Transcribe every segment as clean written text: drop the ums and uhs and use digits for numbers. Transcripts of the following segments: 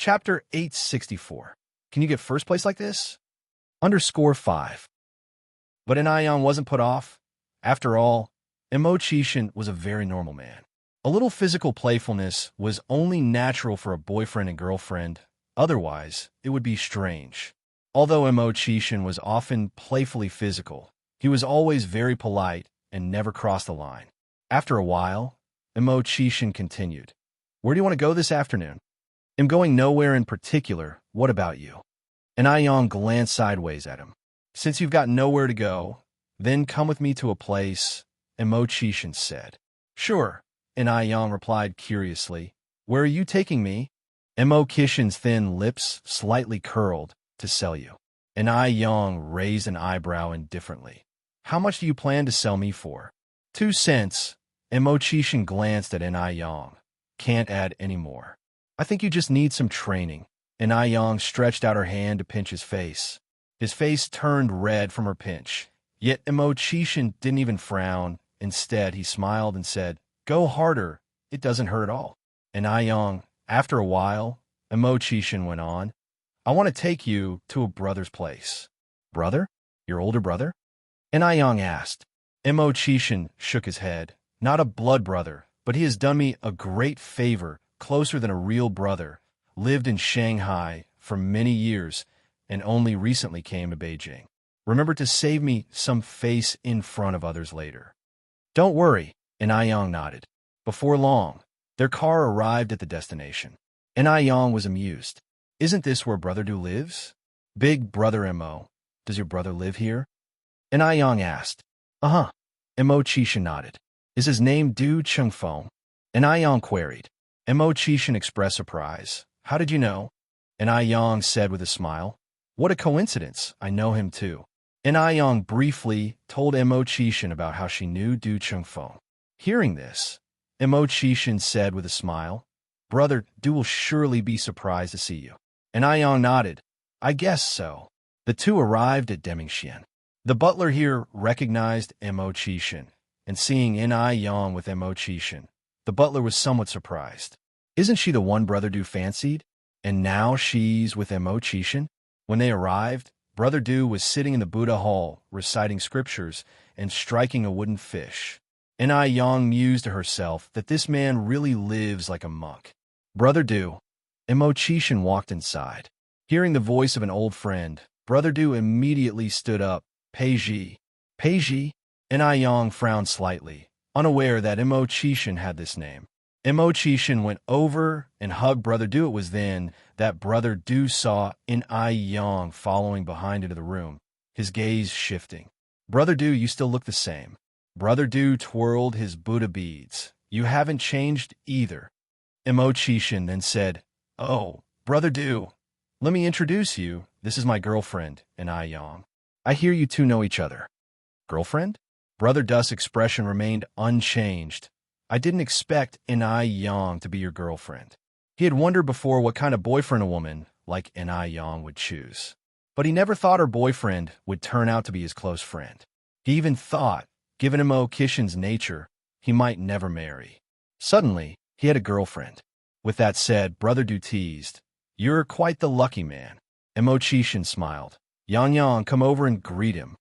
Chapter 864. Can you get first place like this? Underscore 5. But Inayang wasn't put off. After all, Imo-chishin was a very normal man. A little physical playfulness was only natural for a boyfriend and girlfriend. Otherwise, it would be strange. Although Imo-chishin was often playfully physical, he was always very polite and never crossed the line. After a while, Imo-chishin continued. Where do you want to go this afternoon? I'm going nowhere in particular. What about you? Inayang glanced sideways at him. Since you've got nowhere to go, then come with me to a place, Imo-chishin said. Sure, Inayang replied curiously. Where are you taking me? Imo-chishin's thin lips slightly curled. To sell you. Inayang raised an eyebrow indifferently. How much do you plan to sell me for? 2 cents. Imo-chishin glanced at Inayang. Can't add any more. I think you just need some training. Inayang stretched out her hand to pinch his face. His face turned red from her pinch. Yet Imo-chishin didn't even frown. Instead, he smiled and said, Go harder. It doesn't hurt at all. Inayang, after a while, Imo-chishin went on. I want to take you to a brother's place. Brother? Your older brother? Inayang asked. Imo-chishin shook his head. Not a blood brother, but he has done me a great favor, closer than a real brother, lived in Shanghai for many years, and only recently came to Beijing. Remember to save me some face in front of others later. Don't worry, Inayang nodded. Before long, their car arrived at the destination. Inayang was amused. Isn't this where Brother Du lives? Big Brother Imo. Does your brother live here? Inayang asked. Uh-huh. Imo-chishin nodded. Is his name Du Chengfeng? Inayang queried. Imo-chishin expressed surprise. How did you know? Inayang said with a smile. What a coincidence. I know him too. Inayang briefly told Imo-chishin about how she knew Du Chengfeng. Hearing this, Imo-chishin said with a smile, Brother Du will surely be surprised to see you. Inayang nodded. I guess so. The two arrived at Demingxian. The butler here recognized Imo-chishin, and seeing Inayang with Imo-chishin, the butler was somewhat surprised. Isn't she the one Brother Du fancied? And now she's with Imo-chishin? When they arrived, Brother Du was sitting in the Buddha hall, reciting scriptures and striking a wooden fish. Inayang mused to herself that this man really lives like a monk. Brother Du. Imo-chishin walked inside. Hearing the voice of an old friend, Brother Du immediately stood up. Peiji. Peiji? Inayang frowned slightly, unaware that Imo-chishin had this name. Imo-chishin went over and hugged Brother Du. It was then that Brother Du saw Inayang following behind into the room, his gaze shifting. Brother Du, you still look the same. Brother Du twirled his Buddha beads. You haven't changed either. Imo-chishin then said, Oh, Brother Du, let me introduce you. This is my girlfriend, Inayang. I hear you two know each other. Girlfriend? Brother Du's expression remained unchanged. I didn't expect Inayang to be your girlfriend. He had wondered before what kind of boyfriend a woman like Inayang would choose. But he never thought her boyfriend would turn out to be his close friend. He even thought, given Imo-chishin's nature, he might never marry. Suddenly, he had a girlfriend. With that said, Brother Du teased, You're quite the lucky man. Imo-chishin smiled. Yang, come over and greet him.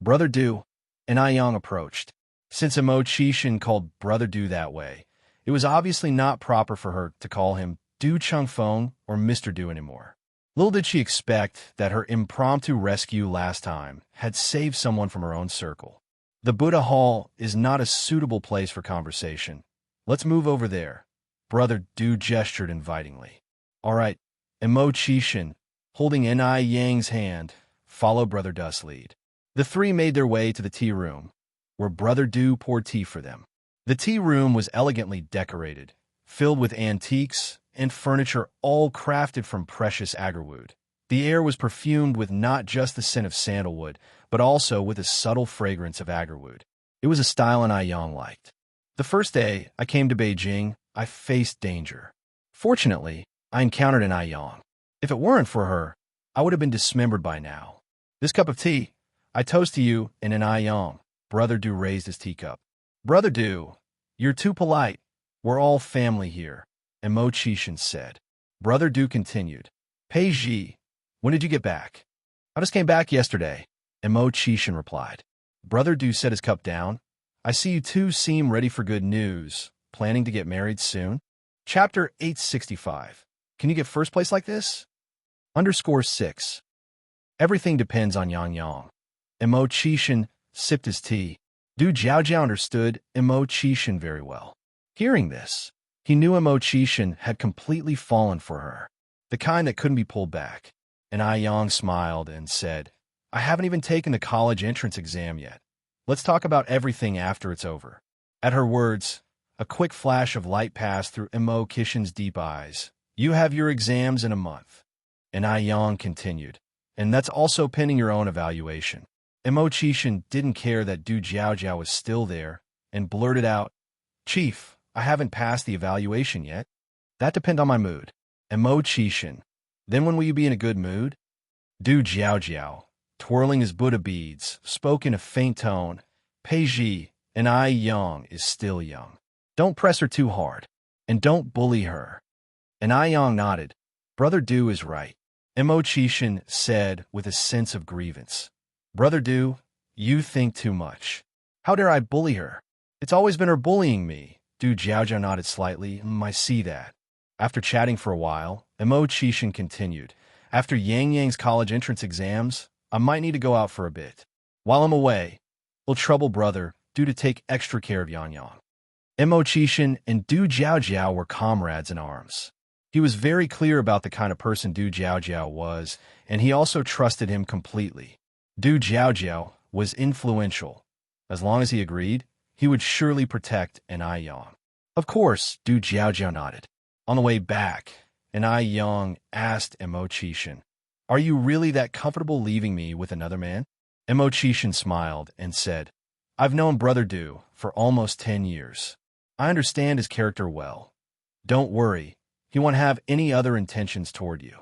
Brother Du. Inayang approached. Since Imo-chishin called Brother Du that way, it was obviously not proper for her to call him Du Chengfeng or Mr. Du anymore. Little did she expect that her impromptu rescue last time had saved someone from her own circle. The Buddha Hall is not a suitable place for conversation. Let's move over there. Brother Du gestured invitingly. All right, Imo-chishin, holding Inayang's hand, followed Brother Du's lead. The three made their way to the tea room, where Brother Du poured tea for them. The tea room was elegantly decorated, filled with antiques and furniture all crafted from precious agarwood. The air was perfumed with not just the scent of sandalwood, but also with a subtle fragrance of agarwood. It was a style Inayang liked. The first day I came to Beijing, I faced danger. Fortunately, I encountered Inayang. If it weren't for her, I would have been dismembered by now. This cup of tea, I toast to you and Inayang. Brother Du raised his teacup. Brother Du, you're too polite. We're all family here, Imo-chishin said. Brother Du continued. Pei Ji, when did you get back? I just came back yesterday, Imo Chishan replied. Brother Du set his cup down. I see you two seem ready for good news. Planning to get married soon? Chapter 865. Can you get first place like this? _6. Everything depends on Yang Yang. Imo Chishan sipped his tea. Du Jiaojiao understood Imo Chishan very well. Hearing this, he knew Imo Chishan had completely fallen for her, the kind that couldn't be pulled back. And Ai Yang smiled and said, I haven't even taken the college entrance exam yet. Let's talk about everything after it's over. At her words, a quick flash of light passed through Imo Chishan's deep eyes. You have your exams in a month. And Ai Yang continued, and that's also pending your own evaluation. Imo Chishan didn't care that Du Jiaojiao was still there and blurted out, Chief, I haven't passed the evaluation yet. That depends on my mood. Imo Chishan, then when will you be in a good mood? Du Jiaojiao, twirling his Buddha beads, spoke in a faint tone. Pei Ji, and Ai Yang is still young. Don't press her too hard, and don't bully her. And Ai Yang nodded. Brother Du is right. Imo Chishan said with a sense of grievance. Brother Du, you think too much. How dare I bully her? It's always been her bullying me. Du Jiaojiao nodded slightly. I see that. After chatting for a while, Imo Chishan continued. After Yang Yang's college entrance exams, I might need to go out for a bit. While I'm away, we'll trouble brother Du to take extra care of Yang Yang. Imo Chishan and Du Jiaojiao were comrades in arms. He was very clear about the kind of person Du Jiaojiao was, and he also trusted him completely. Du Jiaojiao was influential. As long as he agreed, he would surely protect an Ai Yang. Of course, Du Jiaojiao nodded. On the way back, an Ai Yang asked Imo Chishan, Are you really that comfortable leaving me with another man? Imo Chishan smiled and said, I've known Brother Du for almost 10 years. I understand his character well. Don't worry, he won't have any other intentions toward you.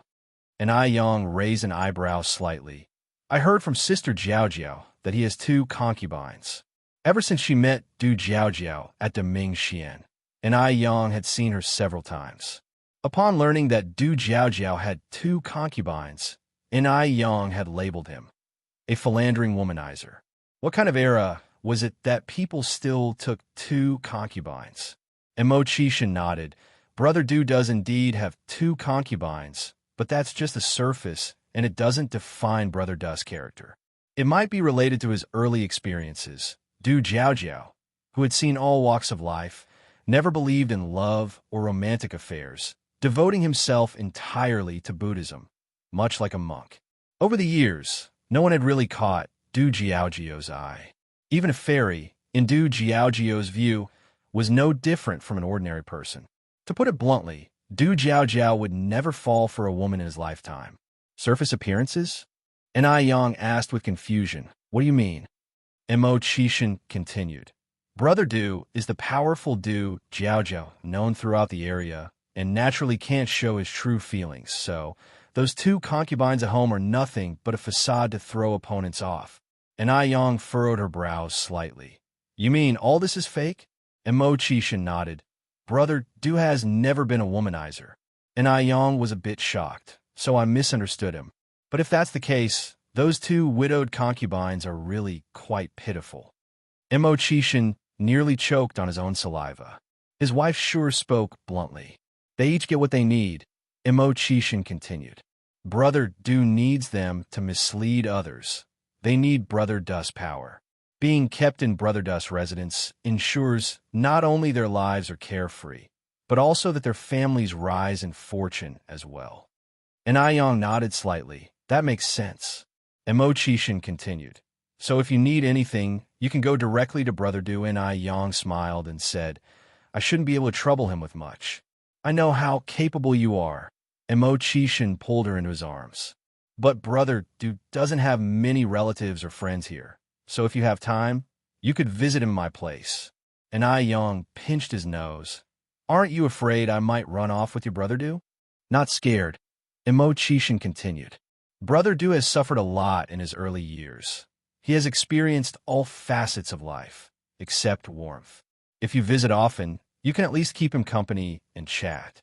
And Ai Yang raised an eyebrow slightly. I heard from Sister Jiaojiao that he has 2 concubines. Ever since she met Du Jiaojiao at the Ming Xian, and Ai Yang had seen her several times. Upon learning that Du Jiaojiao had 2 concubines, and Ai Yang had labeled him a philandering womanizer. What kind of era was it that people still took 2 concubines? Imo Chishan nodded. Brother Du does indeed have 2 concubines, but that's just the surface, and it doesn't define Brother Du's character. It might be related to his early experiences. Du Jiaojiao, who had seen all walks of life, never believed in love or romantic affairs, devoting himself entirely to Buddhism, much like a monk. Over the years, no one had really caught Du Jiaojiao's eye. Even a fairy, in Du Jiaojiao's view, was no different from an ordinary person. To put it bluntly, Du Jiaojiao would never fall for a woman in his lifetime. Surface appearances? And Ai Yang asked with confusion, What do you mean? Imo Chishan continued. Brother Du is the powerful Du Jiaojiao known throughout the area and naturally can't show his true feelings, so those 2 concubines at home are nothing but a facade to throw opponents off. And Ai Yang furrowed her brows slightly. You mean all this is fake? Imo Chishan nodded. Brother Du has never been a womanizer. And Ai Yang was a bit shocked, so I misunderstood him. But if that's the case, those 2 widowed concubines are really quite pitiful. Imo Chishan nearly choked on his own saliva. His wife sure spoke bluntly. They each get what they need, Imo Chishan continued. Brother Du needs them to mislead others. They need Brother Du's power. Being kept in Brother Du's residence ensures not only their lives are carefree, but also that their families rise in fortune as well. And Ai Yang nodded slightly. That makes sense. Imo Chishan continued. So if you need anything, you can go directly to Brother Du. And Ai Yang smiled and said, I shouldn't be able to trouble him with much. I know how capable you are. Imo Chishan pulled her into his arms. But Brother Du doesn't have many relatives or friends here, so if you have time, you could visit him in my place. And Ai Yang pinched his nose. Aren't you afraid I might run off with your Brother Du? Not scared. Imo Chishan continued. Brother Du has suffered a lot in his early years. He has experienced all facets of life, except warmth. If you visit often, you can at least keep him company and chat.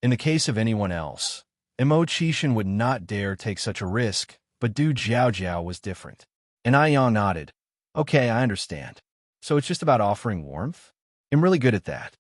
In the case of anyone else, Imo Chishan would not dare take such a risk, but Du Jiaojiao was different. And I Yang nodded. Okay, I understand. So it's just about offering warmth? I'm really good at that.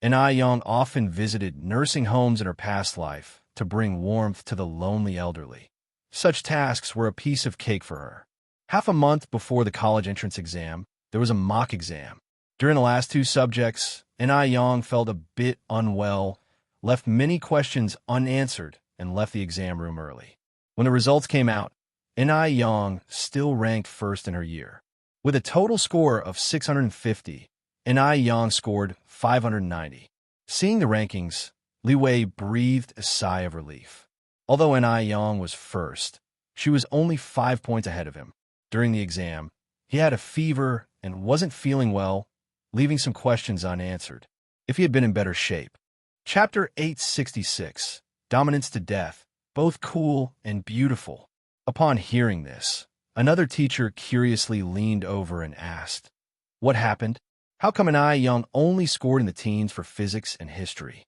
And I Yang often visited nursing homes in her past life to bring warmth to the lonely elderly. Such tasks were a piece of cake for her. Half a month before the college entrance exam, there was a mock exam. During the last two subjects, I Yang felt a bit unwell, left many questions unanswered, and left the exam room early. When the results came out, I Yang still ranked first in her year. With a total score of 650, I Yang scored 590. Seeing the rankings, Li Wei breathed a sigh of relief. Although I Yang was first, she was only 5 points ahead of him. During the exam, he had a fever and wasn't feeling well, leaving some questions unanswered. If he had been in better shape. Chapter 866, Dominance to Death, both cool and beautiful. Upon hearing this, another teacher curiously leaned over and asked, "What happened? How come I Yang only scored in the teens for physics and history?"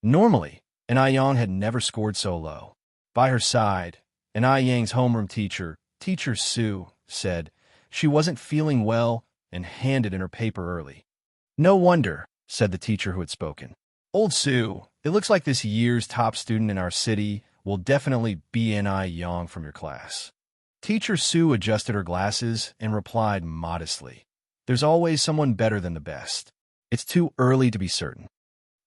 Normally, I Yang had never scored so low. By her side, I Yang's homeroom teacher, Teacher Su, said she wasn't feeling well and handed in her paper early. "No wonder," said the teacher who had spoken. "Old Sue, it looks like this year's top student in our city will definitely be I Yang from your class." Teacher Sue adjusted her glasses and replied modestly, "There's always someone better than the best. It's too early to be certain."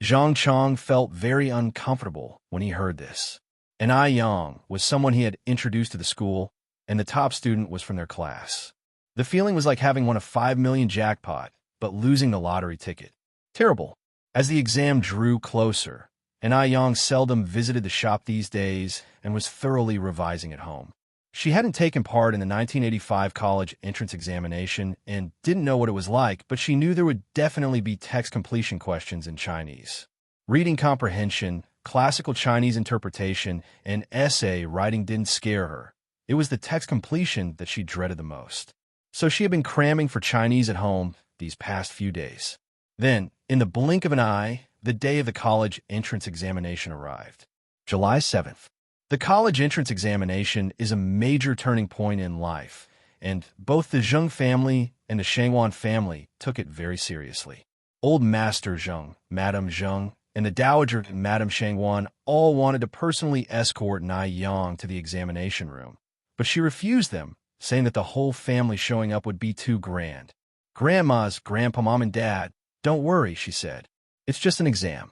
Zhang Chong felt very uncomfortable when he heard this. I Yang was someone he had introduced to the school, and the top student was from their class. The feeling was like having won a 5 million jackpot, but losing the lottery ticket. Terrible. As the exam drew closer, I Yang seldom visited the shop these days and was thoroughly revising at home. She hadn't taken part in the 1985 college entrance examination and didn't know what it was like, but she knew there would definitely be text completion questions in Chinese. Reading comprehension, classical Chinese interpretation, and essay writing didn't scare her. It was the text completion that she dreaded the most. So she had been cramming for Chinese at home these past few days. Then, in the blink of an eye, the day of the college entrance examination arrived. July 7th. The college entrance examination is a major turning point in life, and both the Zheng family and the Shangwan family took it very seriously. Old Master Zheng, Madame Zheng, and the Dowager Madame Shangwan all wanted to personally escort Nai Yang to the examination room, but she refused them, saying that the whole family showing up would be too grand. "Grandma's, Grandpa, Mom, and Dad, don't worry," she said. "It's just an exam.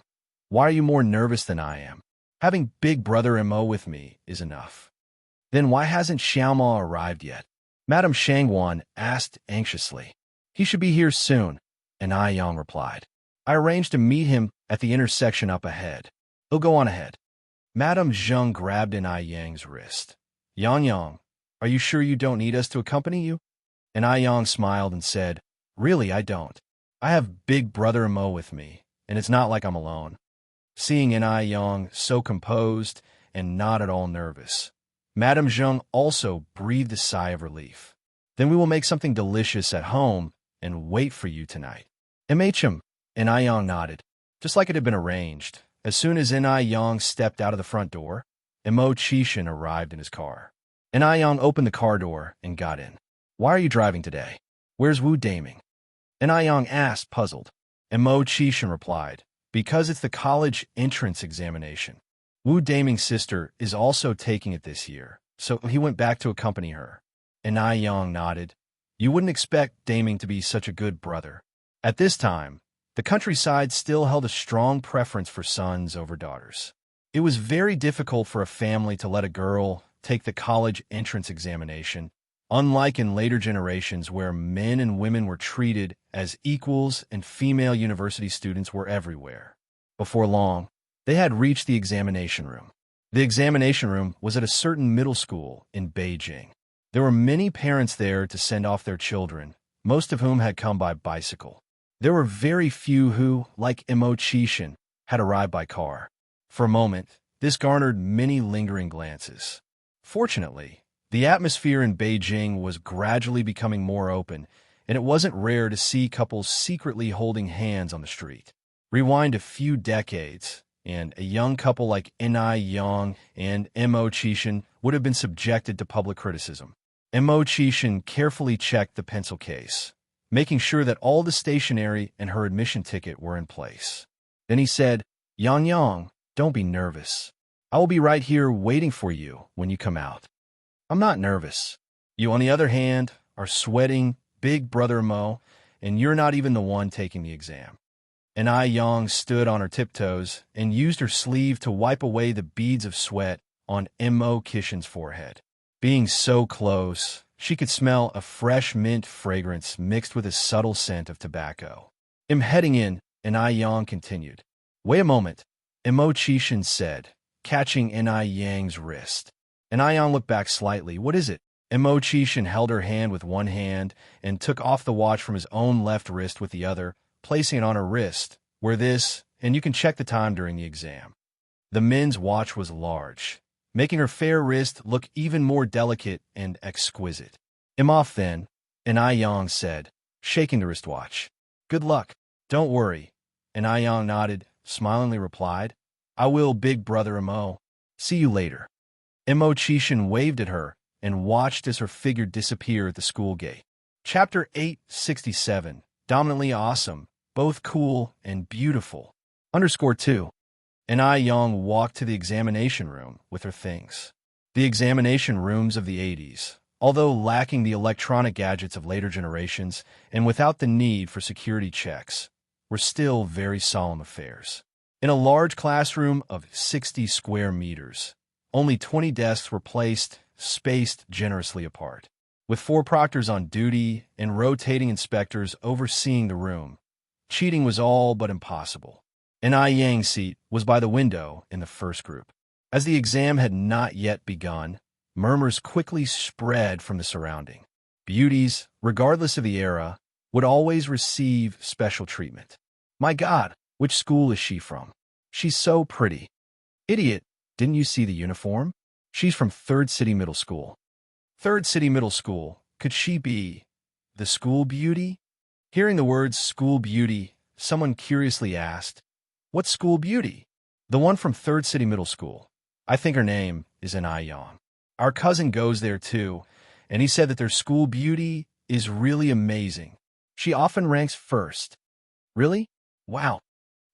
Why are you more nervous than I am? Having Big Brother Mo with me is enough." "Then why hasn't Xiaoma arrived yet?" Madame Shangwan asked anxiously. "He should be here soon," I Yang replied. "I arranged to meet him at the intersection up ahead. He'll go on ahead." Madame Zheng grabbed I Yang's wrist. Yang, are you sure you don't need us to accompany you?" I Yang smiled and said, "Really, I don't. I have Big Brother Mo with me, and it's not like I'm alone." Seeing I Yang so composed and not at all nervous, Madame Zheng also breathed a sigh of relief. "Then we will make something delicious at home and wait for you tonight." "MHM," I Yang nodded, just like it had been arranged. As soon as I Yang stepped out of the front door, Mo Chishan arrived in his car. I Yang opened the car door and got in. "Why are you driving today? Where's Wu Daming?" I Yang asked, puzzled. Mo Chishan replied, "Because it's the college entrance examination. Wu Daming's sister is also taking it this year, so he went back to accompany her." I Yang nodded. You wouldn't expect Daming to be such a good brother. At this time, the countryside still held a strong preference for sons over daughters. It was very difficult for a family to let a girl take the college entrance examination, unlike in later generations where men and women were treated as equals and female university students were everywhere. Before long, they had reached the examination room. The examination room was at a certain middle school in Beijing. There were many parents there to send off their children, most of whom had come by bicycle. There were very few who, like Mo Chishan, had arrived by car. For a moment, this garnered many lingering glances. Fortunately, the atmosphere in Beijing was gradually becoming more open, and it wasn't rare to see couples secretly holding hands on the street. Rewind a few decades, and a young couple like N.I. Yang and M.O. Chishan would have been subjected to public criticism. M.O. Chishan carefully checked the pencil case, making sure that all the stationery and her admission ticket were in place. Then he said, "Yang Yang, don't be nervous. I will be right here waiting for you when you come out." "I'm not nervous. You, on the other hand, are sweating, big brother Mo, and you're not even the one taking the exam." And Yang stood on her tiptoes and used her sleeve to wipe away the beads of sweat on M.O. Chishan's forehead. Being so close, she could smell a fresh mint fragrance mixed with a subtle scent of tobacco. "I'm heading in," and Yang continued. "Wait a moment," M.O. Chishan said, catching Yang's wrist. And Yang looked back slightly. "What is it?" M.O. Chishan held her hand with one hand and took off the watch from his own left wrist with the other, placing it on her wrist. "Wear this, and you can check the time during the exam." The men's watch was large, making her fair wrist look even more delicate and exquisite. "I'm off then," and Yang said, shaking the wristwatch. "Good luck." "Don't worry," and Yang nodded, smilingly replied, "I will, big brother M.O. See you later." M.O. Chishan waved at her and watched as her figure disappear at the school gate. Chapter 867, Dominantly Awesome, Both Cool and Beautiful. _2. And Yang walked to the examination room with her things. The examination rooms of the 80s, although lacking the electronic gadgets of later generations and without the need for security checks, were still very solemn affairs. In a large classroom of 60 square meters, only 20 desks were placed, spaced generously apart. With 4 proctors on duty and rotating inspectors overseeing the room, cheating was all but impossible. And Yang's seat was by the window in the first group. As the exam had not yet begun, murmurs quickly spread from the surrounding. Beauties, regardless of the era, would always receive special treatment. "My God, which school is she from? She's so pretty." "Idiot, didn't you see the uniform? She's from Third City Middle School." "Third City Middle School, could she be the school beauty?" Hearing the words school beauty, someone curiously asked, "What school beauty?" "The one from Third City Middle School. I think her name is Yang. Our cousin goes there too, and he said that their school beauty is really amazing. She often ranks first." "Really? Wow."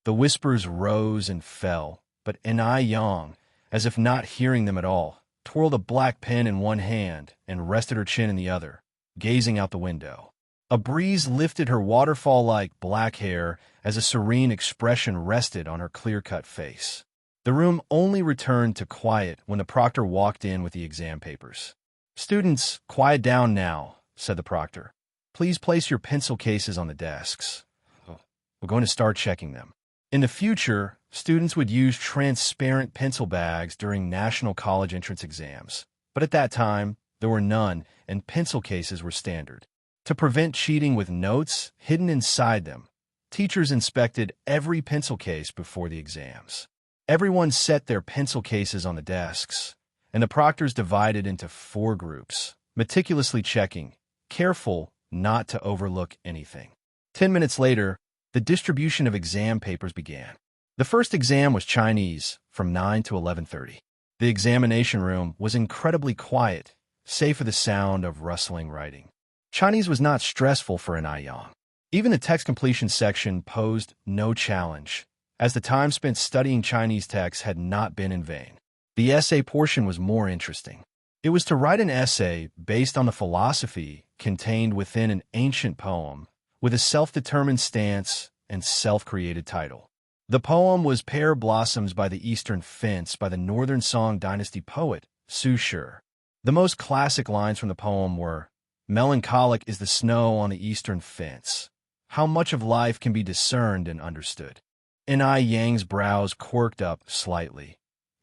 The whispers rose and fell, but Yang, as if not hearing them at all, twirled a black pen in one hand and rested her chin in the other, gazing out the window. A breeze lifted her waterfall-like black hair as a serene expression rested on her clear-cut face. The room only returned to quiet when the proctor walked in with the exam papers. "Students, quiet down now," said the proctor. "Please place your pencil cases on the desks. We're going to start checking them." In the future, students would use transparent pencil bags during national college entrance exams, but at that time, there were none, and pencil cases were standard. To prevent cheating with notes hidden inside them, teachers inspected every pencil case before the exams. Everyone set their pencil cases on the desks, and the proctors divided into 4 groups, meticulously checking, careful not to overlook anything. 10 minutes later, the distribution of exam papers began. The first exam was Chinese, from 9 to 11:30. The examination room was incredibly quiet, save for the sound of rustling writing. Chinese was not stressful for Yang. Even the text completion section posed no challenge, as the time spent studying Chinese texts had not been in vain. The essay portion was more interesting. It was to write an essay based on the philosophy contained within an ancient poem, with a self-determined stance and self-created title. The poem was Pear Blossoms by the Eastern Fence by the Northern Song Dynasty poet, Su Shi. The most classic lines from the poem were, "Melancholic is the snow on the eastern fence. How much of life can be discerned and understood?" Yang's brows quirked up slightly,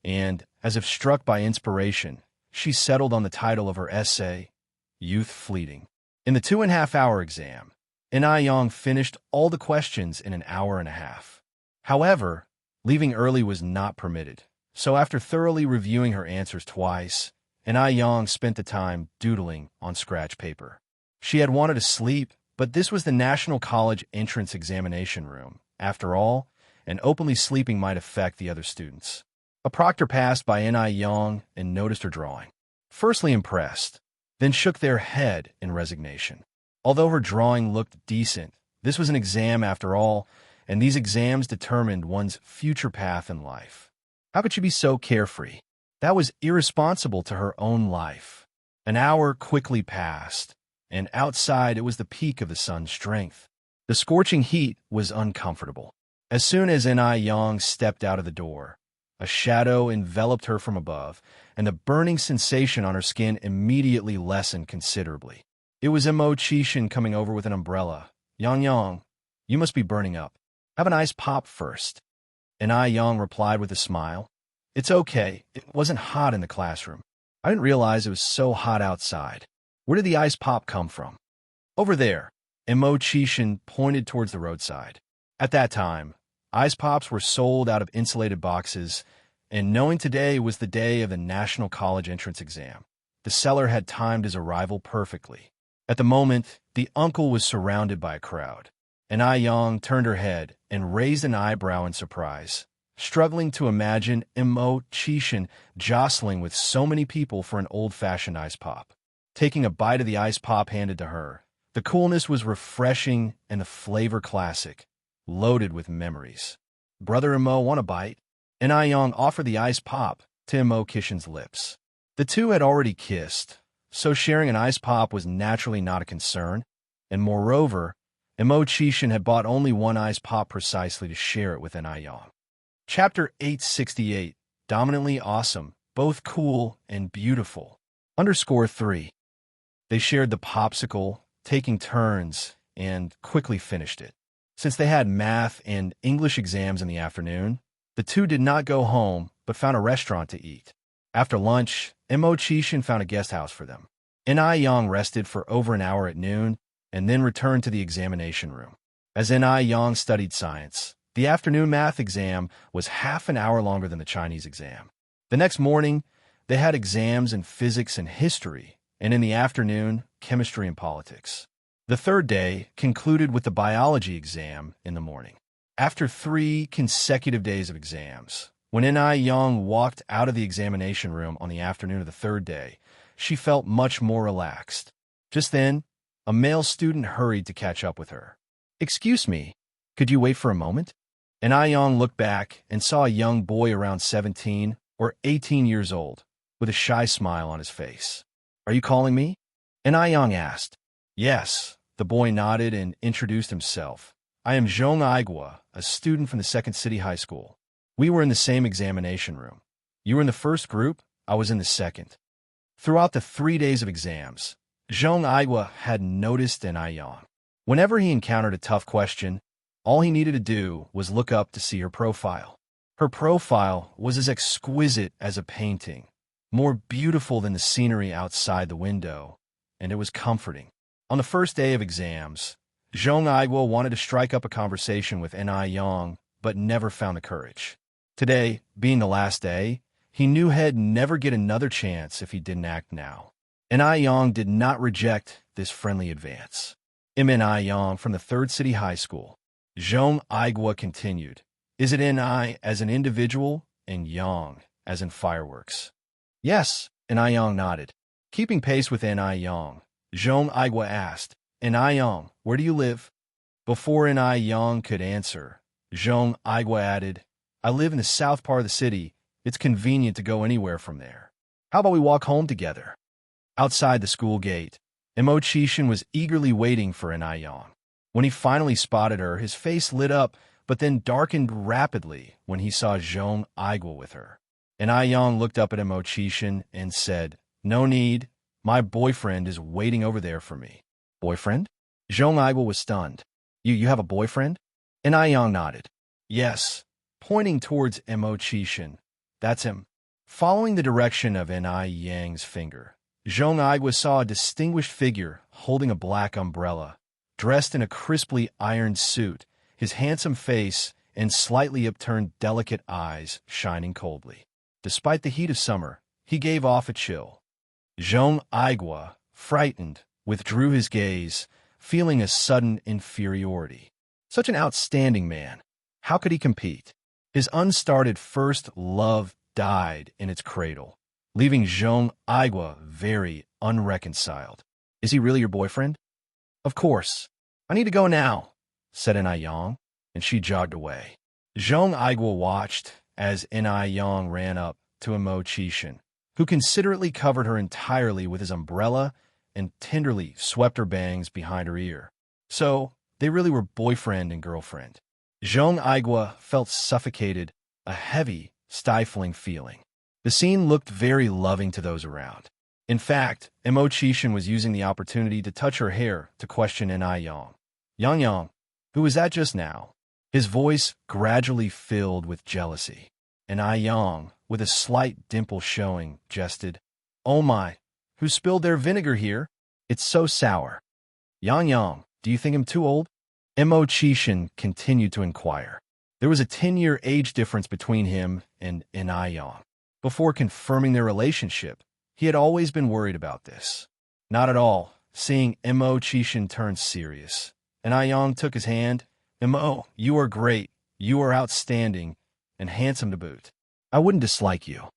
and, as if struck by inspiration, she settled on the title of her essay, Youth Fleeting. In the 2.5-hour exam, Yang finished all the questions in an hour and a half. However, leaving early was not permitted, so after thoroughly reviewing her answers twice, Yang spent the time doodling on scratch paper. She had wanted to sleep, but this was the National College Entrance Examination Room, after all, and openly sleeping might affect the other students. A proctor passed by Ni Yang and noticed her drawing. Firstly impressed, then shook their head in resignation. Although her drawing looked decent, this was an exam after all, and these exams determined one's future path in life. How could she be so carefree? That was irresponsible to her own life. An hour quickly passed, and outside it was the peak of the sun's strength. The scorching heat was uncomfortable. As soon as Ni Yang stepped out of the door, a shadow enveloped her from above, and the burning sensation on her skin immediately lessened considerably. It was Mo Qishan coming over with an umbrella. "Yang Yang, you must be burning up. Have an ice pop first." Ni Yang replied with a smile. "It's okay. It wasn't hot in the classroom. I didn't realize it was so hot outside. Where did the ice pop come from?" "Over there." Mo Qishan pointed towards the roadside. At that time, ice pops were sold out of insulated boxes, and knowing today was the day of the National College Entrance Exam, the seller had timed his arrival perfectly. At the moment, the uncle was surrounded by a crowd. Ni Yang turned her head and raised an eyebrow in surprise, struggling to imagine Mo Qishan jostling with so many people for an old-fashioned ice pop. Taking a bite of the ice pop handed to her, the coolness was refreshing and the flavor classic, loaded with memories. "Brother Mo, want a bite?" Ni Yang offered the ice pop to Mo Qishan's lips. The two had already kissed, so sharing an ice pop was naturally not a concern, and moreover, Mo Qishan had bought only one ice pop precisely to share it with Ni Yang. Chapter 868, Dominantly Awesome, Both Cool and Beautiful. _3. They shared the popsicle, taking turns, and quickly finished it. Since they had math and English exams in the afternoon, the two did not go home, but found a restaurant to eat. After lunch, Mo Qishan found a guest house for them. Ni Yang rested for over an hour at noon, and then returned to the examination room. As Ni Yang studied science, the afternoon math exam was half an hour longer than the Chinese exam. The next morning, they had exams in physics and history, and in the afternoon, chemistry and politics. The third day concluded with the biology exam in the morning. After 3 consecutive days of exams, when Ni Yang walked out of the examination room on the afternoon of the third day, she felt much more relaxed. Just then, a male student hurried to catch up with her. "Excuse me, could you wait for a moment?" Ni Yang looked back and saw a young boy around 17 or 18 years old, with a shy smile on his face. "Are you calling me?" Ni Yang asked. "Yes." The boy nodded and introduced himself. "I am Zhong Aigua, a student from the Second City High School. We were in the same examination room. You were in the first group, I was in the second." Throughout the 3 days of exams, Zhong Aigua had noticed Ni Yang. Whenever he encountered a tough question, all he needed to do was look up to see her profile. Her profile was as exquisite as a painting, more beautiful than the scenery outside the window, and it was comforting. On the first day of exams, Zhong Aigua wanted to strike up a conversation with Ni Yang, but never found the courage. Today, being the last day, he knew he'd never get another chance if he didn't act now. Ni Yang did not reject this friendly advance. Ni Yang from the Third City High School. Zhong Aigua continued. "Is it Ni as an individual and Yang as in fireworks?" "Yes," Ni Yang nodded. Keeping pace with Ni Yang, Zhong Aigua asked, "Ni Yang, where do you live?" Before Ni Yang could answer, Zhong Aigua added, "I live in the south part of the city. It's convenient to go anywhere from there. How about we walk home together?" Outside the school gate, Mo Qishan was eagerly waiting for Ni Yang. When he finally spotted her, his face lit up, but then darkened rapidly when he saw Zhong Aigua with her. Ni Yang looked up at Mo Qishan and said, "No need. My boyfriend is waiting over there for me." "Boyfriend?" Zhong Aigua was stunned. You have a boyfriend?" Ni Yang nodded. "Yes," pointing towards Mo Qishan. "That's him." Following the direction of Ni Yang's finger, Zhong Aigua saw a distinguished figure holding a black umbrella, dressed in a crisply ironed suit, his handsome face and slightly upturned delicate eyes shining coldly. Despite the heat of summer, he gave off a chill. Zhong Aigua, frightened, withdrew his gaze, feeling a sudden inferiority. Such an outstanding man. How could he compete? His unstarted first love died in its cradle, leaving Zhong Aigua very unreconciled. Is he really your boyfriend? Of course. I need to go now, said Yang, and she jogged away. Zhong Aigua watched as Yang ran up to Qishan, who considerately covered her entirely with his umbrella and tenderly swept her bangs behind her ear. So, they really were boyfriend and girlfriend. Zhong Aigua felt suffocated, a heavy, stifling feeling. The scene looked very loving to those around. In fact, Qishan was using the opportunity to touch her hair to question Yang. Yang, who was that just now? His voice gradually filled with jealousy. Yang, with a slight dimple showing, jested, "Oh my, who spilled their vinegar here? It's so sour." Yang, do you think I'm too old? Qishan continued to inquire. There was a 10-year age difference between him and Yang. Before confirming their relationship, he had always been worried about this. Not at all, seeing Qishan turn serious. Yang took his hand. You are great, you are outstanding, and handsome to boot. I wouldn't dislike you.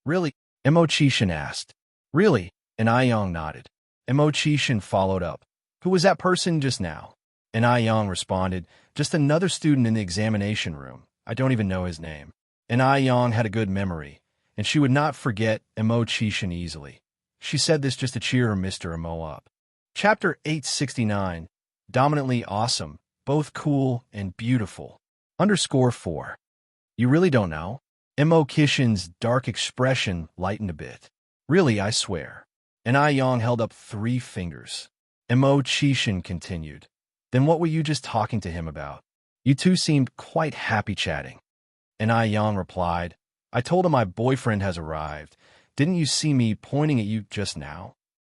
Really? Qishan asked. Really? Yang nodded. Qishan followed up. Who was that person just now? Yang responded, just another student in the examination room. I don't even know his name. Yang had a good memory, and she would not forget Qishan easily. She said this just to cheer her Mr. Emo up. Chapter 869, Dominantly Awesome, Both Cool and Beautiful. _4. You really don't know? Qishan's dark expression lightened a bit. Really, I swear. Yang held up 3 fingers. Qishan continued. Then what were you just talking to him about? You two seemed quite happy chatting. Yang replied, I told him my boyfriend has arrived. Didn't you see me pointing at you just now?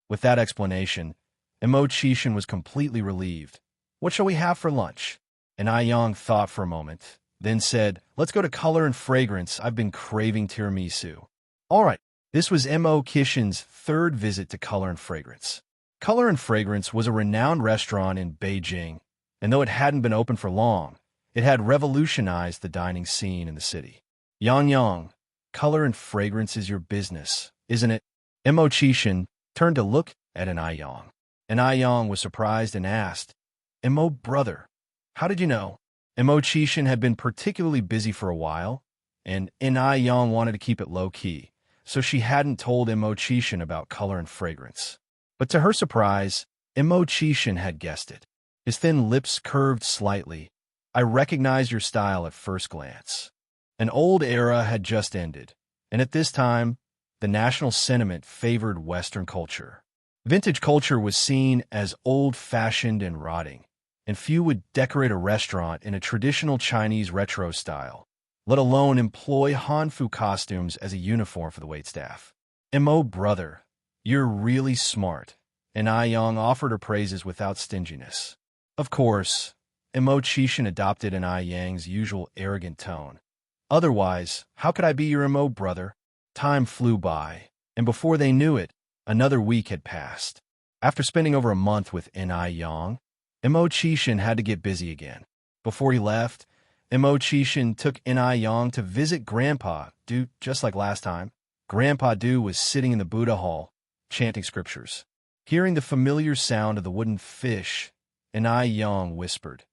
With that explanation, Qishan was completely relieved. What shall we have for lunch? Yang thought for a moment, then said, let's go to Color and Fragrance. I've been craving tiramisu. All right, this was Qishan's 3rd visit to Color and Fragrance. Color and Fragrance was a renowned restaurant in Beijing, and though it hadn't been open for long, it had revolutionized the dining scene in the city. Yang, Color and Fragrance is your business, isn't it? Qishan turned to look at Yang. Yang was surprised and asked, brother, how did you know? Qishan had been particularly busy for a while, and Yang wanted to keep it low-key, so she hadn't told Qishan about Color and Fragrance. But to her surprise, Qishan had guessed it. His thin lips curved slightly. I recognized your style at first glance. An old era had just ended, and at this time, the national sentiment favored Western culture. Vintage culture was seen as old-fashioned and rotting, and few would decorate a restaurant in a traditional Chinese retro style, let alone employ Hanfu costumes as a uniform for the waitstaff. Brother, you're really smart, and Yang offered her praises without stinginess. Of course, Qishan adopted Yang's usual arrogant tone. Otherwise, how could I be your brother? Time flew by, and before they knew it, another week had passed. After spending over a month with Yang, Qishan had to get busy again. Before he left, Qishan took Yang to visit Grandpa Du, just like last time. Grandpa Du was sitting in the Buddha hall, chanting scriptures. Hearing the familiar sound of the wooden fish, Yang whispered,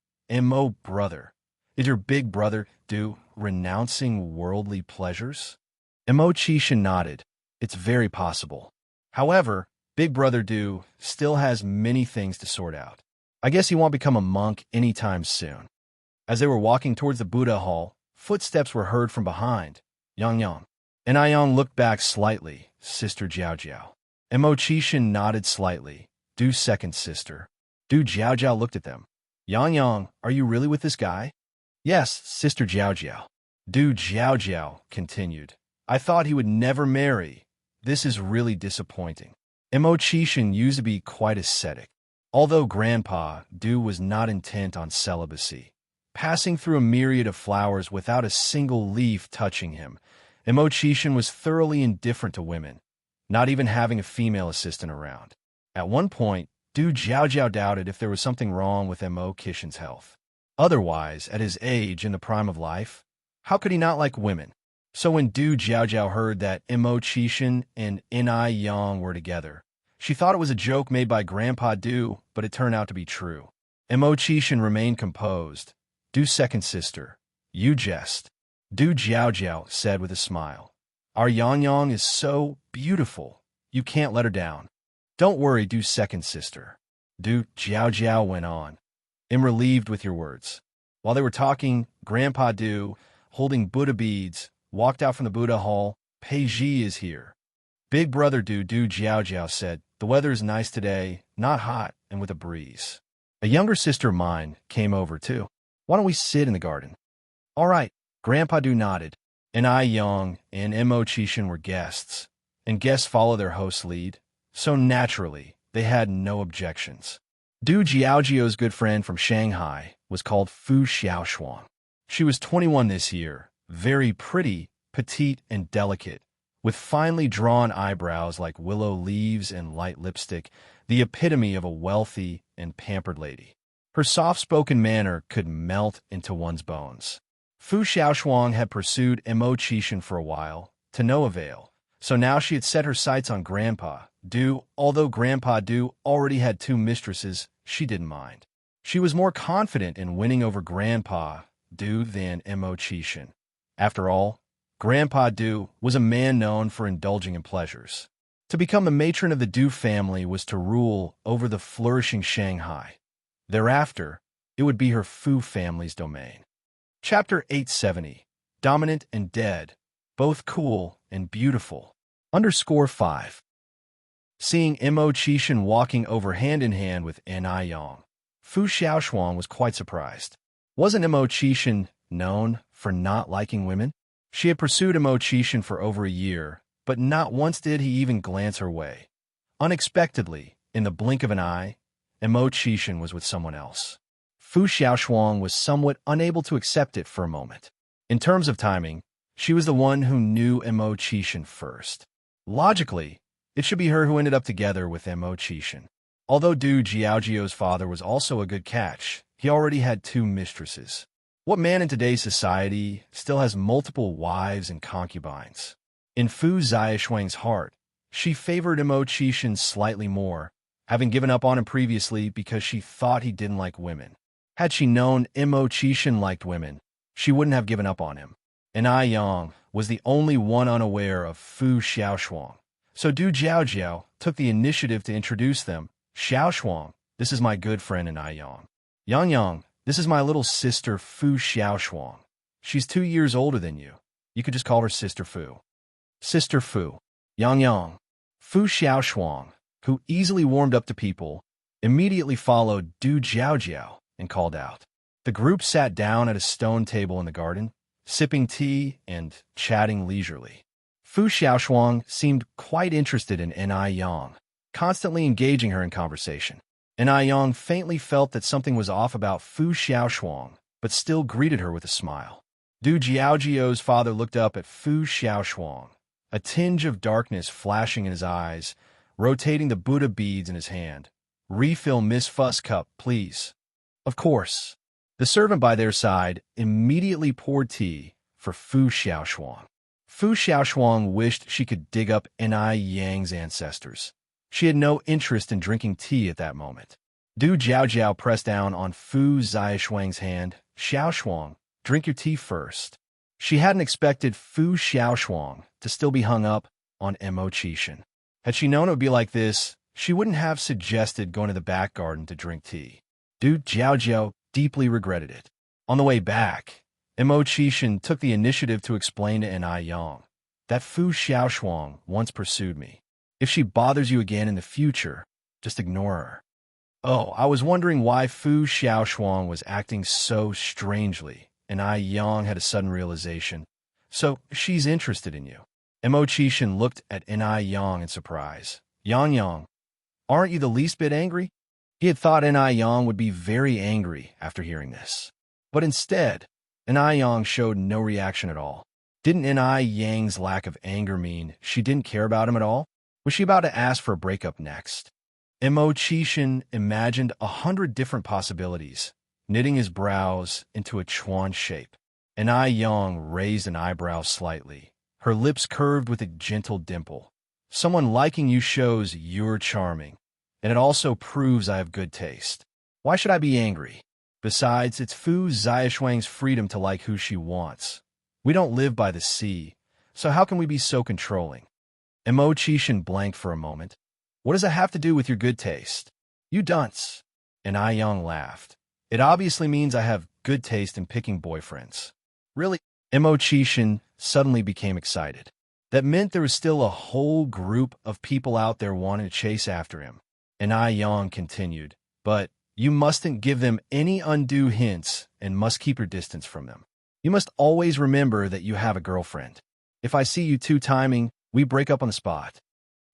brother, is your big brother Du renouncing worldly pleasures? Qishan nodded. It's very possible. However, Big Brother Du still has many things to sort out. I guess he won't become a monk anytime soon. As they were walking towards the Buddha hall, footsteps were heard from behind. Yang. Yang looked back slightly. Sister Jiao Jiao. Qishan nodded slightly. Du's second sister. Du Jiao Jiao looked at them. Yang, are you really with this guy? Yes, Sister Jiao Jiao. Du Jiao Jiao continued. I thought he would never marry. This is really disappointing. Qishan used to be quite ascetic. Although Grandpa Du was not intent on celibacy, passing through a myriad of flowers without a single leaf touching him, Qishan was thoroughly indifferent to women, not even having a female assistant around. At one point, Du Jiao Jiao doubted if there was something wrong with Qishan's health. Otherwise, at his age, in the prime of life, how could he not like women? So when Du Jiaojiao heard that Imo Qixin and Ni Yang were together, she thought it was a joke made by Grandpa Du, but it turned out to be true. Imo Qixin remained composed. Du's second sister, you jest, Du Jiaojiao said with a smile. Our Yang Yang is so beautiful. You can't let her down. Don't worry, Du's second sister. Du Jiaojiao went on. I'm relieved with your words. While they were talking, Grandpa Du, holding Buddha beads, walked out from the Buddha hall. Pei Ji is here. Big brother Du Jiaojiao said, the weather is nice today, not hot, and with a breeze. A younger sister of mine came over too. Why don't we sit in the garden? All right, Grandpa Du nodded. And I Yang and Imo Qixin were guests, and guests follow their host's lead, so naturally, they had no objections. Du Jiaojiao's good friend from Shanghai was called Fu Xiaoshuang. She was 21 this year, very pretty, petite, and delicate, with finely drawn eyebrows like willow leaves and light lipstick, the epitome of a wealthy and pampered lady. Her soft-spoken manner could melt into one's bones. Fu Xiaoshuang had pursued Imo Qixin for a while, to no avail, so now she had set her sights on Grandpa Du. Although Grandpa Du already had 2 mistresses, she didn't mind. She was more confident in winning over Grandpa Du than Imo Qixin. After all, Grandpa Du was a man known for indulging in pleasures. To become the matron of the Du family was to rule over the flourishing Shanghai. Thereafter, it would be her Fu family's domain. Chapter 870, Dominant and Dead, both cool and beautiful. _5. Seeing Imo Qixin walking over hand-in-hand with Ni Yang, Fu Xiaoshuang was quite surprised. Wasn't Imo Qixin known for not liking women? She had pursued Imo Qixin for over a year, but not once did he even glance her way. Unexpectedly, in the blink of an eye, Imo Qixin was with someone else. Fu Xiaoshuang was somewhat unable to accept it for a moment. In terms of timing, she was the one who knew Imo Qixin first. Logically, it should be her who ended up together with Imo Qixin. Although Du Jiaojiao's father was also a good catch, he already had 2 mistresses. What man in today's society still has multiple wives and concubines? In Fu Xiaoshuang's heart, she favored Imo Qixin slightly more, having given up on him previously because she thought he didn't like women. Had she known Imo Qixin liked women, she wouldn't have given up on him. And Ai Yang was the only one unaware of Fu Xiaoshuang. So Du Jiaojiao took the initiative to introduce them. Xiaoshuang, this is my good friend and Ai Yang. Yang Yang, this is my little sister Fu Xiaoshuang. She's 2 years older than you. You could just call her Sister Fu. Sister Fu. Yang Yang. Fu Xiaoshuang, who easily warmed up to people, immediately followed Du Jiaojiao and called out. The group sat down at a stone table in the garden, sipping tea and chatting leisurely. Fu Xiaoshuang seemed quite interested in Ni Yang, constantly engaging her in conversation. Ni Yang faintly felt that something was off about Fu Xiaoshuang, but still greeted her with a smile. Du Jiaojiao's father looked up at Fu Xiaoshuang, a tinge of darkness flashing in his eyes, rotating the Buddha beads in his hand. Refill Miss Fuss cup, please. Of course. The servant by their side immediately poured tea for Fu Xiaoshuang. Fu Xiaoshuang wished she could dig up Ni Yang's ancestors. She had no interest in drinking tea at that moment. Du Jiaojiao pressed down on Fu Xiaoshuang's hand. Xiaoshuang, drink your tea first. She hadn't expected Fu Xiaoshuang to still be hung up on Imo Qixin. Had she known it would be like this, she wouldn't have suggested going to the back garden to drink tea. Du Jiaojiao deeply regretted it. On the way back, Imo Qixin took the initiative to explain to Ni Yang that Fu Xiaoshuang once pursued me. If she bothers you again in the future, just ignore her. Oh, I was wondering why Fu Xiaoshuang was acting so strangely, and Ai Yang had a sudden realization. So, she's interested in you. Imo Qixin looked at Ni Yang in surprise. Yang, aren't you the least bit angry? He had thought Ni Yang would be very angry after hearing this. But instead, Ni Yang showed no reaction at all. Didn't Ni Yang's lack of anger mean she didn't care about him at all? Was she about to ask for a breakup next? Imo Qixin imagined 100 different possibilities. knitting his brows into a chuan shape. And Ai Yang raised an eyebrow slightly, her lips curved with a gentle dimple. Someone liking you shows you're charming, and it also proves I have good taste. Why should I be angry? Besides, it's Fu Ziaxuang's freedom to like who she wants. We don't live by the sea, so how can we be so controlling? Mo Qishan blanked for a moment. What does that have to do with your good taste? You dunce. And Ai Yang laughed. It obviously means I have good taste in picking boyfriends. Really? Mo Qishan suddenly became excited. That meant there was still a whole group of people out there wanting to chase after him. And Ai Yang continued, but you mustn't give them any undue hints and must keep your distance from them. You must always remember that you have a girlfriend. If I see you two-timing, we break up on the spot.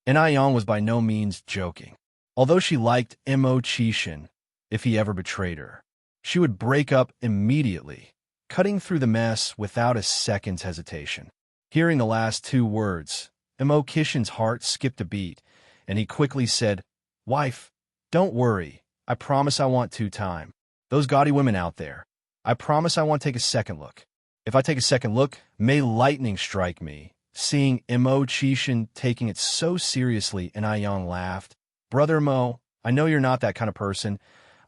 And Ai Yang was by no means joking. Although she liked Mo Qishan, if he ever betrayed her, she would break up immediately, cutting through the mess without a second's hesitation. Hearing the last two words, Mo Qishan's heart skipped a beat, and he quickly said, Wife, don't worry. I promise I want two-time. Those gaudy women out there. I promise I won't take a second look. If I take a second look, may lightning strike me. Seeing Mo Qishan taking it so seriously, and Ai Yang laughed. Brother Mo, I know you're not that kind of person.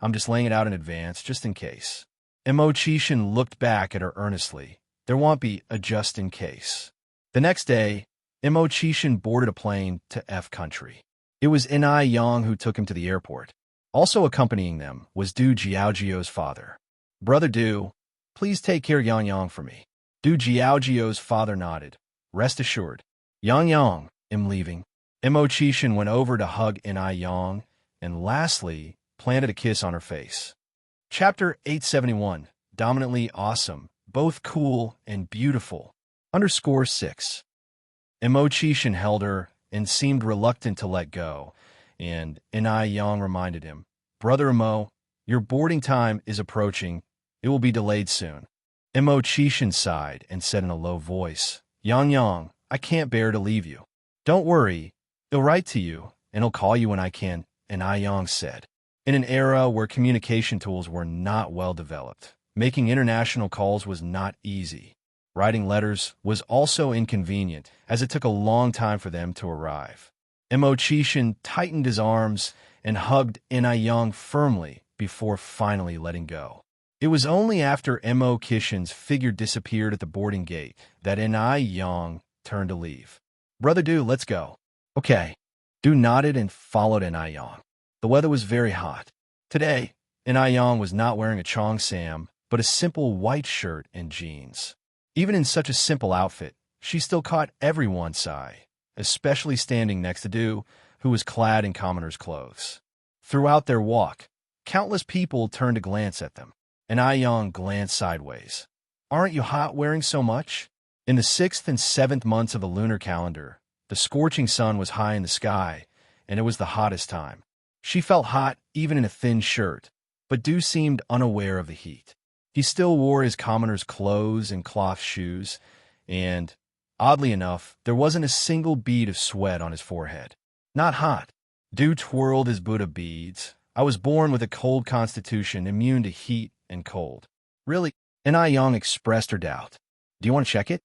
I'm just laying it out in advance, just in case. Mo Qishan looked back at her earnestly. There won't be a just in case. The next day, Mo Qishan boarded a plane to F country. It was Ai Yang who took him to the airport. Also accompanying them was Du Jiaojio's father. Brother Du, please take care of Yang Yang for me. Du Jiaojio's father nodded. Rest assured. Yang Yang, I'm leaving. Mo Qishan went over to hug Ai Yang, and lastly, planted a kiss on her face. Chapter 871, Dominantly Awesome, Both Cool and Beautiful. _6. Mo Qishan held her and seemed reluctant to let go, and Ai Yang reminded him, Brother Mo, your boarding time is approaching. It will be delayed soon. Mo Qishan sighed and said in a low voice, Yang Yang, I can't bear to leave you. Don't worry, he'll write to you, and he'll call you when I can, Ai Yang said. In an era where communication tools were not well developed, making international calls was not easy. Writing letters was also inconvenient, as it took a long time for them to arrive. Mo Qishan tightened his arms and hugged Ai Yang firmly before finally letting go. It was only after Mo Qishan's figure disappeared at the boarding gate that Ai Yang turned to leave. Brother Du, let's go. Okay. Du nodded and followed Ai Yang. The weather was very hot. Today, Ai Yang was not wearing a cheongsam, but a simple white shirt and jeans. Even in such a simple outfit, she still caught everyone's eye, especially standing next to Du, who was clad in commoner's clothes. Throughout their walk, countless people turned to glance at them. Ai Yang glanced sideways. Aren't you hot wearing so much? In the 6th and 7th months of the lunar calendar, the scorching sun was high in the sky, and it was the hottest time. She felt hot even in a thin shirt, but Du seemed unaware of the heat. He still wore his commoner's clothes and cloth shoes, and, oddly enough, there wasn't a single bead of sweat on his forehead. Not hot. Du twirled his Buddha beads. I was born with a cold constitution, immune to heat and cold. Really? Ai Yang expressed her doubt. Do you want to check it?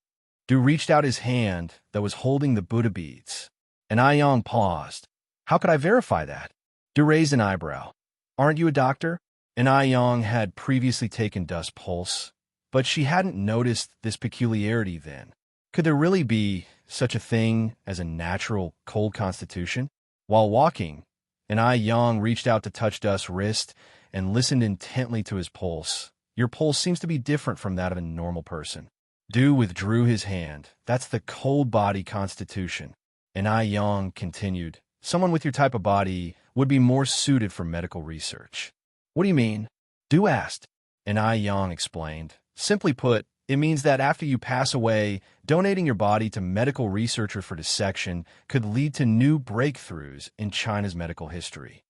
Du reached out his hand that was holding the Buddha beads. Ai Yang paused. How could I verify that? Du raised an eyebrow. Aren't you a doctor? Ai Yang had previously taken Du's pulse, but she hadn't noticed this peculiarity then. Could there really be such a thing as a natural cold constitution? While walking, Ai Yang reached out to touch Du's wrist and listened intently to his pulse. Your pulse seems to be different from that of a normal person. Du withdrew his hand. That's the cold body constitution. Ai Yang continued. Someone with your type of body would be more suited for medical research. What do you mean? Du asked. Ai Yang explained. Simply put, it means that after you pass away, donating your body to medical researchers for dissection could lead to new breakthroughs in China's medical history.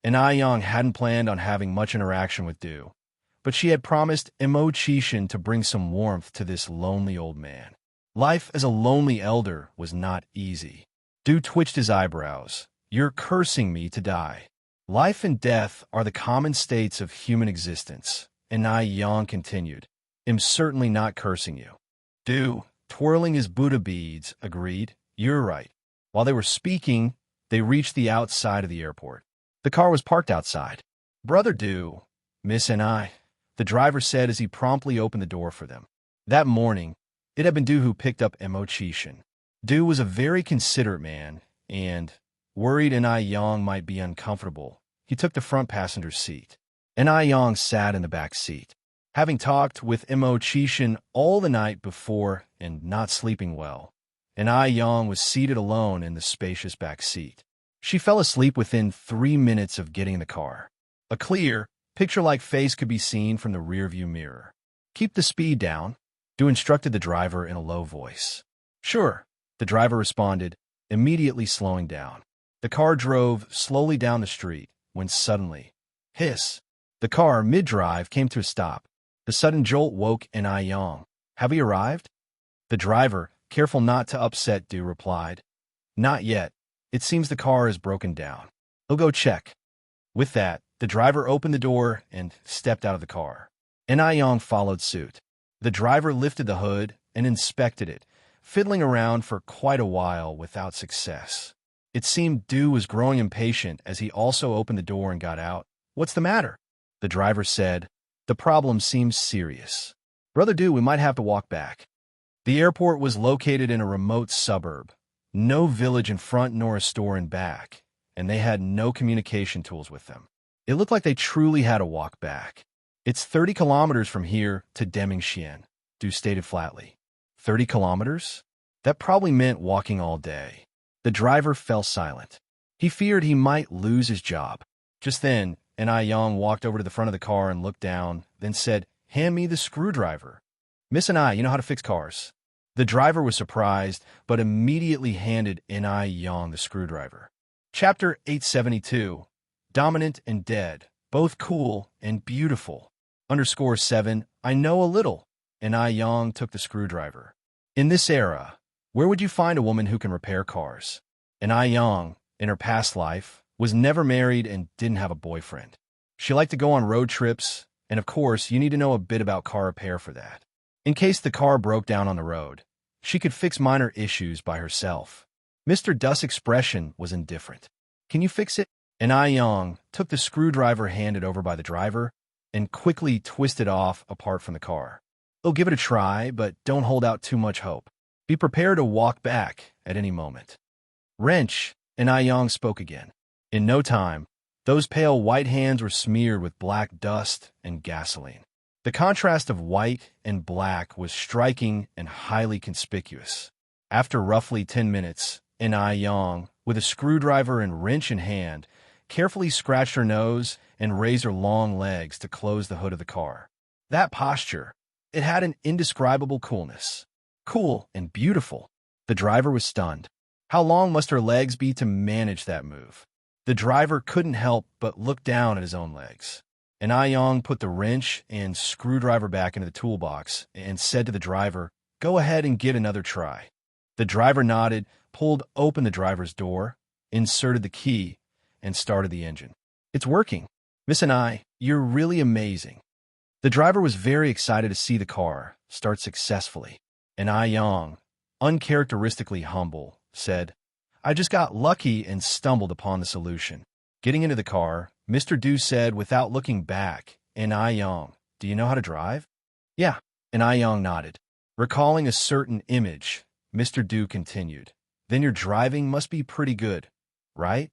Ai Yang hadn't planned on having much interaction with Du, but she had promised Mo Qishan to bring some warmth to this lonely old man. Life as a lonely elder was not easy. Du twitched his eyebrows. You're cursing me to die. Life and death are the common states of human existence. and I Yang continued. I'm certainly not cursing you. Du, twirling his Buddha beads, agreed. You're right. While they were speaking, they reached the outside of the airport. The car was parked outside. Brother Du, Miss and I, the driver said as he promptly opened the door for them. That morning, it had been Du who picked up Emochishin. Du was a very considerate man, and, worried I Yang might be uncomfortable, he took the front passenger seat. I Yang sat in the back seat. Having talked with Emochishin all the night before and not sleeping well, I Yang was seated alone in the spacious back seat. She fell asleep within 3 minutes of getting in the car. A clear, picture-like face could be seen from the rearview mirror. Keep the speed down, Du instructed the driver in a low voice. Sure, the driver responded, immediately slowing down. The car drove slowly down the street when suddenly, hiss, the car, mid-drive, came to a stop. The sudden jolt woke I Yang. Have we arrived? The driver, careful not to upset Du, replied. Not yet. It seems the car is broken down. I'll go check. With that, the driver opened the door and stepped out of the car. I Yang followed suit. The driver lifted the hood and inspected it, fiddling around for quite a while without success. It seemed Du was growing impatient as he also opened the door and got out. What's the matter? The driver said. The problem seems serious. Brother Du, we might have to walk back. The airport was located in a remote suburb, no village in front nor a store in back, and they had no communication tools with them. It looked like they truly had to walk back. It's 30 kilometers from here to Demingxian, Du stated flatly. 30 kilometers? That probably meant walking all day. The driver fell silent. He feared he might lose his job. Just then, I Yang walked over to the front of the car and looked down, then said, Hand me the screwdriver. Miss and I, you know how to fix cars. The driver was surprised, but immediately handed I Yang the screwdriver. Chapter 872, Dominant and Dead, both cool and beautiful. _7, I know a little, I Yang took the screwdriver. In this era, where would you find a woman who can repair cars? I Yang, in her past life, was never married and didn't have a boyfriend. She liked to go on road trips, and of course, you need to know a bit about car repair for that. In case the car broke down on the road, she could fix minor issues by herself. Mr. Duss' expression was indifferent. Can you fix it? I Yang took the screwdriver handed over by the driver and quickly twisted off apart from the car. Oh, give it a try, but don't hold out too much hope. Be prepared to walk back at any moment. Wrench, I Yang spoke again. In no time, those pale white hands were smeared with black dust and gasoline. The contrast of white and black was striking and highly conspicuous. After roughly 10 minutes, I Yang, with a screwdriver and wrench in hand, carefully scratched her nose and raised her long legs to close the hood of the car. That posture, it had an indescribable coolness. Cool and beautiful. The driver was stunned. How long must her legs be to manage that move? The driver couldn't help but look down at his own legs. I Yang put the wrench and screwdriver back into the toolbox and said to the driver, Go ahead and give another try. The driver nodded, pulled open the driver's door, inserted the key, and started the engine. It's working. Miss and I, you're really amazing. The driver was very excited to see the car start successfully. I Yang, uncharacteristically humble, said, I just got lucky and stumbled upon the solution. Getting into the car, Mr. Du said without looking back, I Yang, do you know how to drive? Yeah, I Yang nodded. Recalling a certain image, Mr. Du continued, Then your driving must be pretty good, right?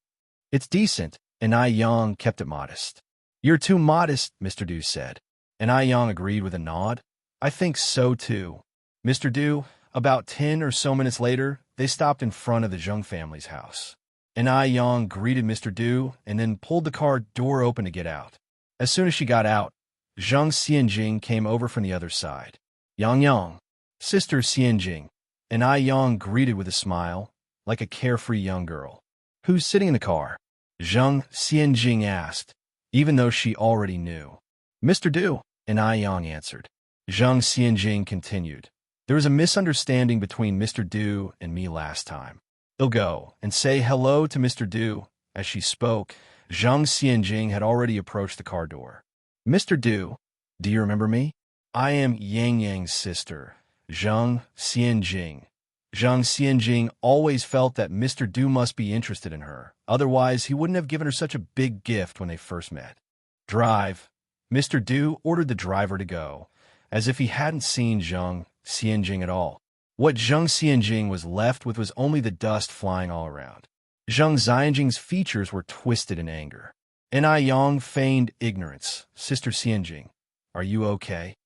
It's decent, I Yang kept it modest. You're too modest, Mr. Du said. I Yang agreed with a nod. I think so too. Mr. Du, about 10 or so minutes later, they stopped in front of the Zheng family's house. I Yang greeted Mr. Du and then pulled the car door open to get out. As soon as she got out, Zheng Xianjing came over from the other side. Yang, Sister Xianjing, I Yang greeted with a smile, like a carefree young girl. Who's sitting in the car? Zheng Xianjing asked, even though she already knew. Mr. Du, I Yang answered. Zheng Xianjing continued. There was a misunderstanding between Mr. Du and me last time. I'll go and say hello to Mr. Du. As she spoke, Zheng Xianjing had already approached the car door. Mr. Du, Do you remember me? I am Yang Yang's sister, Zhang Xianjing. Zhang Xianjing always felt that Mr. Du must be interested in her. Otherwise, he wouldn't have given her such a big gift when they first met. Drive. Mr. Du ordered the driver to go, as if he hadn't seen Zhang Xianjing at all. What Zhang Xianjing was left with was only the dust flying all around. Zhang Xianjing's features were twisted in anger. N.I. Yang feigned ignorance. Sister Xianjing, are you okay?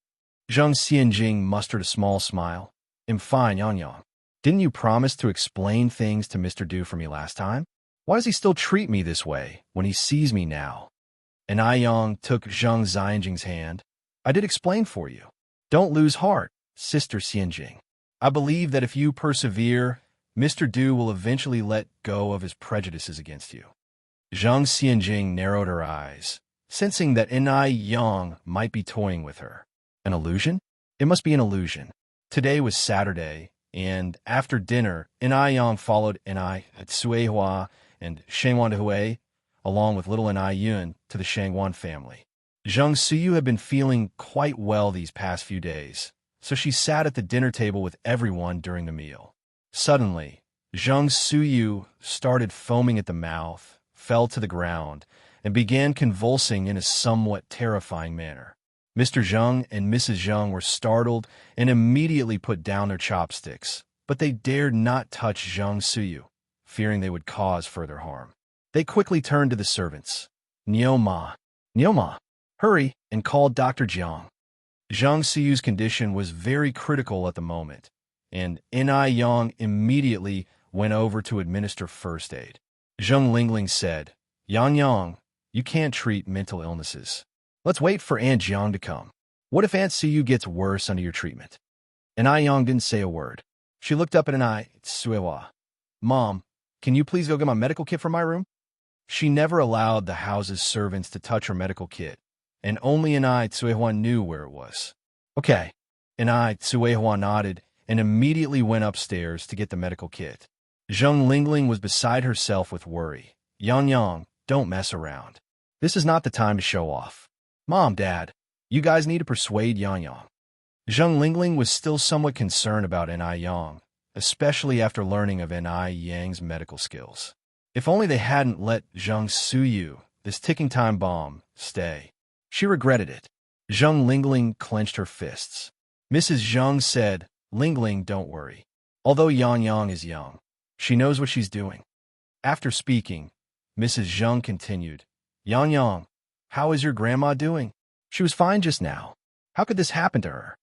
Zhang Xianjing mustered a small smile. I'm fine, Yang Yang. Didn't you promise to explain things to Mr. Du for me last time? Why does he still treat me this way when he sees me now? N.I. Yang took Zhang Xianjing's hand. I did explain for you. Don't lose heart, Sister Xianjing. I believe that if you persevere, Mr. Du will eventually let go of his prejudices against you. Zhang Xianjing narrowed her eyes, sensing that N.I. Yang might be toying with her. An illusion? It must be an illusion. Today was Saturday, and after dinner, N.I. Yang followed N.I. Tsuehua and Shengwan Hui, along with little N.I. Yun, to the Shengwan family. Zhang Suyu had been feeling quite well these past few days, so she sat at the dinner table with everyone during the meal. Suddenly, Zhang Suyu started foaming at the mouth, fell to the ground, and began convulsing in a somewhat terrifying manner. Mr. Zheng and Mrs. Zheng were startled and immediately put down their chopsticks, but they dared not touch Zhang Suyu, fearing they would cause further harm. They quickly turned to the servants. Nioma, hurry and call Dr. Jiang. Zhang Siyu's condition was very critical at the moment, and N.I. Yang immediately went over to administer first aid. Zheng Lingling said, Yang Yang, you can't treat mental illnesses. Let's wait for Aunt Jiang to come. What if Aunt Siyu gets worse under your treatment? N.I. Yang didn't say a word. She looked up at N.I. Tsuehua. Mom, can you please go get my medical kit from my room? She never allowed the house's servants to touch her medical kit, and only N.I. Tsuehua knew where it was. Okay. N.I. Tsuehua nodded and immediately went upstairs to get the medical kit. Zheng Lingling was beside herself with worry. Yang Yang, don't mess around. This is not the time to show off. Mom, Dad, you guys need to persuade Yang Yang. Zheng Lingling was still somewhat concerned about N.I. Yang, especially after learning of N.I. Yang's medical skills. If only they hadn't let Zhang Suyu, this ticking time bomb, stay. She regretted it. Zheng Lingling clenched her fists. Mrs. Zheng said, Lingling, don't worry. Although Yang Yang is young, she knows what she's doing. After speaking, Mrs. Zheng continued, Yang Yang, how is your grandma doing? She was fine just now. How could this happen to her?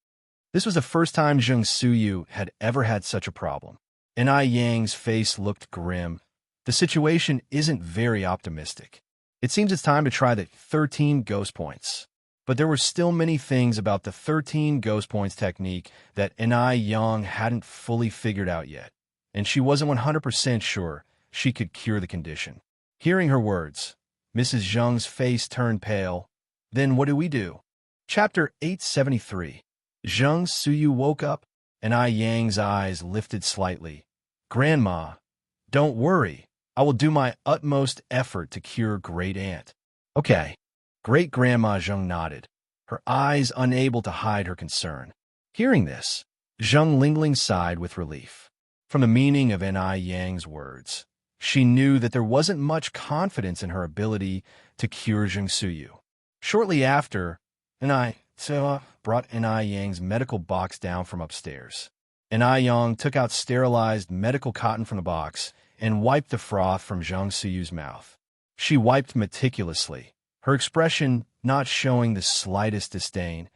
This was the first time Zheng Suyu had ever had such a problem. N.I. Yang's face looked grim. The situation isn't very optimistic. It seems it's time to try the 13 ghost points. But there were still many things about the 13 ghost points technique that N.I. Yang hadn't fully figured out yet, and she wasn't 100% sure she could cure the condition. Hearing her words, Mrs. Zheng's face turned pale. Then what do we do? Chapter 873. Zheng Suyu woke up, and N.I. Yang's eyes lifted slightly. Grandma, don't worry. I will do my utmost effort to cure Great Aunt. Okay. Great-Grandma Zheng nodded, her eyes unable to hide her concern. Hearing this, Zheng Lingling sighed with relief. From the meaning of N.I. Yang's words, she knew that there wasn't much confidence in her ability to cure Zheng Suyu. Shortly after, N.I. Tsuehua brought N.I. Yang's medical box down from upstairs. N.I. Yang took out sterilized medical cotton from the box and wiped the froth from Zheng Suyu's mouth. She wiped meticulously, her expression not showing the slightest disdain,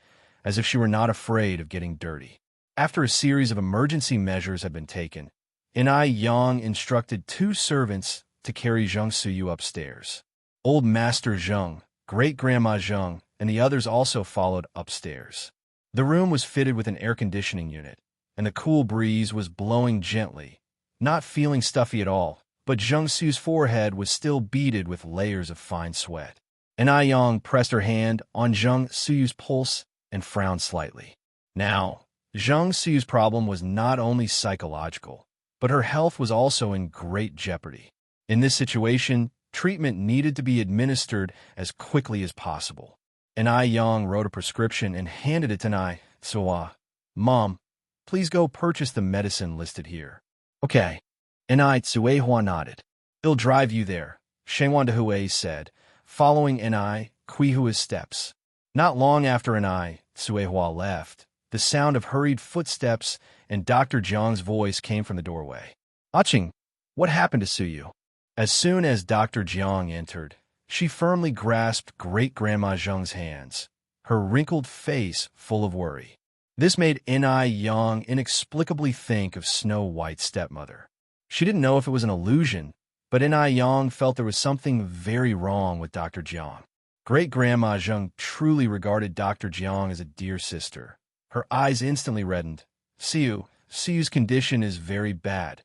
as if she were not afraid of getting dirty. After a series of emergency measures had been taken, N.I. Yang instructed 2 servants to carry Zheng Suyu upstairs. Old Master Zheng, Great-Grandma Zheng, and the others also followed upstairs. The room was fitted with an air conditioning unit, and the cool breeze was blowing gently, not feeling stuffy at all, but Zheng Suyu's forehead was still beaded with layers of fine sweat. N.I. Yang pressed her hand on Zheng Suyu's pulse and frowned slightly. Now, Zheng Suyu's problem was not only psychological, but her health was also in great jeopardy. In this situation, treatment needed to be administered as quickly as possible. and Ai Yang wrote a prescription and handed it to Nai Tsuwa. Mom, please go purchase the medicine listed here. Okay. And Ai Tsuehua nodded. It'll drive you there, Shengwan Dehui said, following Enai Kuihua's steps. Not long after Enai Tsuehua left, the sound of hurried footsteps and Dr. Jiang's voice came from the doorway. Aching, what happened to Suyu? As soon as Dr. Jiang entered, she firmly grasped Great-Grandma Zheng's hands, her wrinkled face full of worry. This made Enai Yang inexplicably think of Snow White's stepmother. She didn't know if it was an illusion, but Enai Yang felt there was something very wrong with Dr. Jiang. Great-Grandma Zheng truly regarded Dr. Jiang as a dear sister. Her eyes instantly reddened. Siyu's condition is very bad.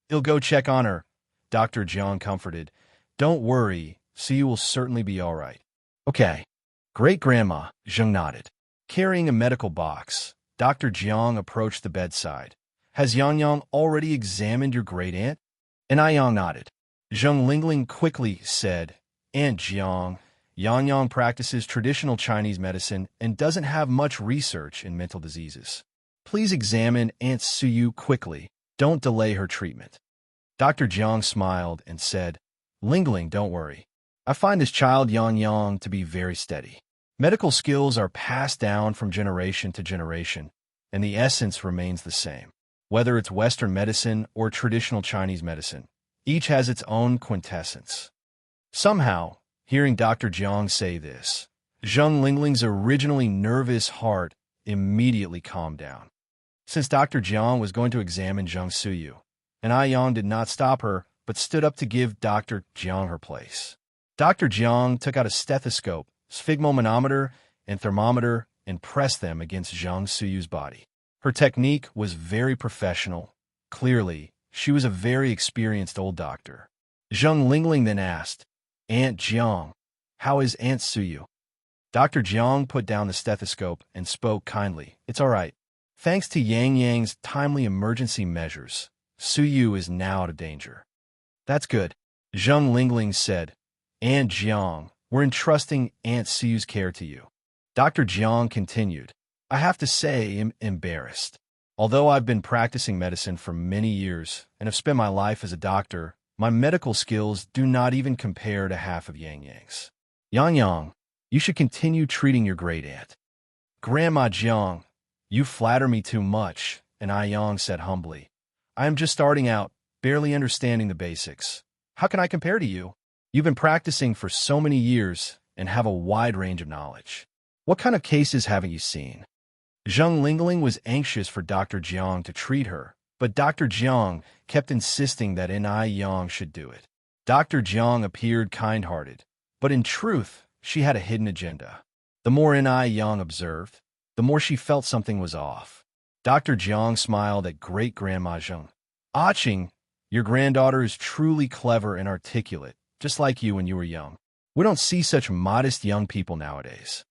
He'll go check on her, Dr. Jiang comforted. Don't worry, Siyu will certainly be all right. Okay. Great-Grandma Zheng nodded. Carrying a medical box, Dr. Jiang approached the bedside. Has Yang Yang already examined your great-aunt? And Ai Yang nodded. Zheng Lingling quickly said, Aunt Jiang, Yang Yang practices traditional Chinese medicine and doesn't have much research in mental diseases. Please examine Aunt Suyu quickly. Don't delay her treatment. Dr. Jiang smiled and said, Lingling, don't worry. I find this child Yang Yang to be very steady. Medical skills are passed down from generation to generation, and the essence remains the same. Whether it's Western medicine or traditional Chinese medicine, each has its own quintessence. Somehow, hearing Dr. Jiang say this, Zheng Lingling's originally nervous heart immediately calmed down. Since Dr. Jiang was going to examine Zheng Suyu, and Ai Yang did not stop her, but stood up to give Dr. Jiang her place. Dr. Jiang took out a stethoscope, sphygmomanometer, and thermometer and pressed them against Zheng Suyu's body. Her technique was very professional. Clearly, she was a very experienced old doctor. Zheng Lingling then asked, Aunt Jiang, how is Aunt Suyu? Dr. Jiang put down the stethoscope and spoke kindly. It's all right. Thanks to Yang Yang's timely emergency measures, Suyu is now out of danger. That's good. Zheng Lingling said, Aunt Jiang, we're entrusting Aunt Suyu's care to you. Dr. Jiang continued, I have to say I'm embarrassed. Although I've been practicing medicine for many years and have spent my life as a doctor, my medical skills do not even compare to half of Yang Yang's. Yang Yang, you should continue treating your great-aunt. Grandma Jiang, you flatter me too much, and Ai Yang said humbly. I am just starting out, barely understanding the basics. How can I compare to you? You've been practicing for so many years and have a wide range of knowledge. What kind of cases haven't you seen? Zheng Lingling was anxious for Dr. Jiang to treat her, but Dr. Jiang kept insisting that Ai Yang should do it. Dr. Jiang appeared kind-hearted, but in truth, she had a hidden agenda. The more Ai Yang observed, the more she felt something was off. Dr. Jiang smiled at Great-Grandma Zheng. Aching, your granddaughter is truly clever and articulate, just like you when you were young. We don't see such modest young people nowadays.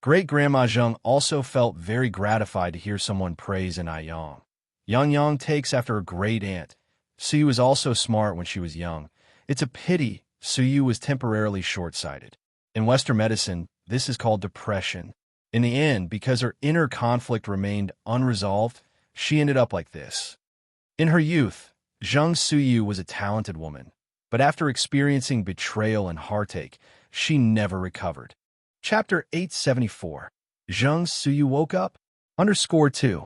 Great-Grandma Zheng also felt very gratified to hear someone praise Ai Yang. Yang Yang takes after her great-aunt. Suyu was also smart when she was young. It's a pity Suyu was temporarily short-sighted. In Western medicine, this is called depression. In the end, because her inner conflict remained unresolved, she ended up like this. In her youth, Zheng Suyu was a talented woman, but after experiencing betrayal and heartache, she never recovered. Chapter 874. Zheng Suyu woke up? _2.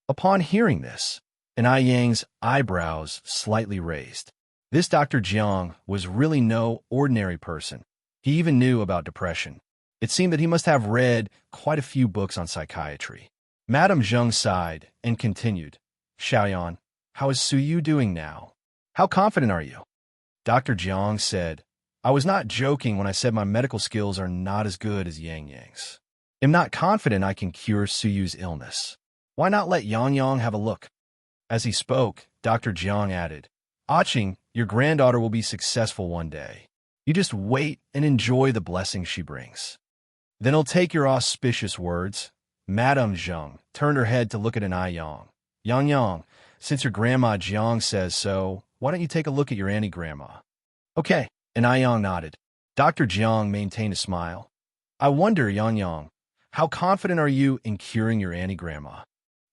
Upon hearing this, Ai Yang's eyebrows slightly raised. This Dr. Jiang was really no ordinary person. He even knew about depression. It seemed that he must have read quite a few books on psychiatry. Madame Zheng sighed and continued, Xiaoyan, how is Suyu doing now? How confident are you? Dr. Jiang said, I was not joking when I said my medical skills are not as good as Yang Yang's. I'm not confident I can cure Suyu's illness. Why not let Yang Yang have a look? As he spoke, Dr. Jiang added, Aching, your granddaughter will be successful one day. You just wait and enjoy the blessings she brings. Then I'll take your auspicious words. Madame Zheng turned her head to look at Ai Yang. Yang Yang, since your grandma Jiang says so, why don't you take a look at your auntie grandma? Okay, and Ai Yang nodded. Dr. Jiang maintained a smile. I wonder, Yang Yang, how confident are you in curing your auntie grandma?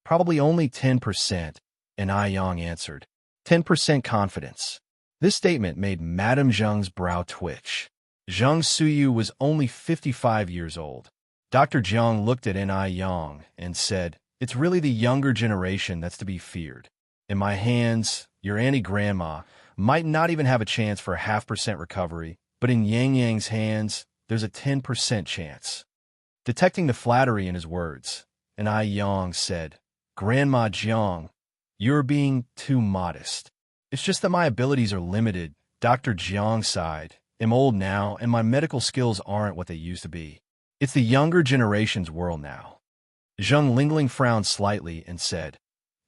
Probably only 10%, and I Yang answered. 10% confidence. This statement made Madame Zheng's brow twitch. Zheng Suyu was only 55 years old. Dr. Jiang looked at N.I. Yang and said, "It's really the younger generation that's to be feared. In my hands, your auntie grandma might not even have a chance for a 0.5% recovery, but in Yang Yang's hands, there's a 10% chance." Detecting the flattery in his words, N.I. Yang said, "Grandma Jiang, you're being too modest. It's just that my abilities are limited." Dr. Jiang sighed. "I'm old now, and my medical skills aren't what they used to be. It's the younger generation's world now." Zheng Lingling frowned slightly and said,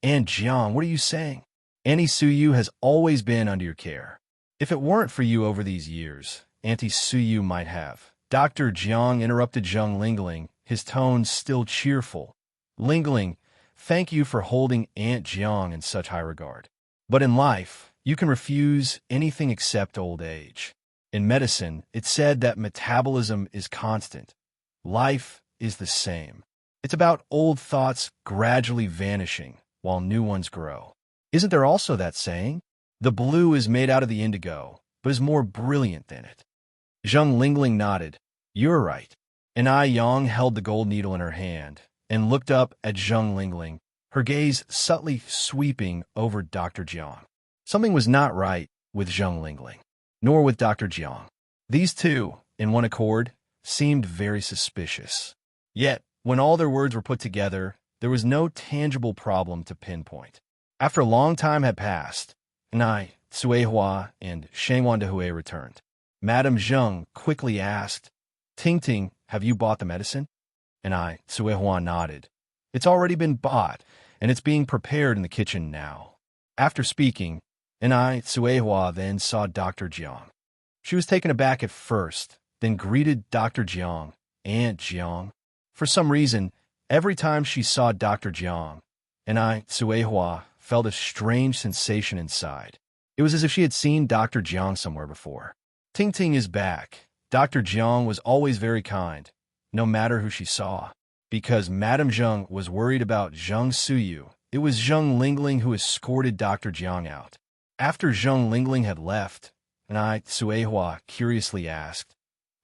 "Aunt Jiang, what are you saying? Auntie Suyu has always been under your care. If it weren't for you over these years, Auntie Suyu might have." Dr. Jiang interrupted Zheng Lingling, his tone still cheerful. "Lingling, thank you for holding Aunt Jiang in such high regard. But in life, you can refuse anything except old age. In medicine, it's said that metabolism is constant. Life is the same. It's about old thoughts gradually vanishing while new ones grow. Isn't there also that saying? The blue is made out of the indigo, but is more brilliant than it." Zheng Lingling nodded. "You're right." And Ai Yang held the gold needle in her hand and looked up at Zheng Lingling, her gaze subtly sweeping over Dr. Jiang. Something was not right with Zheng Lingling, nor with Dr. Jiang. These two, in one accord, seemed very suspicious. Yet, when all their words were put together, there was no tangible problem to pinpoint. After a long time had passed, Nai, Suehua, and Shangwan Dehui returned. Madame Zheng quickly asked, "Ting Ting, have you bought the medicine?" And Suehua nodded. "It's already been bought, and it's being prepared in the kitchen now." After speaking, Suehua then saw Dr. Jiang. She was taken aback at first, then greeted Dr. Jiang, "Aunt Jiang." For some reason, every time she saw Dr. Jiang, Suehua felt a strange sensation inside. It was as if she had seen Dr. Jiang somewhere before. Ting Ting is back. Dr. Jiang was always very kind, no matter who she saw. Because Madame Zheng was worried about Zheng Suyu, it was Zheng Lingling who escorted Dr. Jiang out. After Zheng Lingling had left, Suehua curiously asked,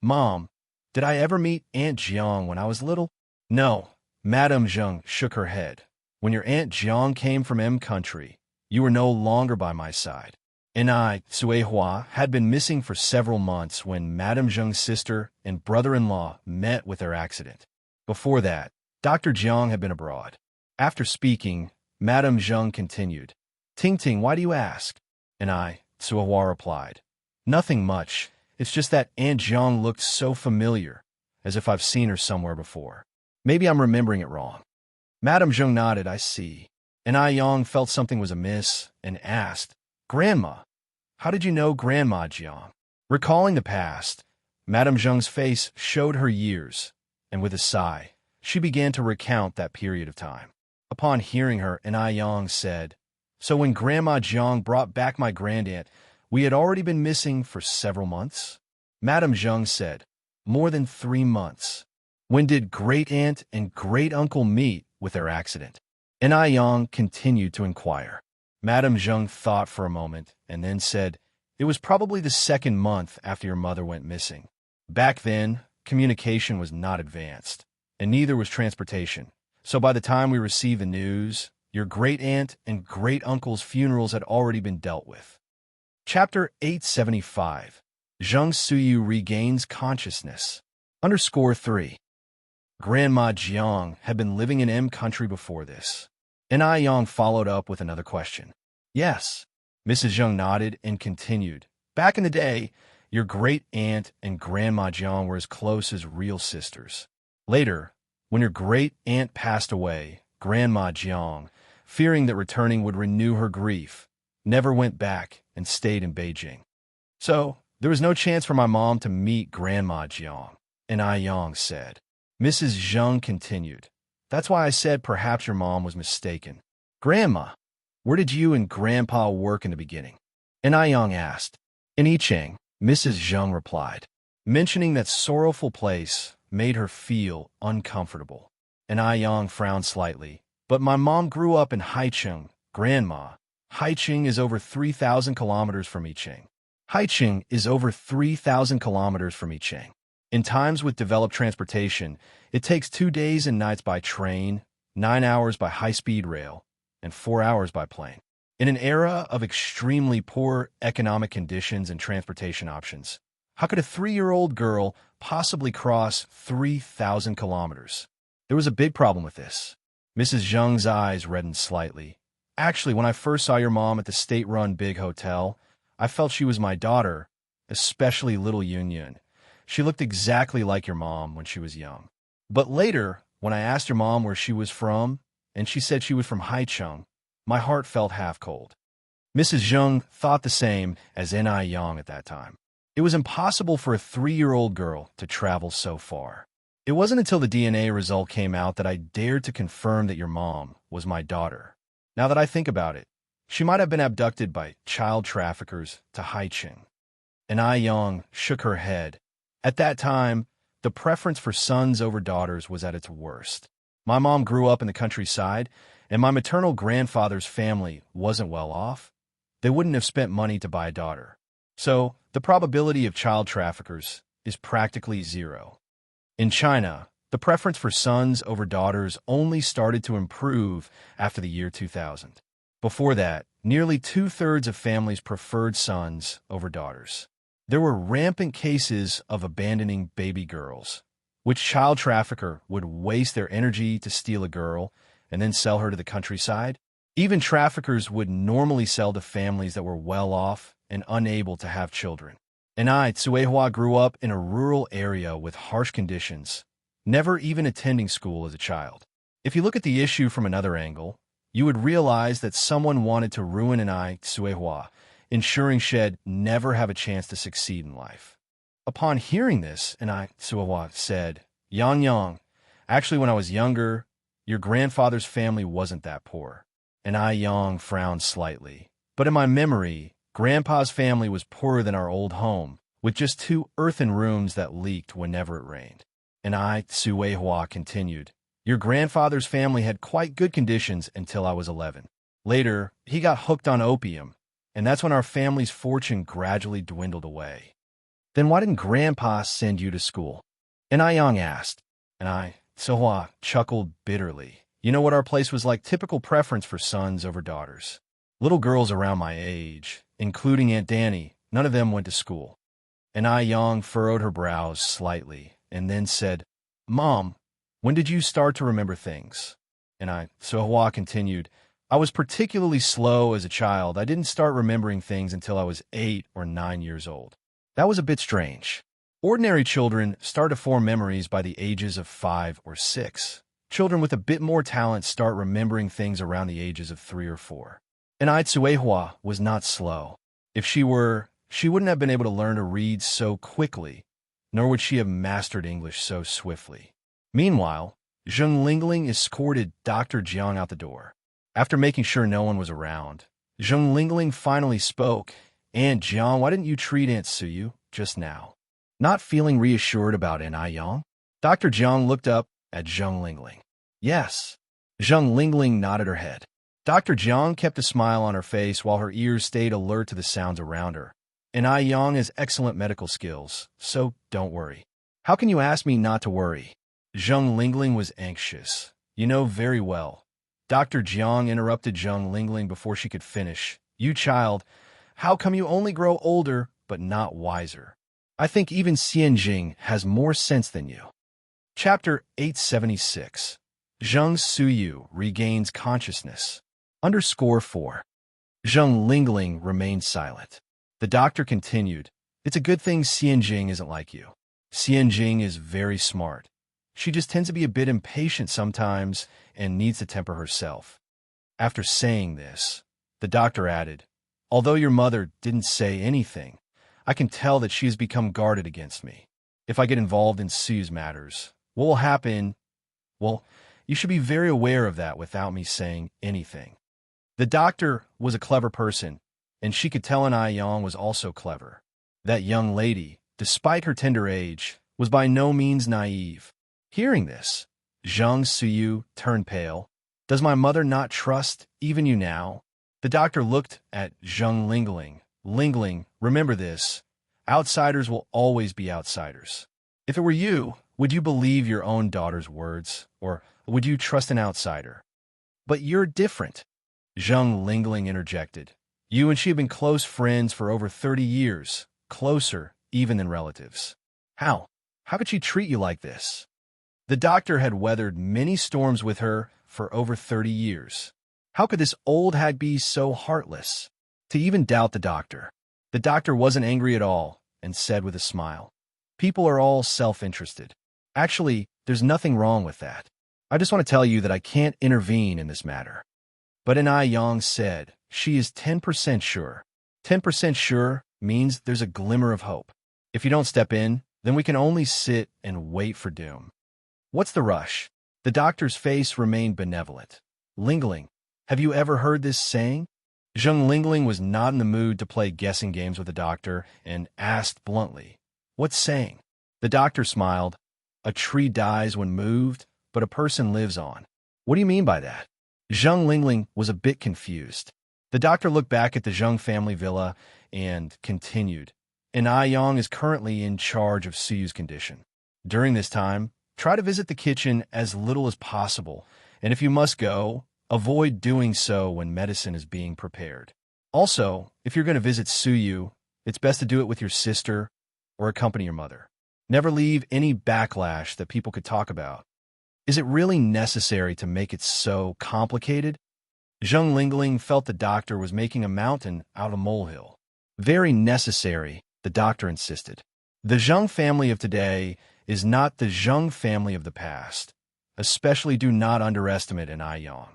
"Mom, did I ever meet Aunt Jiang when I was little?" "No." Madame Zheng shook her head. "When your Aunt Jiang came from M country, you were no longer by my side." And Suehua had been missing for several months when Madame Zheng's sister and brother-in-law met with their accident. Before that, Dr. Jiang had been abroad. After speaking, Madame Zheng continued, "Ting Ting, why do you ask?" And Suehua replied, "Nothing much. It's just that Aunt Jiang looked so familiar, as if I've seen her somewhere before. Maybe I'm remembering it wrong." Madame Zheng nodded, "I see." And Yang felt something was amiss and asked, "Grandma, how did you know Grandma Jiang?" Recalling the past, Madame Zheng's face showed her years, and with a sigh, she began to recount that period of time. Upon hearing her, Yang said, "So when Grandma Jiang brought back my grandaunt, we had already been missing for several months?" Madame Zheng said, "More than 3 months." "When did great-aunt and great-uncle meet with their accident?" And Yang continued to inquire. Madame Zheng thought for a moment and then said, "It was probably the 2nd month after your mother went missing. Back then, communication was not advanced, and neither was transportation. So by the time we received the news, your great-aunt and great-uncle's funerals had already been dealt with." Chapter 875. Zheng Suyu regains consciousness. _3. Grandma Jiang had been living in M country before this. And Yang followed up with another question. "Yes." Mrs. Zheng nodded and continued, "Back in the day, your great-aunt and Grandma Jiang were as close as real sisters. Later, when your great-aunt passed away, Grandma Jiang, fearing that returning would renew her grief, never went back and stayed in Beijing. So, there was no chance for my mom to meet Grandma Jiang." And Yang said. Mrs. Zheng continued, "That's why I said perhaps your mom was mistaken. Grandma, where did you and Grandpa work in the beginning?" And Yang asked. "In Yicheng," Mrs. Zheng replied. Mentioning that sorrowful place, made her feel uncomfortable. And Yang frowned slightly. But my mom grew up in Haicheng, Grandma. Haicheng is over 3,000 kilometers from Yicheng. Haicheng is over 3,000 kilometers from Yicheng. In times with developed transportation, it takes 2 days and nights by train, 9 hours by high-speed rail, and 4 hours by plane. In an era of extremely poor economic conditions and transportation options, how could a 3-year-old girl possibly cross 3,000 kilometers? There was a big problem with this. Mrs. Zheng's eyes reddened slightly. Actually, when I first saw your mom at the state-run big hotel, I felt she was my daughter, especially little Yunyun. She looked exactly like your mom when she was young. But later, when I asked your mom where she was from, and she said she was from Haicheng, my heart felt half cold. Mrs. Zheng thought the same as N.I. Yang at that time. It was impossible for a 3-year-old girl to travel so far. It wasn't until the DNA result came out that I dared to confirm that your mom was my daughter. Now that I think about it, she might have been abducted by child traffickers to Haicheng. N.I. Yang shook her head. At that time, the preference for sons over daughters was at its worst. My mom grew up in the countryside, and my maternal grandfather's family wasn't well off. They wouldn't have spent money to buy a daughter. So, the probability of child traffickers is practically zero. In China, the preference for sons over daughters only started to improve after the year 2000. Before that, nearly 2/3 of families preferred sons over daughters. There were rampant cases of abandoning baby girls, which child trafficker would waste their energy to steal a girl and then sell her to the countryside. Even traffickers would normally sell to families that were well off and unable to have children. And I, Tsuehua, grew up in a rural area with harsh conditions, never even attending school as a child. If you look at the issue from another angle, you would realize that someone wanted to ruin an I, Tsuehua, ensuring she'd never have a chance to succeed in life. Upon hearing this, and I, Tsuehua, said, Yang, actually when I was younger, your grandfather's family wasn't that poor. And I, Yang, frowned slightly. But in my memory, Grandpa's family was poorer than our old home, with just 2 earthen rooms that leaked whenever it rained. And I, Tsuehua, continued, your grandfather's family had quite good conditions until I was 11. Later, he got hooked on opium, and that's when our family's fortune gradually dwindled away. Then why didn't Grandpa send you to school? And I, Yang, asked. And I, Tsuehua, chuckled bitterly. You know what our place was like? Typical preference for sons over daughters. Little girls around my age, including Aunt Danny, none of them went to school. And I, Yang, furrowed her brows slightly, and then said, Mom, when did you start to remember things? And I, Tsuehua, continued, I was particularly slow as a child. I didn't start remembering things until I was 8 or 9 years old. That was a bit strange. Ordinary children start to form memories by the ages of 5 or 6. Children with a bit more talent start remembering things around the ages of 3 or 4. And I, Tsuehua, was not slow. If she were, she wouldn't have been able to learn to read so quickly, nor would she have mastered English so swiftly. Meanwhile, Zheng Lingling escorted Dr. Jiang out the door. After making sure no one was around, Zheng Lingling finally spoke. Aunt Jiang, why didn't you treat Aunt Suyu just now? Not feeling reassured about N.I. Yang? Dr. Jiang looked up at Zheng Lingling. Yes. Zheng Lingling nodded her head. Dr. Jiang kept a smile on her face while her ears stayed alert to the sounds around her. N.I. Yang has excellent medical skills, so don't worry. How can you ask me not to worry? Zheng Lingling was anxious. You know very well. Dr. Jiang interrupted Zheng Lingling before she could finish. You child, how come you only grow older but not wiser? I think even Xianjing has more sense than you. Chapter 876. Zheng Suyu regains consciousness. _4. Zheng Lingling remained silent. The doctor continued, It's a good thing Xianjing isn't like you. Xianjing is very smart. She just tends to be a bit impatient sometimes and needs to temper herself. After saying this, the doctor added, Although your mother didn't say anything, I can tell that she has become guarded against me. If I get involved in Suyu's matters, what will happen? Well, you should be very aware of that without me saying anything. The doctor was a clever person, and she could tell N.I. Yang was also clever. That young lady, despite her tender age, was by no means naive. Hearing this, Zhang Suyu turned pale. Does my mother not trust even you now? The doctor looked at Zheng Lingling. Lingling, remember this. Outsiders will always be outsiders. If it were you, would you believe your own daughter's words, or would you trust an outsider? But you're different, Zheng Lingling interjected. You and she have been close friends for over 30 years, closer even than relatives. How? How could she treat you like this? The doctor had weathered many storms with her for over 30 years. How could this old hag be so heartless? To even doubt the doctor wasn't angry at all and said with a smile, people are all self-interested. Actually, there's nothing wrong with that. I just want to tell you that I can't intervene in this matter. But Anai Yang said, she is 10% sure. 10% sure means there's a glimmer of hope. If you don't step in, then we can only sit and wait for doom. What's the rush? The doctor's face remained benevolent. Lingling, have you ever heard this saying? Zheng Lingling was not in the mood to play guessing games with the doctor and asked bluntly, what saying? The doctor smiled. A tree dies when moved, but a person lives on. What do you mean by that? Zheng Lingling was a bit confused. The doctor looked back at the Zheng family villa and continued. And Yang is currently in charge of Suyu's condition. During this time, try to visit the kitchen as little as possible, and if you must go, avoid doing so when medicine is being prepared. Also, if you're going to visit Suyu, it's best to do it with your sister or accompany your mother. Never leave any backlash that people could talk about. Is it really necessary to make it so complicated? Zheng Lingling felt the doctor was making a mountain out of a molehill. Very necessary, the doctor insisted. The Zheng family of today is not the Zheng family of the past. Especially do not underestimate an Yang.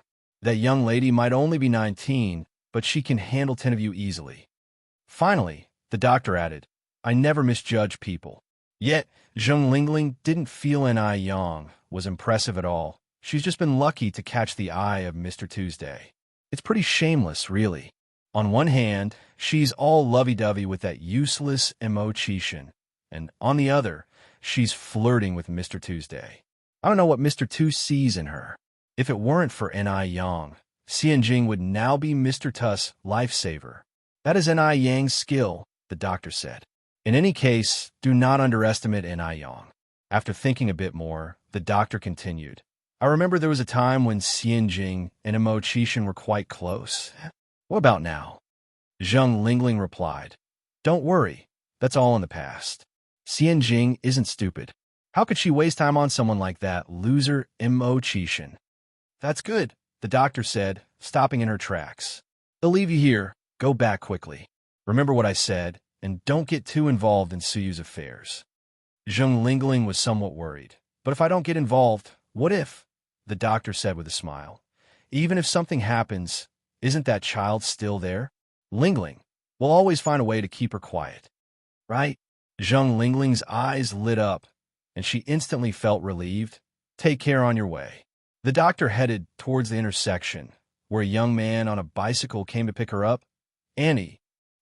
That young lady might only be 19, but she can handle 10 of you easily. Finally, the doctor added, I never misjudge people. Yet, Zheng Lingling didn't feel an Yang was impressive at all. She's just been lucky to catch the eye of Mr. Tuesday. It's pretty shameless, really. On one hand, she's all lovey-dovey with that useless Imo-Chishin, and on the other, she's flirting with Mr. Tuesday. I don't know what Mr. Tu sees in her. If it weren't for Ni Yang, Xianjing would now be Mr. Tu's lifesaver. That is Ni Yang's skill, the doctor said. In any case, do not underestimate Ni Yang. After thinking a bit more, the doctor continued. I remember there was a time when Xianjing and Imo-Chishin were quite close. What about now? Zheng Lingling replied. Don't worry, that's all in the past. Xianjing isn't stupid. How could she waste time on someone like that loser Imo-Chishin? That's good, the doctor said, stopping in her tracks. They'll leave you here. Go back quickly. Remember what I said, and don't get too involved in Suyu's affairs. Zheng Lingling was somewhat worried. But if I don't get involved, what if? The doctor said with a smile. Even if something happens, isn't that child still there? Lingling, we'll always find a way to keep her quiet. Right? Zheng Lingling's eyes lit up, and she instantly felt relieved. Take care on your way. The doctor headed towards the intersection, where a young man on a bicycle came to pick her up. Annie,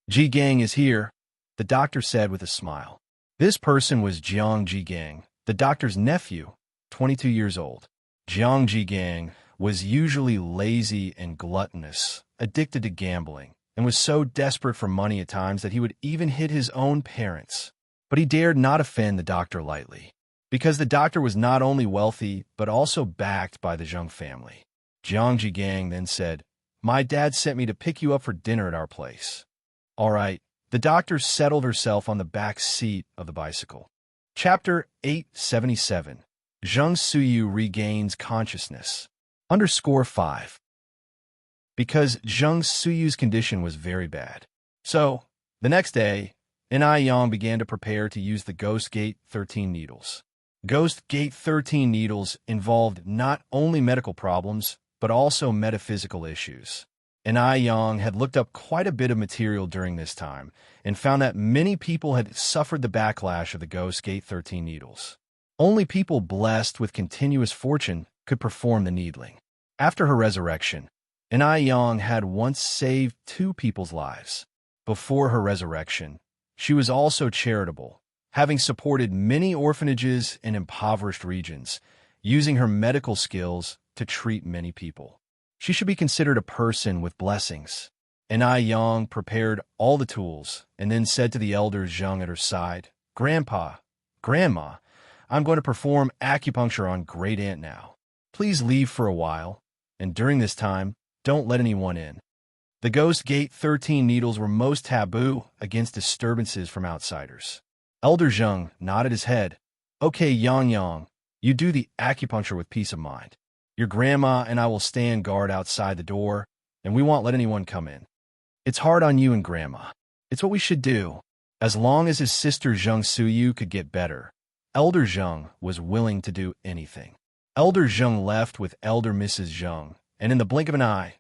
Ji Gang is here, the doctor said with a smile. This person was Jiang Ji Gang, the doctor's nephew, 22 years old. Jiang Ji Gang was usually lazy and gluttonous, addicted to gambling, and was so desperate for money at times that he would even hit his own parents. But he dared not offend the doctor lightly, because the doctor was not only wealthy, but also backed by the Zheng family. Jiang Ji Gang then said, My dad sent me to pick you up for dinner at our place. All right, the doctor settled herself on the back seat of the bicycle. Chapter 877. Zheng Suyu regains consciousness. _5. Because Zheng Suyu's condition was very bad. So, the next day, Ni Yang began to prepare to use the Ghost Gate 13 needles. Ghost Gate 13 needles involved not only medical problems, but also metaphysical issues. Ni Yang had looked up quite a bit of material during this time and found that many people had suffered the backlash of the Ghost Gate 13 needles. Only people blessed with continuous fortune could perform the needling. After her resurrection, Ni Yang had once saved 2 people's lives. Before her resurrection, she was also charitable, having supported many orphanages in impoverished regions, using her medical skills to treat many people. She should be considered a person with blessings. And Yang prepared all the tools and then said to the elders Zheng at her side, "Grandpa, Grandma, I'm going to perform acupuncture on Great Aunt now. Please leave for a while, and during this time, don't let anyone in." The Ghost Gate 13 needles were most taboo against disturbances from outsiders. Elder Zheng nodded his head. "Okay, Yang, you do the acupuncture with peace of mind. Your grandma and I will stand guard outside the door, and we won't let anyone come in. It's hard on you and Grandma. It's what we should do." As long as his sister Zheng Suyu could get better, Elder Zheng was willing to do anything. Elder Zheng left with Elder Mrs. Zheng, and in the blink of an eye,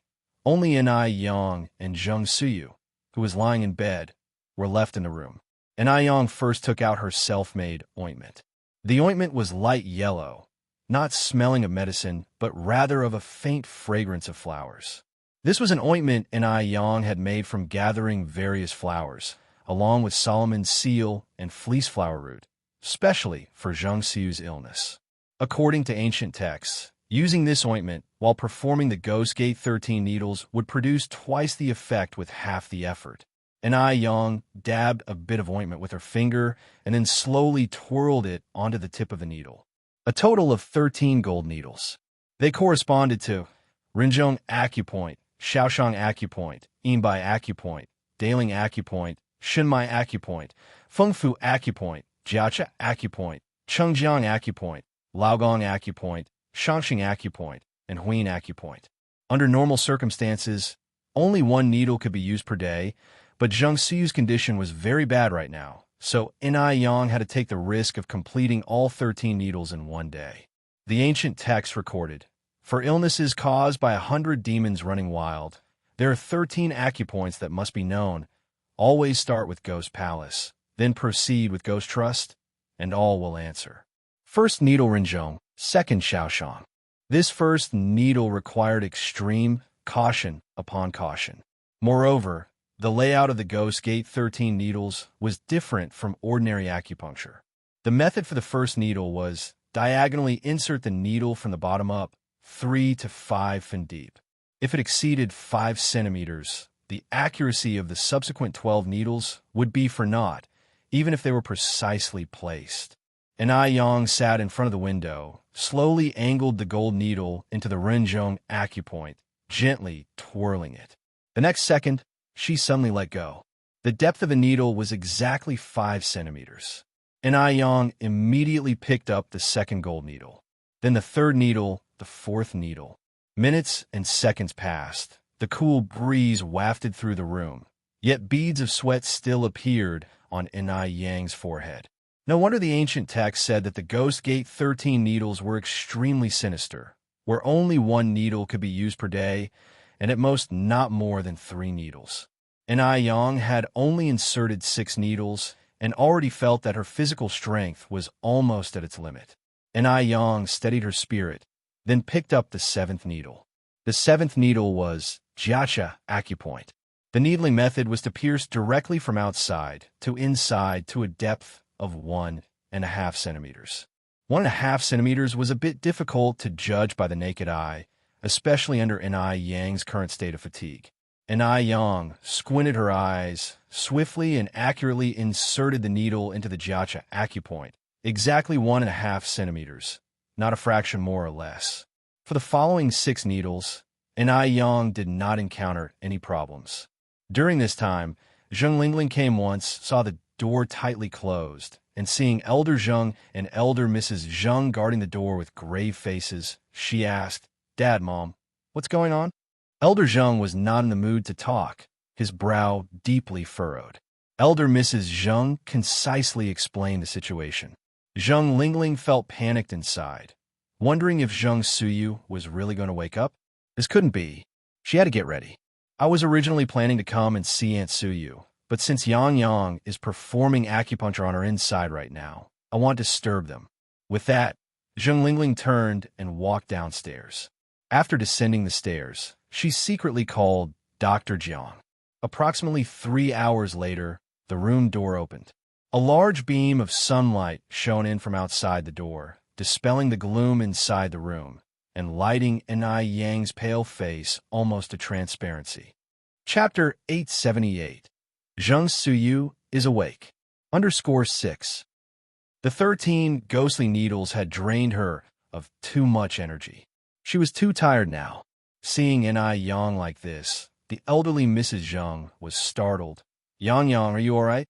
only Yang and Zheng Suyu, who was lying in bed, were left in the room. Yang first took out her self-made ointment. The ointment was light yellow, not smelling of medicine, but rather of a faint fragrance of flowers. This was an ointment Yang had made from gathering various flowers, along with Solomon's seal and fleece flower root, specially for Zheng Suyu's illness. According to ancient texts, using this ointment while performing the Ghost Gate 13 needles would produce twice the effect with half the effort. Yang dabbed a bit of ointment with her finger and then slowly twirled it onto the tip of the needle. A total of 13 gold needles. They corresponded to Rinzhong Acupoint, Shaoshang Acupoint, Yinbai Acupoint, Daling Acupoint, Shinmai Acupoint, Fengfu Acupoint, Jiacha Acupoint, Chengjiang Acupoint, Laogong Acupoint, Shangxing Acupoint, and Huin Acupoint. Under normal circumstances, only one needle could be used per day, but Zheng Suyu's condition was very bad right now, so Yang had to take the risk of completing all 13 needles in one day. The ancient text recorded, "For illnesses caused by 100 demons running wild, there are 13 acupoints that must be known. Always start with Ghost Palace, then proceed with Ghost Trust, and all will answer." First needle Rinzhong, second Shaoshang. This first needle required extreme caution upon caution. Moreover, the layout of the Ghost Gate 13 needles was different from ordinary acupuncture. The method for the first needle was diagonally insert the needle from the bottom up, 3 to 5 feet deep. If it exceeded 5 centimeters, the accuracy of the subsequent 12 needles would be for naught, even if they were precisely placed. Yang sat in front of the window, slowly angled the gold needle into the Rinzhong acupoint, gently twirling it. The next second, she suddenly let go. The depth of the needle was exactly 5 centimeters. Yang immediately picked up the second gold needle. Then the third needle, the fourth needle. Minutes and seconds passed. The cool breeze wafted through the room, yet beads of sweat still appeared on Yang's forehead. No wonder the ancient text said that the Ghost Gate 13 needles were extremely sinister, where only one needle could be used per day, and at most not more than 3 needles. Yang had only inserted 6 needles and already felt that her physical strength was almost at its limit. Yang steadied her spirit, then picked up the 7th needle. The 7th needle was Jiacha Acupoint. The needling method was to pierce directly from outside to inside to a depth of 1.5 centimeters. 1.5 centimeters was a bit difficult to judge by the naked eye, especially under Yang's current state of fatigue. Yang squinted her eyes, swiftly and accurately inserted the needle into the Jiacha Acupoint, exactly 1.5 centimeters, not a fraction more or less. For the following 6 needles, Yang did not encounter any problems. During this time, Zheng Lingling came once, saw the door tightly closed, and seeing Elder Zheng and Elder Mrs. Zheng guarding the door with grave faces, she asked, "Dad, Mom, what's going on?" Elder Zheng was not in the mood to talk, his brow deeply furrowed. Elder Mrs. Zheng concisely explained the situation. Zheng Lingling felt panicked inside, wondering if Zheng Suyu was really going to wake up. This couldn't be. She had to get ready. "I was originally planning to come and see Aunt Suyu, but since Yang is performing acupuncture on her inside right now, I want to disturb them." With that, Zheng Lingling turned and walked downstairs. After descending the stairs, she secretly called Dr. Jiang. Approximately 3 hours later, the room door opened. A large beam of sunlight shone in from outside the door, dispelling the gloom inside the room, and lighting Enai Yang's pale face almost to transparency. Chapter 878. Zheng Suyu is awake. _6. The 13 ghostly needles had drained her of too much energy. She was too tired now. Seeing Enai Yang like this, the elderly Mrs. Zheng was startled. Yang, are you all right?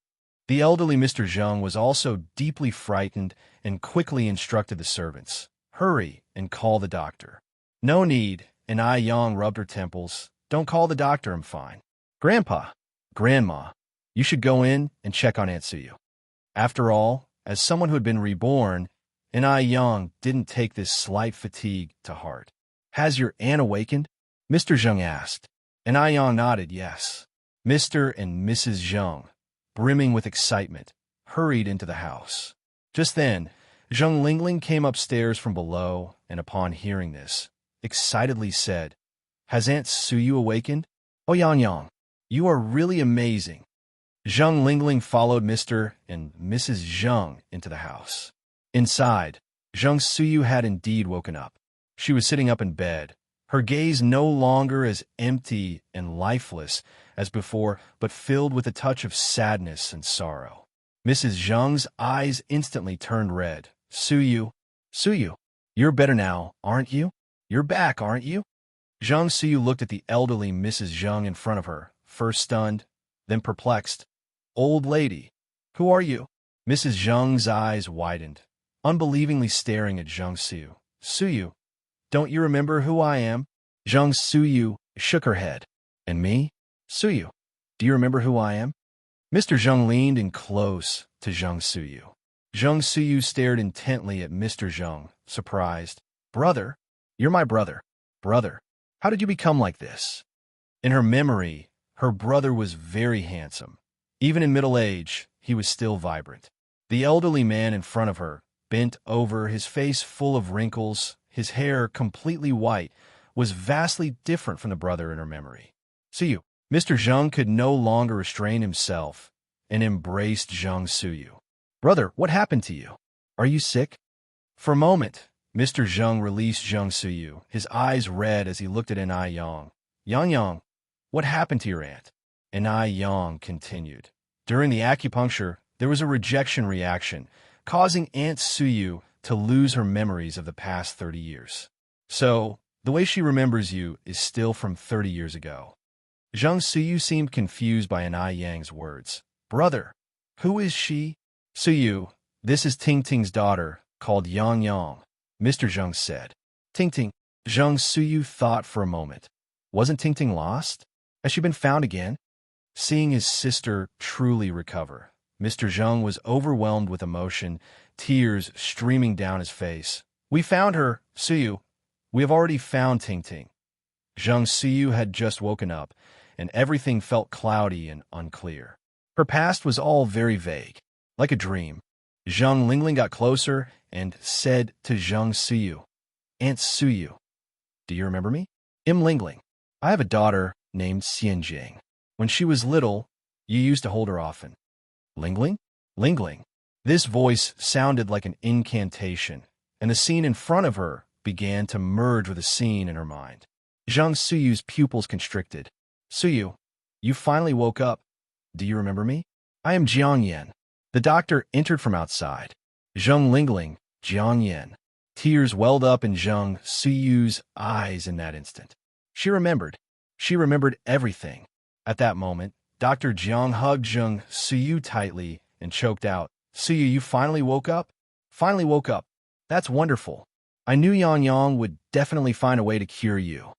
The elderly Mr. Zheng was also deeply frightened and quickly instructed the servants, "Hurry and call the doctor." "No need," Enai Yang rubbed her temples. "Don't call the doctor, I'm fine." "Grandpa, Grandma, you should go in and check on Aunt Suyu." After all, as someone who had been reborn, Enai Yang didn't take this slight fatigue to heart. "Has your aunt awakened?" Mr. Zheng asked. Enai Yang nodded yes. Mr. and Mrs. Zheng, brimming with excitement, hurried into the house. Just then, Zheng Lingling came upstairs from below, and upon hearing this, excitedly said, "Has Aunt Suyu awakened? Oh, Yang, you are really amazing." Zheng Lingling followed Mr. and Mrs. Zheng into the house. Inside, Zheng Suyu had indeed woken up. She was sitting up in bed, her gaze no longer as empty and lifeless as before, but filled with a touch of sadness and sorrow. Mrs. Zheng's eyes instantly turned red. Suyu, you're better now, aren't you? You're back, aren't you?" Zheng Suyu looked at the elderly Mrs. Zheng in front of her, first stunned, then perplexed. "Old lady, who are you?" Mrs. Zheng's eyes widened, unbelievingly staring at Zheng Suyu. "Suyu, don't you remember who I am?" Zheng Suyu shook her head. "And me? Suyu, do you remember who I am?" Mr. Zheng leaned in close to Zheng Suyu. Zheng Suyu stared intently at Mr. Zheng, surprised. "Brother? You're my brother. Brother, how did you become like this?" In her memory, her brother was very handsome. Even in middle age, he was still vibrant. The elderly man in front of her, bent over, his face full of wrinkles, his hair completely white, was vastly different from the brother in her memory. "Suyu." Mr. Zheng could no longer restrain himself and embraced Zheng Suyu. "Brother, what happened to you? Are you sick?" For a moment, Mr. Zheng released Zheng Suyu, his eyes red as he looked at Enai Yang. Yang, what happened to your aunt?" Enai Yang continued. "During the acupuncture, there was a rejection reaction, causing Aunt Suyu to lose her memories of the past 30 years. So, the way she remembers you is still from 30 years ago." Zheng Suyu seemed confused by Enai Yang's words. "Brother, who is she?" "Suyu, this is Tingting's daughter, called Yang, Mr. Zheng said. "Tingting." Zheng Suyu thought for a moment. Wasn't Tingting lost? Has she been found again? Seeing his sister truly recover, Mr. Zheng was overwhelmed with emotion, tears streaming down his face. "We found her, Suyu. We have already found Tingting." Zheng Suyu had just woken up, and everything felt cloudy and unclear. Her past was all very vague, like a dream. Zheng Lingling got closer and said to Zheng Suyu, "Aunt Suyu, do you remember me?" Lingling, I have a daughter named Xianjing. When she was little, you used to hold her often." "Lingling? Lingling." This voice sounded like an incantation, and the scene in front of her began to merge with a scene in her mind. Zheng Suyu's pupils constricted. "Suyu, you finally woke up. Do you remember me?" "I am Jiang Yan." The doctor entered from outside. Zheng Lingling, Jiang Yan. Tears welled up in Zheng Suyu's eyes in that instant. She remembered. She remembered everything. At that moment, Dr. Jiang hugged Zheng Suyu tightly and choked out, "Suyu, you finally woke up?" "Finally woke up. That's wonderful. I knew Yang would definitely find a way to cure you."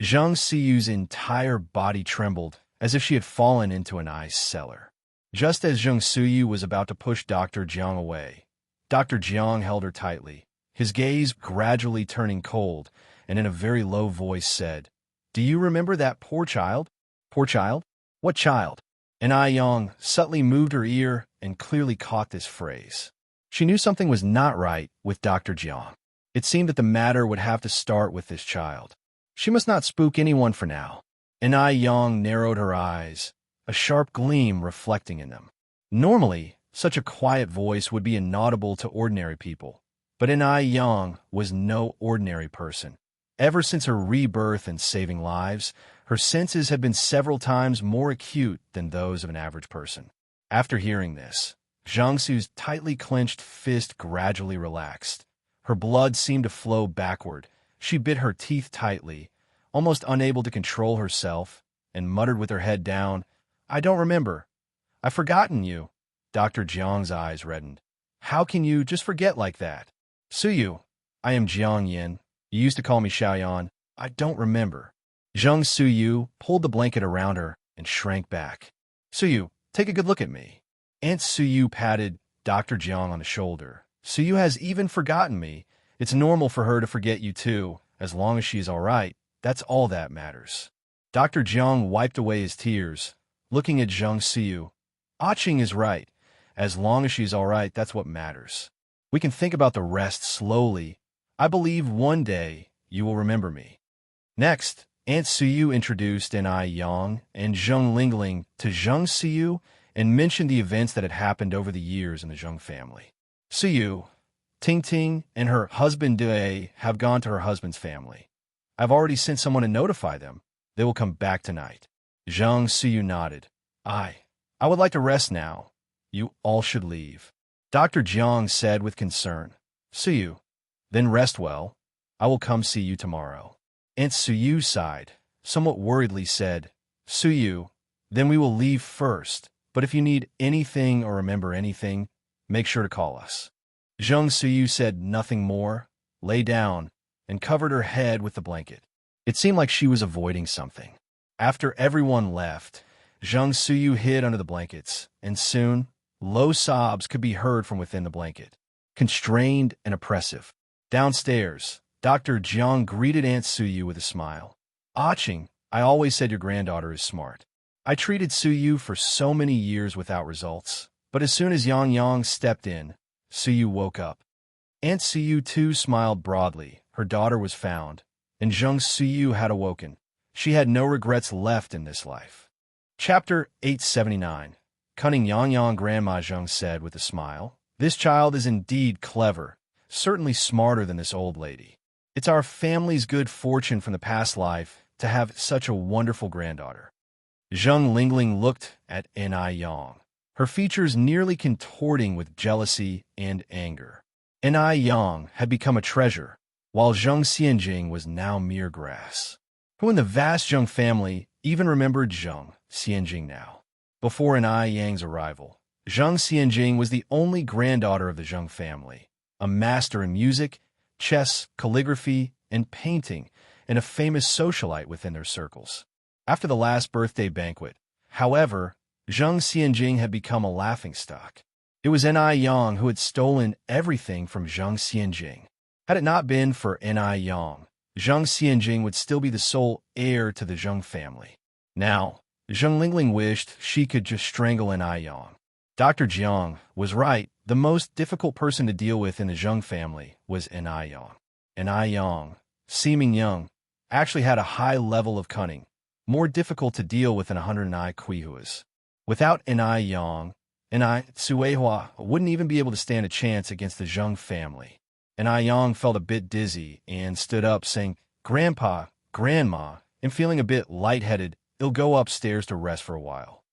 Zheng Suyu's entire body trembled, as if she had fallen into an ice cellar. Just as Zheng Suyu was about to push Dr. Jiang away, Dr. Jiang held her tightly, his gaze gradually turning cold, and in a very low voice said, "Do you remember that poor child?" "Poor child? What child?" Enai Yang subtly moved her ear and clearly caught this phrase. She knew something was not right with Dr. Jiang. It seemed that the matter would have to start with this child. She must not spook anyone for now. Enai Yang narrowed her eyes, a sharp gleam reflecting in them. Normally, Such a quiet voice would be inaudible to ordinary people. But Ai Yang was no ordinary person. Ever since her rebirth and saving lives, her senses have been several times more acute than those of an average person. After hearing this, Jiangsu's tightly clenched fist gradually relaxed. Her blood seemed to flow backward. She bit her teeth tightly, almost unable to control herself, and muttered with her head down, "I don't remember. I've forgotten you." Dr. Jiang's eyes reddened. "How can you just forget like that?" "Suyu, I am Jiang Yin. You used to call me Xiaoyan. I don't remember." Zheng Suyu pulled the blanket around her and shrank back. "Suyu, take a good look at me." Aunt Suyu patted Dr. Jiang on the shoulder. "Suyu has even forgotten me. It's normal for her to forget you too. As long as she's all right, that's all that matters." Dr. Jiang wiped away his tears, looking at Zheng Suyu. "Aching is right. As long as she's all right, that's what matters. We can think about the rest slowly. I believe one day you will remember me." Next, Aunt Suyu introduced Ai Yang and Zheng Lingling to Zheng Suyu and mentioned the events that had happened over the years in the Zheng family. "Suyu, Ting Ting and her husband Due have gone to her husband's family. I've already sent someone to notify them. They will come back tonight." Zheng Suyu nodded. I would like to rest now. You all should leave." Dr. Jiang said with concern. "Suyu, then rest well. I will come see you tomorrow." Aunt Suyu sighed, somewhat worriedly said, "Suyu, then we will leave first, but if you need anything or remember anything, make sure to call us." Zheng Suyu said nothing more, lay down, and covered her head with the blanket. It seemed like she was avoiding something. After everyone left, Zheng Suyu hid under the blankets, and soon, low sobs could be heard from within the blanket, constrained and oppressive. Downstairs, Dr. Jiang greeted Aunt Suyu with a smile. "Aching, I always said your granddaughter is smart. I treated Suyu for so many years without results, but as soon as Yang Yang stepped in, Suyu woke up." Aunt Suyu too smiled broadly. Her daughter was found, and Zheng Suyu had awoken. She had no regrets left in this life. Chapter 879. Cunning Yang Yang, Grandma Zheng said with a smile. "This child is indeed clever, certainly smarter than this old lady. It's our family's good fortune from the past life to have such a wonderful granddaughter." Zheng Lingling looked at Ai Yang, her features nearly contorting with jealousy and anger. Ai Yang had become a treasure, while Zheng Xianjing was now mere grass. Who in the vast Zheng family even remembered Zheng Xianjing now? Before Ai Yang's arrival, Zheng Xianjing was the only granddaughter of the Zheng family, a master in music, chess, calligraphy, and painting, and a famous socialite within their circles. After the last birthday banquet, however, Zheng Xianjing had become a laughingstock. It was Ai Yang who had stolen everything from Zheng Xianjing. Had it not been for Ai Yang, Zheng Xianjing would still be the sole heir to the Zheng family. Now, Zheng Lingling wished she could just strangle Ai Yang. Dr. Jiang was right. The most difficult person to deal with in the Zheng family was Ai Yang. Ai Yang, seeming young, actually had a high level of cunning, more difficult to deal with than 109 Quihuas. Without Ai Yang, Ai Tsuehua wouldn't even be able to stand a chance against the Zheng family. Ai Yang felt a bit dizzy and stood up, saying, "Grandpa, Grandma," and feeling a bit lightheaded, "He'll go upstairs to rest for a while."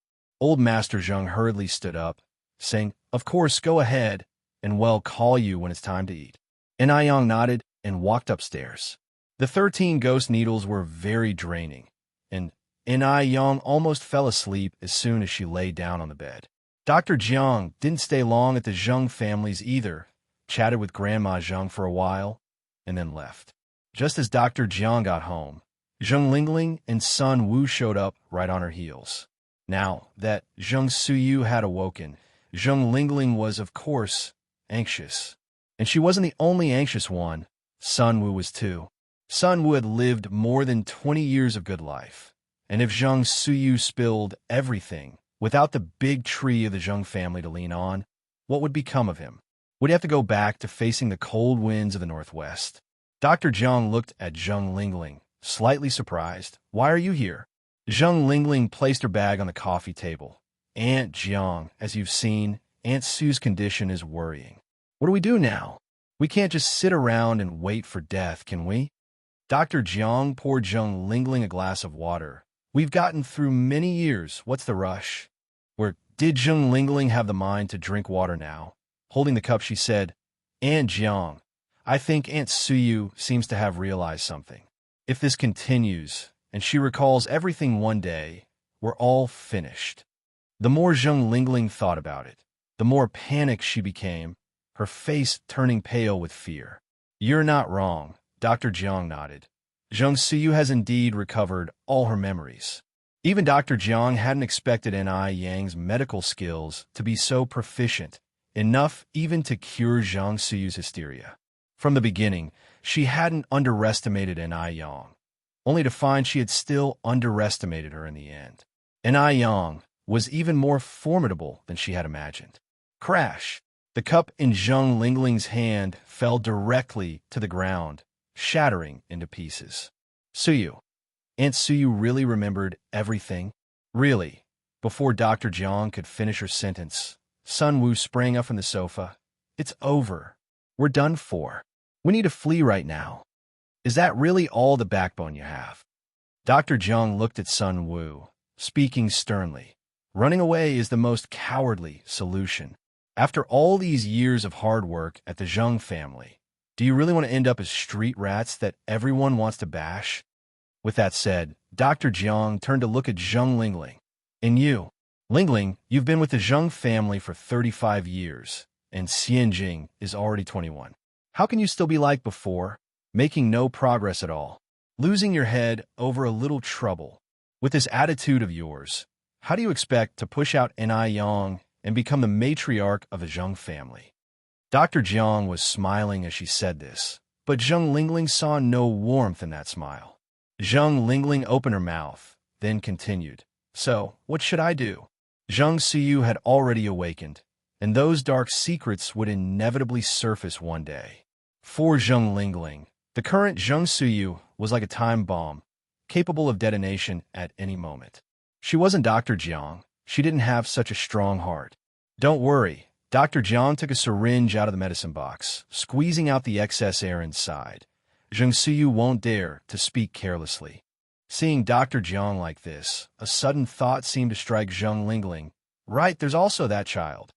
Old Master Zheng hurriedly stood up, saying, "Of course, go ahead, and we'll call you when it's time to eat." Ai Yang nodded and walked upstairs. The 13 ghost needles were very draining, and Ai Yang almost fell asleep as soon as she lay down on the bed. Dr. Jiang didn't stay long at the Zheng families either, chatted with Grandma Zheng for a while, and then left. Just as Dr. Jiang got home, Zheng Lingling and Sun Wu showed up right on her heels. Now that Zheng Suyu had awoken, Zheng Lingling was, of course, anxious. And she wasn't the only anxious one. Sun Wu was too. Sun Wu had lived more than 20 years of good life. And if Zheng Suyu spilled everything, without the big tree of the Zheng family to lean on, what would become of him? Would he have to go back to facing the cold winds of the northwest? Dr. Jiang looked at Zheng Lingling, slightly surprised. "Why are you here?" Zheng Lingling placed her bag on the coffee table. "Aunt Jiang, as you've seen, Aunt Sue's condition is worrying. What do we do now? We can't just sit around and wait for death, can we? Dr. Jiang poured Zheng Lingling a glass of water. We've gotten through many years. What's the rush? Did Zheng Lingling have the mind to drink water now? Holding the cup, she said, Aunt Jiang, I think Aunt Suyu seems to have realized something. If this continues, and she recalls everything one day, we're all finished. The more Zheng Lingling thought about it, the more panicked she became, her face turning pale with fear. You're not wrong, Dr. Jiang nodded. Zheng Suyu has indeed recovered all her memories. Even Dr. Jiang hadn't expected N.I. Yang's medical skills to be so proficient, enough even to cure Zhang Suyu's hysteria. From the beginning, she hadn't underestimated N.I. Yang, only to find she had still underestimated her in the end. N.I. Yang was even more formidable than she had imagined. Crash! The cup in Zheng Lingling's hand fell directly to the ground, shattering into pieces. Suyu. Aunt Suyu really remembered everything? Really? Before Dr. Jiang could finish her sentence, Sun Wu sprang up from the sofa. It's over. We're done for. We need to flee right now. Is that really all the backbone you have? Dr. Jiang looked at Sun Wu, speaking sternly. Running away is the most cowardly solution. After all these years of hard work at the Zheng family, do you really want to end up as street rats that everyone wants to bash? With that said, Dr. Jiang turned to look at Zheng Lingling. And you, Lingling, you've been with the Zheng family for 35 years, and Xianjing is already 21. How can you still be like before, making no progress at all, losing your head over a little trouble? With this attitude of yours, how do you expect to push out N.I. Yang and become the matriarch of the Zheng family? Dr. Jiang was smiling as she said this, but Zheng Lingling saw no warmth in that smile. Zheng Lingling opened her mouth, then continued. So, what should I do? Zheng Suyu had already awakened, and those dark secrets would inevitably surface one day. For Zheng Lingling, the current Zheng Suyu was like a time bomb, capable of detonation at any moment. She wasn't Dr. Jiang. She didn't have such a strong heart. Don't worry. Dr. Jiang took a syringe out of the medicine box, squeezing out the excess air inside. Zheng Suyu won't dare to speak carelessly. Seeing Dr. Jiang like this, a sudden thought seemed to strike Zheng Lingling. Right, there's also that child.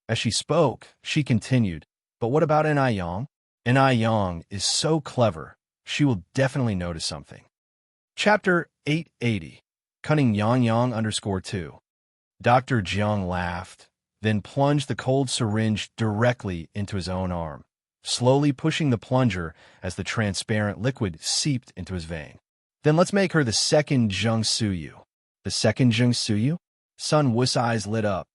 As she spoke, she continued, but what about N.I. Yang? N.I. Yang is so clever, she will definitely notice something. Chapter 880, Cunning Yang Yang _2. Dr. Jiang laughed, then plunged the cold syringe directly into his own arm, slowly pushing the plunger as the transparent liquid seeped into his vein. Then let's make her the second Zheng Suyu. The second Zheng Suyu? Sun Wu's eyes lit up.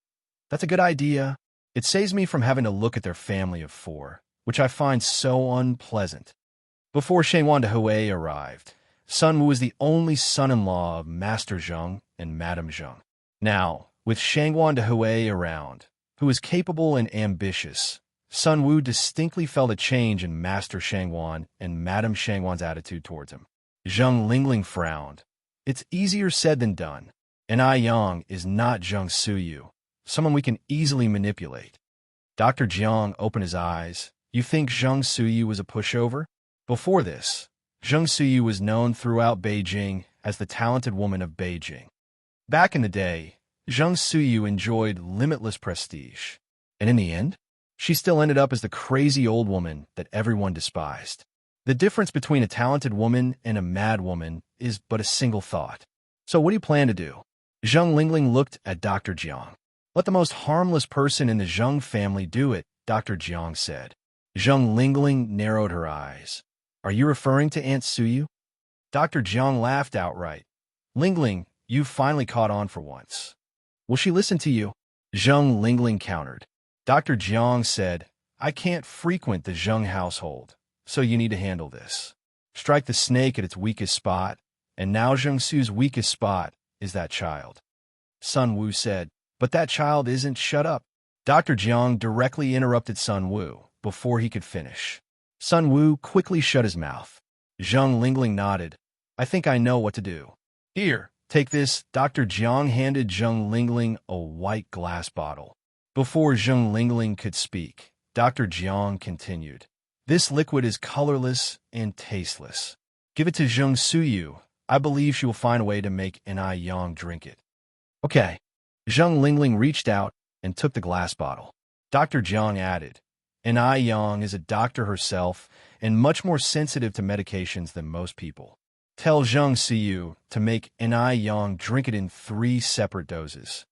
That's a good idea. It saves me from having to look at their family of 4, which I find so unpleasant. Before Shangwan de Hui arrived, Sun Wu was the only son-in-law of Master Zheng and Madame Zheng. Now, with Shangwan de Hui around, who is capable and ambitious, Sun Wu distinctly felt a change in Master Shangwan and Madame Shangwan's attitude towards him. Zheng Lingling frowned. It's easier said than done. N.I. Yang is not Zheng Suyu, someone we can easily manipulate. Dr. Jiang opened his eyes. You think Zheng Suyu was a pushover? Before this, Zheng Suyu was known throughout Beijing as the talented woman of Beijing. Back in the day, Zheng Suyu enjoyed limitless prestige. And in the end, she still ended up as the crazy old woman that everyone despised. The difference between a talented woman and a mad woman is but a single thought. So what do you plan to do? Zheng Lingling looked at Dr. Jiang. Let the most harmless person in the Zheng family do it, Dr. Jiang said. Zheng Lingling narrowed her eyes. Are you referring to Aunt Suyu? Dr. Jiang laughed outright. Lingling, you've finally caught on for once. Will she listen to you? Zheng Lingling countered. Dr. Jiang said, I can't frequent the Zheng household, so you need to handle this. Strike the snake at its weakest spot, and now Zheng Su's weakest spot is that child. Sun Wu said, but that child isn't. Shut up. Dr. Jiang directly interrupted Sun Wu before he could finish. Sun Wu quickly shut his mouth. Zheng Lingling nodded. I think I know what to do. Here, take this. Dr. Jiang handed Zheng Lingling a white glass bottle. Before Zheng Lingling could speak, Dr. Jiang continued. This liquid is colorless and tasteless. Give it to Zheng Suyu. I believe she will find a way to make Enai Yang drink it. Okay. Zheng Lingling reached out and took the glass bottle. Dr. Jiang added, Enai Yang is a doctor herself and much more sensitive to medications than most people. Tell Zheng Suyu to make Enai Yang drink it in 3 separate doses.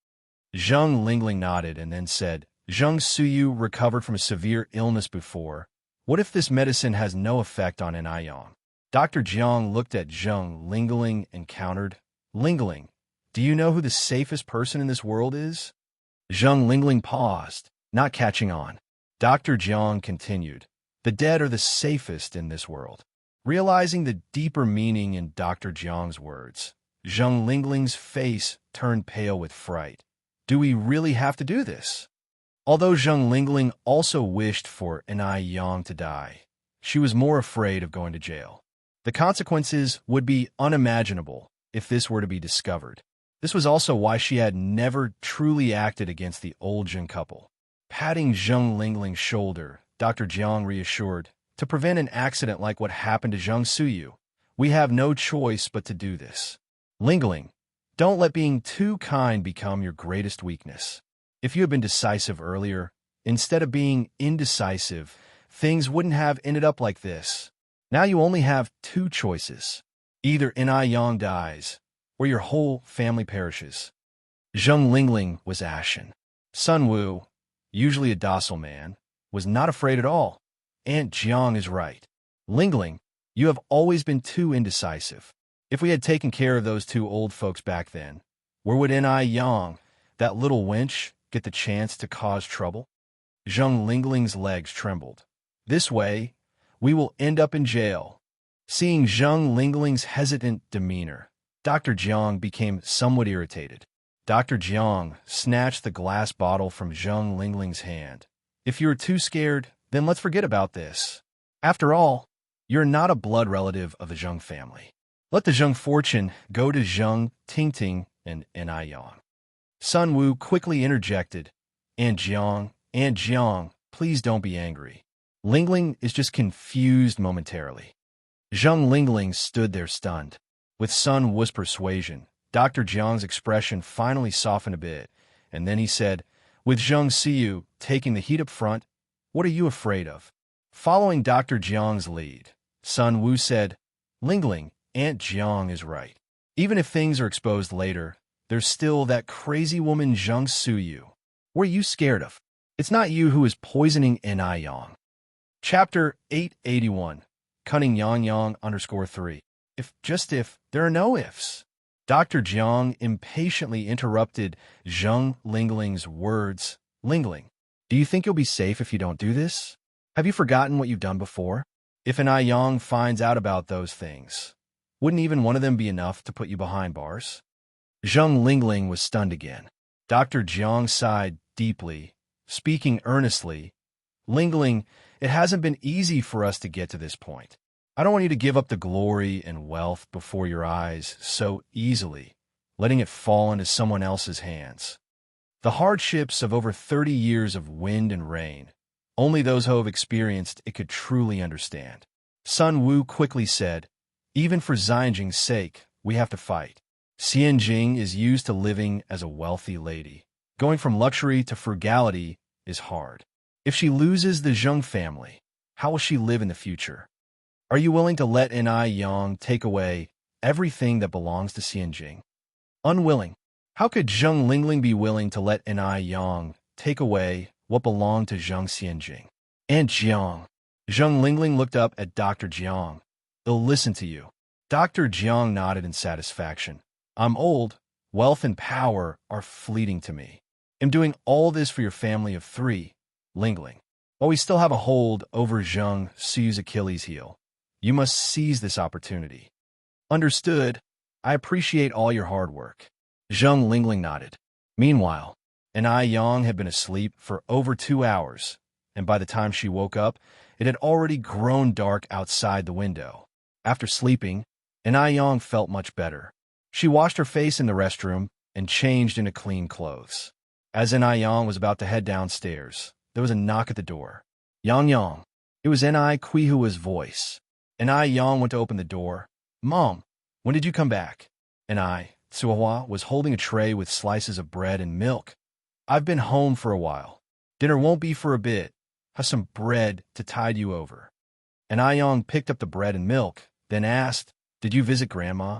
Zheng Lingling nodded and then said, Zheng Suyu recovered from a severe illness before. What if this medicine has no effect on Enai Yang? Dr. Jiang looked at Zheng Lingling and countered, Lingling, do you know who the safest person in this world is? Zheng Lingling paused, not catching on. Dr. Jiang continued, the dead are the safest in this world. Realizing the deeper meaning in Dr. Jiang's words, Zheng Lingling's face turned pale with fright. Do we really have to do this? Although Zheng Lingling also wished for Enai Yang to die, she was more afraid of going to jail. The consequences would be unimaginable if this were to be discovered. This was also why she had never truly acted against the old Jin couple. Patting Zheng Lingling's shoulder, Dr. Jiang reassured, to prevent an accident like what happened to Zheng Suyu, we have no choice but to do this. Lingling, don't let being too kind become your greatest weakness. If you had been decisive earlier, instead of being indecisive, things wouldn't have ended up like this. Now you only have 2 choices. Either Enai Yang dies, or your whole family perishes. Zheng Lingling was ashen. Sun Wu, usually a docile man, was not afraid at all. Aunt Jiang is right. Lingling, you have always been too indecisive. If we had taken care of those 2 old folks back then, where would Enai Yang, that little wench, get the chance to cause trouble? Zheng Lingling's legs trembled. This way, we will end up in jail. Seeing Zheng Lingling's hesitant demeanor, Dr. Jiang became somewhat irritated. Dr. Jiang snatched the glass bottle from Zheng Lingling's hand. If you are too scared, then let's forget about this. After all, you're not a blood relative of the Zheng family. Let the Zheng fortune go to Zheng Tingting and Enai Yang. Sun Wu quickly interjected, Aunt Jiang, please don't be angry. Lingling is just confused momentarily. Zheng Lingling stood there stunned. With Sun Wu's persuasion, Dr. Jiang's expression finally softened a bit, and then he said, with Zheng Suyu taking the heat up front, what are you afraid of? Following Dr. Jiang's lead, Sun Wu said, Lingling, Aunt Jiang is right. Even if things are exposed later, there's still that crazy woman Zheng Suyu. What are you scared of? It's not you who is poisoning Enai Yang. Chapter 881, Cunning Yang Yang _3. If, there are no ifs. Dr. Jiang impatiently interrupted Zheng Lingling's words. Lingling, do you think you'll be safe if you don't do this? Have you forgotten what you've done before? If Enai Yang finds out about those things, wouldn't even one of them be enough to put you behind bars? Zheng Lingling was stunned again. Dr. Jiang sighed deeply, speaking earnestly. Lingling, it hasn't been easy for us to get to this point. I don't want you to give up the glory and wealth before your eyes so easily, letting it fall into someone else's hands. The hardships of over 30 years of wind and rain, only those who have experienced it could truly understand. Sun Wu quickly said, even for Xianjing's sake, we have to fight. Xianjing is used to living as a wealthy lady. Going from luxury to frugality is hard. If she loses the Zheng family, how will she live in the future? Are you willing to let Enai Yang take away everything that belongs to Xianjing? Unwilling. How could Zheng Lingling be willing to let Enai Yang take away what belonged to Zheng Xianjing? Aunt Jiang. Zheng Lingling looked up at Dr. Jiang. They'll listen to you. Dr. Jiang nodded in satisfaction. I'm old. Wealth and power are fleeting to me. I'm doing all this for your family of 3, Lingling. While we still have a hold over Zheng Suyu's Achilles heel, you must seize this opportunity. Understood. I appreciate all your hard work. Zheng Lingling nodded. Meanwhile, Enai Yang had been asleep for over 2 hours, and by the time she woke up, it had already grown dark outside the window. After sleeping, Enai Yang felt much better. She washed her face in the restroom and changed into clean clothes. As Ni Yang was about to head downstairs, there was a knock at the door. Yang Yang. It was Ni Quihua's voice. Ni Yang went to open the door. Mom, when did you come back? Ni Tsuhua was holding a tray with slices of bread and milk. I've been home for a while. Dinner won't be for a bit. Have some bread to tide you over. Ni Yang picked up the bread and milk, then asked, Did you visit Grandma?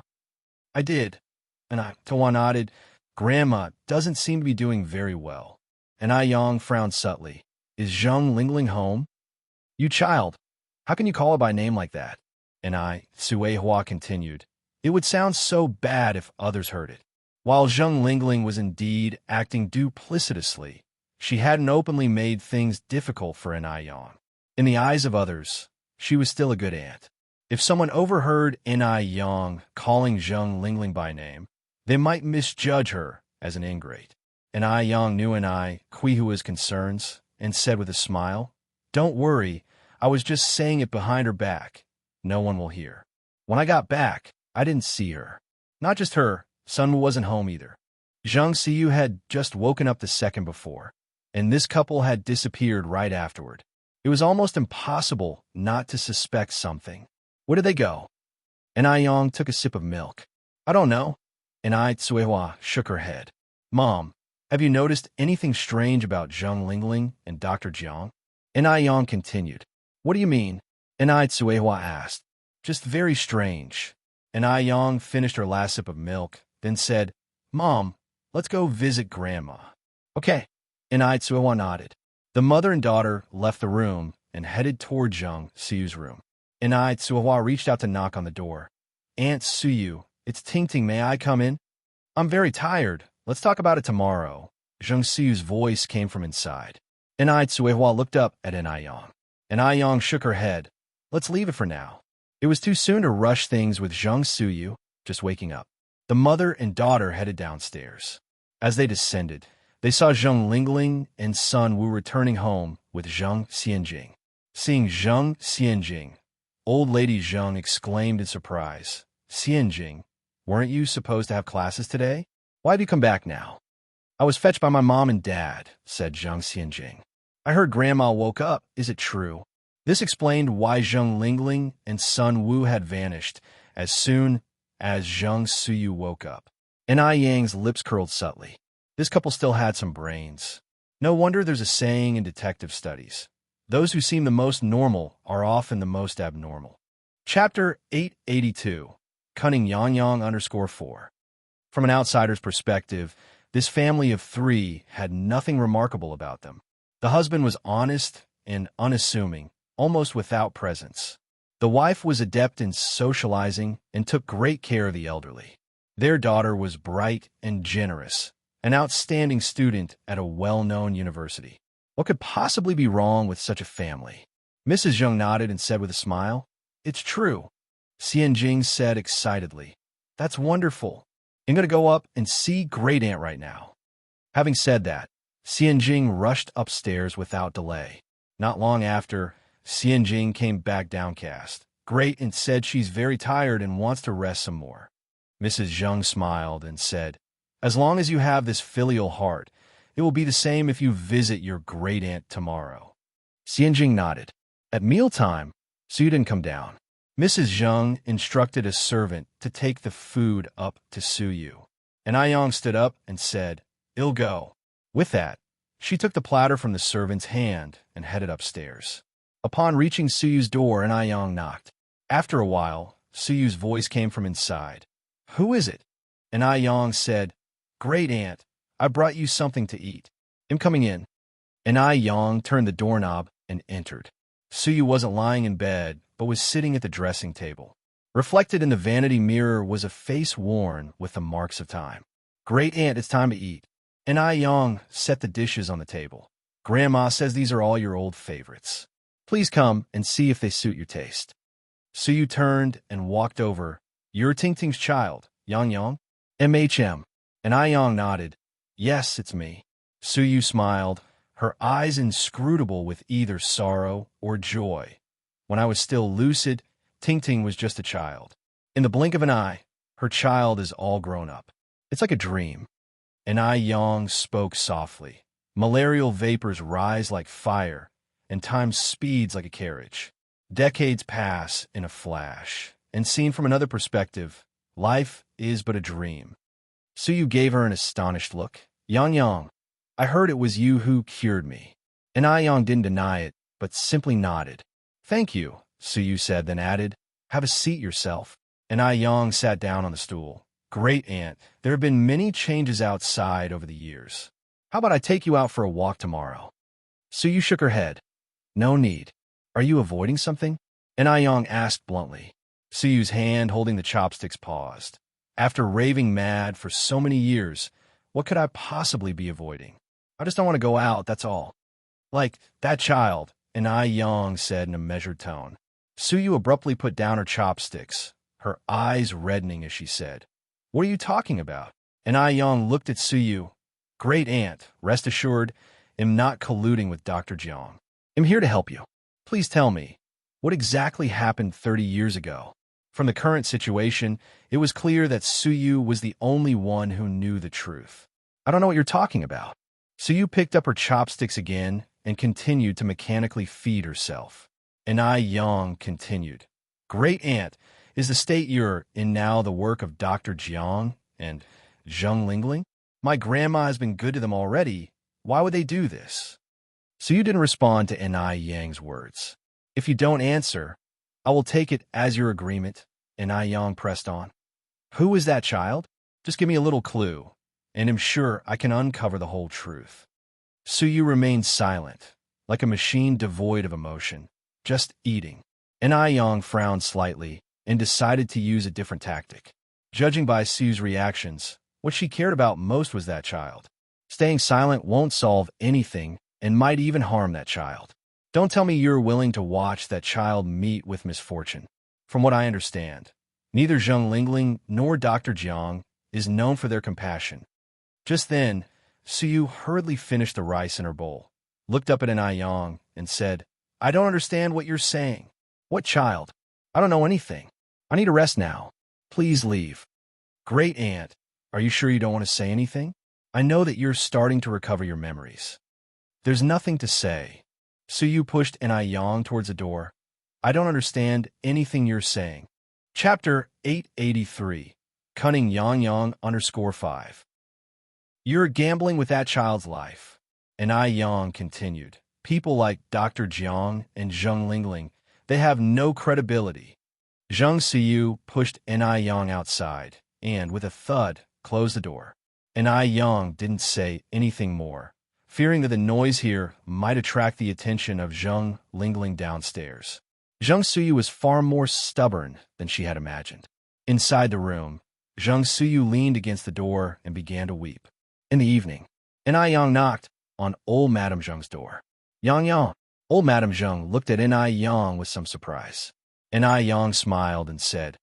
I did. Tsuhua nodded. Grandma doesn't seem to be doing very well. Ni Yang frowned subtly. Is Zheng Lingling home? You child, how can you call her by name like that? Ni Tsuehua continued. It would sound so bad if others heard it. While Zheng Lingling was indeed acting duplicitously, she hadn't openly made things difficult for Ni Yang. In the eyes of others, she was still a good aunt. If someone overheard Ni Yang calling Zheng Lingling by name, they might misjudge her as an ingrate. Ni Yang knew Ni Quihua's concerns and said with a smile, Don't worry, I was just saying it behind her back. No one will hear. When I got back, I didn't see her. Not just her, Sunwoo wasn't home either. Zhang Siyu had just woken up the second before, and this couple had disappeared right afterward. It was almost impossible not to suspect something. Where did they go? Ni Yang took a sip of milk. I don't know. Ni Tsuehua shook her head. Mom, have you noticed anything strange about Zheng Lingling and Dr. Jiang? Ni Yang continued. What do you mean? Ni Tsuehua asked. Just very strange. Ni Yang finished her last sip of milk, then said, Mom, let's go visit Grandma. Okay. Ni Tsuehua nodded. The mother and daughter left the room and headed toward Zhang Siyu's room. Ni Tsuehua reached out to knock on the door. Aunt Suyu, it's Tingting, may I come in? I'm very tired. Let's talk about it tomorrow. Zhang Siyu's voice came from inside. Ni Tsuehua looked up at Ni Yang. Ni Yang shook her head. Let's leave it for now. It was too soon to rush things with Zhang Siyu just waking up. The mother and daughter headed downstairs. As they descended, they saw Zheng Lingling and Sunwoo returning home with Zheng Xianjing. Seeing Zheng Xianjing, old lady Zheng exclaimed in surprise, Xianjing, weren't you supposed to have classes today? Why have you come back now? I was fetched by my mom and dad, said Zheng Xianjing. I heard Grandma woke up. Is it true? This explained why Zheng Lingling and Sunwoo had vanished as soon as Zheng Siyu woke up. Ni Yang's lips curled subtly. This couple still had some brains. No wonder there's a saying in detective studies. Those who seem the most normal are often the most abnormal. Chapter 882, Cunning Yang Yang _4. From an outsider's perspective, this family of three had nothing remarkable about them. The husband was honest and unassuming, almost without presence. The wife was adept in socializing and took great care of the elderly. Their daughter was bright and generous, an outstanding student at a well-known university. What could possibly be wrong with such a family? Mrs. Zheng nodded and said with a smile, It's true. Xianjing said excitedly, That's wonderful. I'm going to go up and see Great Aunt right now. Having said that, Xianjing rushed upstairs without delay. Not long after, Xianjing came back downcast. Great Aunt said she's very tired and wants to rest some more. Mrs. Zheng smiled and said, As long as you have this filial heart, it will be the same if you visit your great aunt tomorrow. Xianjing nodded. At mealtime, Su didn't come down. Mrs. Zheng instructed a servant to take the food up to Suyu. And Yang stood up and said, I'll go. With that, she took the platter from the servant's hand and headed upstairs. Upon reaching Suyu's door, Yang knocked. After a while, Suyu's voice came from inside. Who is it? And Yang said, Great Aunt, I brought you something to eat. I'm coming in. And Yang turned the doorknob and entered. Suyu wasn't lying in bed, but was sitting at the dressing table. Reflected in the vanity mirror was a face worn with the marks of time. Great Aunt, it's time to eat. And Yang set the dishes on the table. Grandma says these are all your old favorites. Please come and see if they suit your taste. Suyu turned and walked over. You're Tingting's child, Yang Yang? MHM. And Yang nodded. Yes, it's me. Suyu smiled, her eyes inscrutable with either sorrow or joy. When I was still lucid, Tingting was just a child. In the blink of an eye, her child is all grown up. It's like a dream. And I Yang spoke softly. Malarial vapors rise like fire, and time speeds like a carriage. Decades pass in a flash, and seen from another perspective, life is but a dream. Suyu gave her an astonished look. Yang Yang, I heard it was you who cured me. And I Yang didn't deny it, but simply nodded. Thank you, Suyu said, then added, have a seat yourself. And I Yang sat down on the stool. Great aunt, there have been many changes outside over the years. How about I take you out for a walk tomorrow? Suyu shook her head. No need. Are you avoiding something? And I Yang asked bluntly. Suyu's hand holding the chopsticks paused. After raving mad for so many years, what could I possibly be avoiding? I just don't want to go out, that's all. Like, that child, and I Yang said in a measured tone. Suyu abruptly put down her chopsticks, her eyes reddening as she said, What are you talking about? And I Yang looked at Suyu. Great aunt, rest assured, am not colluding with Dr. Jiang. I'm here to help you. Please tell me, what exactly happened 30 years ago? From the current situation, it was clear that Suyu was the only one who knew the truth. I don't know what you're talking about. Suyu picked up her chopsticks again and continued to mechanically feed herself. And I Yang continued. Great aunt, is the state you're in now the work of Dr. Jiang and Zheng Lingling? My grandma has been good to them already. Why would they do this? Suyu didn't respond to Enai Yang's words. If you don't answer, I will take it as your agreement, Enai Yang pressed on. Who is that child? Just give me a little clue, and I'm sure I can uncover the whole truth. Suyu remained silent, like a machine devoid of emotion, just eating. Enai Yang frowned slightly and decided to use a different tactic. Judging by Suyu's reactions, what she cared about most was that child. Staying silent won't solve anything and might even harm that child. Don't tell me you're willing to watch that child meet with misfortune. From what I understand, neither Zheng Lingling nor Dr. Jiang is known for their compassion. Just then, Suyu hurriedly finished the rice in her bowl, looked up at Enai Yang, and said, I don't understand what you're saying. What child? I don't know anything. I need a rest now. Please leave. Great aunt, are you sure you don't want to say anything? I know that you're starting to recover your memories. There's nothing to say. Suyu pushed Enai Yang towards the door. I don't understand anything you're saying. Chapter 883. Cunning Yang Yang _5. You're gambling with that child's life. Enai Yang continued. People like Dr. Jiang and Zheng Lingling, they have no credibility. Zheng Suyu pushed Enai Yang outside and, with a thud, closed the door. Enai Yang didn't say anything more, fearing that the noise here might attract the attention of Zheng Lingling downstairs. Zheng Suyu was far more stubborn than she had imagined. Inside the room, Zheng Suyu leaned against the door and began to weep. In the evening, Enai Yang knocked on old Madame Zheng's door. Yang Yang. Old Madame Zheng looked at Enai Yang with some surprise. Enai Yang smiled and said,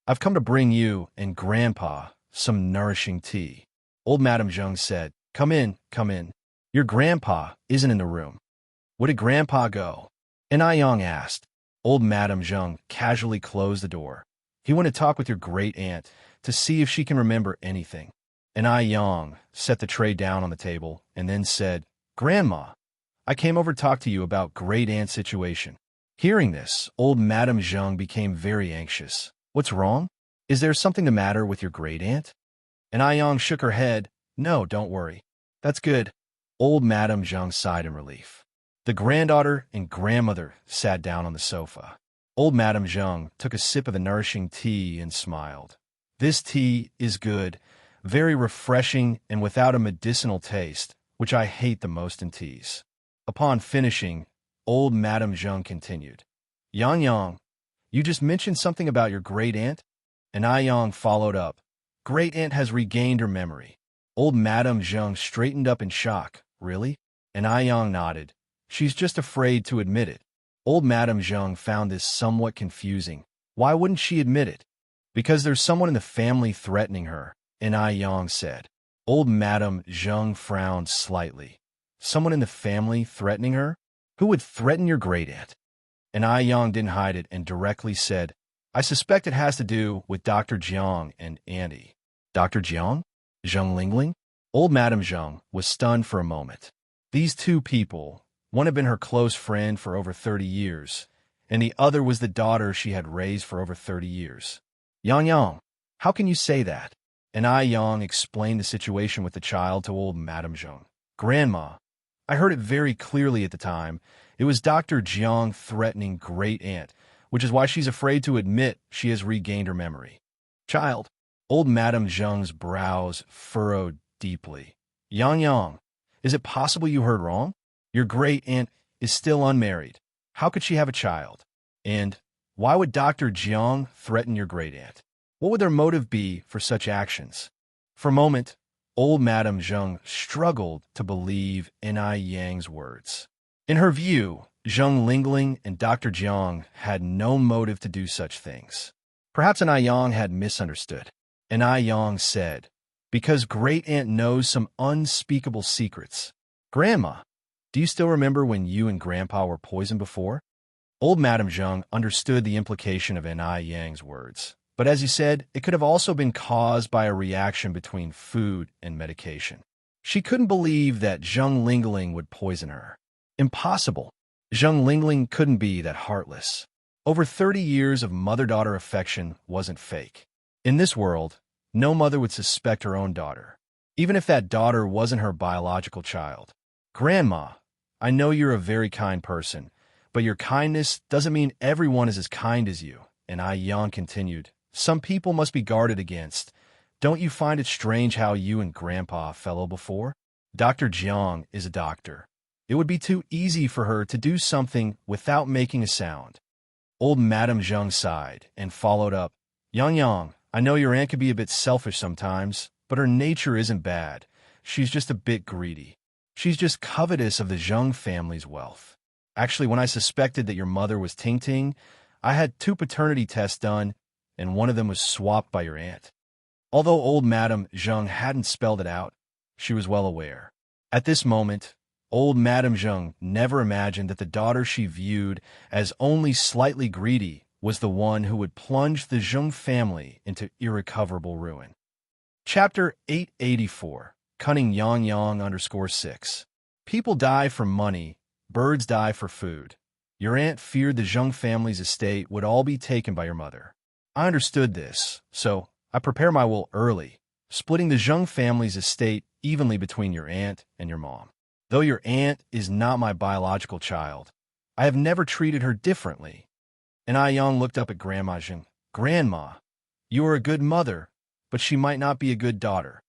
I've come to bring you and Grandpa some nourishing tea. Old Madame Zheng said, Come in, come in. Your grandpa isn't in the room. Where did Grandpa go? Enai Yang asked. Old Madame Zheng casually closed the door. He went to talk with your great aunt to see if she can remember anything. Enai Yang set the tray down on the table and then said, Grandma, I came over to talk to you about great aunt's situation. Hearing this, old Madame Zheng became very anxious. What's wrong? Is there something the matter with your great aunt? Enai Yang shook her head. No, don't worry. That's good. Old Madame Zheng sighed in relief. The granddaughter and grandmother sat down on the sofa. Old Madame Zheng took a sip of the nourishing tea and smiled. This tea is good, very refreshing and without a medicinal taste, which I hate the most in teas. Upon finishing, old Madame Zheng continued. Yang Yang, you just mentioned something about your great aunt? And I Yang followed up. Great aunt has regained her memory. Old Madame Zheng straightened up in shock. Really? And I Yang nodded. She's just afraid to admit it. Old Madame Zheng found this somewhat confusing. Why wouldn't she admit it? Because there's someone in the family threatening her, and I Yang said. Old Madame Zheng frowned slightly. Someone in the family threatening her? Who would threaten your great-aunt? And I Yang didn't hide it and directly said, I suspect it has to do with Dr. Jiang and Auntie. Dr. Jiang? Zheng Lingling? Old Madame Zheng was stunned for a moment. These two people, one had been her close friend for over 30 years, and the other was the daughter she had raised for over 30 years. Yang, how can you say that? And Yang explained the situation with the child to old Madame Zheng. Grandma, I heard it very clearly at the time. It was Dr. Jiang threatening great-aunt, which is why she's afraid to admit she has regained her memory. Child, old Madame Zheng's brows furrowed deeply. Yang, is it possible you heard wrong? Your great-aunt is still unmarried. How could she have a child? And why would Dr. Jiang threaten your great-aunt? What would their motive be for such actions? For a moment, old Madame Zheng struggled to believe Yang's words. In her view, Zheng Lingling and Dr. Jiang had no motive to do such things. Perhaps Yang had misunderstood. Yang said, because great-aunt knows some unspeakable secrets. Grandma, do you still remember when you and Grandpa were poisoned before? Old Madame Zheng understood the implication of Yang's words. But as he said, it could have also been caused by a reaction between food and medication. She couldn't believe that Zheng Lingling would poison her. Impossible. Zheng Lingling couldn't be that heartless. Over 30 years of mother-daughter affection wasn't fake. In this world, no mother would suspect her own daughter, even if that daughter wasn't her biological child. Grandma, I know you're a very kind person, but your kindness doesn't mean everyone is as kind as you. And Yang continued, some people must be guarded against. Don't you find it strange how you and Grandpa fell before? Dr. Jiang is a doctor. It would be too easy for her to do something without making a sound. Old Madame Zheng sighed and followed up, Yang, I know your aunt can be a bit selfish sometimes, but her nature isn't bad. She's just a bit greedy. She's just covetous of the Zheng family's wealth. Actually, when I suspected that your mother was Ting, I had 2 paternity tests done, and one of them was swapped by your aunt. Although old Madame Zheng hadn't spelled it out, she was well aware. At this moment, old Madame Zheng never imagined that the daughter she viewed as only slightly greedy was the one who would plunge the Zheng family into irrecoverable ruin. Chapter 884, Cunning Yang_6. People die for money, birds die for food. Your aunt feared the Zheng family's estate would all be taken by your mother. I understood this, so I prepare my will early, splitting the Zheng family's estate evenly between your aunt and your mom. Though your aunt is not my biological child, I have never treated her differently. And Yang looked up at Grandma Zheng. Grandma, you are a good mother, but she might not be a good daughter.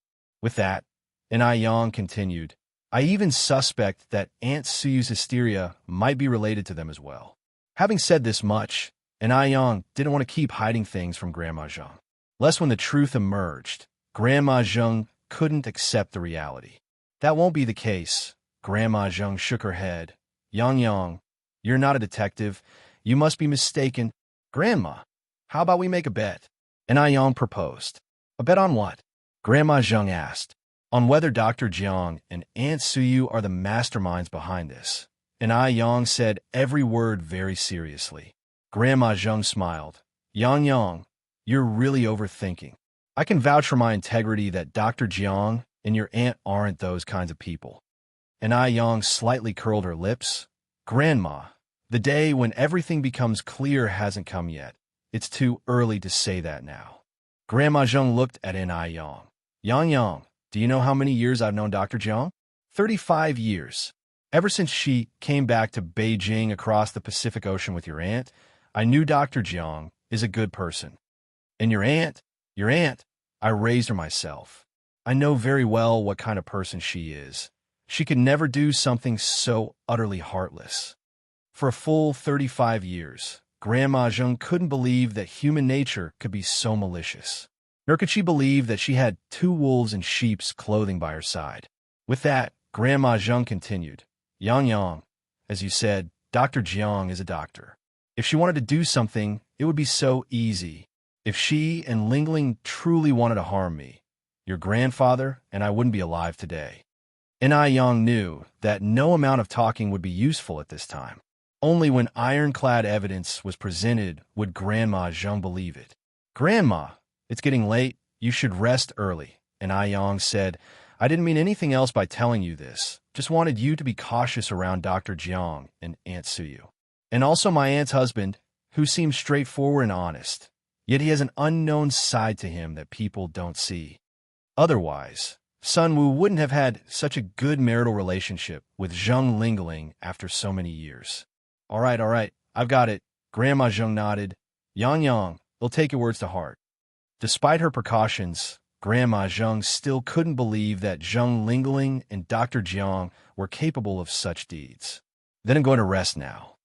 With that, Yang continued, I even suspect that Aunt Suyu's hysteria might be related to them as well. Having said this much, Yang didn't want to keep hiding things from Grandma Zheng. Lest when the truth emerged, Grandma Zheng couldn't accept the reality. That won't be the case. Grandma Zheng shook her head. Yang, you're not a detective. You must be mistaken. Grandma, how about we make a bet? Yang proposed. A bet on what? Grandma Zheng asked. On whether Dr. Jiang and Aunt Suyu are the masterminds behind this. Yang said every word very seriously. Grandma Zheng smiled. Yang, you're really overthinking. I can vouch for my integrity that Dr. Jiang and your aunt aren't those kinds of people. Yang slightly curled her lips. Grandma, the day when everything becomes clear hasn't come yet. It's too early to say that now. Grandma Zheng looked at Yang. Yang, do you know how many years I've known Dr. Jiang? 35 years. Ever since she came back to Beijing across the Pacific Ocean with your aunt, I knew Dr. Jiang is a good person. And your aunt, I raised her myself. I know very well what kind of person she is. She could never do something so utterly heartless. For a full 35 years, Grandma Zheng couldn't believe that human nature could be so malicious. Nor could she believe that she had 2 wolves in sheep's clothing by her side. With that, Grandma Zheng continued, Yang, as you said, Dr. Jiang is a doctor. If she wanted to do something, it would be so easy. If she and Lingling truly wanted to harm me, your grandfather and I wouldn't be alive today. Yang knew that no amount of talking would be useful at this time. Only when ironclad evidence was presented would Grandma Zheng believe it. Grandma, it's getting late. You should rest early. Yang said, I didn't mean anything else by telling you this. Just wanted you to be cautious around Dr. Jiang and Aunt Suyu. And also my aunt's husband, who seems straightforward and honest. Yet he has an unknown side to him that people don't see. Otherwise, Sun Wu wouldn't have had such a good marital relationship with Zheng Lingling after so many years. All right, I've got it. Grandma Zheng nodded. Yang, they'll take your words to heart. Despite her precautions, Grandma Zheng still couldn't believe that Zheng Lingling and Dr. Jiang were capable of such deeds. Then I'm going to rest now.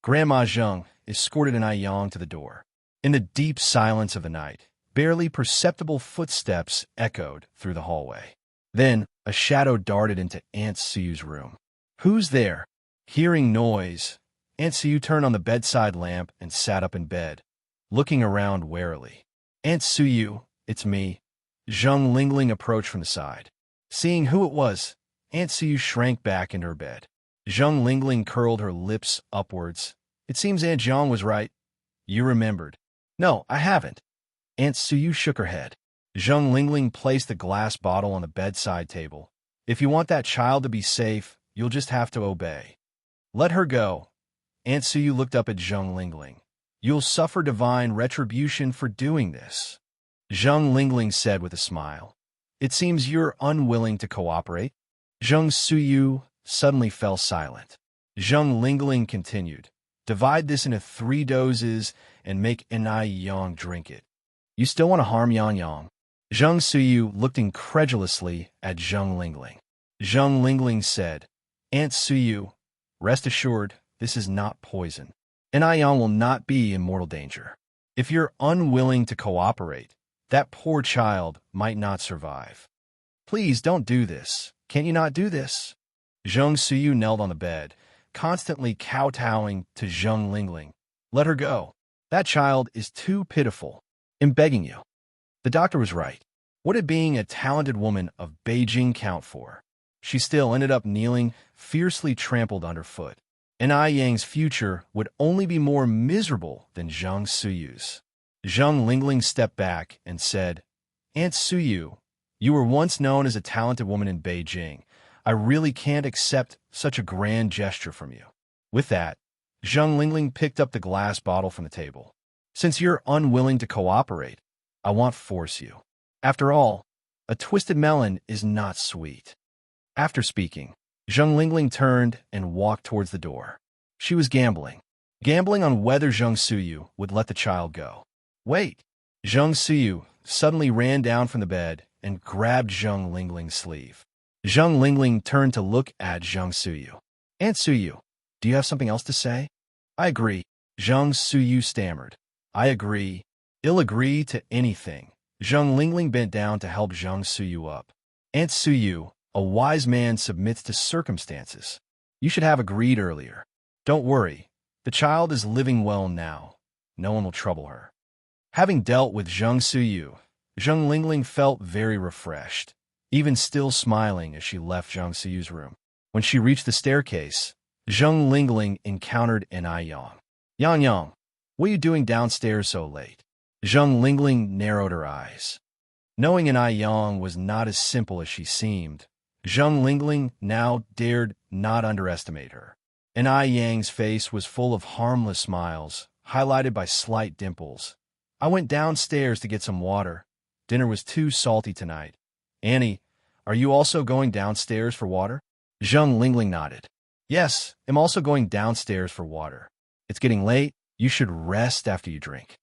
Grandma Zheng escorted an Yang to the door. In the deep silence of the night, barely perceptible footsteps echoed through the hallway. Then a shadow darted into Aunt Suyu's room. Who's there? Hearing noise, Aunt Suyu turned on the bedside lamp and sat up in bed, looking around warily. Aunt Suyu, it's me. Zheng Lingling approached from the side. Seeing who it was, Aunt Suyu shrank back into her bed. Zheng Lingling curled her lips upwards. It seems Aunt Jiang was right. You remembered. No, I haven't. Aunt Suyu shook her head. Zheng Lingling placed the glass bottle on the bedside table. If you want that child to be safe, you'll just have to obey. Let her go. Aunt Suyu looked up at Zheng Lingling. You'll suffer divine retribution for doing this. Zheng Lingling said with a smile. It seems you're unwilling to cooperate. Zheng Suyu suddenly fell silent. Zheng Lingling continued. Divide this into 3 doses and make Yang drink it. You still want to harm Yang? Zheng Suyu looked incredulously at Zheng Lingling. Zheng Lingling said, Aunt Suyu, rest assured, this is not poison. Yang will not be in mortal danger. If you're unwilling to cooperate, that poor child might not survive. Please don't do this. Can't you not do this? Zheng Suyu knelt on the bed, constantly kowtowing to Zheng Lingling. Let her go. That child is too pitiful. I'm begging you. The doctor was right. What did being a talented woman of Beijing count for? She still ended up kneeling, fiercely trampled underfoot. And Yang's future would only be more miserable than Zheng Suyu's. Zheng Lingling stepped back and said, Aunt Suyu, you were once known as a talented woman in Beijing. I really can't accept such a grand gesture from you. With that, Zheng Lingling picked up the glass bottle from the table. Since you're unwilling to cooperate, I won't force you. After all, a twisted melon is not sweet. After speaking, Zheng Lingling turned and walked towards the door. She was gambling on whether Zheng Suyu would let the child go. Wait! Zheng Suyu suddenly ran down from the bed and grabbed Zheng Lingling's sleeve. Zheng Lingling turned to look at Zheng Suyu. Aunt Suyu, do you have something else to say? I agree. Zheng Suyu stammered. I agree. I'll agree to anything. Zheng Lingling bent down to help Zheng Suyu up. Aunt Suyu, a wise man submits to circumstances. You should have agreed earlier. Don't worry. The child is living well now. No one will trouble her. Having dealt with Zheng Suyu, Zheng Lingling felt very refreshed, even still smiling as she left Zheng Suyu's room. When she reached the staircase, Zheng Lingling encountered an Yang. Yang, what are you doing downstairs so late? Zheng Lingling narrowed her eyes. Knowing an Yang was not as simple as she seemed, Zheng Lingling now dared not underestimate her. An Yang's face was full of harmless smiles, highlighted by slight dimples. I went downstairs to get some water. Dinner was too salty tonight. Annie, are you also going downstairs for water? Zheng Lingling nodded. Yes, I'm also going downstairs for water. It's getting late. You should rest after you drink.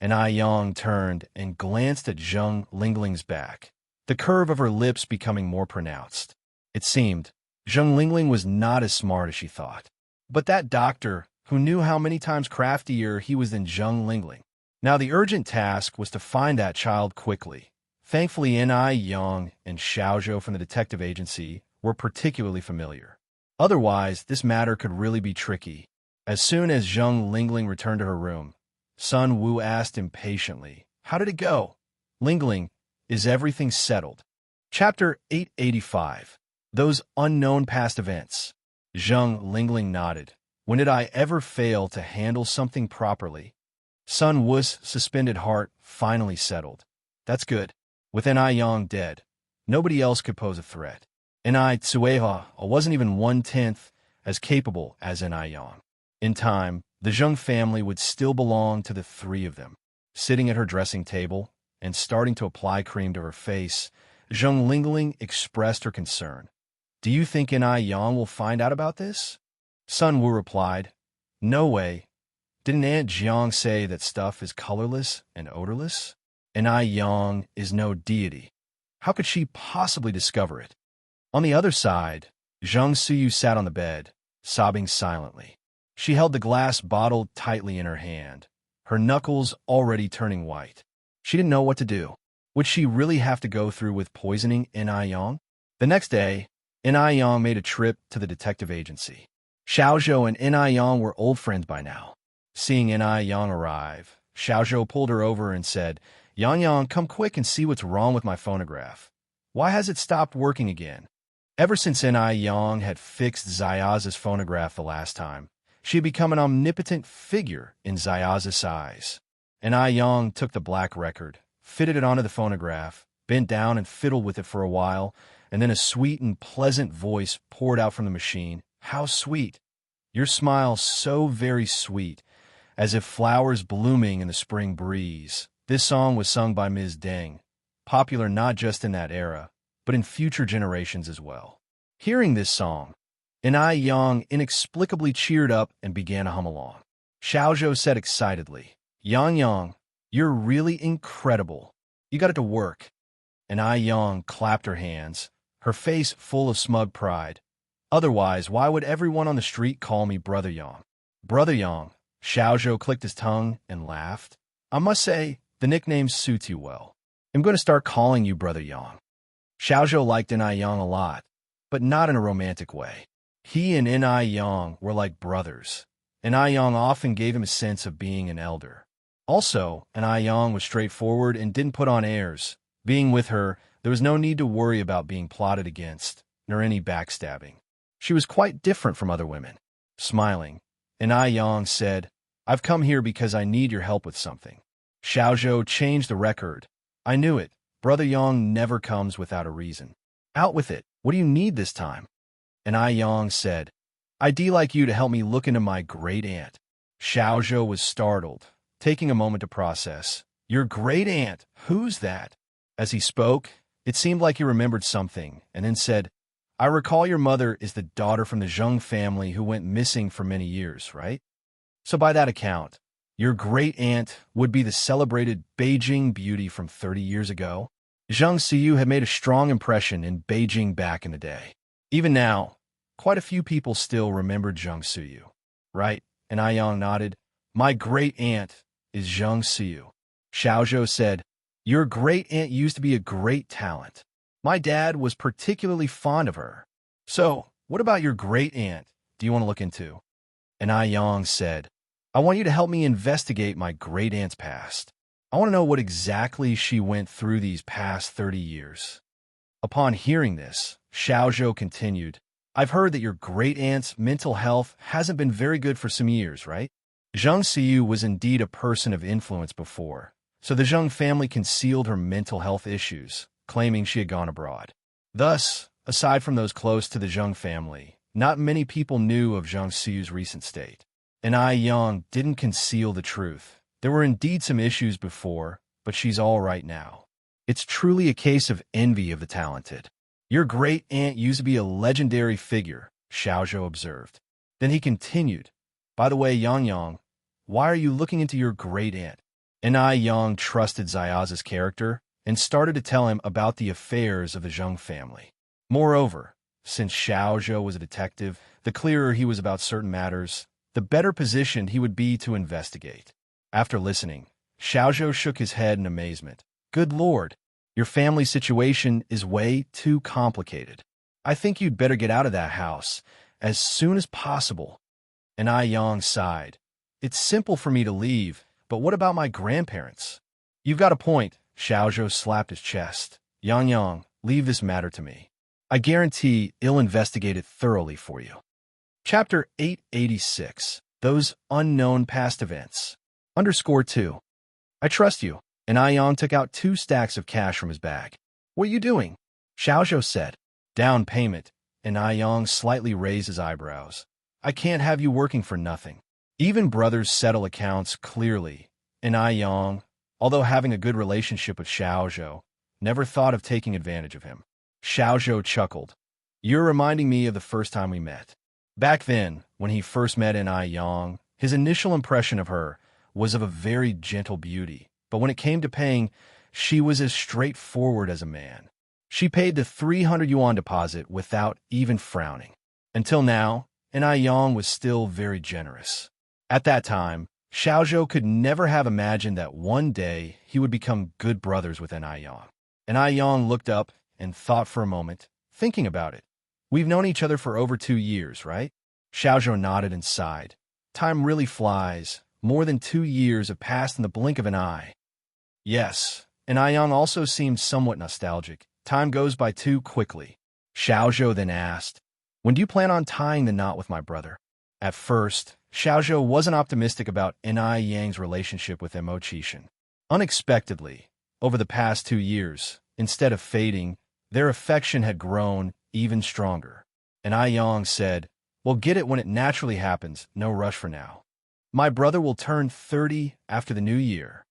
An Yang turned and glanced at Zheng Lingling's back, the curve of her lips becoming more pronounced. It seemed Zheng Lingling was not as smart as she thought. But that doctor, who knew how many times craftier he was than Zheng Lingling. Now the urgent task was to find that child quickly. Thankfully, N.I. Yang and Xiaozhou from the detective agency were particularly familiar. Otherwise, this matter could really be tricky. As soon as Zheng Lingling returned to her room, Sun Wu asked impatiently, How did it go? Lingling, is everything settled? Chapter 885. Those unknown past events. Zheng Lingling nodded. When did I ever fail to handle something properly? Sun Wu's suspended heart finally settled. That's good. With N.I. Yang dead, Nobody else could pose a threat. Enai Tsueha wasn't even 1/10 as capable as Enai Yang. In time, the Zheng family would still belong to the three of them. Sitting at her dressing table and starting to apply cream to her face, Zheng Lingling expressed her concern. "Do you think Enai Yang will find out about this?" Sun Wu replied, "No way. Didn't Aunt Jiang say that stuff is colorless and odorless? Enai Yang is no deity. How could she possibly discover it?" On the other side, Zhang Suyu sat on the bed, sobbing silently. She held the glass bottle tightly in her hand, her knuckles already turning white. She didn't know what to do. Would she really have to go through with poisoning Enai Yang? The next day, Enai Yang made a trip to the detective agency. Xiaozhou and Enai Yang were old friends by now. Seeing Enai Yang arrive, Xiaozhou pulled her over and said, Yang, come quick and see what's wrong with my phonograph. Why has it stopped working again?" Ever since Enai Yang had fixed Zayaza's phonograph the last time, she had become an omnipotent figure in Zayaza's eyes. Enai Yang took the black record, fitted it onto the phonograph, bent down and fiddled with it for a while, and then a sweet and pleasant voice poured out from the machine. "How sweet! Your smile so very sweet, as if flowers blooming in the spring breeze." This song was sung by Ms. Deng, popular not just in that era, but in future generations as well. Hearing this song, Enai Yang inexplicably cheered up and began to hum along. Xiaozhou said excitedly, Yang, you're really incredible. You got it to work." Enai Yang clapped her hands, her face full of smug pride. "Otherwise, why would everyone on the street call me Brother Yang?" "Brother Yang," Xiaozhou clicked his tongue and laughed. "I must say, the nickname suits you well. I'm going to start calling you Brother Yang." Xiaozhou liked Enai Yang a lot, but not in a romantic way. He and Enai Yang were like brothers. Enai Yang often gave him a sense of being an elder. Also, Enai Yang was straightforward and didn't put on airs. Being with her, there was no need to worry about being plotted against, nor any backstabbing. She was quite different from other women. Smiling, Enai Yang said, "I've come here because I need your help with something." Xiaozhou changed the record. "I knew it. Brother Yang never comes without a reason. Out with it. What do you need this time?" Enai Yang said, "I'd like you to help me look into my great-aunt." Xiaozhou was startled, taking a moment to process. "Your great-aunt? Who's that?" As he spoke, it seemed like he remembered something, and then said, "I recall your mother is the daughter from the Zheng family who went missing for many years, right? So by that account, your great-aunt would be the celebrated Beijing beauty from 30 years ago?" Zhang Siyu had made a strong impression in Beijing back in the day. Even now, quite a few people still remembered Zhang Siyu. "Right," and Yang nodded. "My great-aunt is Zhang Siyu." Xiaozhou said, "Your great-aunt used to be a great talent. My dad was particularly fond of her. So, what about your great-aunt do you want to look into?" And Yang said, "I want you to help me investigate my great-aunt's past. I want to know what exactly she went through these past 30 years. Upon hearing this, Xiaozhou continued, "I've heard that your great-aunt's mental health hasn't been very good for some years, right?" Zhang Siyu was indeed a person of influence before, so the Zheng family concealed her mental health issues, claiming she had gone abroad. Thus, aside from those close to the Zheng family, not many people knew of Zhang Siyu's recent state. And Yang didn't conceal the truth. There were indeed some issues before, but she's all right now. It's truly a case of envy of the talented. "Your great-aunt used to be a legendary figure," Xiaozhou observed. Then he continued, "By the way, Yang, why are you looking into your great-aunt?" And Yang trusted Zayaza's character and started to tell him about the affairs of the Zheng family. Moreover, since Xiaozhou was a detective, the clearer he was about certain matters, the better positioned he would be to investigate. After listening, Xiaozhou shook his head in amazement. "Good Lord, your family situation is way too complicated. I think you'd better get out of that house as soon as possible." And Yang sighed. "It's simple for me to leave, but what about my grandparents?" "You've got a point," Xiaozhou slapped his chest. Yang, leave this matter to me. I guarantee I'll investigate it thoroughly for you." Chapter 886, Those Unknown Past Events. _2. "I trust you." And Yang took out 2 stacks of cash from his bag. "What are you doing?" Xiaozhou said. Down payment, and Aiyang slightly raised his eyebrows. I can't have you working for nothing. Even brothers settle accounts clearly, and Aiyang, although having a good relationship with Xiaozhou, never thought of taking advantage of him. Xiaozhou chuckled. You're reminding me of the first time we met. Back then, when he first met in Aiyang, his initial impression of her was of a very gentle beauty, but when it came to paying, she was as straightforward as a man. She paid the 300 yuan deposit without even frowning. Until now, and Aiyang was still very generous. At that time, Xiaozhou could never have imagined that one day he would become good brothers with Aiyang. And Aiyang looked up and thought for a moment, thinking about it. We've known each other for over 2 years, right? Xiaozhou nodded and sighed. Time really flies. More than 2 years have passed in the blink of an eye. Yes, and Aiyang also seemed somewhat nostalgic. Time goes by too quickly. Xiaozhou then asked, when do you plan on tying the knot with my brother? At first, Xiaozhou wasn't optimistic about Aiyang's relationship with Mo Qixin. Unexpectedly, over the past 2 years, instead of fading, their affection had grown even stronger. And Aiyang said, we'll get it when it naturally happens, no rush for now. My brother will turn 30 after the new year.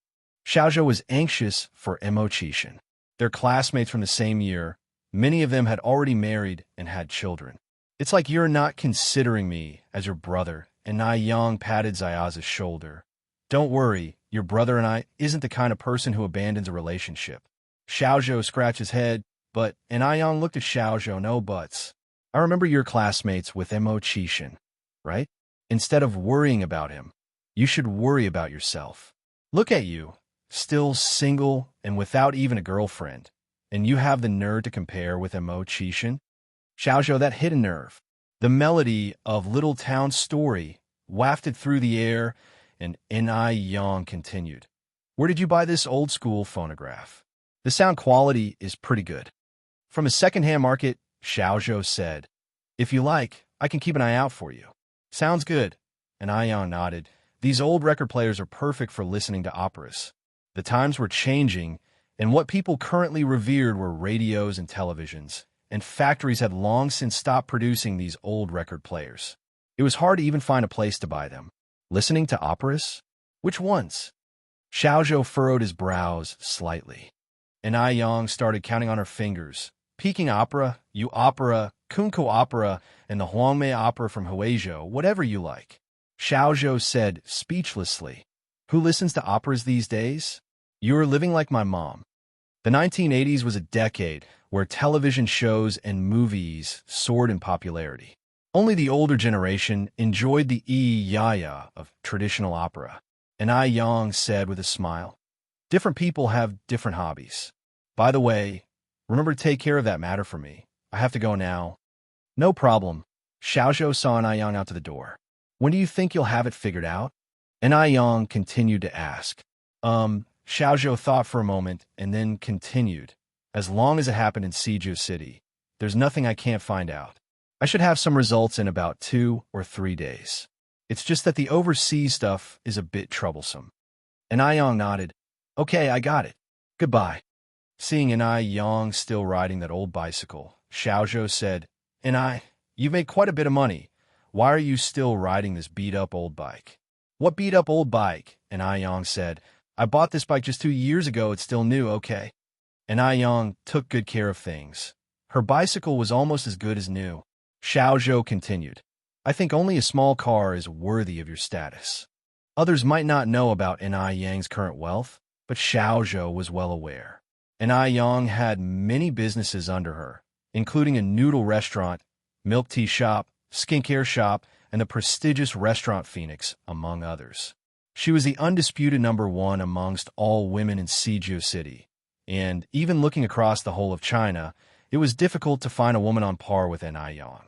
Xiaozhou was anxious for Mo Qixin. Their classmates from the same year, many of them had already married and had children. It's like you're not considering me as your brother, and Aiyang patted Zayaza's shoulder. Don't worry, your brother and I isn't the kind of person who abandons a relationship. Xiaozhou scratched his head, and Aiyang looked at Xiaozhou, no buts. I remember your classmates with Mo Qixin, right? Instead of worrying about him, you should worry about yourself. Look at you, still single and without even a girlfriend, and you have the nerve to compare with Mo Qixin? Xiaozhou, that hit a nerve. The melody of Little Town Story wafted through the air, and Aiyang continued. Where did you buy this old-school phonograph? The sound quality is pretty good. From a second-hand market, Xiaozhou said. If you like, I can keep an eye out for you. Sounds good. And Aiyang nodded. These old record players are perfect for listening to operas. The times were changing, and what people currently revered were radios and televisions, and factories had long since stopped producing these old record players. It was hard to even find a place to buy them. Listening to operas? Which ones? Xiaozhou furrowed his brows slightly. And Aiyang started counting on her fingers. Peking Opera, Yu Opera, Kunko Opera, and the Huangmei Opera from Huizhou, whatever you like. Xiaozhou said speechlessly. Who listens to operas these days? You're living like my mom. The 1980s was a decade where television shows and movies soared in popularity. Only the older generation enjoyed the yaya of traditional opera. And Aiyang said with a smile, different people have different hobbies. By the way, remember to take care of that matter for me. I have to go now. No problem. Xiaozhou saw Aiyang out to the door. When do you think you'll have it figured out? And Aiyang continued to ask. Xiaozhou thought for a moment and then continued. As long as it happened in Siju City, there's nothing I can't find out. I should have some results in about 2 or 3 days. It's just that the overseas stuff is a bit troublesome. And Aiyang nodded. Okay, I got it. Goodbye. Seeing Aiyang still riding that old bicycle, Xiaozhou said, you've made quite a bit of money. Why are you still riding this beat-up old bike? What beat-up old bike? And Aiyang said, I bought this bike just 2 years ago. It's still new, okay? And Aiyang took good care of things. Her bicycle was almost as good as new. Xiaozhou continued, I think only a small car is worthy of your status. Others might not know about Aiyang's current wealth, but Xiaozhou was well aware. Aiyang had many businesses under her, including a noodle restaurant, milk tea shop, skincare shop, and the prestigious restaurant Phoenix, among others. She was the undisputed #1 amongst all women in Siju City, and even looking across the whole of China, it was difficult to find a woman on par with Aiyang.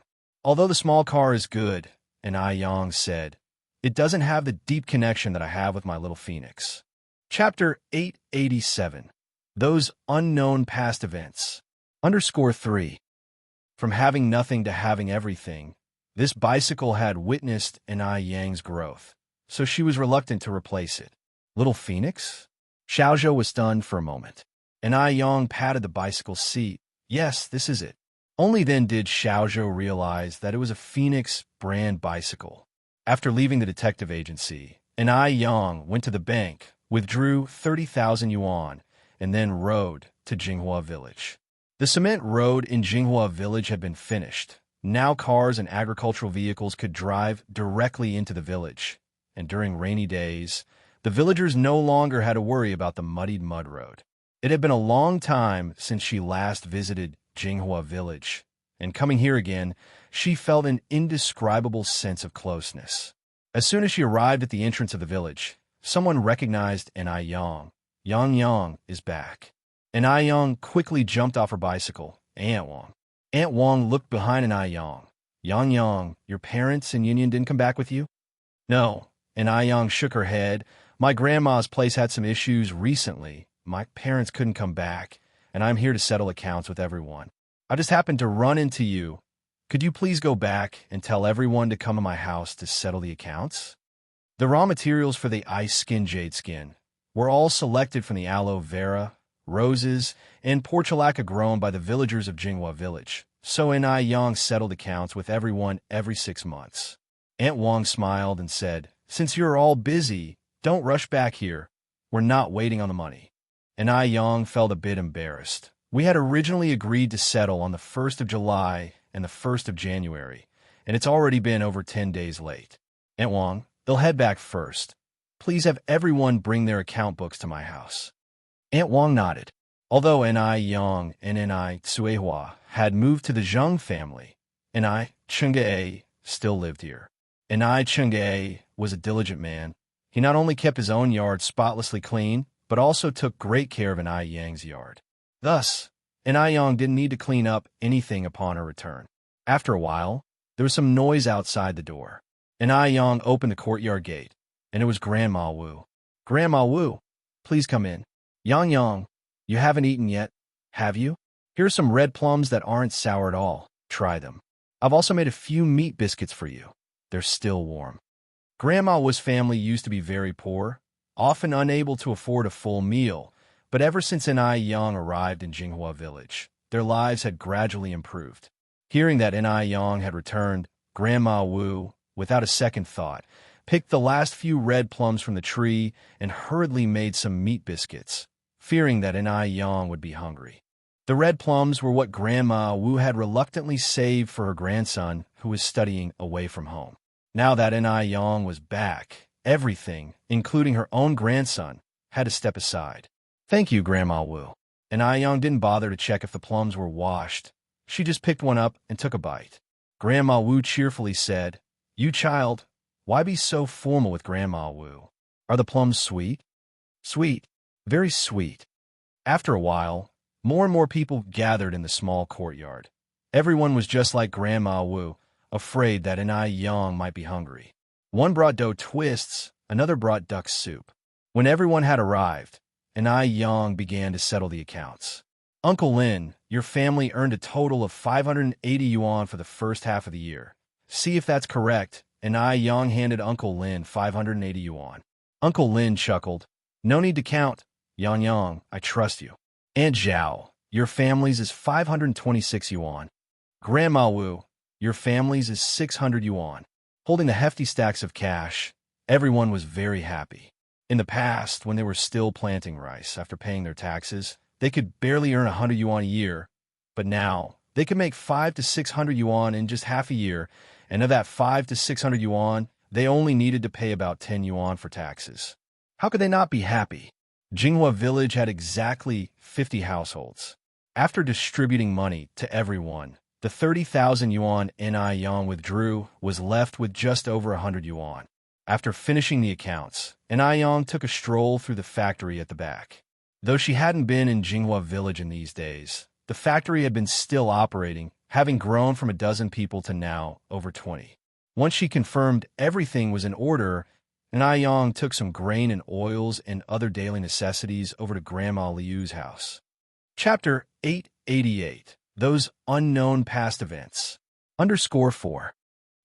Although the small car is good, Aiyang said, it doesn't have the deep connection that I have with my little Phoenix. Chapter 887. Those Unknown Past Events. _3. From having nothing to having everything, this bicycle had witnessed Aiyang's growth, so she was reluctant to replace it. Little Phoenix? Xiaozhou was stunned for a moment. Aiyang patted the bicycle's seat, Yes, this is it. Only then did Xiaozhou realize that it was a Phoenix brand bicycle. After leaving the detective agency, an Ai Yang went to the bank, withdrew 30,000 yuan, and then rode to Jinghua Village. The cement road in Jinghua Village had been finished. Now cars and agricultural vehicles could drive directly into the village, and during rainy days, the villagers no longer had to worry about the muddied mud road. It had been a long time since she last visited Jinghua Village, and coming here again, she felt an indescribable sense of closeness. As soon as she arrived at the entrance of the village, someone recognized an Ai Yang. Yang Yang is back. An Ai Yang quickly jumped off her bicycle. Aunt Wang. Aunt Wang looked behind an Ai Yang. Yang Yang, your parents and Union didn't come back with you? No. An Ai Yang shook her head. My grandma's place had some issues recently. My parents couldn't come back, and I'm here to settle accounts with everyone. I just happened to run into you. Could you please go back and tell everyone to come to my house to settle the accounts? The raw materials for the ice skin jade skin were all selected from the aloe vera, roses, and portulaca grown by the villagers of Jinghua Village, so Ai Yang settled accounts with everyone every 6 months. Aunt Wang smiled and said, since you're all busy, don't rush back here. We're not waiting on the money. Ai Yang felt a bit embarrassed. We had originally agreed to settle on the 1st of July and the 1st of January, and it's already been over 10 days late. Aunt Wang, they'll head back first. Please have everyone bring their account books to my house. Aunt Wang nodded. Although Ai Yang and Ai Tsuehua had moved to the Zheng family, Ai Chengge still lived here. Ai Chengge was a diligent man. He not only kept his own yard spotlessly clean, but also took great care of Ai Yang's yard. Thus, Ai Yang didn't need to clean up anything upon her return. After a while, there was some noise outside the door. Ai Yang opened the courtyard gate, and it was Grandma Wu. Grandma Wu, please come in. Yang Yang, you haven't eaten yet, have you? Here are some red plums that aren't sour at all. Try them. I've also made a few meat biscuits for you. They're still warm. Grandma Wu's family used to be very poor, often unable to afford a full meal, but ever since Ai Yang arrived in Jinghua Village, their lives had gradually improved. Hearing that Ai Yang had returned, Grandma Wu, without a second thought, picked the last few red plums from the tree and hurriedly made some meat biscuits, fearing that Ai Yang would be hungry. The red plums were what Grandma Wu had reluctantly saved for her grandson, who was studying away from home. Now that Ai Yang was back, everything, including her own grandson, had to step aside. Thank you, Grandma Wu. Ai Yang didn't bother to check if the plums were washed. She just picked one up and took a bite. Grandma Wu cheerfully said, You child, why be so formal with Grandma Wu? Are the plums sweet? Sweet. Very sweet. After a while, more and more people gathered in the small courtyard. Everyone was just like Grandma Wu, afraid that Ai Yang might be hungry. One brought dough twists, another brought duck soup. When everyone had arrived, Ai Yang began to settle the accounts. Uncle Lin, your family earned a total of 580 yuan for the first half of the year. See if that's correct. Ai Yang handed Uncle Lin 580 yuan. Uncle Lin chuckled. No need to count. Yang Yang, I trust you. Aunt Zhao, your family's is 526 yuan. Grandma Wu, your family's is 600 yuan. Holding the hefty stacks of cash, everyone was very happy. In the past, when they were still planting rice after paying their taxes, they could barely earn 100 yuan a year, but now they could make 500 to 600 yuan in just half a year, and of that 500 to 600 yuan, they only needed to pay about 10 yuan for taxes. How could they not be happy? Jinghua Village had exactly 50 households. After distributing money to everyone, the 30,000 yuan Ai Yang withdrew was left with just over 100 yuan. After finishing the accounts, Ai Yang took a stroll through the factory at the back. Though she hadn't been in Jinghua Village in these days, the factory had been still operating, having grown from a dozen people to now over 20. Once she confirmed everything was in order, Ai Yang took some grain and oils and other daily necessities over to Grandma Liu's house. Chapter 888. Those Unknown Past Events. _4.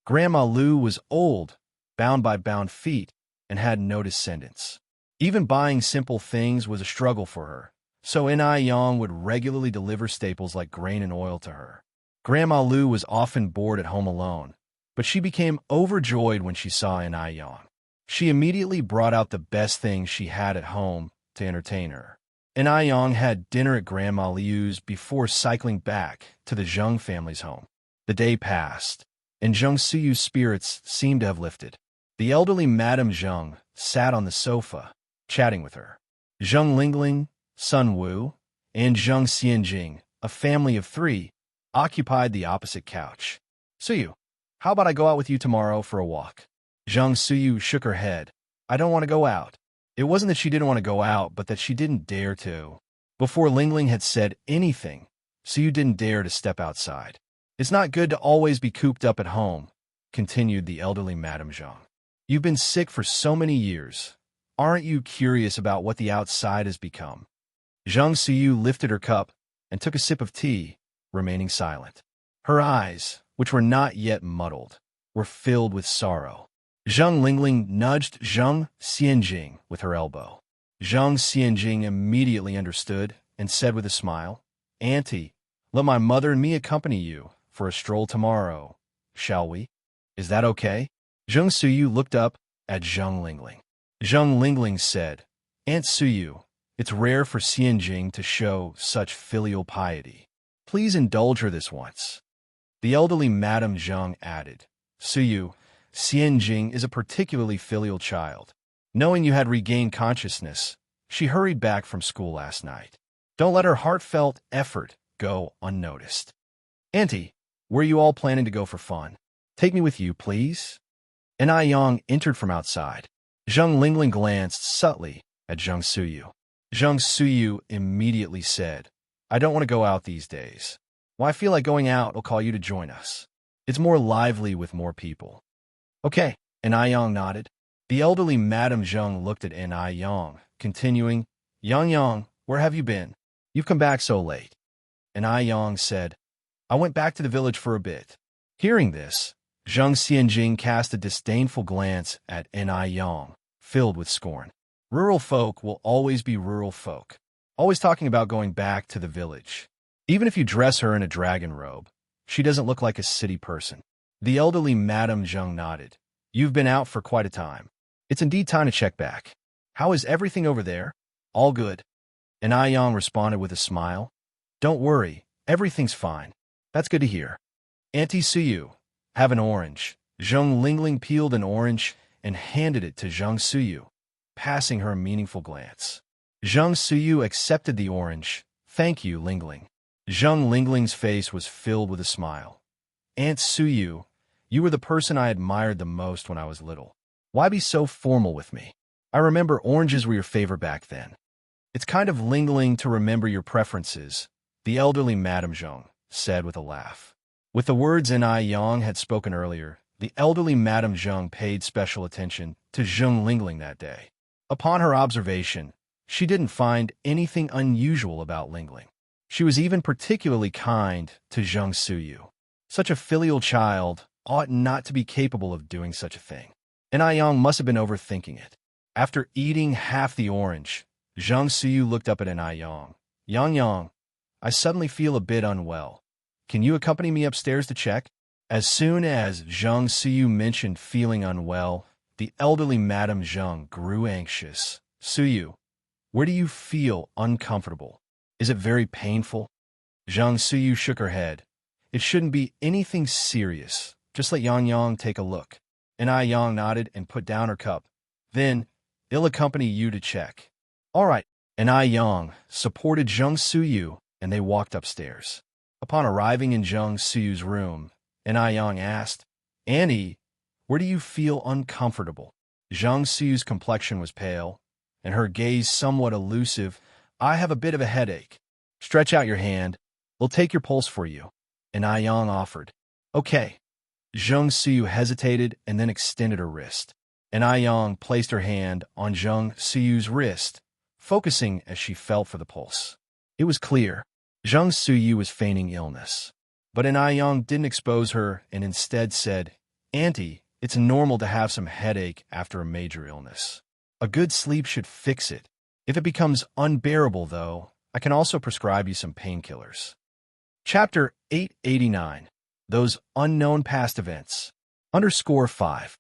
Grandma Liu was old, bound by bound feet, and had no descendants. Even buying simple things was a struggle for her, so En-Ai-Yang would regularly deliver staples like grain and oil to her. Grandma Lu was often bored at home alone, but she became overjoyed when she saw En-Ai-Yang. She immediately brought out the best things she had at home to entertain her. En-Ai-Yang had dinner at Grandma Liu's before cycling back to the Zheng family's home. The day passed, and Zheng Suyu's spirits seemed to have lifted. The elderly Madame Zheng sat on the sofa, chatting with her. Zheng Lingling, Sun Wu, and Zheng Xianjing, a family of 3, occupied the opposite couch. Suyu, how about I go out with you tomorrow for a walk? Zheng Suyu shook her head. I don't want to go out. It wasn't that she didn't want to go out, but that she didn't dare to. Before Lingling had said anything, Suyu didn't dare to step outside. It's not good to always be cooped up at home, continued the elderly Madame Zheng. You've been sick for so many years. Aren't you curious about what the outside has become? Zheng Suyu lifted her cup and took a sip of tea, remaining silent. Her eyes, which were not yet muddled, were filled with sorrow. Zheng Lingling nudged Zheng Xianjing with her elbow. Zheng Xianjing immediately understood and said with a smile, Auntie, let my mother and me accompany you for a stroll tomorrow, shall we? Is that okay? Zheng Suyu looked up at Zheng Lingling. Zheng Lingling said, Aunt Suyu, it's rare for Xianjing to show such filial piety. Please indulge her this once. The elderly Madame Zheng added, Suyu, Xianjing is a particularly filial child. Knowing you had regained consciousness, she hurried back from school last night. Don't let her heartfelt effort go unnoticed. Auntie, where are you all planning to go for fun? Take me with you, please. En-Ai-Yang entered from outside. Zheng Lingling glanced subtly at Zheng Suyu. Zheng Suyu immediately said, I don't want to go out these days. Well, I feel like going out will call you to join us. It's more lively with more people. Okay, En-Ai-Yang nodded. The elderly Madame Zheng looked at En-Ai-Yang, continuing, Yang, where have you been? You've come back so late. En-Ai-Yang said, I went back to the village for a bit. Hearing this, Zheng Xianjing cast a disdainful glance at En-Ai-Yang, filled with scorn. Rural folk will always be rural folk, always talking about going back to the village. Even if you dress her in a dragon robe, she doesn't look like a city person. The elderly Madame Zheng nodded. You've been out for quite a time. It's indeed time to check back. How is everything over there? All good. En-Ai-Yang responded with a smile. Don't worry, everything's fine. That's good to hear. Auntie Suyu, have an orange. Zheng Lingling peeled an orange and handed it to Zheng Suyu, passing her a meaningful glance. Zheng Suyu accepted the orange. Thank you, Lingling. Zheng Lingling's face was filled with a smile. Aunt Suyu, you were the person I admired the most when I was little. Why be so formal with me? I remember oranges were your favorite back then. It's kind of Lingling to remember your preferences, the elderly Madame Zheng said with a laugh. With the words En-Ai-Yang had spoken earlier, the elderly Madame Zheng paid special attention to Zheng Lingling that day. Upon her observation, she didn't find anything unusual about Lingling. She was even particularly kind to Zheng Suyu. Such a filial child ought not to be capable of doing such a thing. En-Ai-Yang must have been overthinking it. After eating half the orange, Zheng Suyu looked up at En-Ai-Yang. Yang, I suddenly feel a bit unwell. Can you accompany me upstairs to check? As soon as Zheng Suyu mentioned feeling unwell, the elderly Madame Zheng grew anxious. Suyu, where do you feel uncomfortable? Is it very painful? Zheng Suyu shook her head. It shouldn't be anything serious. Just let Yang take a look. En-Ai-Yang nodded and put down her cup. Then, they'll accompany you to check. All right. En-Ai-Yang supported Zheng Suyu, and they walked upstairs. Upon arriving in Zheng Suyu's room, En-Ai-Yang asked, Annie, where do you feel uncomfortable? Zheng Suyu's complexion was pale, and her gaze somewhat elusive. I have a bit of a headache. Stretch out your hand. We'll take your pulse for you. En-Ai-Yang offered. Okay. Zheng Suyu hesitated and then extended her wrist. En-Ai-Yang placed her hand on Zheng Suyu's wrist, focusing as she felt for the pulse. It was clear. Zheng Suyu was feigning illness. But En-Ai-Yang didn't expose her and instead said, Auntie, it's normal to have some headache after a major illness. A good sleep should fix it. If it becomes unbearable, though, I can also prescribe you some painkillers. Chapter 889. Those Unknown Past Events. _5.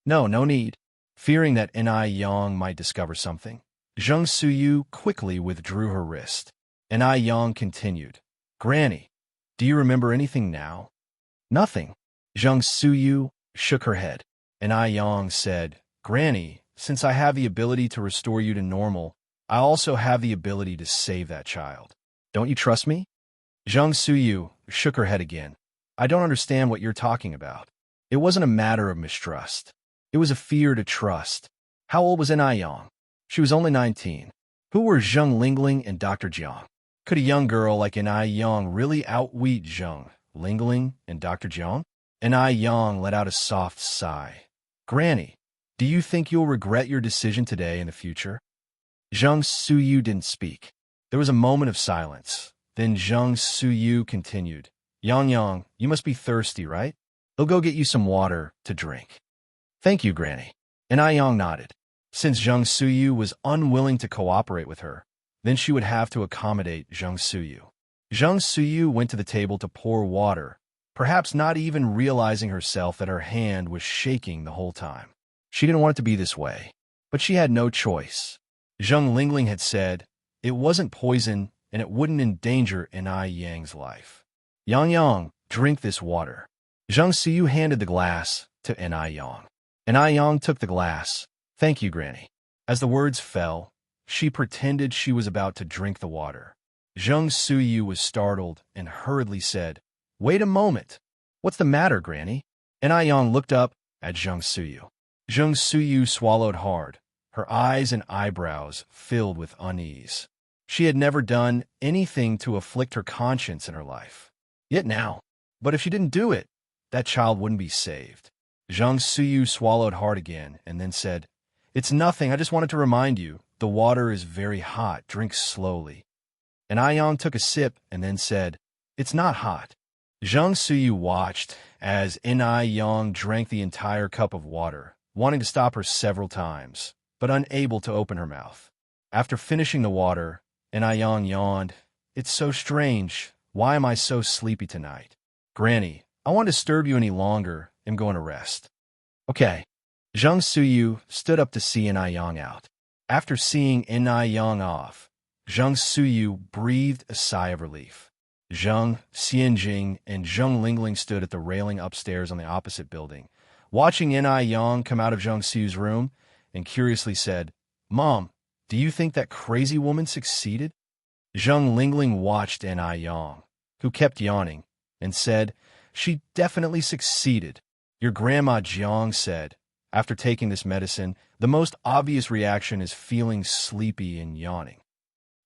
No need. Fearing that Ni Yang might discover something, Zheng Suyu quickly withdrew her wrist. Ni Yang continued, Granny, do you remember anything now? Nothing. Zheng Suyu shook her head. Ni Yang said, Granny, since I have the ability to restore you to normal, I also have the ability to save that child. Don't you trust me? Zheng Suyu shook her head again. I don't understand what you're talking about. It wasn't a matter of mistrust. It was a fear to trust. How old was Ni Yang? She was only 19. Who were Zheng Lingling and Dr. Jiang? Could a young girl like Ni Yang really outwit Zheng Lingling and Dr. Jiang? Ni Yang let out a soft sigh. Granny, do you think you'll regret your decision today in the future? Zheng Suyu didn't speak. There was a moment of silence. Then Zheng Suyu continued. Yang, you must be thirsty, right? I'll go get you some water to drink. Thank you, Granny. Ni Yang nodded. Since Zheng Suyu was unwilling to cooperate with her, then she would have to accommodate Zheng Suyu. Zheng Suyu went to the table to pour water, perhaps not even realizing herself that her hand was shaking the whole time. She didn't want it to be this way, but she had no choice. Zheng Lingling had said it wasn't poison and it wouldn't endanger Ni Yang's life. Yang, drink this water. Zheng Suyu handed the glass to Ni Yang. Ni Yang took the glass. Thank you, Granny. As the words fell, she pretended she was about to drink the water. Zheng Suyu was startled and hurriedly said, Wait a moment. What's the matter, Granny? Ni Yang looked up at Zheng Suyu. Zheng Suyu swallowed hard, her eyes and eyebrows filled with unease. She had never done anything to afflict her conscience in her life. Yet now, but if she didn't do it, that child wouldn't be saved. Zheng Suyu swallowed hard again and then said, It's nothing, I just wanted to remind you, the water is very hot, drink slowly. Ni Yang took a sip and then said, It's not hot. Zheng Suyu watched as Ni Yang drank the entire cup of water, wanting to stop her several times, but unable to open her mouth. After finishing the water, Ni Yang yawned. It's so strange. Why am I so sleepy tonight? Granny, I won't disturb you any longer. I'm going to rest. Okay. Zheng Suyu stood up to see Ni Yang out. After seeing Ni Yang off, Zheng Suyu breathed a sigh of relief. Zheng Xianjing and Zheng Lingling stood at the railing upstairs on the opposite building, watching Ni Yang come out of Zheng Suyu's room, and curiously said, Mom, do you think that crazy woman succeeded? Zheng Lingling watched Ni Yang, who kept yawning, and said, She definitely succeeded. Your grandma Jiang said, after taking this medicine, the most obvious reaction is feeling sleepy and yawning.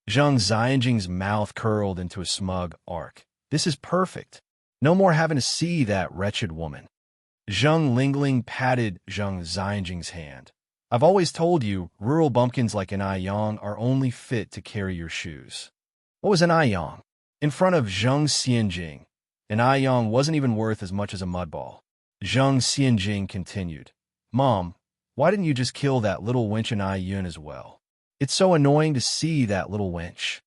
Zheng Xianjing's mouth curled into a smug arc. This is perfect. No more having to see that wretched woman. Zheng Lingling patted Zheng Xianjing's hand. I've always told you, rural bumpkins like Ni Yang are only fit to carry your shoes. What was Ni Yang? In front of Zheng Xianjing, Ni Yang wasn't even worth as much as a mudball. Zheng Xianjing continued, Mom, why didn't you just kill that little wench Ni Yun as well? It's so annoying to see that little wench.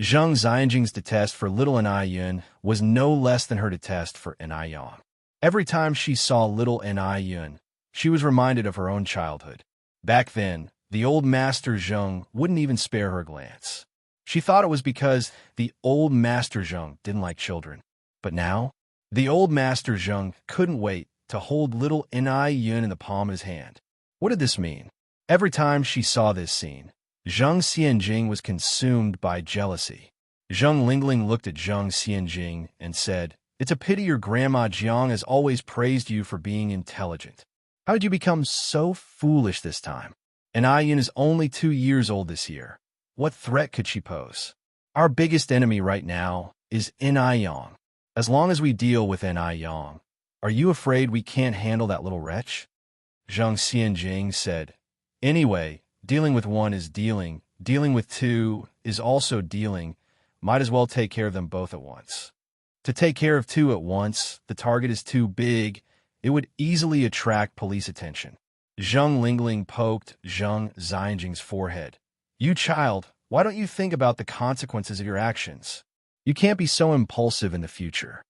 Zheng Xianjing's detest for little Ni Yun was no less than her detest for Ni Yang. Every time she saw little Ni Yun, she was reminded of her own childhood. Back then, the old Master Zheng wouldn't even spare her a glance. She thought it was because the old Master Zheng didn't like children. But now, the old Master Zheng couldn't wait to hold little Ni Yun in the palm of his hand. What did this mean? Every time she saw this scene, Zheng Xianjing was consumed by jealousy. Zheng Lingling looked at Zheng Xianjing and said, It's a pity your grandma Jiang has always praised you for being intelligent. How did you become so foolish this time? Ni Yun is only 2 years old this year. What threat could she pose? Our biggest enemy right now is Ni Yang. As long as we deal with Ni Yang, are you afraid we can't handle that little wretch? Zheng Xianjing said, Anyway, dealing with one is dealing with two is also dealing. Might as well take care of them both at once. To take care of two at once, the target is too big. It would easily attract police attention. Zheng Lingling poked Zheng Xianjing's forehead. You child, Why don't you think about the consequences of your actions? You can't be so impulsive in the future.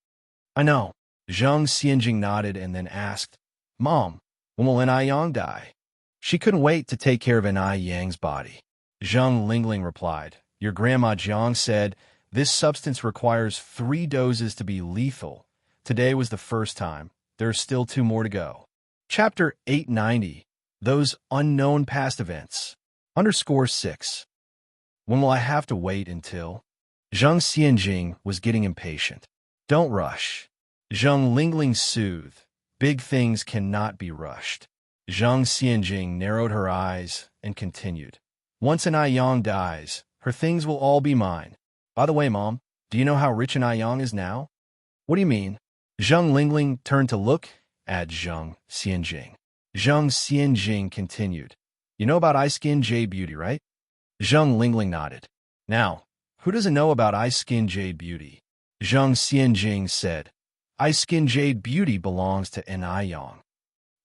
I know. Zhang Xianjing nodded and then asked, Mom, when will Enai Yang die? She couldn't wait to take care of Enai Yang's body. Zhang Lingling replied, Your grandma Jiang said, this substance requires 3 doses to be lethal. Today was the first time. There are still 2 more to go. Chapter 890. Those Unknown Past Events. _6. When will I have to wait until? Zhang Xianjing was getting impatient. Don't rush. Zhang Lingling soothed. Big things cannot be rushed. Zhang Xianjing narrowed her eyes and continued. Once Enai Yang dies, her things will all be mine. By the way, Mom, do you know how rich Enai Yang is now? What do you mean? Zhang Lingling turned to look at Zhang Xianjing. Zhang Xianjing continued. You know about Ice Skin Jade Beauty, right? Zhang Lingling nodded. Now, who doesn't know about Ice Skin Jade Beauty? Zhang Xianjing said. Ice Skin Jade Beauty belongs to Enai Yang.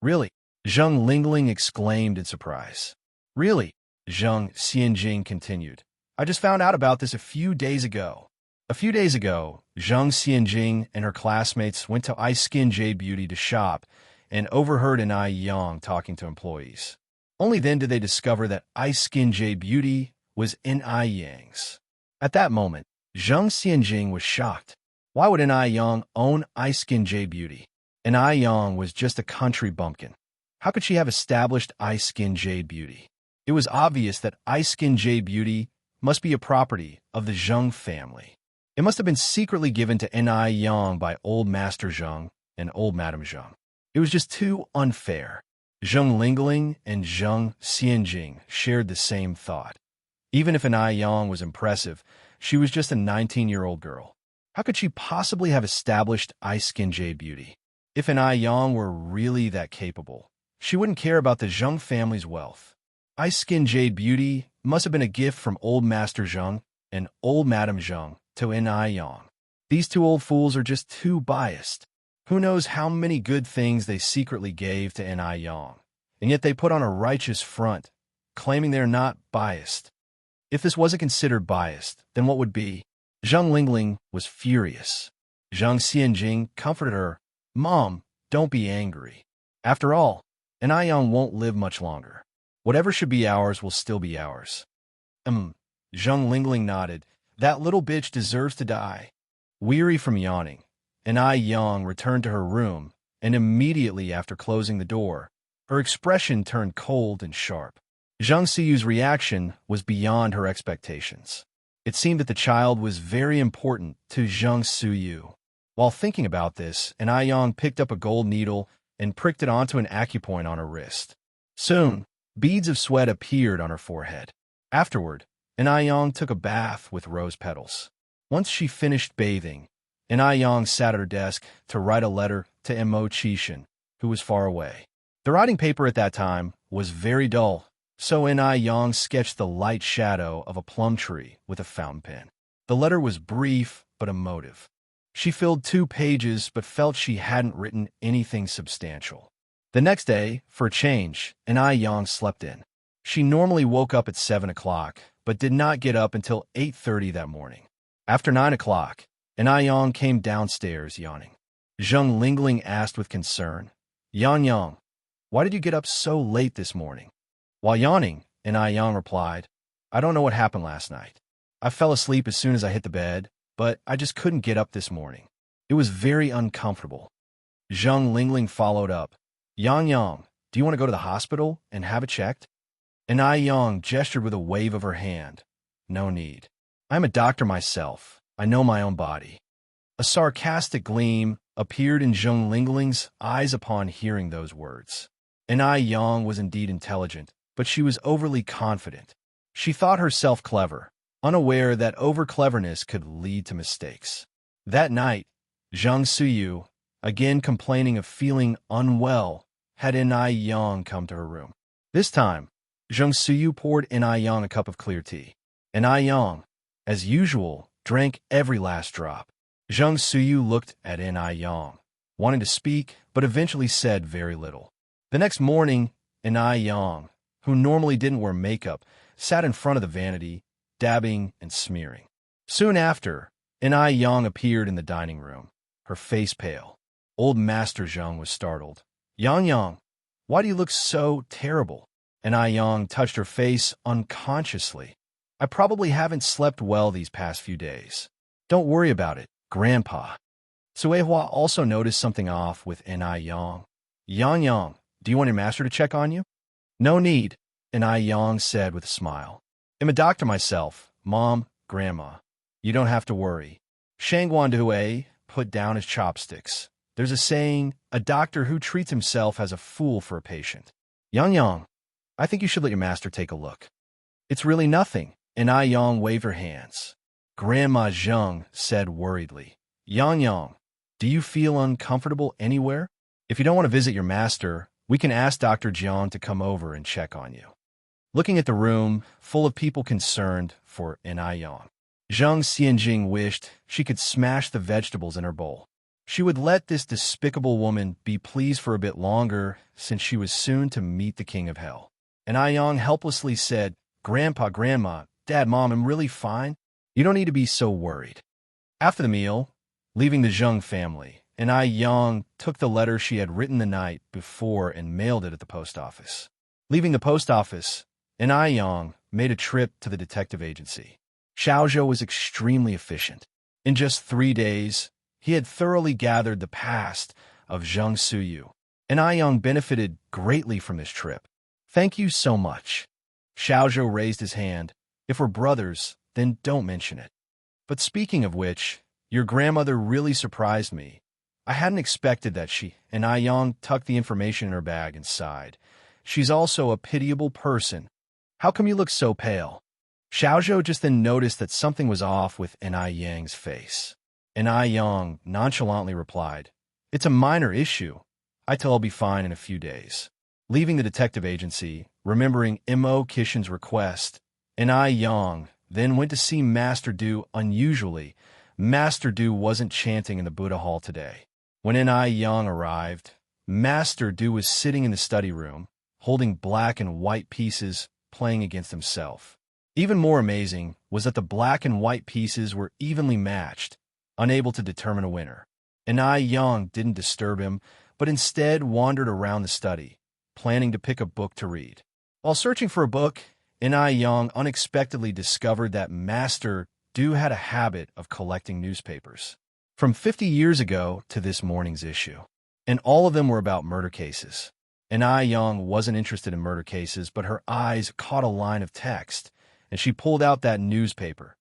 Really? Zhang Lingling exclaimed in surprise. Really? Zhang Xianjing continued. I just found out about this a few days ago. A few days ago, Zhang Xianjing and her classmates went to Ice Skin Jade Beauty to shop and overheard Enai Yang talking to employees. Only then did they discover that Ice Skin Jade Beauty was Enai Yang's. At that moment, Zhang Xianjing was shocked. Why would Enai Yang own Ice Skin Jade Beauty? Enai Yang was just a country bumpkin. How could she have established Ice Skin Jade Beauty? It was obvious that Ice Skin Jade Beauty must be a property of the Zheng family. It must have been secretly given to Enai Yang by Old Master Zheng and Old Madam Zheng. It was just too unfair. Zhang Lingling and Zhang Xianjing shared the same thought. Even if Enai Yang was impressive, she was just a 19-year-old girl. How could she possibly have established Ice Skin Jade Beauty? If Enai Yang were really that capable, she wouldn't care about the Zheng family's wealth. Ice Skin Jade Beauty must have been a gift from Old Master Zheng and Old Madam Zheng to Enai Yang. These 2 old fools are just too biased. Who knows how many good things they secretly gave to Enai Yang, and yet they put on a righteous front, claiming they're not biased. If this wasn't considered biased, then what would be? Zhang Lingling was furious. Zhang Xianjing comforted her. Mom, don't be angry. After all, Enai Yang won't live much longer. Whatever should be ours will still be ours. Zhang Lingling nodded. That little bitch deserves to die. Weary from yawning, Enai Yang returned to her room, and immediately after closing the door, her expression turned cold and sharp. Zhang Siyu's reaction was beyond her expectations. It seemed that the child was very important to Zhang Siyu. While thinking about this, Enai Yang picked up a gold needle and pricked it onto an acupoint on her wrist. Soon, beads of sweat appeared on her forehead. Afterward, Enai Yang took a bath with rose petals. Once she finished bathing, Enai Yang sat at her desk to write a letter to Mo Qishan, who was far away. The writing paper at that time was very dull, so Enai Yang sketched the light shadow of a plum tree with a fountain pen. The letter was brief but emotive. She filled 2 pages but felt she hadn't written anything substantial. The next day, for a change, Enai Yang slept in. She normally woke up at 7 o'clock, but did not get up until 8:30 that morning. After 9 o'clock, Enai Yang came downstairs yawning. Zhang Lingling asked with concern, Yang, why did you get up so late this morning? While yawning, Enai Yang replied, I don't know what happened last night. I fell asleep as soon as I hit the bed, but I just couldn't get up this morning. It was very uncomfortable. Zhang Lingling followed up, Yang, do you want to go to the hospital and have it checked? Enai Yang gestured with a wave of her hand. No need. I'm a doctor myself. I know my own body. A sarcastic gleam appeared in Zhang Lingling's eyes upon hearing those words. Enai Yang was indeed intelligent, but she was overly confident. She thought herself clever, unaware that over-cleverness could lead to mistakes. That night, Zhang Siyu, again complaining of feeling unwell, had Enai Yang come to her room. This time, Zhang Siyu poured Enai Yang a cup of clear tea. Enai Yang, as usual, drank every last drop. Zhang Siyu looked at Enai Yang, wanting to speak, but eventually said very little. The next morning, Enai Yang, who normally didn't wear makeup, sat in front of the vanity dabbing and smearing. Soon after, Enai Yang appeared in the dining room, her face pale. Old Master Zheng was startled. Yang, why do you look so terrible? Enai Yang touched her face unconsciously. I probably haven't slept well these past few days. Don't worry about it, Grandpa. Suehua also noticed something off with Enai Yang. Yang, do you want your master to check on you? No need, Enai Yang said with a smile. I'm a doctor myself, Mom, Grandma. You don't have to worry. Shangguan Due put down his chopsticks. There's a saying, a doctor who treats himself has a fool for a patient. Yang, I think you should let your master take a look. It's really nothing, Enai Yang waved her hands. Grandma Zheng said worriedly. Yang, do you feel uncomfortable anywhere? If you don't want to visit your master, we can ask Dr. Jiang to come over and check on you. Looking at the room, full of people concerned for Enai Yang, Zheng Xianjing wished she could smash the vegetables in her bowl. She would let this despicable woman be pleased for a bit longer, since she was soon to meet the king of hell. Enai Yang helplessly said, Grandpa, Grandma, Dad, Mom, I'm really fine. You don't need to be so worried. After the meal, leaving the Zheng family, Enai Yang took the letter she had written the night before and mailed it at the post office. Leaving the post office, Enai Yang made a trip to the detective agency. Xiaozhou was extremely efficient. In just 3 days, he had thoroughly gathered the past of Zheng Suyu. Enai Yang benefited greatly from this trip. Thank you so much. Xiaozhou raised his hand. If we're brothers, then don't mention it. But speaking of which, your grandmother really surprised me. I hadn't expected that she. Enai Yang tucked the information in her bag and sighed. She's also a pitiable person. How come you look so pale? Xiaozhou just then noticed that something was off with Enai Yang's face. Enai Yang nonchalantly replied, It's a minor issue. I tell I'll be fine in a few days. Leaving the detective agency, remembering Mo Kishin's request, Enai Yang then went to see Master Du. Unusually, Master Du wasn't chanting in the Buddha Hall today. When Enai Yang arrived, Master Du was sitting in the study room, holding black and white pieces, playing against himself. Even more amazing was that the black and white pieces were evenly matched, unable to determine a winner. Enai Yang didn't disturb him, but instead wandered around the study, planning to pick a book to read. While searching for a book, Enai Yang unexpectedly discovered that Master Du had a habit of collecting newspapers. From 50 years ago to this morning's issue. And all of them were about murder cases. Enai Yang wasn't interested in murder cases, but her eyes caught a line of text, and she pulled out that newspaper.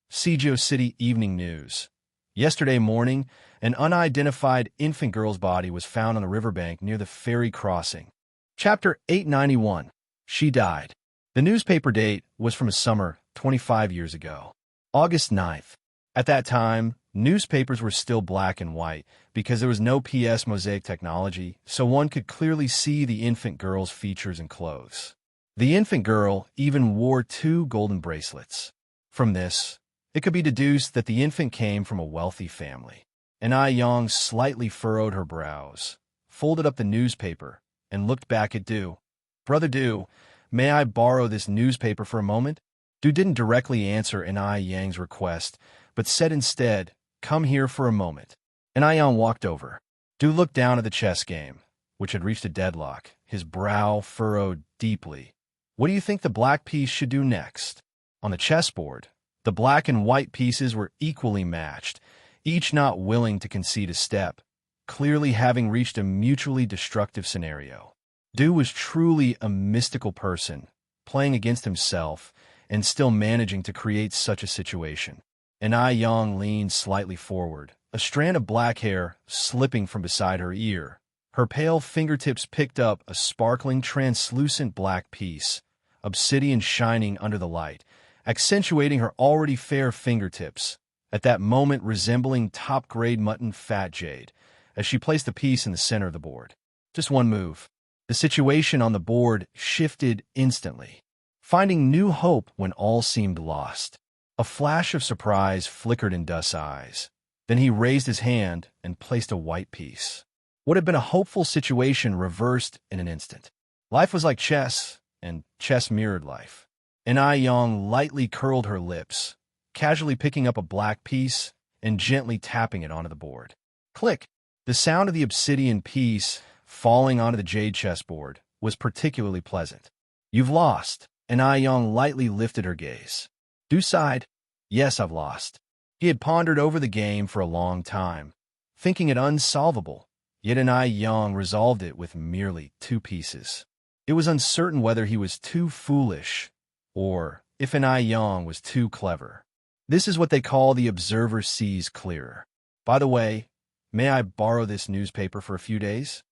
Suzhou City Evening News. Yesterday morning, an unidentified infant girl's body was found on the riverbank near the ferry crossing. Chapter 891. She died. The newspaper date was from a summer 25 years ago. August 9th. At that time, newspapers were still black and white because there was no PS mosaic technology, so one could clearly see the infant girl's features and clothes. The infant girl even wore 2 golden bracelets. From this, it could be deduced that the infant came from a wealthy family. Enai Yang slightly furrowed her brows, folded up the newspaper, and looked back at Du. Brother Du, may I borrow this newspaper for a moment? Du didn't directly answer Enai Yang's request, but said instead, Come here for a moment. Enai Yang walked over. Du looked down at the chess game, which had reached a deadlock, his brow furrowed deeply. What do you think the black piece should do next? On the chessboard, the black and white pieces were equally matched, each not willing to concede a step, clearly having reached a mutually destructive scenario. Du was truly a mystical person, playing against himself and still managing to create such a situation. Enai Yang leaned slightly forward, a strand of black hair slipping from beside her ear. Her pale fingertips picked up a sparkling, translucent black piece, obsidian shining under the light, accentuating her already fair fingertips, at that moment resembling top-grade mutton fat jade, as she placed the piece in the center of the board. Just one move. The situation on the board shifted instantly, finding new hope when all seemed lost. A flash of surprise flickered in Du's eyes. Then he raised his hand and placed a white piece. What had been a hopeful situation reversed in an instant. Life was like chess, and chess mirrored life. and Ai Yong lightly curled her lips, casually picking up a black piece and gently tapping it onto the board. Click! The sound of the obsidian piece falling onto the jade chessboard was particularly pleasant. You've lost, and Ai Yong lightly lifted her gaze. Du sighed. Yes, I've lost. He had pondered over the game for a long time, thinking it unsolvable, yet Ai Yong resolved it with merely 2 pieces. It was uncertain whether he was too foolish or if Ai Yong was too clever. This is what they call the observer sees clearer. By the way, may I borrow this newspaper for a few days?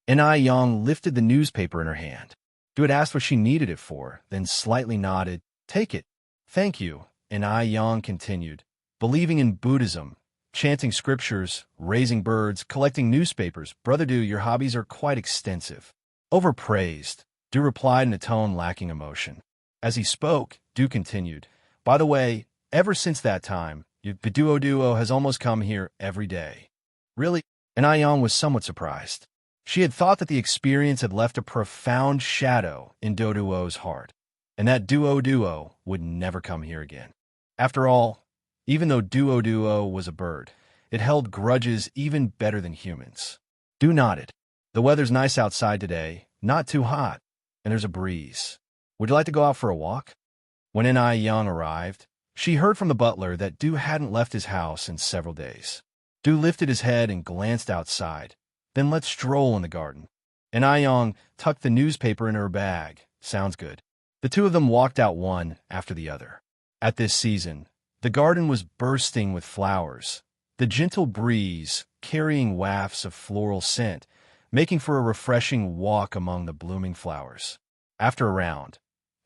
Ai Yong lifted the newspaper in her hand. Du had asked what she needed it for, then slightly nodded. Take it. Thank you. Ai Yong continued, believing in Buddhism, chanting scriptures, raising birds, collecting newspapers. Brother Du, your hobbies are quite extensive. Overpraised, Du replied in a tone lacking emotion. As he spoke, Du continued, by the way, ever since that time, Duo has almost come here every day. Really? Ai Yong was somewhat surprised. She had thought that the experience had left a profound shadow in Duo's heart, and that Duo would never come here again. After all, even though Duo was a bird, it held grudges even better than humans. Du nodded. The weather's nice outside today, not too hot, and there's a breeze. Would you like to go out for a walk? When Ai Yong arrived, she heard from the butler that Du hadn't left his house in several days. Du lifted his head and glanced outside. Then let's stroll in the garden. Ai Yong tucked the newspaper in her bag. Sounds good. The two of them walked out one after the other. At this season, the garden was bursting with flowers, the gentle breeze carrying wafts of floral scent, making for a refreshing walk among the blooming flowers. After a round,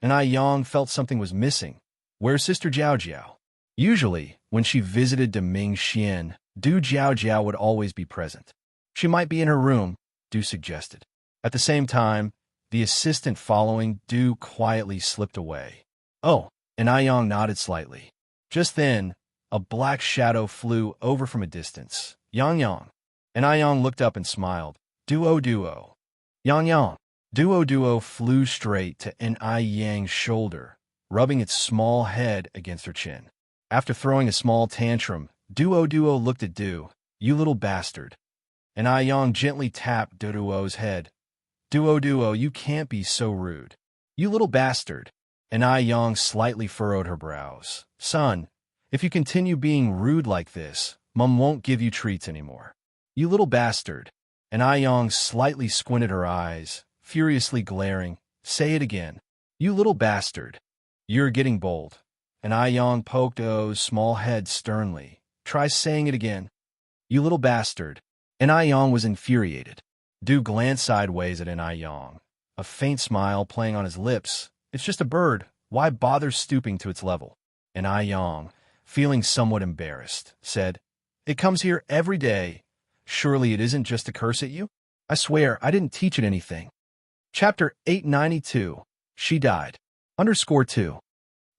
Ai Yong felt something was missing. Where's Sister Jiao Jiao? Usually, when she visited de Ming Xian, Du Jiao Jiao would always be present. She might be in her room, Du suggested. At the same time, the assistant following Du quietly slipped away. Oh, Ai Yong nodded slightly. Just then, a black shadow flew over from a distance. Yang. Ai Yong looked up and smiled. Duo. Yang. Duo flew straight to Ai Yang's shoulder, rubbing its small head against her chin. After throwing a small tantrum, Duo looked at Du. You little bastard. Ai Yong gently tapped Duo's head. Duo, you can't be so rude. You little bastard. Ai Yong slightly furrowed her brows. Son, if you continue being rude like this, Mum won't give you treats anymore. You little bastard. Ai Yong slightly squinted her eyes, furiously glaring. Say it again. You little bastard. You're getting bold. Ai Yong poked Duo's small head sternly. Try saying it again. You little bastard. Ai Yong was infuriated. Du glanced sideways at Ai Yong, a faint smile playing on his lips. It's just a bird. Why bother stooping to its level? Ai Yong, feeling somewhat embarrassed, said, It comes here every day. Surely it isn't just to curse at you? I swear, I didn't teach it anything. Chapter 892. She died. _2.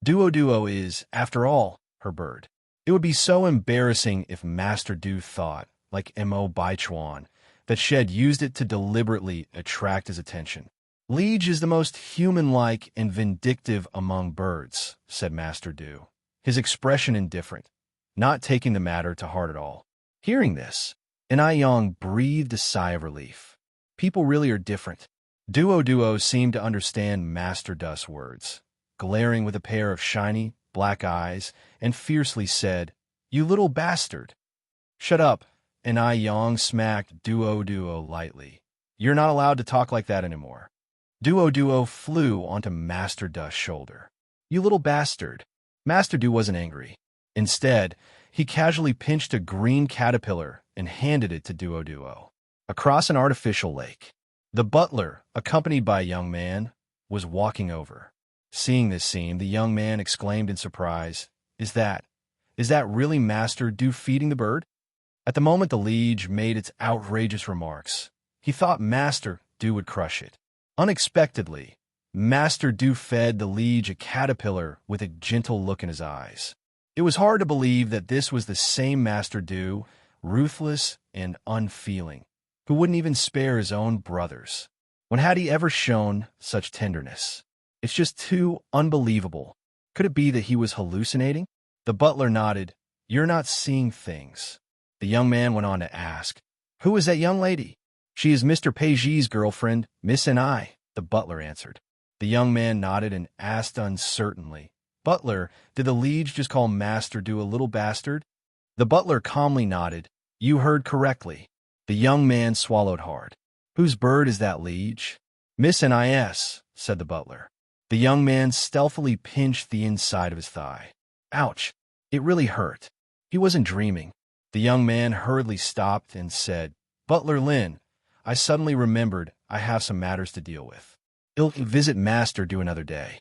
Duo is, after all, her bird. It would be so embarrassing if Master Du thought, like Mo Baichuan, that she had used it to deliberately attract his attention. Liege is the most human-like and vindictive among birds, said Master Du, his expression indifferent, not taking the matter to heart at all. Hearing this, Ai Yong breathed a sigh of relief. People really are different. Duo seemed to understand Master Du's words, glaring with a pair of shiny, black eyes, and fiercely said, You little bastard. Shut up. Ai Yong smacked Duo lightly. You're not allowed to talk like that anymore. Duo flew onto Master Du's shoulder. You little bastard. Master Du wasn't angry. Instead, he casually pinched a green caterpillar and handed it to Duo. Across an artificial lake, the butler, accompanied by a young man, was walking over. Seeing this scene, the young man exclaimed in surprise, Is that really Master Du feeding the bird? At the moment the liege made its outrageous remarks, he thought Master Du would crush it. Unexpectedly, Master Du fed the liege a caterpillar with a gentle look in his eyes. It was hard to believe that this was the same Master Du, ruthless and unfeeling, who wouldn't even spare his own brothers. When had he ever shown such tenderness? It's just too unbelievable. Could it be that he was hallucinating? The butler nodded. You're not seeing things. The young man went on to ask, Who is that young lady? She is Mr. Paget's girlfriend, Miss and I, the butler answered. The young man nodded and asked uncertainly, Butler, did the liege just call Master Do a little bastard? The butler calmly nodded. You heard correctly. The young man swallowed hard. Whose bird is that, liege? Miss N.I.S., said the butler. The young man stealthily pinched the inside of his thigh. Ouch! It really hurt. He wasn't dreaming. The young man hurriedly stopped and said, Butler Lin, I suddenly remembered I have some matters to deal with. I'll visit Master Do another day.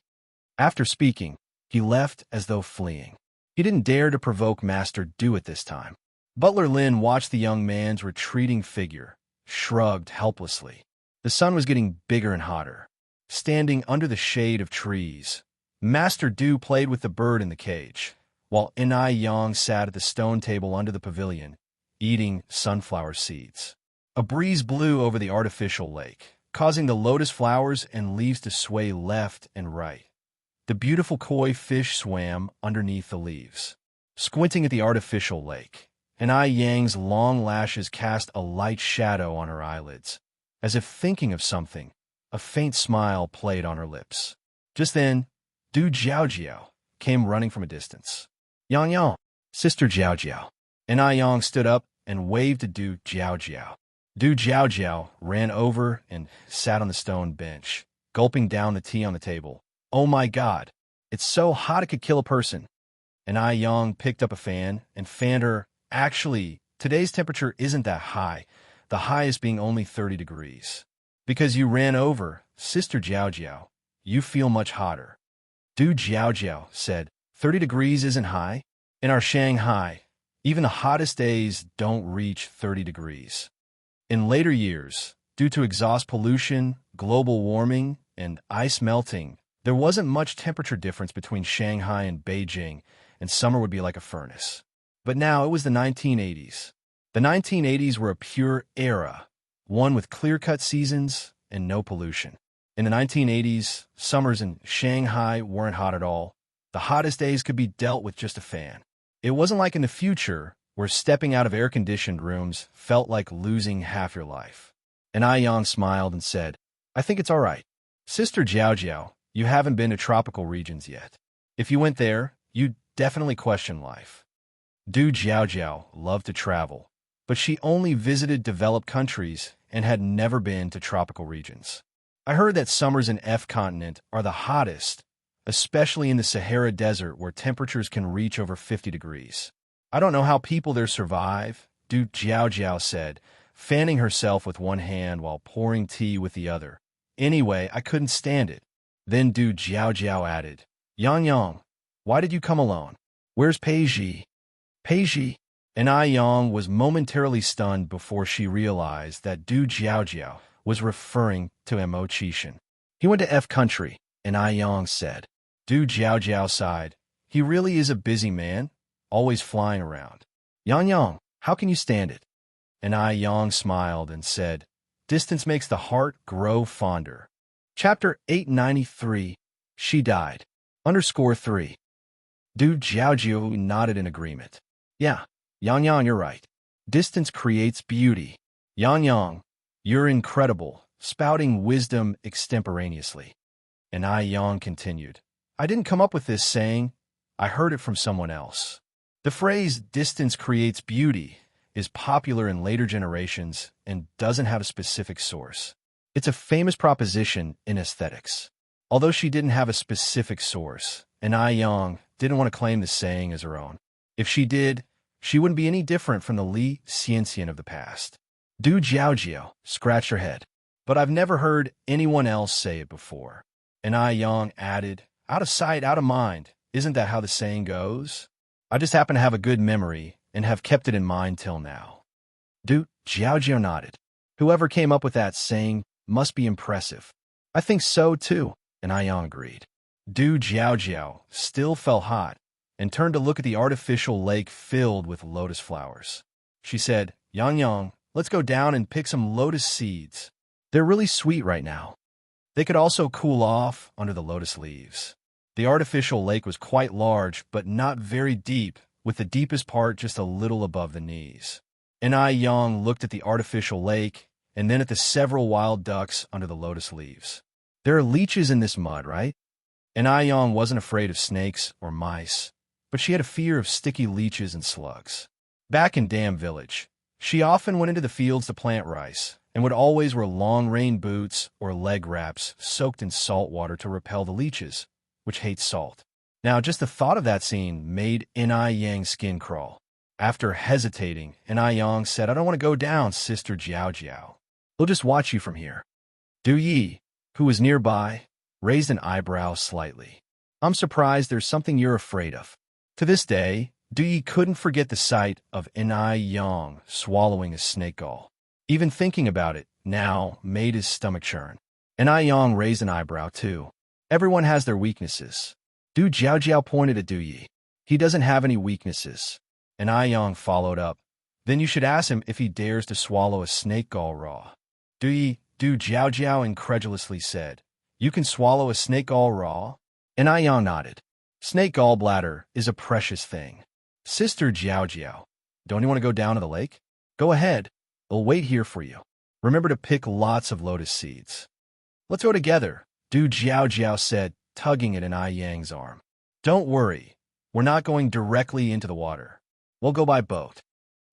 After speaking, he left as though fleeing. He didn't dare to provoke Master Do at this time. Butler Lin watched the young man's retreating figure, shrugged helplessly. The sun was getting bigger and hotter. Standing under the shade of trees, Master Do played with the bird in the cage, while Inai Yang sat at the stone table under the pavilion, eating sunflower seeds. A breeze blew over the artificial lake, causing the lotus flowers and leaves to sway left and right. The beautiful koi fish swam underneath the leaves. Squinting at the artificial lake, Inai Yang's long lashes cast a light shadow on her eyelids. As if thinking of something, a faint smile played on her lips. Just then, Du Jiaojiao came running from a distance. Yang Yang, Sister Jiaojiao. Inai Yang stood up and waved to Du Jiaojiao. Du Jiaojiao ran over and sat on the stone bench, gulping down the tea on the table. Oh my God, it's so hot it could kill a person. Inai Yang picked up a fan and fanned her. Actually, today's temperature isn't that high, the highest being only 30 degrees. Because you ran over, Sister Jiaojiao, you feel much hotter. Du Jiaojiao said, 30 degrees isn't high. In our Shanghai, even the hottest days don't reach 30 degrees. In later years, due to exhaust pollution, global warming, and ice melting, there wasn't much temperature difference between Shanghai and Beijing, and summer would be like a furnace. But now it was the 1980s. The 1980s were a pure era, one with clear-cut seasons and no pollution. In the 1980s, summers in Shanghai weren't hot at all. The hottest days could be dealt with just a fan. It wasn't like in the future, where stepping out of air-conditioned rooms felt like losing half your life. And Yang smiled and said, I think it's all right. Sister Jiaojiao, you haven't been to tropical regions yet. If you went there, you'd definitely question life. Du Jiaojiao loved to travel, but she only visited developed countries and had never been to tropical regions. I heard that summers in F continent are the hottest, especially in the Sahara Desert where temperatures can reach over 50 degrees. I don't know how people there survive, Du Jiaojiao said, fanning herself with one hand while pouring tea with the other. Anyway, I couldn't stand it. Then Du Jiaojiao added, Yang Yang, why did you come alone? Where's Peiji? Peiji? Inai Yang was momentarily stunned before she realized that Du Jiaojiao was referring to Mo Qishan. He went to F country, Inai Yang said. Du Jiaojiao sighed. He really is a busy man, always flying around. Yang Yang, how can you stand it? Inai Yang smiled and said, Distance makes the heart grow fonder. Chapter 893, She Died. _3. Du Jiaojiao nodded in agreement. Yeah, Yang Yang, you're right. Distance creates beauty. Yang Yang, you're incredible, spouting wisdom extemporaneously. And Yang continued, I didn't come up with this saying. I heard it from someone else. The phrase, distance creates beauty, is popular in later generations and doesn't have a specific source. It's a famous proposition in aesthetics. Although she didn't have a specific source, and Yang didn't want to claim the saying as her own. If she did, she wouldn't be any different from the Li Xianxian of the past. Du Jiaojiao scratched her head. But I've never heard anyone else say it before. And Yang added, out of sight, out of mind. Isn't that how the saying goes? I just happen to have a good memory and have kept it in mind till now. Du Jiaojiao nodded. Whoever came up with that saying must be impressive. I think so, too, and Yang agreed. Du Jiaojiao still felt hot and turned to look at the artificial lake filled with lotus flowers. She said, Yang Yang, let's go down and pick some lotus seeds. They're really sweet right now. They could also cool off under the lotus leaves. The artificial lake was quite large, but not very deep, with the deepest part just a little above the knees. Yang looked at the artificial lake and then at the several wild ducks under the lotus leaves. There are leeches in this mud, right? Yang wasn't afraid of snakes or mice, but she had a fear of sticky leeches and slugs. Back in Dam Village, she often went into the fields to plant rice and would always wear long rain boots or leg wraps soaked in salt water to repel the leeches, which hate salt. Now, just the thought of that scene made Yang's skin crawl. After hesitating, Yang said, "I don't want to go down, Sister Jiao Jiao. We'll just watch you from here." Du Yi, who was nearby, raised an eyebrow slightly. "I'm surprised there's something you're afraid of." To this day, Du Yi couldn't forget the sight of Yang swallowing a snake gall. Even thinking about it now made his stomach churn. Yang raised an eyebrow too. "Everyone has their weaknesses." Du Jiao pointed at Du Yi. "He doesn't have any weaknesses." Yang followed up. "Then you should ask him if he dares to swallow a snake gall raw." Du Jiao incredulously said, "You can swallow a snake gall raw?" Yang nodded. "Snake gallbladder is a precious thing." "Sister Jiao, don't you want to go down to the lake?" "Go ahead. We'll wait here for you. Remember to pick lots of lotus seeds." "Let's go together," Du Jiao said, tugging at Yang's arm. "Don't worry. We're not going directly into the water. We'll go by boat."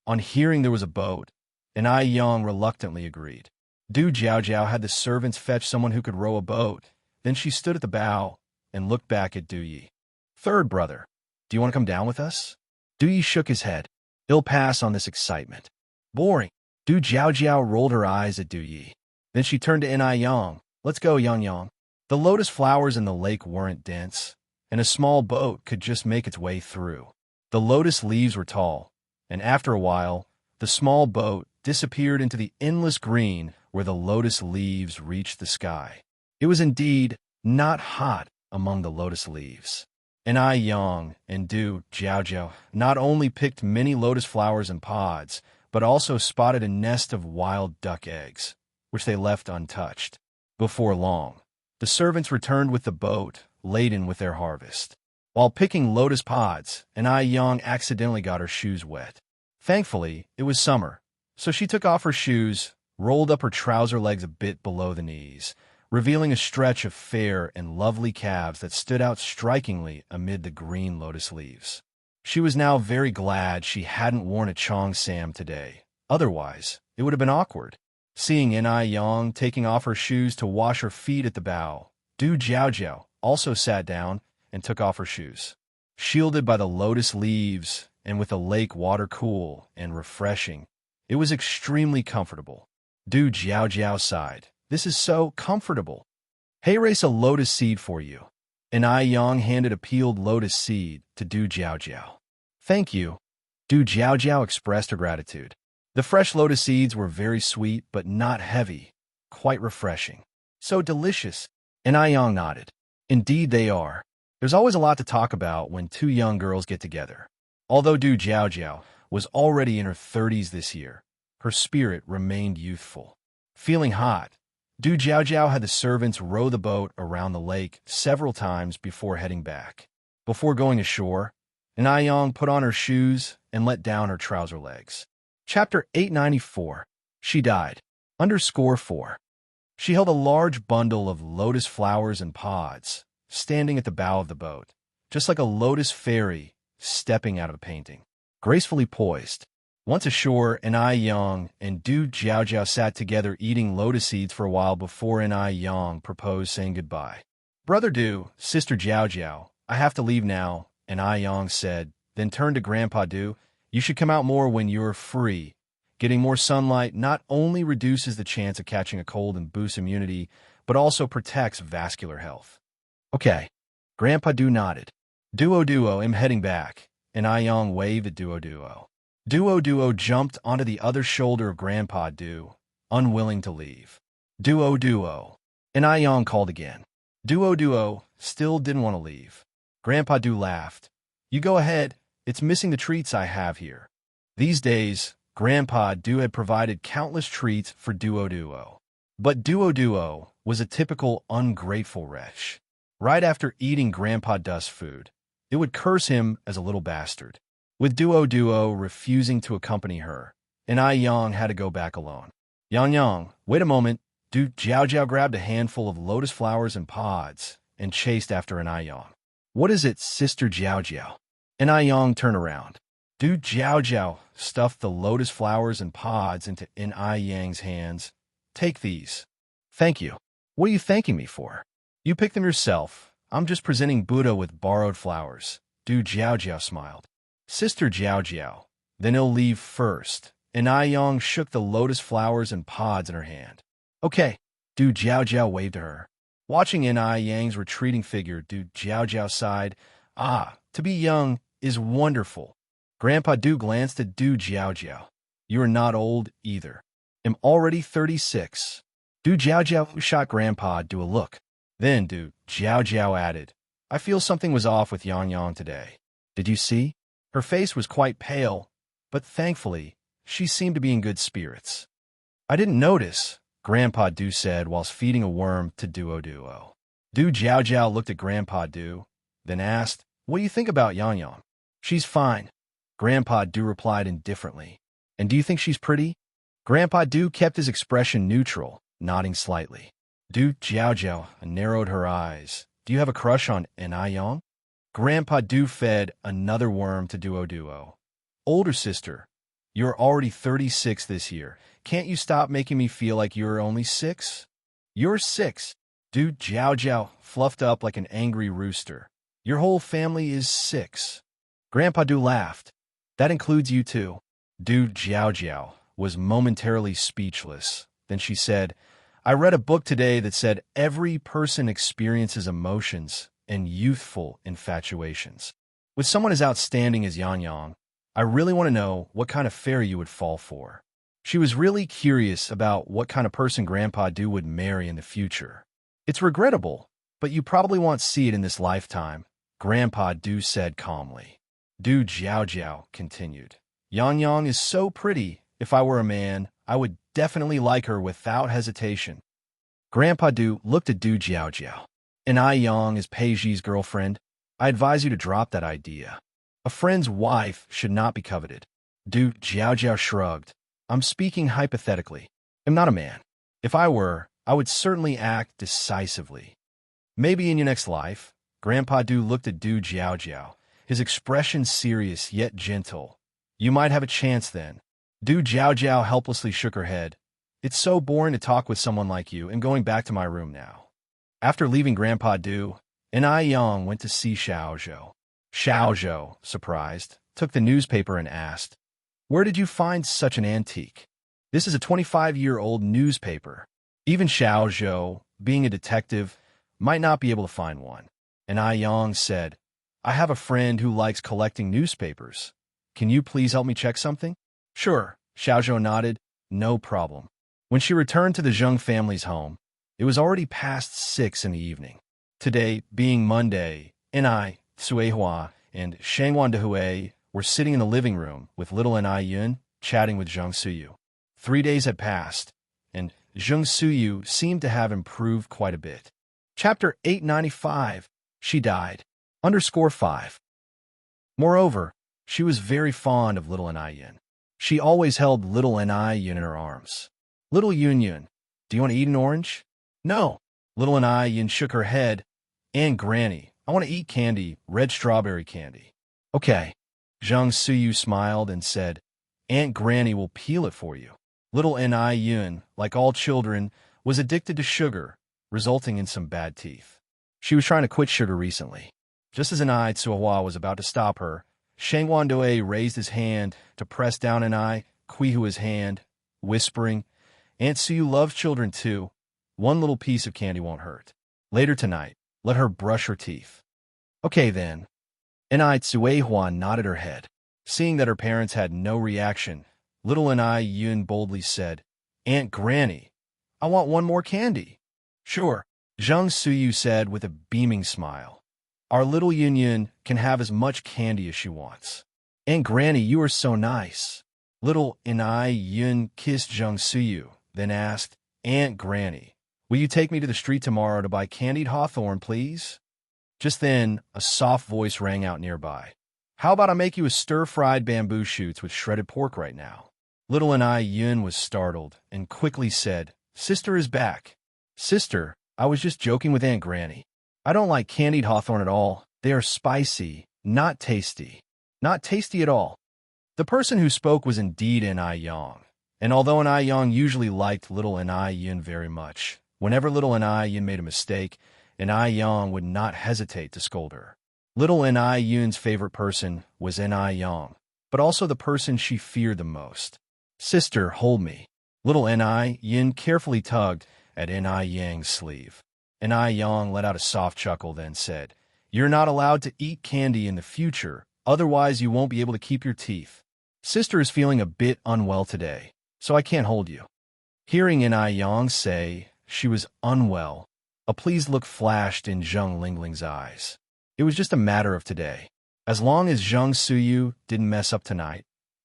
On hearing there was a boat, Yang reluctantly agreed. Du Jiao had the servants fetch someone who could row a boat. Then she stood at the bow and looked back at Du Yi. "Third brother, do you want to come down with us?" Du Yi shook his head. "He'll pass on this excitement. Boring." Du Jiao rolled her eyes at Du Yi. Then she turned to Yang. "Let's go, Yang." The lotus flowers in the lake weren't dense, and a small boat could just make its way through. The lotus leaves were tall, and after a while, the small boat disappeared into the endless green where the lotus leaves reached the sky. It was indeed not hot among the lotus leaves. Yang and Du Jiao not only picked many lotus flowers and pods, but also spotted a nest of wild duck eggs, which they left untouched. Before long, the servants returned with the boat, laden with their harvest. While picking lotus pods, Yang accidentally got her shoes wet. Thankfully, it was summer, so she took off her shoes, rolled up her trouser legs a bit below the knees, revealing a stretch of fair and lovely calves that stood out strikingly amid the green lotus leaves. She was now very glad she hadn't worn a cheongsam today. Otherwise, it would have been awkward. Seeing Yang taking off her shoes to wash her feet at the bow, Du Jiao also sat down and took off her shoes. Shielded by the lotus leaves and with the lake water cool and refreshing, it was extremely comfortable. Du Jiao sighed. "This is so comfortable." "Hey, race a lotus seed for you." Yang handed a peeled lotus seed to Du Jiao. "Thank you." Du Jiao expressed her gratitude. The fresh lotus seeds were very sweet but not heavy, quite refreshing. "So delicious." Yang nodded. "Indeed they are." There's always a lot to talk about when two young girls get together. Although Du Jiao was already in her 30s this year, her spirit remained youthful. Feeling hot, Du Jiao had the servants row the boat around the lake several times before heading back. Before going ashore, Yang put on her shoes and let down her trouser legs. Chapter 894. She died. _4. She held a large bundle of lotus flowers and pods, standing at the bow of the boat, just like a lotus fairy stepping out of a painting, gracefully poised. Once ashore, Yang and Du Jiao sat together eating lotus seeds for a while before Yang proposed saying goodbye. "Brother Du, Sister Jiao, I have to leave now," Yang said, then turned to Grandpa Du. "You should come out more when you're free. Getting more sunlight not only reduces the chance of catching a cold and boosts immunity, but also protects vascular health." "Okay." Grandpa Du nodded. Duo, I'm heading back," Yang waved at Duo. Duo jumped onto the other shoulder of Grandpa Du, unwilling to leave. Duo, Yang called again. Duo still didn't want to leave. Grandpa Du laughed. "You go ahead. It's missing the treats I have here." These days, Grandpa Du had provided countless treats for Duo. But Duo was a typical ungrateful wretch. Right after eating Grandpa Dust's food, it would curse him as a little bastard. With Duo refusing to accompany her, and Yang had to go back alone. Yang, wait a moment. Du Jiao grabbed a handful of lotus flowers and pods and chased after Yang. What is it, Sister Jiao? And Yang turned around. Du Jiao stuffed the lotus flowers and pods into Yang's hands. Take these. Thank you. What are you thanking me for? You picked them yourself. I'm just presenting Buddha with borrowed flowers. Du Jiao smiled. Sister Jiao, then he'll leave first. And Yang shook the lotus flowers and pods in her hand. Okay. Du Jiao waved to her. Watching Yang's retreating figure, Du Jiao sighed. Ah, to be young is wonderful. Grandpa Du glanced at Du Jiao. You are not old either. I'm already 36. Du Jiao shot Grandpa Du a look. Then Du Jiao added, I feel something was off with Yang today. Did you see? Her face was quite pale, but thankfully, she seemed to be in good spirits. I didn't notice, Grandpa Du said whilst feeding a worm to Duo. Du Jiao looked at Grandpa Du, then asked, What do you think about Yang? She's fine. Grandpa Du replied indifferently. And do you think she's pretty? Grandpa Du kept his expression neutral, nodding slightly. Du Jiao narrowed her eyes. Do you have a crush on Yang? Grandpa Du fed another worm to Duo. Older sister, you're already 36 this year. Can't you stop making me feel like you're only 6? You're 6. Du Jiao fluffed up like an angry rooster. Your whole family is 6. Grandpa Du laughed. That includes you too. Du Jiao was momentarily speechless. Then she said, I read a book today that said every person experiences emotions and youthful infatuations. With someone as outstanding as Yang, I really want to know what kind of fairy you would fall for. She was really curious about what kind of person Grandpa Du would marry in the future. It's regrettable, but you probably won't see it in this lifetime, Grandpa Du said calmly. Du Jiao continued. Yang is so pretty. If I were a man, I would definitely like her without hesitation. Grandpa Du looked at Du Jiao. And Yang is Peiji's girlfriend. I advise you to drop that idea. A friend's wife should not be coveted. Du Jiao shrugged. I'm speaking hypothetically. I'm not a man. If I were, I would certainly act decisively. Maybe in your next life. Grandpa Du looked at Du Jiao, his expression serious yet gentle. You might have a chance then. Du Jiao helplessly shook her head. It's so boring to talk with someone like you. I'm going back to my room now. After leaving Grandpa Du, Yang went to see Xiaozhou. Xiaozhou, surprised, took the newspaper and asked, Where did you find such an antique? This is a 25-year-old newspaper. Even Xiaozhou, being a detective, might not be able to find one. And Yang said, I have a friend who likes collecting newspapers. Can you please help me check something? Sure, Xiaozhou nodded. No problem. When she returned to the Zheng family's home, it was already past 6 in the evening. Today, being Monday, Suihua and Shangwan Dehui were sitting in the living room with little Yun chatting with Zheng Suyu. 3 days had passed, and Zheng Suyu seemed to have improved quite a bit. Chapter 895. She died. _5. Moreover, she was very fond of little Yun. She always held little Yun in her arms. Little Yun, do you want to eat an orange? No. Little Yun shook her head. And Granny, I want to eat candy, red strawberry candy. Okay. Zheng Suyu smiled and said, Aunt Granny will peel it for you. Little Yun, like all children, was addicted to sugar, resulting in some bad teeth. She was trying to quit sugar recently. Just as Suihua was about to stop her, Shangwan Doi raised his hand to press down Kuihua's hand, whispering, Aunt Suyu loves children too. One little piece of candy won't hurt. Later tonight, let her brush her teeth. Okay then. Suihua nodded her head. Seeing that her parents had no reaction, little Yun boldly said, Aunt Granny, I want one more candy. Sure, Zheng Suyu said with a beaming smile. Our little Yun can have as much candy as she wants. Aunt Granny, you are so nice. Little Yun kissed Zheng Suyu, then asked, Aunt Granny, will you take me to the street tomorrow to buy candied hawthorn, please? Just then, a soft voice rang out nearby. How about I make you a stir-fried bamboo shoots with shredded pork right now? Little Yun was startled and quickly said, Sister is back. Sister, I was just joking with Aunt Granny. I don't like candied hawthorn at all. They are spicy, not tasty. Not tasty at all. The person who spoke was indeed Yong. And although Yong usually liked little Yun very much, whenever little Yun made a mistake, Yong would not hesitate to scold her. Little Yun's favorite person was Yong, but also the person she feared the most. Sister, hold me. Little Yun carefully tugged at Yang's sleeve. Yong let out a soft chuckle, then said, You're not allowed to eat candy in the future, otherwise you won't be able to keep your teeth. Sister is feeling a bit unwell today, so I can't hold you. Hearing Yong say she was unwell, a pleased look flashed in Zheng Lingling's eyes. It was just a matter of today. As long as Zheng Suyu didn't mess up tonight,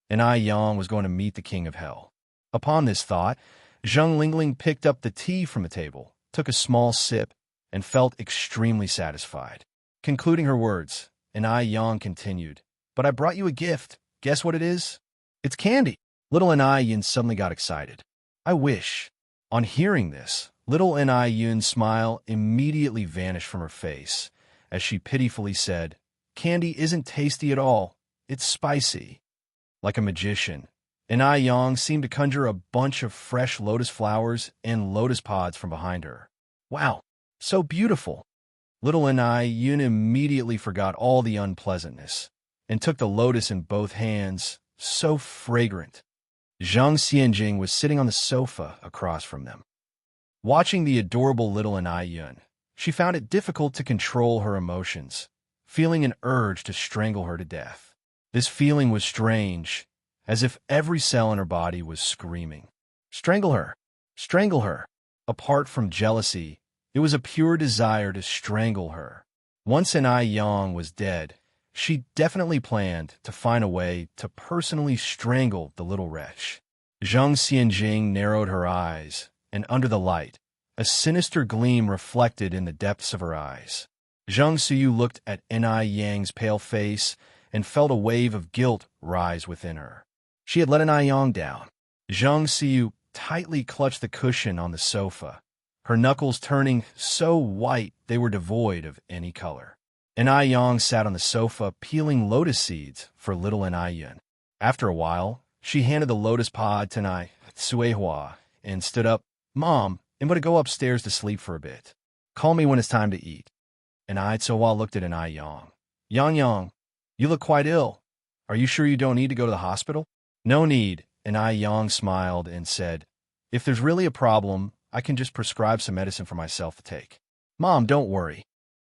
Yong was going to meet the king of hell. Upon this thought, Zheng Lingling picked up the tea from the table, took a small sip, and felt extremely satisfied. Concluding her words, Yong continued, But I brought you a gift. Guess what it is? It's candy. Little Yun suddenly got excited. I wish. On hearing this, little Yun's smile immediately vanished from her face, as she pitifully said, Candy isn't tasty at all. It's spicy. Like a magician, Yong seemed to conjure a bunch of fresh lotus flowers and lotus pods from behind her. Wow, so beautiful. Little Yun immediately forgot all the unpleasantness and took the lotus in both hands, so fragrant. Zhang Xianjing was sitting on the sofa across from them. Watching the adorable little Yun, she found it difficult to control her emotions, feeling an urge to strangle her to death. This feeling was strange, as if every cell in her body was screaming, Strangle her! Strangle her! Apart from jealousy, it was a pure desire to strangle her. Once Yong was dead, she definitely planned to find a way to personally strangle the little wretch. Zhang Xianjing narrowed her eyes, and under the light, a sinister gleam reflected in the depths of her eyes. Zhang Suyu looked at Yang's pale face and felt a wave of guilt rise within her. She had let Yong down. Zhang Suyu tightly clutched the cushion on the sofa, her knuckles turning so white they were devoid of any color. Yong sat on the sofa peeling lotus seeds for little Yun. After a while, she handed the lotus pod to Suehua and stood up. Mom, I'm going to go upstairs to sleep for a bit. Call me when it's time to eat. Suehua looked at Yong. Yang, you look quite ill. Are you sure you don't need to go to the hospital? No need, Yong smiled and said, If there's really a problem, I can just prescribe some medicine for myself to take. Mom, don't worry.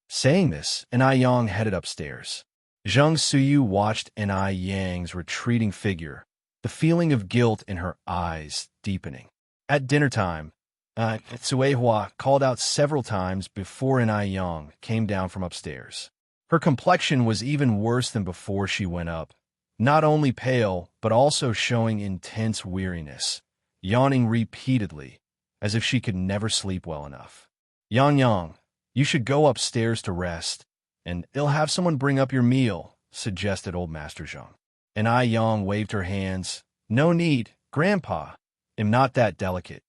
Saying this, Yong headed upstairs. Zhang Suyu watched Yang's retreating figure, the feeling of guilt in her eyes deepening. At dinner time, Suehua called out several times before Yong came down from upstairs. Her complexion was even worse than before she went up, not only pale, but also showing intense weariness, yawning repeatedly, as if she could never sleep well enough. Yang, you should go upstairs to rest, and I'll have someone bring up your meal, suggested old Master Zhang. Yang waved her hands. No need, Grandpa. I'm not that delicate.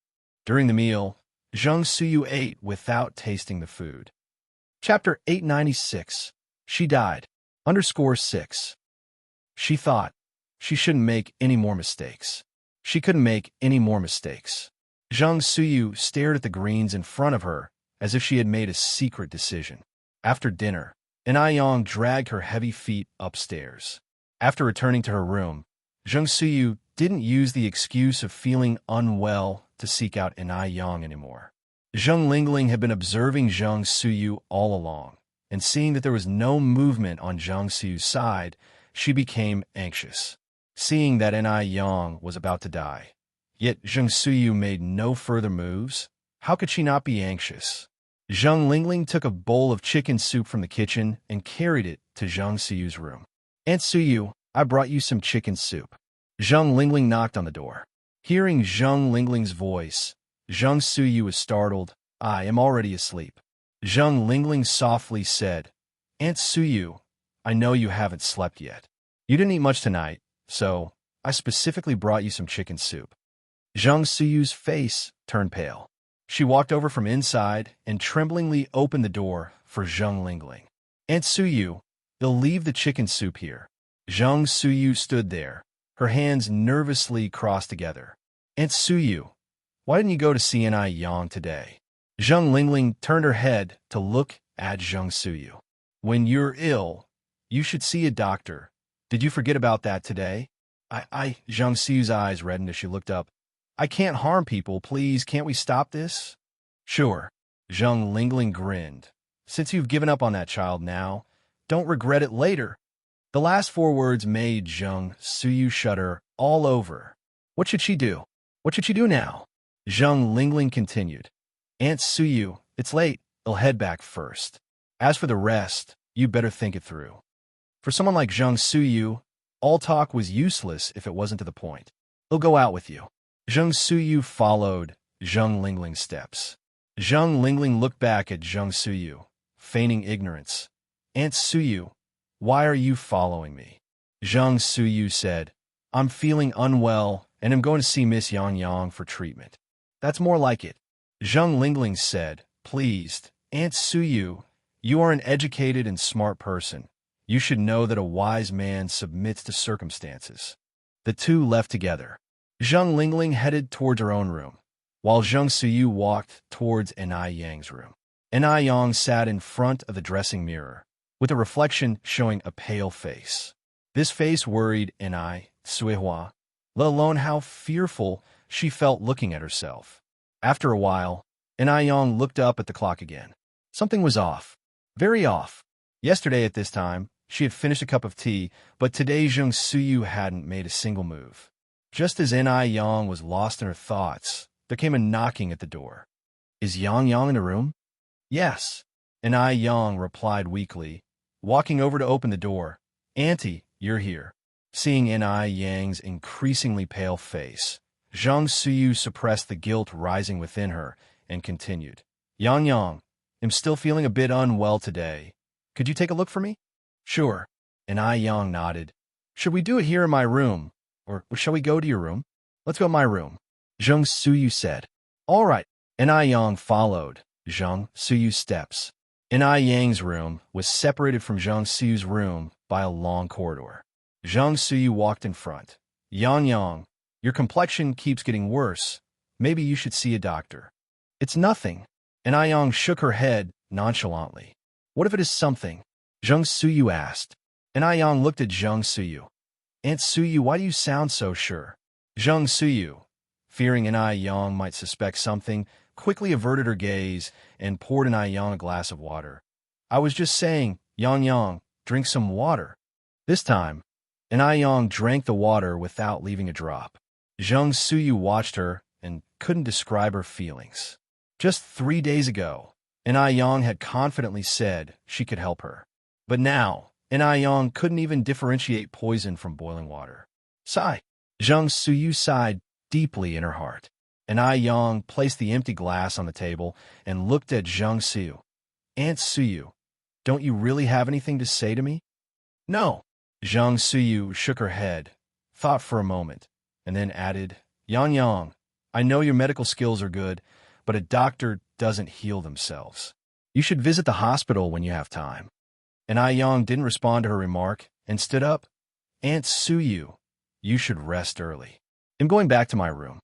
During the meal, Zhang Suyu ate without tasting the food. Chapter 896. She died. _6. She thought she shouldn't make any more mistakes. She couldn't make any more mistakes. Zhang Suyu stared at the greens in front of her as if she had made a secret decision. After dinner, Yong dragged her heavy feet upstairs. After returning to her room, Zhang Suyu didn't use the excuse of feeling unwell to seek out Yong anymore. Zheng Lingling had been observing Zhang Suyu all along, and seeing that there was no movement on Zhang Suyu's side, she became anxious. Seeing that Yong was about to die, yet Zhang Suyu made no further moves, how could she not be anxious? Zheng Lingling took a bowl of chicken soup from the kitchen and carried it to Zhang Suyu's room. Aunt Suyu, I brought you some chicken soup. Zheng Lingling knocked on the door. Hearing Zheng Lingling's voice, Zhang Suyu was startled. I am already asleep. Zhang Lingling softly said, Aunt Suyu, I know you haven't slept yet. You didn't eat much tonight, so I specifically brought you some chicken soup. Zhang Suyu's face turned pale. She walked over from inside and tremblingly opened the door for Zhang Lingling. Aunt Suyu, they'll leave the chicken soup here. Zhang Suyu stood there, her hands nervously crossed together. Aunt Suyu, why didn't you go to see N.I. Yang today? Zhang Lingling turned her head to look at Zhang Suyu. When you're ill, you should see a doctor. Did you forget about that today? Zhang Suyu's eyes reddened as she looked up. I can't harm people, please, can't we stop this? Sure. Zhang Lingling grinned. Since you've given up on that child now, don't regret it later. The last 4 words made Zhang Suyu shudder all over. What should she do? What should she do now? Zhang Lingling continued. Aunt Suyu, it's late. I'll head back first. As for the rest, you better think it through. For someone like Zhang Suyu, all talk was useless if it wasn't to the point. He'll go out with you. Zhang Suyu followed Zhang Lingling's steps. Zhang Lingling looked back at Zhang Suyu, feigning ignorance. Aunt Suyu, why are you following me? Zhang Suyu said, I'm feeling unwell and am going to see Miss Yang Yang for treatment. That's more like it. Zhang Lingling said, pleased, Aunt Suyu, you are an educated and smart person. You should know that a wise man submits to circumstances. The two left together. Zhang Lingling headed towards her own room, while Zhang Suyu walked towards N.I. Yang's room. N.I. Yang sat in front of the dressing mirror, with a reflection showing a pale face. This face worried N.I. Suihua, let alone how fearful she felt looking at herself. After a while, N.I. Yang looked up at the clock again. Something was off. Very off. Yesterday at this time, she had finished a cup of tea, but today Zhang Suyu hadn't made a single move. Just as N.I. Yang was lost in her thoughts, there came a knocking at the door. Is Yang Yang in the room? Yes. N.I. Yang replied weakly, walking over to open the door. Auntie, you're here. Seeing N.I. Yang's increasingly pale face, Zhang Suyu suppressed the guilt rising within her and continued. Yang Yang, I'm still feeling a bit unwell today. Could you take a look for me? Sure. N.I. Yang nodded. Should we do it here in my room? Or shall we go to your room? Let's go to my room. Zhang Suyu said. All right. N.I. Yang followed Zhang Suyu's steps. N.I. Yang's room was separated from Zhang Suyu's room by a long corridor. Zhang Suyu walked in front. Yang Yang, your complexion keeps getting worse. Maybe you should see a doctor. It's nothing. N.I. Yang shook her head nonchalantly. What if it is something? Zhang Suyu asked. N.I. Yang looked at Zhang Suyu. Aunt Suyu, why do you sound so sure? Zhang Suyu, fearing N.I. Yang might suspect something, quickly averted her gaze and poured N.I. Yang a glass of water. I was just saying, Yang Yang, drink some water. This time, N.I. Yang drank the water without leaving a drop. Zhang Suyu watched her and couldn't describe her feelings. Just 3 days ago, N.I. Yang had confidently said she could help her. But now, N.I. Yang couldn't even differentiate poison from boiling water. Sigh. Zhang Suyu sighed deeply in her heart. N.I. Yang placed the empty glass on the table and looked at Zhang Suyu. Aunt Suyu, don't you really have anything to say to me? No. Zhang Suyu shook her head, thought for a moment, and then added, Yang Yang, I know your medical skills are good, but a doctor doesn't heal themselves. You should visit the hospital when you have time. N.I. Yang didn't respond to her remark and stood up. Aunt Suyu, you should rest early. I'm going back to my room.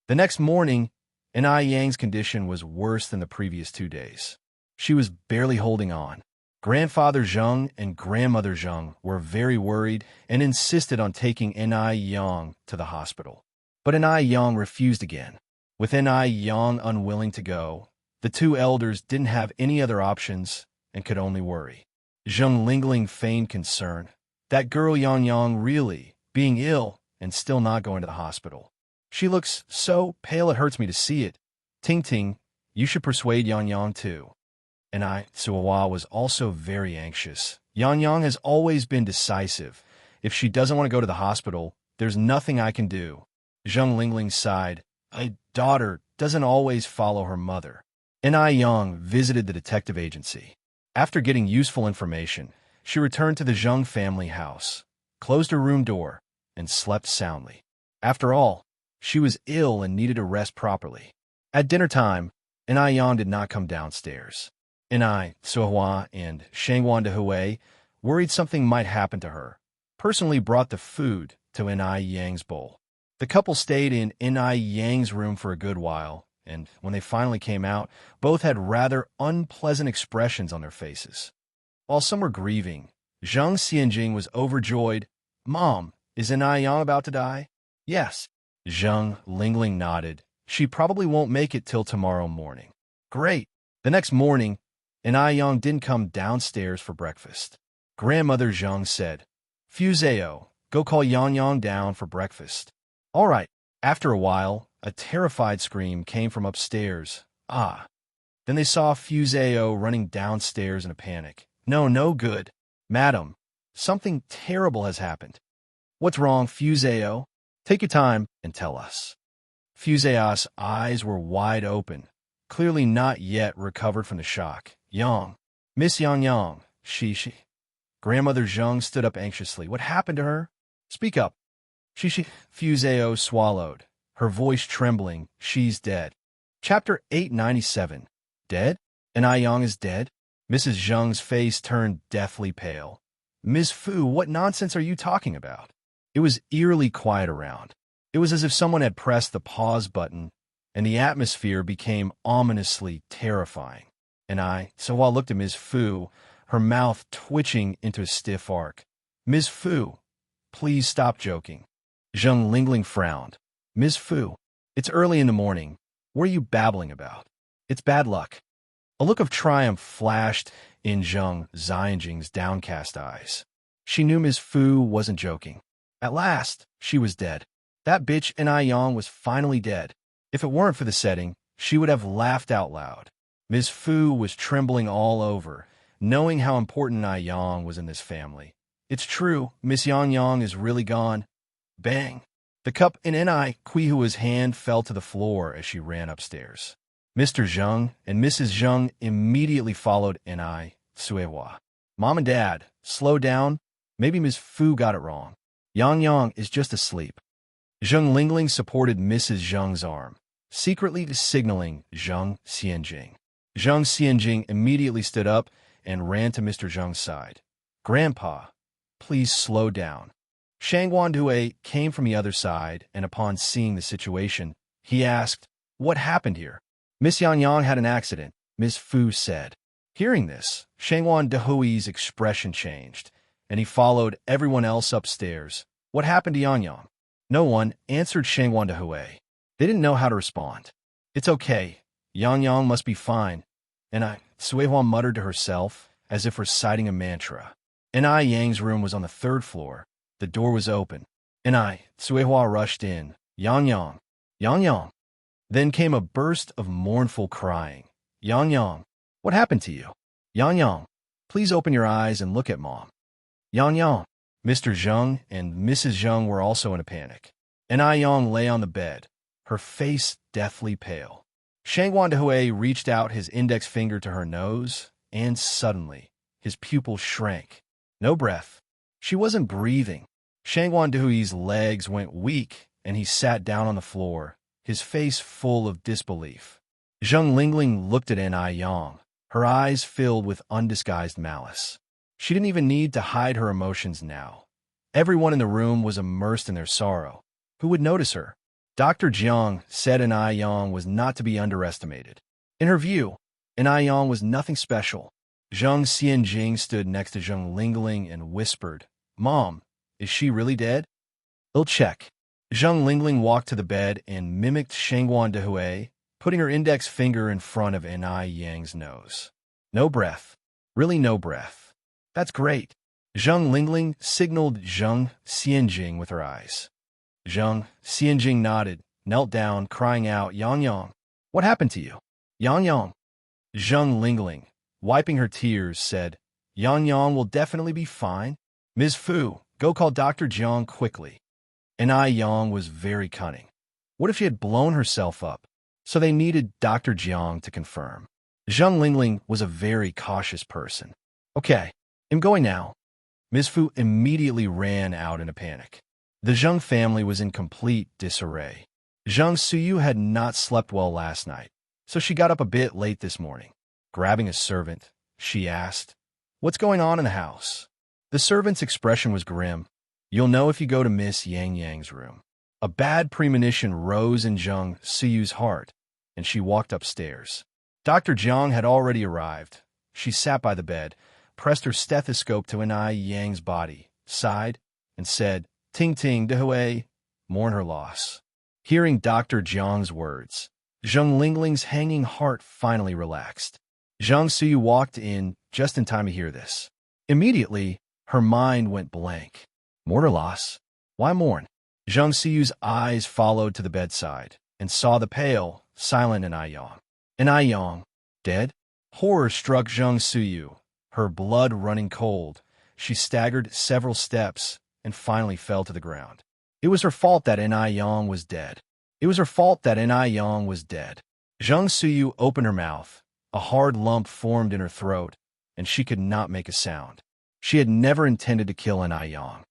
The next morning, N.I. Yang's condition was worse than the previous 2 days. She was barely holding on. Grandfather Zheng and Grandmother Zheng were very worried and insisted on taking N.I. Yang to the hospital. But N.I. Yang refused again. With N.I. Yang unwilling to go, the 2 elders didn't have any other options and could only worry. Zhang Lingling feigned concern. That girl Yang Yang really being ill and still not going to the hospital. She looks so pale it hurts me to see it. Ting Ting, you should persuade Yang Yang too. And Suawa was also very anxious. Yang Yang has always been decisive. If she doesn't want to go to the hospital, there's nothing I can do. Zhang Lingling sighed. A daughter doesn't always follow her mother. N.I. Yang visited the detective agency. After getting useful information, she returned to the Zheng family house, closed her room door, and slept soundly. After all, she was ill and needed to rest properly. At dinner time, N.I. Yang did not come downstairs. N.I. Suihua and Shangwan Dehui, worried something might happen to her, personally brought the food to N.I. Yang's bowl. The couple stayed in N.I. Yang's room for a good while, and when they finally came out, both had rather unpleasant expressions on their faces. While some were grieving, Zheng Xianjing was overjoyed. "Mom, is N.I. Yang about to die?" "Yes." Zheng Lingling nodded. "She probably won't make it till tomorrow morning." "Great." The next morning, N.I. Yang didn't come downstairs for breakfast. Grandmother Zheng said, "Fuzeo, go call Yang Yang down for breakfast." "All right." After a while, a terrified scream came from upstairs. "Ah." Then they saw Fuzeo running downstairs in a panic. "No, no good. Madam, something terrible has happened." "What's wrong, Fuzeo? Take your time and tell us." Fuzeo's eyes were wide open, clearly not yet recovered from the shock. "Yang, Miss Yang Yang, she. Grandmother Zheng stood up anxiously. "What happened to her? Speak up." She. Fuzeo swallowed, her voice trembling. "She's dead." Chapter 897. Dead? N.I. Yang is dead? Mrs. Zheng's face turned deathly pale. "Ms. Fu, what nonsense are you talking about?" It was eerily quiet around. It was as if someone had pressed the pause button, and the atmosphere became ominously terrifying. Sohua looked at Ms. Fu, her mouth twitching into a stiff arc. "Ms. Fu, please stop joking." Zheng Lingling frowned. "Ms. Fu, it's early in the morning. What are you babbling about? It's bad luck." A look of triumph flashed in Zheng Xianjing's downcast eyes. She knew Ms. Fu wasn't joking. At last, she was dead. That bitch N.I. Yang was finally dead. If it weren't for the setting, she would have laughed out loud. Ms. Fu was trembling all over, knowing how important N.I. Yang was in this family. "It's true, Miss Yang Yang is really gone." Bang! The cup in N.I. Kuihua's hand fell to the floor as she ran upstairs. Mr. Zheng and Mrs. Zheng immediately followed N.I. Suihua. "Mom and Dad, slow down. Maybe Ms. Fu got it wrong. Yang Yang is just asleep." Zheng Lingling supported Mrs. Zheng's arm, secretly signaling Zheng Xianjing. Zheng Xianjing immediately stood up and ran to Mr. Zheng's side. "Grandpa, please slow down." Shangwan Due came from the other side, and upon seeing the situation, he asked, "What happened here?" "Miss Yang Yang had an accident," Miss Fu said. Hearing this, Shangwan Dehui's expression changed, and he followed everyone else upstairs. "What happened to Yang Yang?" No one answered Shangwan Dehui. They didn't know how to respond. "It's okay. Yang Yang must be fine." Suihua muttered to herself, as if reciting a mantra. N.I. Yang's room was on the third floor. The door was open. Suihua rushed in. "Yang Yang! Yang Yang!" Then came a burst of mournful crying. "Yang Yang, what happened to you? Yang Yang, please open your eyes and look at Mom." "Yang Yang." Mr. Zheng and Mrs. Zheng were also in a panic. N.I. Yang lay on the bed, her face deathly pale. Shangwan Dehui reached out his index finger to her nose, and suddenly, his pupils shrank. No breath. She wasn't breathing. Shangwan Dehui's legs went weak, and he sat down on the floor, his face full of disbelief. Zheng Lingling looked at N.I. Yang, her eyes filled with undisguised malice. She didn't even need to hide her emotions now. Everyone in the room was immersed in their sorrow. Who would notice her? Dr. Jiang said N.I. Yang was not to be underestimated. In her view, N.I. Yang was nothing special. Zheng Xianjing stood next to Zheng Lingling and whispered, "Mom, is she really dead?" "I'll check." Zheng Lingling walked to the bed and mimicked Shangwan Dehui, putting her index finger in front of N.I. Yang's nose. No breath. Really no breath. "That's great." Zheng Lingling signaled Zheng Xianjing with her eyes. Zheng Xianjing nodded, knelt down, crying out, "Yang Yang, what happened to you?" "Yang Yang." Zheng Lingling, wiping her tears, said, "Yang Yang will definitely be fine. Ms. Fu, go call Dr. Jiang quickly." N.I. Yang was very cunning. What if she had blown herself up? so they needed Dr. Jiang to confirm. Zhang Lingling was a very cautious person. Okay, I'm going now. Ms. Fu immediately ran out in a panic. The Zhang family was in complete disarray. Zhang Suyu had not slept well last night, so she got up a bit late this morning. Grabbing a servant, she asked, "What's going on in the house?" The servant's expression was grim. "You'll know if you go to Miss Yang Yang's room." A bad premonition rose in Zhang Suyu's heart, and she walked upstairs. Dr. Jiang had already arrived. She sat by the bed, pressed her stethoscope to Enai Yang's body, sighed, and said, "Ting ting dehui," mourn her loss. Hearing Dr. Jiang's words, Zhang Lingling's hanging heart finally relaxed. Zhang Suyu walked in just in time to hear this. Immediately, her mind went blank. Mourn her loss? Why mourn? Zhang Suyu's eyes followed to the bedside and saw the pale, silent Enai Yang. Enai Yang, dead? Horror struck Zhang Suyu, her blood running cold. She staggered several steps and finally fell to the ground. It was her fault that Enai Yang was dead. It was her fault that Enai Yang was dead. Zhang Suyu opened her mouth. A hard lump formed in her throat, and she could not make a sound. She had never intended to kill Enai Yang.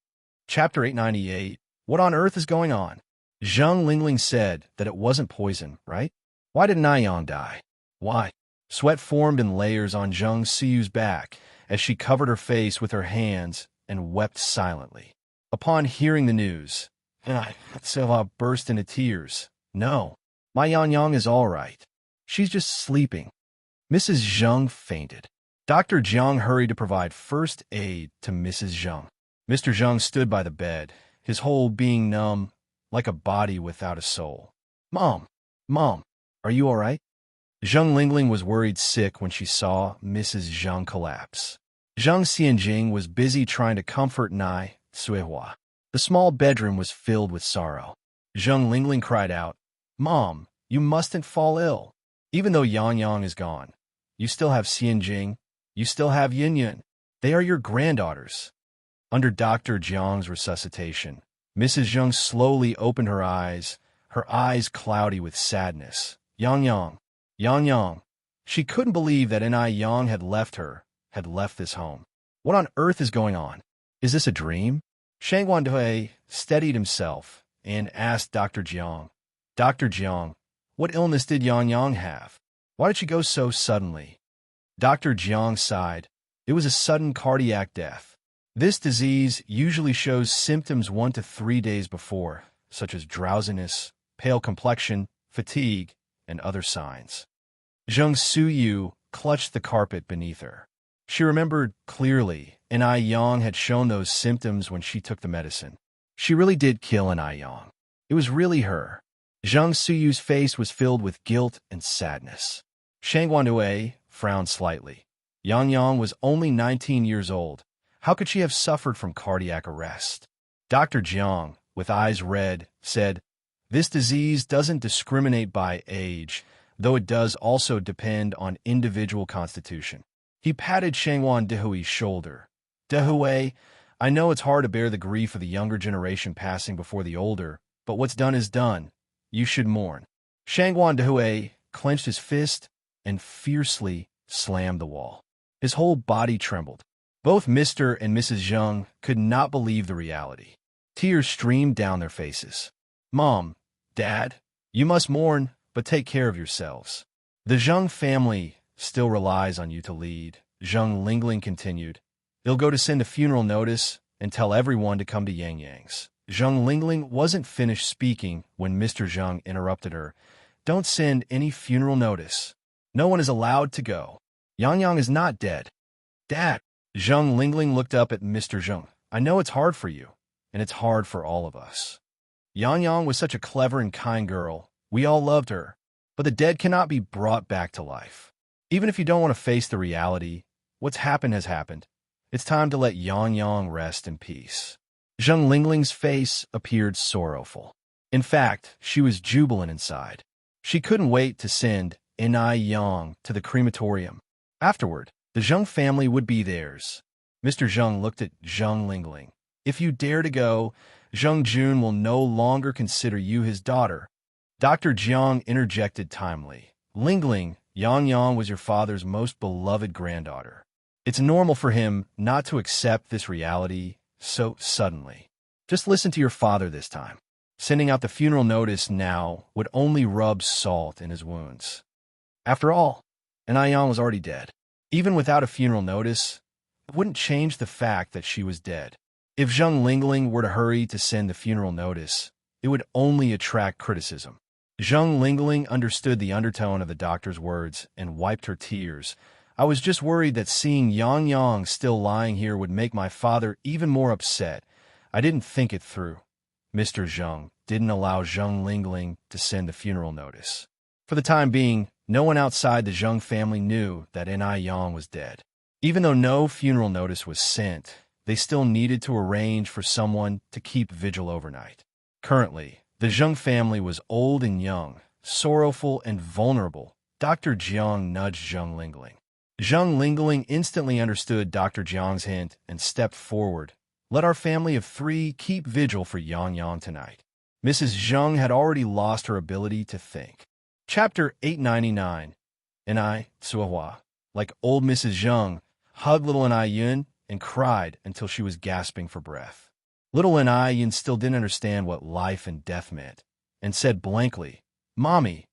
Chapter 898. What on earth is going on? Zhang Lingling said that it wasn't poison, right? Why did Enai Yang die? Why? Sweat formed in layers on Zhang Suyu's back as she covered her face with her hands and wept silently. Upon hearing the news, Enai burst into tears. "No, my Yang Yang is all right. She's just sleeping." Mrs. Zhang fainted. Dr. Jiang hurried to provide first aid to Mrs. Zhang. Mr. Zhang stood by the bed, his whole being numb, like a body without a soul. Mom, are you all right?" Zhang Lingling was worried sick when she saw Mrs. Zhang collapse. Zhang Xianjing was busy trying to comfort Nai Suihua. The small bedroom was filled with sorrow. Zhang Lingling cried out, "Mom, you mustn't fall ill. Even though Yang Yang is gone, you still have Xianjing, you still have Yin Yin. They are your granddaughters." Under Dr. Jiang's resuscitation, Mrs. Zhang slowly opened her eyes cloudy with sadness. Yang Yang. She couldn't believe that Enai Yang had left this home. What on earth is going on? Is this a dream? Shang Wandui steadied himself and asked Dr. Jiang, "Dr. Jiang, what illness did Yang Yang have? Why did she go so suddenly?" Dr. Jiang sighed. It was a sudden cardiac death. This disease usually shows symptoms 1 to 3 days before, such as drowsiness, pale complexion, fatigue, and other signs. Zhang Suyu clutched the carpet beneath her. She remembered clearly Enai Yang had shown those symptoms when she took the medicine. She really did kill Enai Yang. It was really her. Zhang Suyu's face was filled with guilt and sadness. Shang Wandui frowned slightly. Yang Yang was only 19 years old. How could she have suffered from cardiac arrest? Dr. Jiang, with eyes red, said, "This disease doesn't discriminate by age, though it does also depend on individual constitution." He patted Shangwan Dehui's shoulder. "Dehui, I know it's hard to bear the grief of the younger generation passing before the older, but what's done is done. You should mourn." Shangwan Dehui clenched his fist and fiercely slammed the wall. His whole body trembled. Both Mr. and Mrs. Zhang could not believe the reality. Tears streamed down their faces. "Mom, Dad, you must mourn, but take care of yourselves. The Zhang family still relies on you to lead," Zhang Lingling continued. "They'll go to send a funeral notice and tell everyone to come to Yang Yang's." Zhang Lingling wasn't finished speaking when Mr. Zhang interrupted her. "Don't send any funeral notice. No one is allowed to go. Yang Yang is not dead." "Dad," Zhang Lingling looked up at Mr. Zhang. "I know it's hard for you, and it's hard for all of us. Yang Yang was such a clever and kind girl. We all loved her. But the dead cannot be brought back to life. Even if you don't want to face the reality, what's happened has happened. It's time to let Yang Yang rest in peace." Zhang Lingling's face appeared sorrowful. In fact, she was jubilant inside. She couldn't wait to send Enai Yang to the crematorium. Afterward, the Zhang family would be theirs. Mr. Zhang looked at Zhang Lingling. "If you dare to go, Zhang Jun will no longer consider you his daughter." Dr. Jiang interjected timely. Lingling, Yang Yang was your father's most beloved granddaughter. It's normal for him not to accept this reality so suddenly. Just listen to your father this time. Sending out the funeral notice now would only rub salt in his wounds. After all, Yang was already dead. Even without a funeral notice, it wouldn't change the fact that she was dead. If Zheng Lingling were to hurry to send the funeral notice, it would only attract criticism. Zheng Lingling understood the undertone of the doctor's words and wiped her tears. I was just worried that seeing Yang Yang still lying here would make my father even more upset. I didn't think it through. Mr. Zheng didn't allow Zheng Lingling to send the funeral notice. For the time being, no one outside the Zheng family knew that Yang was dead. Even though no funeral notice was sent, they still needed to arrange for someone to keep vigil overnight. Currently, the Zheng family was old and young, sorrowful and vulnerable. Dr. Jiang nudged Zheng Lingling. Zheng Lingling instantly understood Dr. Jiang's hint and stepped forward. Let our family of 3 keep vigil for Yang Yang tonight. Mrs. Zheng had already lost her ability to think. Chapter 899. Suahua. Like old Mrs. Zheng, hugged little Yun and cried until she was gasping for breath. Little Yun still didn't understand what life and death meant, and said blankly, "Mommy,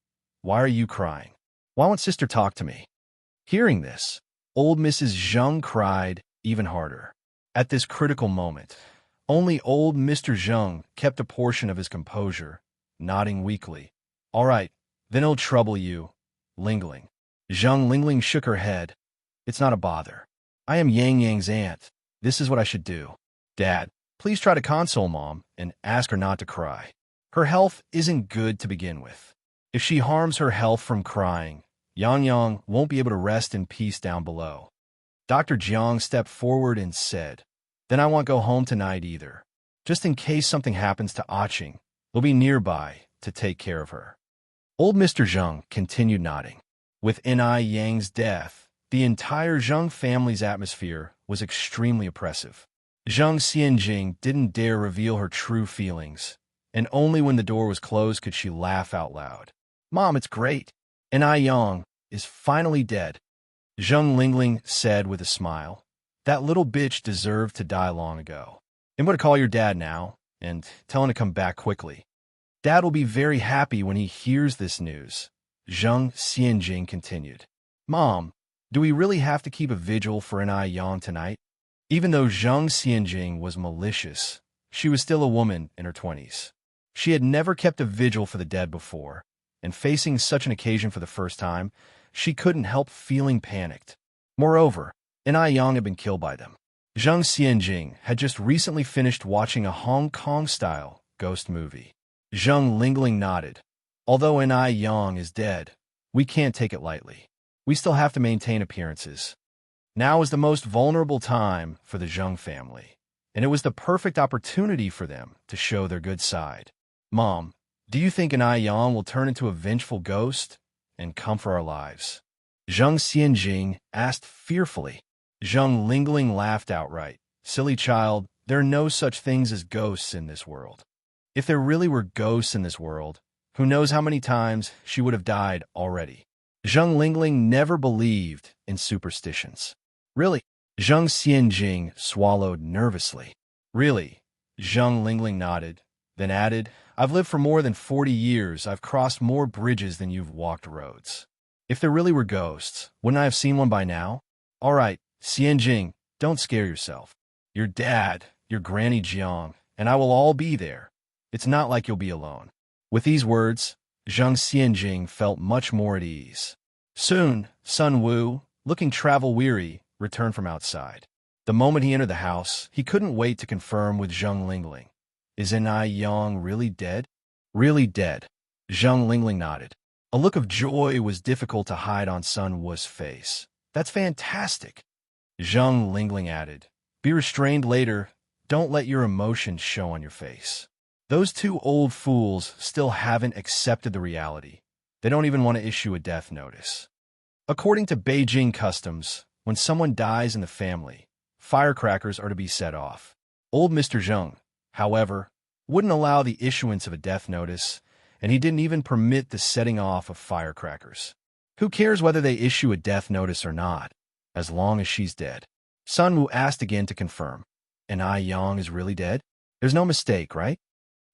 why are you crying? Why won't sister talk to me?" Hearing this, old Mrs. Zheng cried even harder. At this critical moment, only old Mr. Zheng kept a portion of his composure, nodding weakly. "All right, then it'll trouble you, Lingling." Zheng Lingling shook her head. "It's not a bother. I am Yang Yang's aunt. This is what I should do. Dad, please try to console Mom and ask her not to cry. Her health isn't good to begin with. If she harms her health from crying, Yang Yang won't be able to rest in peace down below." Dr. Jiang stepped forward and said, "Then I won't go home tonight either. Just in case something happens to Aching, we'll be nearby to take care of her." Old Mr. Zheng continued nodding. With Yang's death, the entire Zheng family's atmosphere was extremely oppressive. Zheng Xianjing didn't dare reveal her true feelings, and only when the door was closed could she laugh out loud. "Mom, it's great. Yang is finally dead," Zheng Lingling said with a smile. "That little bitch deserved to die long ago. I'm going to call your dad now and tell him to come back quickly. Dad will be very happy when he hears this news." Zheng Xianjing continued. "Mom, do we really have to keep a vigil for Yang tonight?" Even though Zheng Xianjing was malicious, she was still a woman in her 20s. She had never kept a vigil for the dead before, and facing such an occasion for the first time, she couldn't help feeling panicked. Moreover, Yang had been killed by them. Zheng Xianjing had just recently finished watching a Hong Kong-style ghost movie. Zheng Lingling nodded. "Although Yang is dead, we can't take it lightly. We still have to maintain appearances. Now is the most vulnerable time for the Zheng family, and it was the perfect opportunity for them to show their good side. Mom, do you think Yang will turn into a vengeful ghost and come for our lives?" Zheng Xianjing asked fearfully. Zheng Lingling laughed outright. "Silly child, there are no such things as ghosts in this world. If there really were ghosts in this world, who knows how many times she would have died already." Zheng Lingling never believed in superstitions. "Really?" Zheng Xianjing swallowed nervously. "Really?" Zheng Lingling nodded, then added, "I've lived for more than 40 years. I've crossed more bridges than you've walked roads. If there really were ghosts, wouldn't I have seen one by now? All right, Xianjing, don't scare yourself. Your dad, your Granny Jiang, and I will all be there. It's not like you'll be alone." With these words, Zheng Xianjing felt much more at ease. Soon, Sun Wu, looking travel-weary, returned from outside. The moment he entered the house, he couldn't wait to confirm with Zheng Lingling. "Is Yang really dead?" "Really dead." Zheng Lingling nodded. A look of joy was difficult to hide on Sun Wu's face. "That's fantastic." Zheng Lingling added, "Be restrained later. Don't let your emotions show on your face. Those 2 old fools still haven't accepted the reality. They don't even want to issue a death notice." According to Beijing customs, when someone dies in the family, firecrackers are to be set off. Old Mr. Zheng, however, wouldn't allow the issuance of a death notice, and he didn't even permit the setting off of firecrackers. Who cares whether they issue a death notice or not, as long as she's dead? Sun Wu asked again to confirm. And Ai Yang is really dead? There's no mistake, right?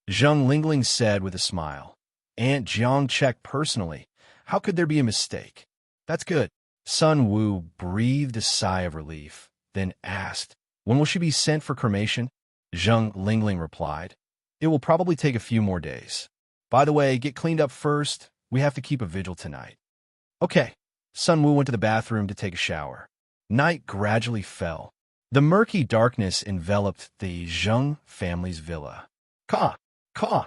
Zheng Lingling said with a smile. Aunt Jiang checked personally. How could there be a mistake? That's good. Sun Wu breathed a sigh of relief, then asked, when will she be sent for cremation? Zheng Lingling replied, it will probably take a few more days. By the way, get cleaned up first. We have to keep a vigil tonight. Okay. Sun Wu went to the bathroom to take a shower. Night gradually fell. The murky darkness enveloped the Zheng family's villa. Caw! Caw!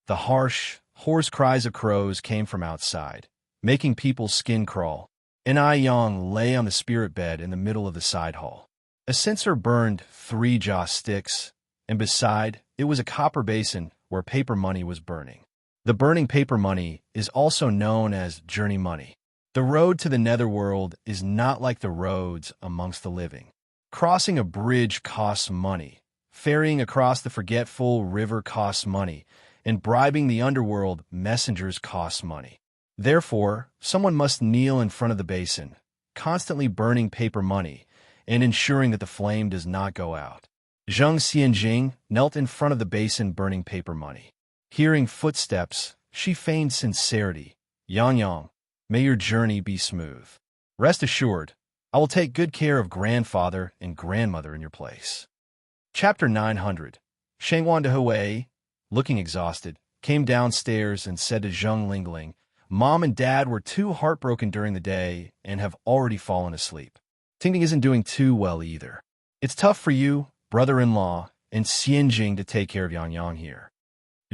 The harsh, hoarse cries of crows came from outside, making people's skin crawl. And Ai Yang lay on the spirit bed in the middle of the side hall. A censer burned 3 joss sticks, and beside it was a copper basin where paper money was burning. The burning paper money is also known as journey money. The road to the netherworld is not like the roads amongst the living. Crossing a bridge costs money, ferrying across the forgetful river costs money, and bribing the underworld messengers costs money. Therefore, someone must kneel in front of the basin, constantly burning paper money, and ensuring that the flame does not go out. Zheng Xianjing knelt in front of the basin burning paper money. Hearing footsteps, she feigned sincerity. Yang Yang, may your journey be smooth. Rest assured, I will take good care of grandfather and grandmother in your place. Chapter 900. Shangwan de Hui, looking exhausted, came downstairs and said to Zheng Lingling, Mom and Dad were too heartbroken during the day and have already fallen asleep. Tingting isn't doing too well either. It's tough for you, brother-in-law, and Xianjing to take care of Yang Yang here.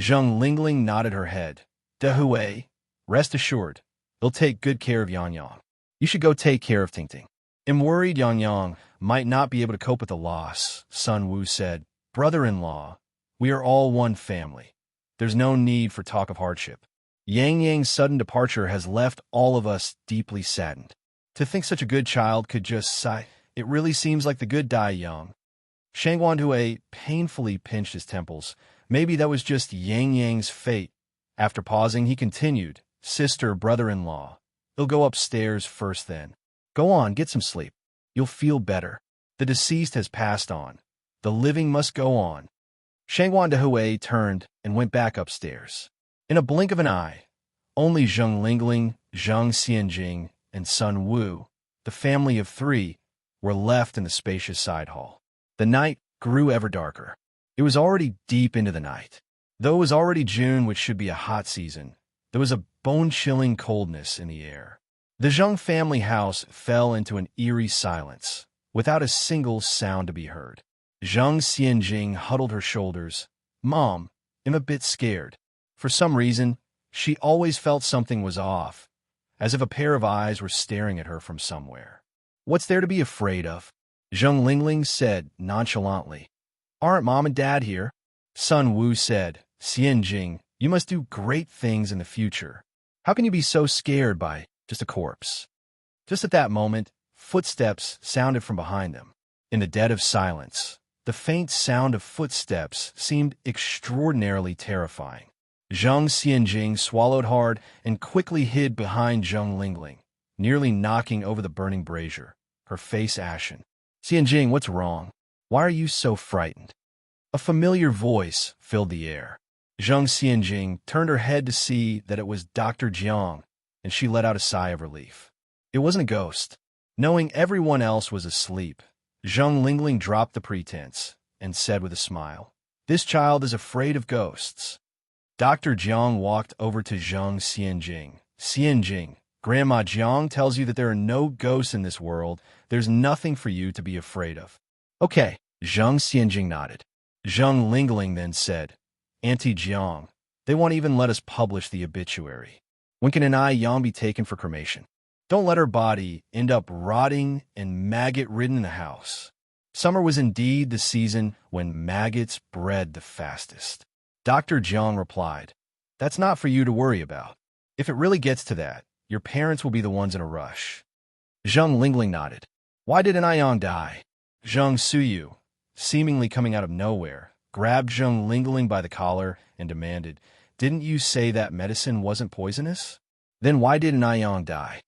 Zheng Lingling nodded her head. De Hui, rest assured, they'll take good care of Yang Yang. You should go take care of Tingting. I'm worried Yang Yang might not be able to cope with the loss, Sun Wu said. Brother-in-law, we are all one family. There's no need for talk of hardship. Yang Yang's sudden departure has left all of us deeply saddened. To think such a good child could just sigh, it really seems like the good die young. Shangwan Hui painfully pinched his temples. Maybe that was just Yang Yang's fate. After pausing, he continued, Sister, brother-in-law, he'll go upstairs first then. Go on, get some sleep. You'll feel better. The deceased has passed on. The living must go on. Shangwan de Hui turned and went back upstairs. In a blink of an eye, only Zheng Lingling, Zheng Xianjing, and Sun Wu, the family of 3, were left in the spacious side hall. The night grew ever darker. It was already deep into the night. Though it was already June, which should be a hot season, there was a bone-chilling coldness in the air. The Zheng family house fell into an eerie silence, without a single sound to be heard. Zheng Xianjing huddled her shoulders. Mom, I'm a bit scared. For some reason, she always felt something was off, as if a pair of eyes were staring at her from somewhere. What's there to be afraid of? Zheng Lingling said nonchalantly. Aren't Mom and Dad here? Sun Wu said, Xianjing, you must do great things in the future. How can you be so scared by just a corpse? Just at that moment, footsteps sounded from behind them. In the dead of silence, the faint sound of footsteps seemed extraordinarily terrifying. Zheng Xianjing swallowed hard and quickly hid behind Zheng Lingling, nearly knocking over the burning brazier, her face ashen. Xianjing, what's wrong? Why are you so frightened? A familiar voice filled the air. Zheng Xianjing turned her head to see that it was Dr. Jiang, and she let out a sigh of relief. It wasn't a ghost. Knowing everyone else was asleep, Zheng Lingling dropped the pretense and said with a smile, This child is afraid of ghosts. Dr. Jiang walked over to Zheng Xianjing. Xianjing, Grandma Jiang tells you that there are no ghosts in this world. There's nothing for you to be afraid of. Okay, Zheng Xianjing nodded. Zheng Lingling then said, Auntie Jiang, they won't even let us publish the obituary. When can an Ai Yang be taken for cremation? Don't let her body end up rotting and maggot-ridden in the house. Summer was indeed the season when maggots bred the fastest. Dr. Jiang replied, That's not for you to worry about. If it really gets to that, your parents will be the ones in a rush. Zheng Lingling nodded. Why did an Ai Yang die? Zheng Suyu, seemingly coming out of nowhere, grabbed Zheng Lingling by the collar and demanded, Didn't you say that medicine wasn't poisonous? Then why did Anyang die?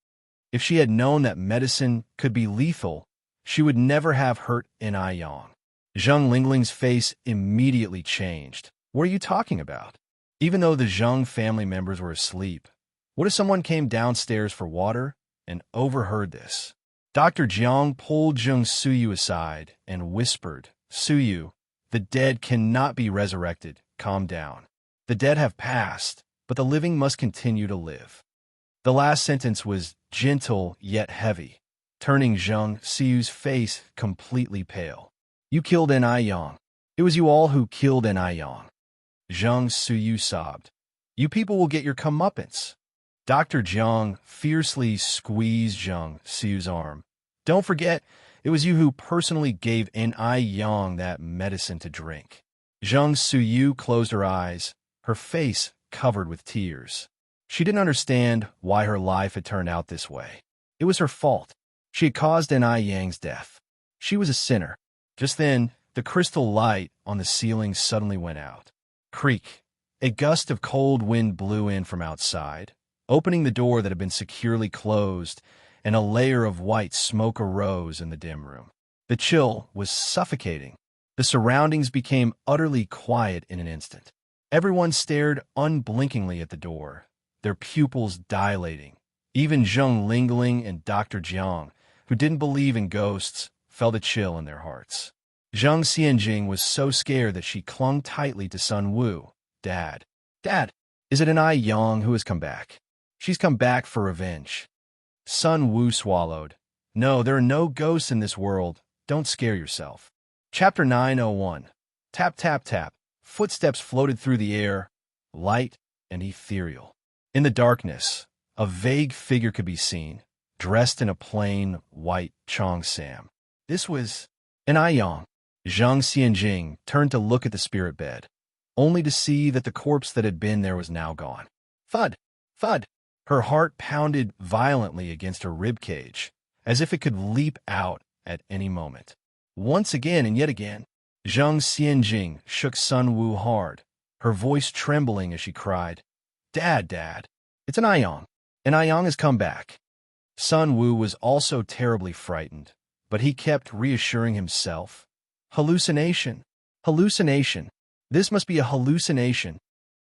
If she had known that medicine could be lethal, she would never have hurt Anyang. Zheng Lingling's face immediately changed. What are you talking about? Even though the Zheng family members were asleep, what if someone came downstairs for water and overheard this? Dr. Jiang pulled Zheng Suyu aside and whispered, Suyu, the dead cannot be resurrected. Calm down. The dead have passed, but the living must continue to live. The last sentence was gentle yet heavy, turning Zheng Siyu's face completely pale. You killed Anyang. It was you all who killed Anyang. Zheng Suyu sobbed. You people will get your comeuppance. Dr. Jiang fiercely squeezed Zheng Siyu's arm. Don't forget, it was you who personally gave Anyang that medicine to drink. Zheng Suyu closed her eyes, her face covered with tears. She didn't understand why her life had turned out this way. It was her fault. She had caused Anyang's death. She was a sinner. Just then, the crystal light on the ceiling suddenly went out. Creak. A gust of cold wind blew in from outside, opening the door that had been securely closed, and a layer of white smoke arose in the dim room. The chill was suffocating. The surroundings became utterly quiet in an instant. Everyone stared unblinkingly at the door, their pupils dilating. Even Zheng Lingling and Dr. Jiang, who didn't believe in ghosts, felt a chill in their hearts. Zheng Xianjing was so scared that she clung tightly to Sun Wu. Dad, is it Anyang who has come back? She's come back for revenge. Sun Wu swallowed. No, there are no ghosts in this world. Don't scare yourself. Chapter 901. Tap, tap, tap. Footsteps floated through the air, light and ethereal. In the darkness, a vague figure could be seen, dressed in a plain white cheongsam. This was Anyang. Zheng Xianjing turned to look at the spirit bed, only to see that the corpse that had been there was now gone. Thud! Thud! Her heart pounded violently against her ribcage, as if it could leap out at any moment. Once again and yet again, Zheng Xianjing shook Sun Wu hard, her voice trembling as she cried, Dad, it's Anyang. Anyang has come back. Sun Wu was also terribly frightened, but he kept reassuring himself. Hallucination. This must be a hallucination.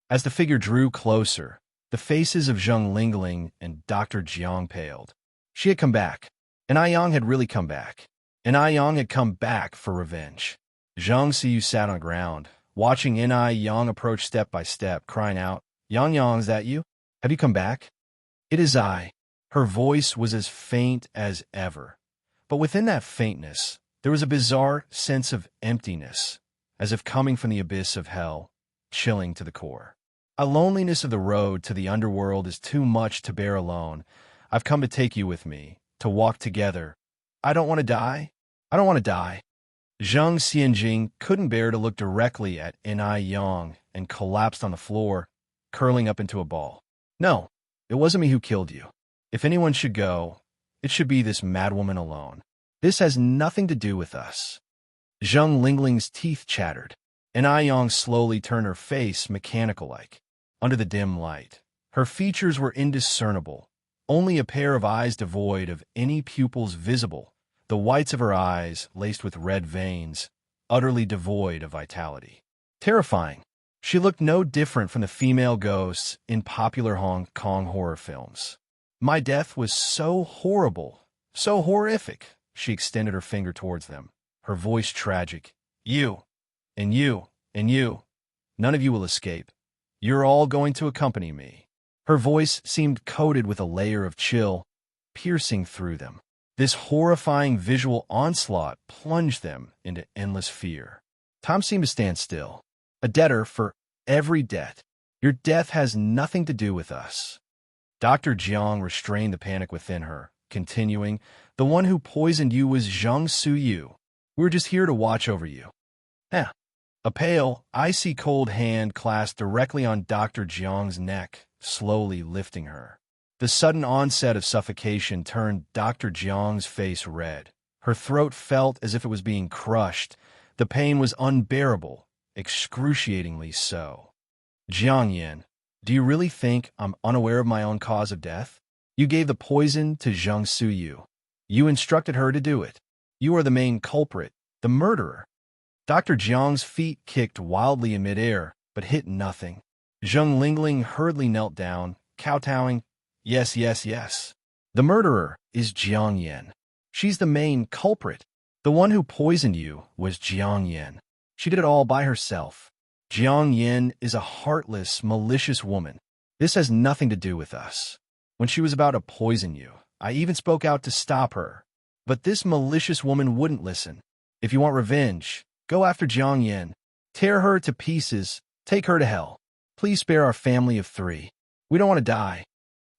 As the figure drew closer, the faces of Zheng Lingling and Dr. Jiang paled. She had come back. Anyang had really come back. Anyang had come back for revenge. Zheng Siyu sat on the ground, watching Anyang approach step by step, crying out, Yang, is that you? Have you come back? It is I. Her voice was as faint as ever. But within that faintness, there was a bizarre sense of emptiness, as if coming from the abyss of hell, chilling to the core. A loneliness of the road to the underworld is too much to bear alone. I've come to take you with me, to walk together. I don't want to die. Zheng Xianjing couldn't bear to look directly at Anyang and collapsed on the floor, curling up into a ball. No, it wasn't me who killed you. If anyone should go, it should be this madwoman alone. This has nothing to do with us. Zheng Lingling's teeth chattered. Anyang slowly turned her face mechanical-like. Under the dim light, her features were indiscernible, only a pair of eyes devoid of any pupils visible, the whites of her eyes laced with red veins, utterly devoid of vitality. Terrifying. She looked no different from the female ghosts in popular Hong Kong horror films. My death was so horrible, so horrific. She extended her finger towards them, her voice tragic. You, and you, and you. None of you will escape. You're all going to accompany me. Her voice seemed coated with a layer of chill, piercing through them. This horrifying visual onslaught plunged them into endless fear. Time seemed to stand still. A debtor for every debt. Your death has nothing to do with us. Dr. Jiang restrained the panic within her, continuing, the one who poisoned you was Zheng Suyu. We're just here to watch over you. A pale, icy cold hand clasped directly on Dr. Jiang's neck, slowly lifting her. The sudden onset of suffocation turned Dr. Jiang's face red. Her throat felt as if it was being crushed. The pain was unbearable, excruciatingly so. Jiang Yin, do you really think I'm unaware of my own cause of death? You gave the poison to Zheng Suyu. You instructed her to do it. You are the main culprit, the murderer. Dr. Jiang's feet kicked wildly in midair, but hit nothing. Zheng Lingling hurriedly knelt down, kowtowing, yes, yes, yes. The murderer is Jiang Yin. She's the main culprit. The one who poisoned you was Jiang Yin. She did it all by herself. Jiang Yin is a heartless, malicious woman. This has nothing to do with us. When she was about to poison you, I even spoke out to stop her. But this malicious woman wouldn't listen. If you want revenge, go after Jiang Yin. Tear her to pieces. Take her to hell. Please spare our family of 3. We don't want to die.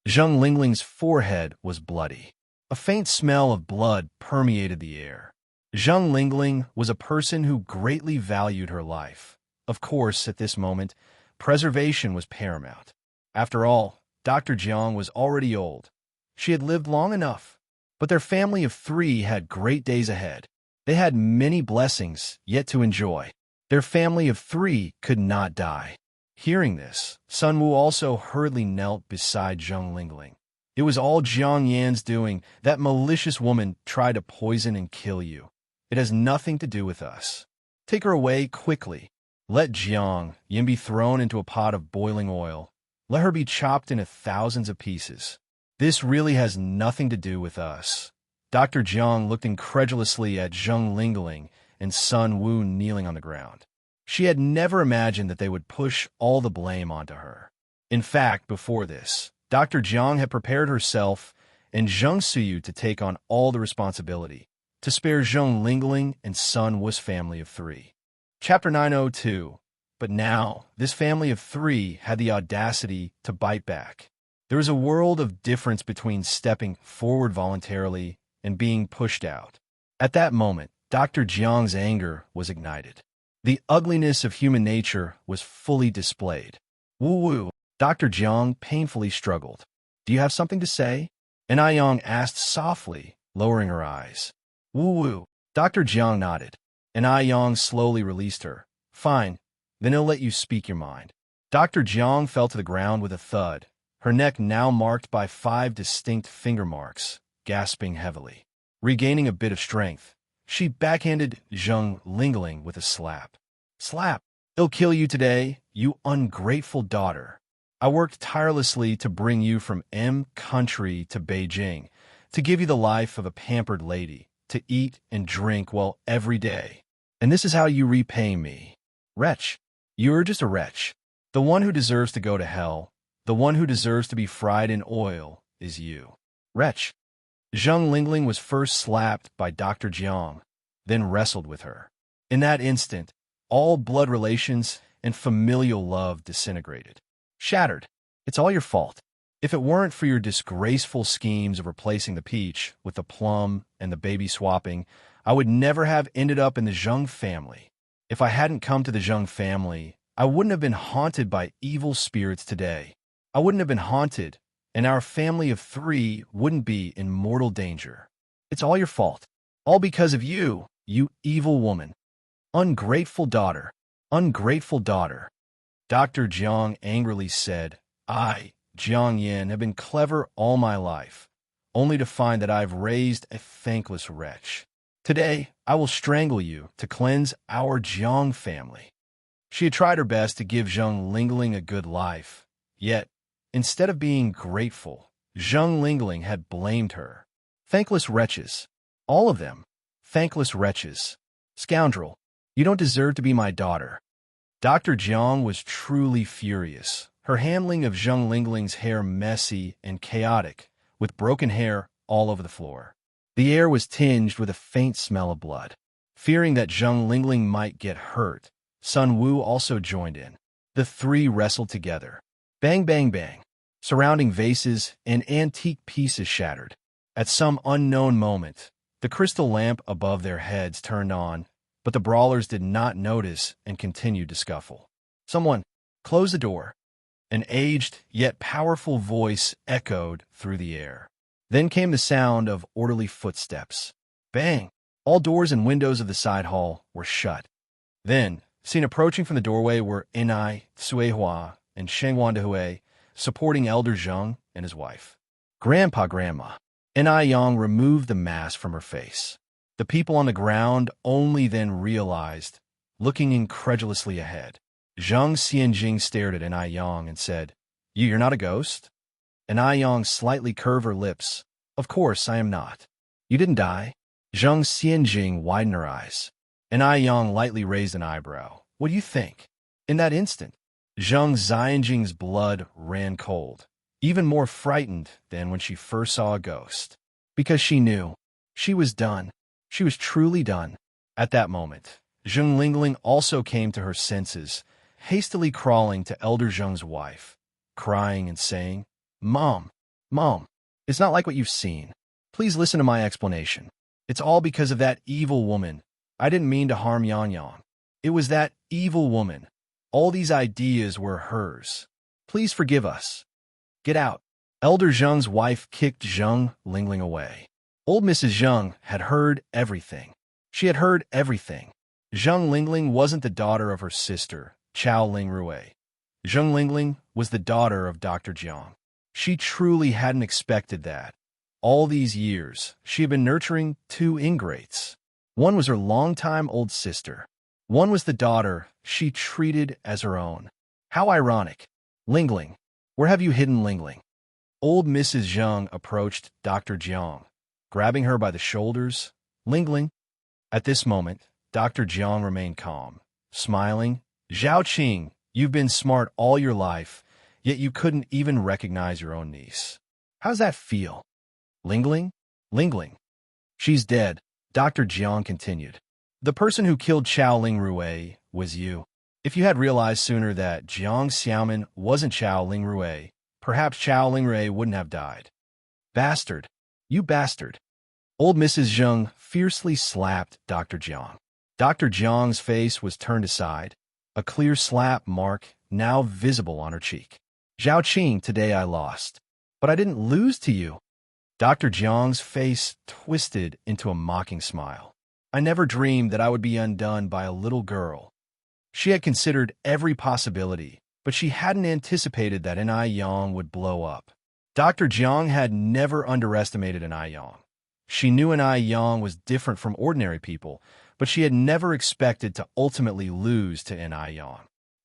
Zheng Lingling's forehead was bloody. A faint smell of blood permeated the air. Zheng Lingling was a person who greatly valued her life. Of course, at this moment, preservation was paramount. After all, Dr. Jiang was already old. She had lived long enough. But their family of 3 had great days ahead. They had many blessings yet to enjoy. Their family of 3 could not die. Hearing this, Sun Wu also hurriedly knelt beside Zheng Lingling. It was all Jiang Yan's doing. That malicious woman tried to poison and kill you. It has nothing to do with us. Take her away quickly. Let Jiang Yin be thrown into a pot of boiling oil. Let her be chopped into thousands of pieces. This really has nothing to do with us. Dr. Jiang looked incredulously at Zheng Lingling and Sun Wu kneeling on the ground. She had never imagined that they would push all the blame onto her. In fact, before this, Dr. Jiang had prepared herself and Zheng Suyu to take on all the responsibility, to spare Zheng Lingling and Sun Wu's family of 3. Chapter 902. But now, this family of 3 had the audacity to bite back. There was a world of difference between stepping forward voluntarily and being pushed out. At that moment, Dr. Jiang's anger was ignited. The ugliness of human nature was fully displayed. Woo-woo, Dr. Jiang painfully struggled. Do you have something to say? And Aiyang asked softly, lowering her eyes. Woo-woo, Dr. Jiang nodded. And Aiyang slowly released her. Fine, then he'll let you speak your mind. Dr. Jiang fell to the ground with a thud, her neck now marked by 5 distinct finger marks, gasping heavily. Regaining a bit of strength, she backhanded Zheng Lingling with a slap. Slap! He'll kill you today, you ungrateful daughter. I worked tirelessly to bring you from M country to Beijing, to give you the life of a pampered lady, to eat and drink well every day. And this is how you repay me. Wretch. You're just a wretch. The one who deserves to go to hell, the one who deserves to be fried in oil, is you. Wretch. Zheng Lingling was first slapped by Dr. Jiang, then wrestled with her. In that instant, all blood relations and familial love disintegrated. Shattered. It's all your fault. If it weren't for your disgraceful schemes of replacing the peach with the plum and the baby swapping, I would never have ended up in the Zheng family. If I hadn't come to the Zheng family, I wouldn't have been haunted by evil spirits today. I wouldn't have been haunted, and our family of 3 wouldn't be in mortal danger. It's all your fault. All because of you, you evil woman. Ungrateful daughter. Ungrateful daughter. Dr. Jiang angrily said, I, Jiang Yin, have been clever all my life, only to find that I've raised a thankless wretch. Today, I will strangle you to cleanse our Jiang family. She had tried her best to give Zheng Lingling a good life, yet, instead of being grateful, Zheng Lingling had blamed her. Thankless wretches. All of them. Thankless wretches. Scoundrel, you don't deserve to be my daughter. Dr. Jiang was truly furious, her handling of Zheng Lingling's hair messy and chaotic, with broken hair all over the floor. The air was tinged with a faint smell of blood. Fearing that Zheng Lingling might get hurt, Sun Wu also joined in. The 3 wrestled together. Bang, bang, bang. Surrounding vases and antique pieces shattered. At some unknown moment, the crystal lamp above their heads turned on, but the brawlers did not notice and continued to scuffle. Someone, close the door. An aged yet powerful voice echoed through the air. Then came the sound of orderly footsteps. Bang! All doors and windows of the side hall were shut. Then, seen approaching from the doorway were Enai, Suehua, and Shengwandehui, supporting Elder Zheng and his wife. Grandma. Yang removed the mask from her face. The people on the ground only then realized, looking incredulously ahead. Zheng Xianjing stared at Yang and said, You're not a ghost? Yang slightly curved her lips. Of course, I am not. You didn't die? Zheng Xianjing widened her eyes. Yang lightly raised an eyebrow. What do you think? In that instant, Zheng Xianjing's blood ran cold, even more frightened than when she first saw a ghost. Because she knew. She was done. She was truly done. At that moment, Zheng Lingling also came to her senses, hastily crawling to Elder Zheng's wife, crying and saying, Mom, it's not like what you've seen. Please listen to my explanation. It's all because of that evil woman. I didn't mean to harm Yang. It was that evil woman. All these ideas were hers. Please forgive us. Get out. Elder Zheng's wife kicked Zheng Lingling away. Old Mrs. Zheng had heard everything. She had heard everything. Zheng Lingling wasn't the daughter of her sister, Chao Lingrui. Zheng Lingling was the daughter of Dr. Jiang. She truly hadn't expected that. All these years, she had been nurturing two ingrates. One was her longtime old sister. One was the daughter she treated as her own. How ironic. Lingling, where have you hidden Lingling? Old Mrs. Zheng approached Dr. Jiang, grabbing her by the shoulders. Lingling. At this moment, Dr. Jiang remained calm, smiling. Zhao Qing, you've been smart all your life, yet you couldn't even recognize your own niece. How's that feel? Lingling? She's dead, Dr. Jiang continued. The person who killed Chao Lingrui was you. If you had realized sooner that Jiang Xiaoman wasn't Chao Lingrui, perhaps Chao Lingrui wouldn't have died. Bastard. You bastard. Old Mrs. Zheng fiercely slapped Dr. Jiang. Dr. Jiang's face was turned aside, a clear slap mark now visible on her cheek. Zhao Qing, today I lost. But I didn't lose to you. Dr. Jiang's face twisted into a mocking smile. I never dreamed that I would be undone by a little girl. She had considered every possibility, but she hadn't anticipated that Yang would blow up. Dr. Jiang had never underestimated Yang. She knew Yang was different from ordinary people, but she had never expected to ultimately lose to Yang.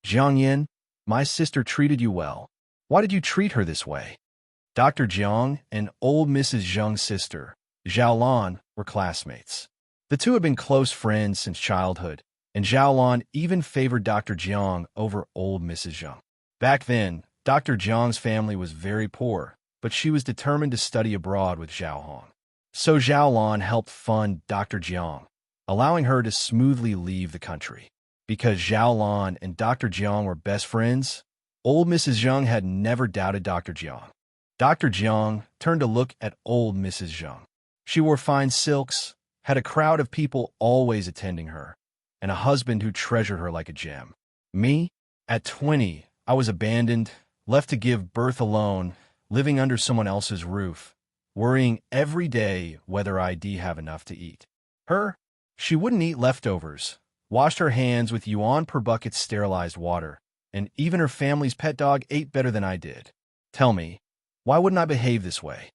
Jiang Yin, my sister treated you well. Why did you treat her this way? Dr. Jiang and old Mrs. Zheng's sister, Zhao Lan, were classmates. The two had been close friends since childhood, and Zhao Lan even favored Dr. Jiang over old Mrs. Zheng. Back then, Dr. Jiang's family was very poor, but she was determined to study abroad with Zhao Hong. So Zhao Lan helped fund Dr. Jiang, allowing her to smoothly leave the country. Because Zhao Lan and Dr. Jiang were best friends, old Mrs. Zheng had never doubted Dr. Jiang. Dr. Jiang turned to look at old Mrs. Zheng. She wore fine silks, had a crowd of people always attending her, and a husband who treasured her like a gem. Me? At 20, I was abandoned, left to give birth alone, living under someone else's roof, worrying every day whether I'd have enough to eat. Her? She wouldn't eat leftovers, washed her hands with yuan per bucket sterilized water, and even her family's pet dog ate better than I did. Tell me, why wouldn't I behave this way?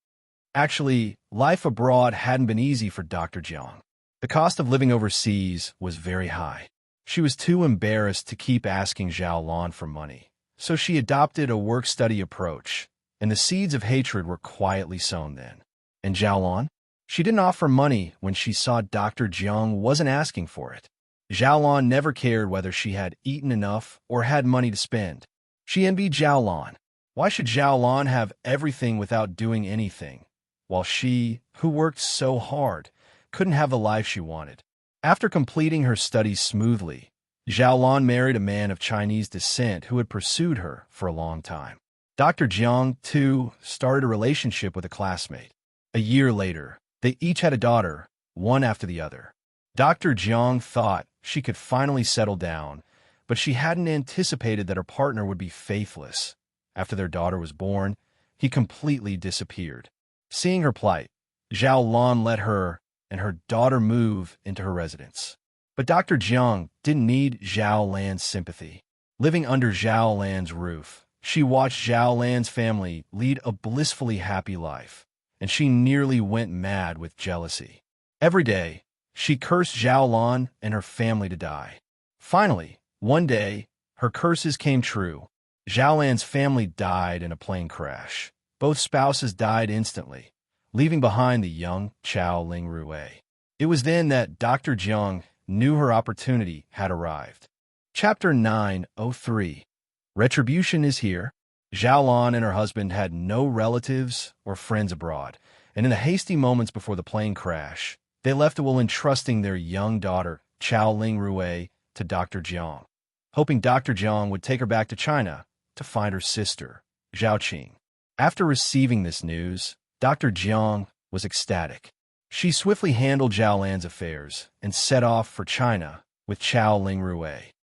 Actually, life abroad hadn't been easy for Dr. Jiang. The cost of living overseas was very high. She was too embarrassed to keep asking Zhao Lan for money, so she adopted a work-study approach, and the seeds of hatred were quietly sown then. And Zhao Lan? She didn't offer money when she saw Dr. Jiang wasn't asking for it. Zhao Lan never cared whether she had eaten enough or had money to spend. She envied Zhao Lan. Why should Zhao Lan have everything without doing anything, while she, who worked so hard, couldn't have the life she wanted? After completing her studies smoothly, Zhao Lan married a man of Chinese descent who had pursued her for a long time. Dr. Jiang, too, started a relationship with a classmate. A year later, they each had a daughter, one after the other. Dr. Jiang thought she could finally settle down, but she hadn't anticipated that her partner would be faithless. After their daughter was born, he completely disappeared. Seeing her plight, Zhao Lan let her and her daughter move into her residence. But Dr. Jiang didn't need Zhao Lan's sympathy. Living under Zhao Lan's roof, She watched Zhao Lan's family lead a blissfully happy life, and she nearly went mad with jealousy. Every day, she cursed Zhao Lan and her family to die. Finally, one day, her curses came true. Zhao Lan's family died in a plane crash. Both spouses died instantly, leaving behind the young Chao Ling Rue. It was then that Dr. Jiang knew her opportunity had arrived. Chapter 903. Retribution is here. Zhao Lan and her husband had no relatives or friends abroad, and in the hasty moments before the plane crash, they left a will entrusting their young daughter, Chao Ling Rue, to Dr. Jiang, hoping Dr. Jiang would take her back to China to find her sister, Zhao Qing. After receiving this news, Dr. Jiang was ecstatic. She swiftly handled Zhao Lan's affairs and set off for China with Chao Ling Rue.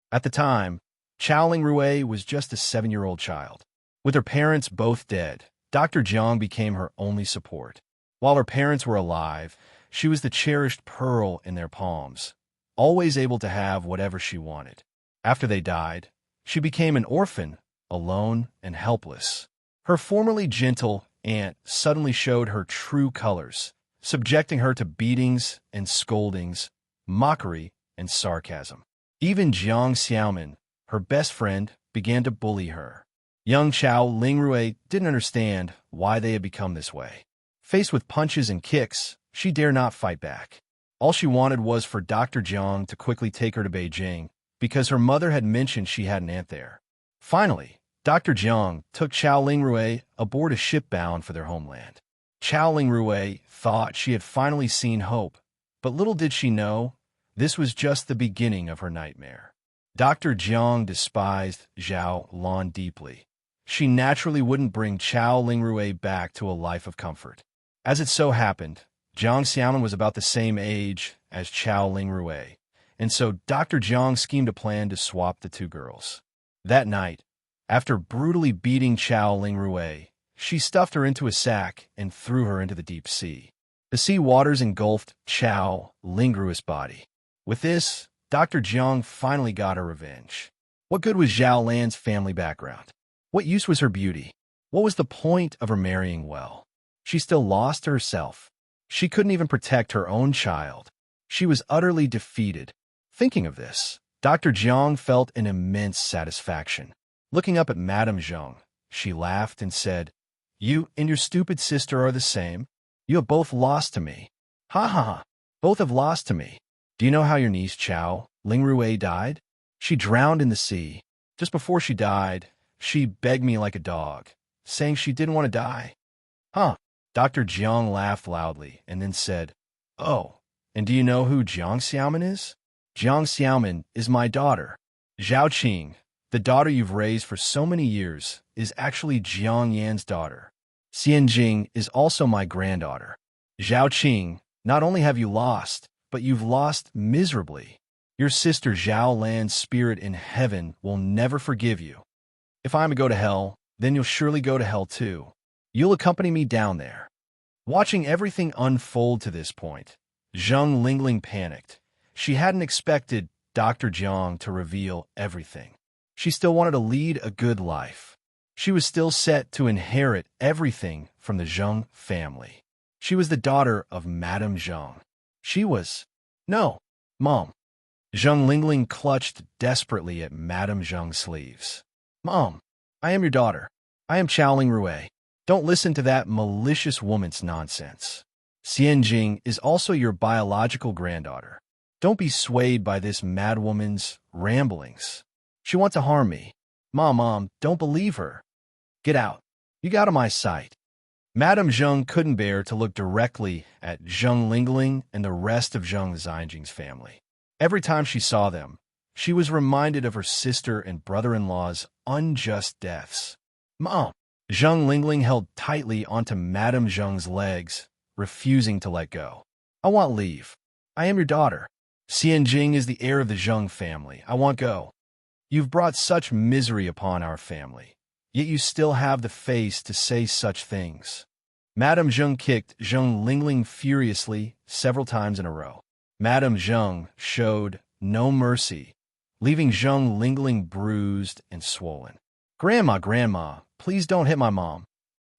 At the time, Chao Ling Rue was just a 7-year-old child. With her parents both dead, Dr. Jiang became her only support. While her parents were alive, she was the cherished pearl in their palms, always able to have whatever she wanted. After they died, she became an orphan, alone and helpless. Her formerly gentle aunt suddenly showed her true colors, subjecting her to beatings and scoldings, mockery and sarcasm. Even Jiang Xiaomin, her best friend, began to bully her. Young Chao Ling Rue didn't understand why they had become this way. Faced with punches and kicks, she dared not fight back. All she wanted was for Dr. Jiang to quickly take her to Beijing, because her mother had mentioned she had an aunt there. Finally, Dr. Jiang took Chao Ling Rue aboard a ship bound for their homeland. Chao Ling Rue thought she had finally seen hope, but little did she know, this was just the beginning of her nightmare. Dr. Jiang despised Zhao Lan deeply. She naturally wouldn't bring Chao Ling Rue back to a life of comfort. As it so happened, Jiang Xiaomin was about the same age as Chao Ling Rue, and so Dr. Jiang schemed a plan to swap the two girls. That night, after brutally beating Chao Ling Rue, she stuffed her into a sack and threw her into the deep sea. The sea waters engulfed Chao Ling Rue's body. With this, Dr. Jiang finally got her revenge. What good was Zhao Lan's family background? What use was her beauty? What was the point of her marrying well? She still lost to herself. She couldn't even protect her own child. She was utterly defeated. Thinking of this, Dr. Jiang felt an immense satisfaction. Looking up at Madame Zheng, she laughed and said, "You and your stupid sister are the same. You have both lost to me. Ha ha ha. Both have lost to me. Do you know how your niece Chao Ling Rue died? She drowned in the sea. Just before she died, she begged me like a dog, saying she didn't want to die." Huh. Dr. Jiang laughed loudly and then said, "Oh, and do you know who Jiang Xiaomin is? Jiang Xiaomin is my daughter. Zhao Qing, the daughter you've raised for so many years, is actually Jiang Yan's daughter. Xianjing is also my granddaughter. Zhao Qing, not only have you lost, but you've lost miserably. Your sister Zhao Lan's spirit in heaven will never forgive you. If I'm to go to hell, then you'll surely go to hell too. You'll accompany me down there." Watching everything unfold to this point, Zheng Lingling panicked. She hadn't expected Dr. Jiang to reveal everything. She still wanted to lead a good life. She was still set to inherit everything from the Zheng family. She was the daughter of Madame Zheng. She was... No, Mom. Zheng Lingling clutched desperately at Madame Zheng's sleeves. "Mom, I am your daughter. I am Chao Ling Rue. Don't listen to that malicious woman's nonsense. Xianjing is also your biological granddaughter. Don't be swayed by this madwoman's ramblings. She wants to harm me. Mom, don't believe her. Get out. You get out of my sight." Madame Zheng couldn't bear to look directly at Zheng Lingling and the rest of Zheng Zhaijing's family. Every time she saw them, she was reminded of her sister and brother-in-law's unjust deaths. "Mom!" Zheng Lingling held tightly onto Madame Zheng's legs, refusing to let go. "I want leave. I am your daughter. Xianjing is the heir of the Zheng family. I want go. You've brought such misery upon our family, yet you still have the face to say such things." Madame Zheng kicked Zheng Lingling furiously several times in a row. Madame Zheng showed no mercy, leaving Zheng Lingling bruised and swollen. Grandma, please don't hit my mom."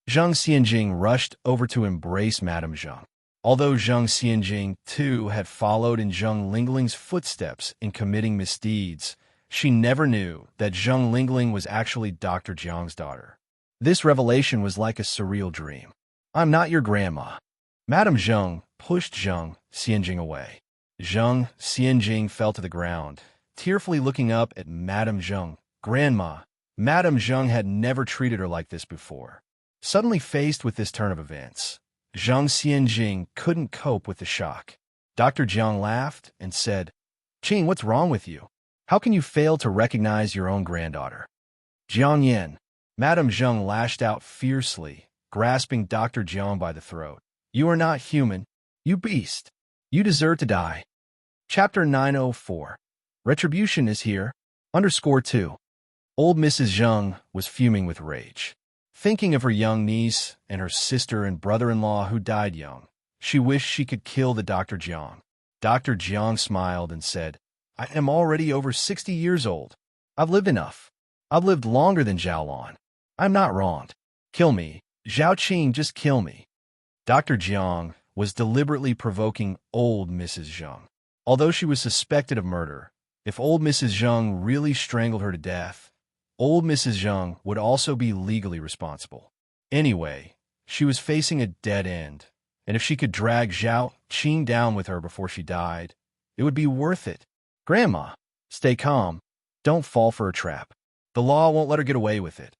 Zhang Xianjing rushed over to embrace Madame Zheng. Although Zhang Xianjing, too, had followed in Zheng Lingling's footsteps in committing misdeeds, she never knew that Zheng Lingling was actually Dr. Jiang's daughter. This revelation was like a surreal dream. "I'm not your grandma." Madame Zheng pushed Zheng Xianjing away. Zheng Xianjing fell to the ground, tearfully looking up at Madame Zheng. "Grandma." Madame Zheng had never treated her like this before. Suddenly faced with this turn of events, Zhang Xianjing couldn't cope with the shock. Dr. Jiang laughed and said, "Qing, what's wrong with you? How can you fail to recognize your own granddaughter?" "Jiang Yan." Madame Zheng lashed out fiercely, grasping Dr. Jiang by the throat. "You are not human, you beast. You deserve to die." Chapter 904. Retribution is here. _2. Old Mrs. Zheng was fuming with rage. Thinking of her young niece and her sister and brother-in-law who died young, she wished she could kill the Dr. Jiang. Dr. Jiang smiled and said, "I am already over 60 years old. I've lived enough. I've lived longer than Zhaolan. I'm not wronged. Kill me. Zhao Qing, just kill me." Dr. Jiang was deliberately provoking old Mrs. Zheng. Although she was suspected of murder, if old Mrs. Zheng really strangled her to death, old Mrs. Zheng would also be legally responsible. Anyway, she was facing a dead end, and if she could drag Zhao Qing down with her before she died, it would be worth it. "Grandma, stay calm. Don't fall for a trap. The law won't let her get away with it."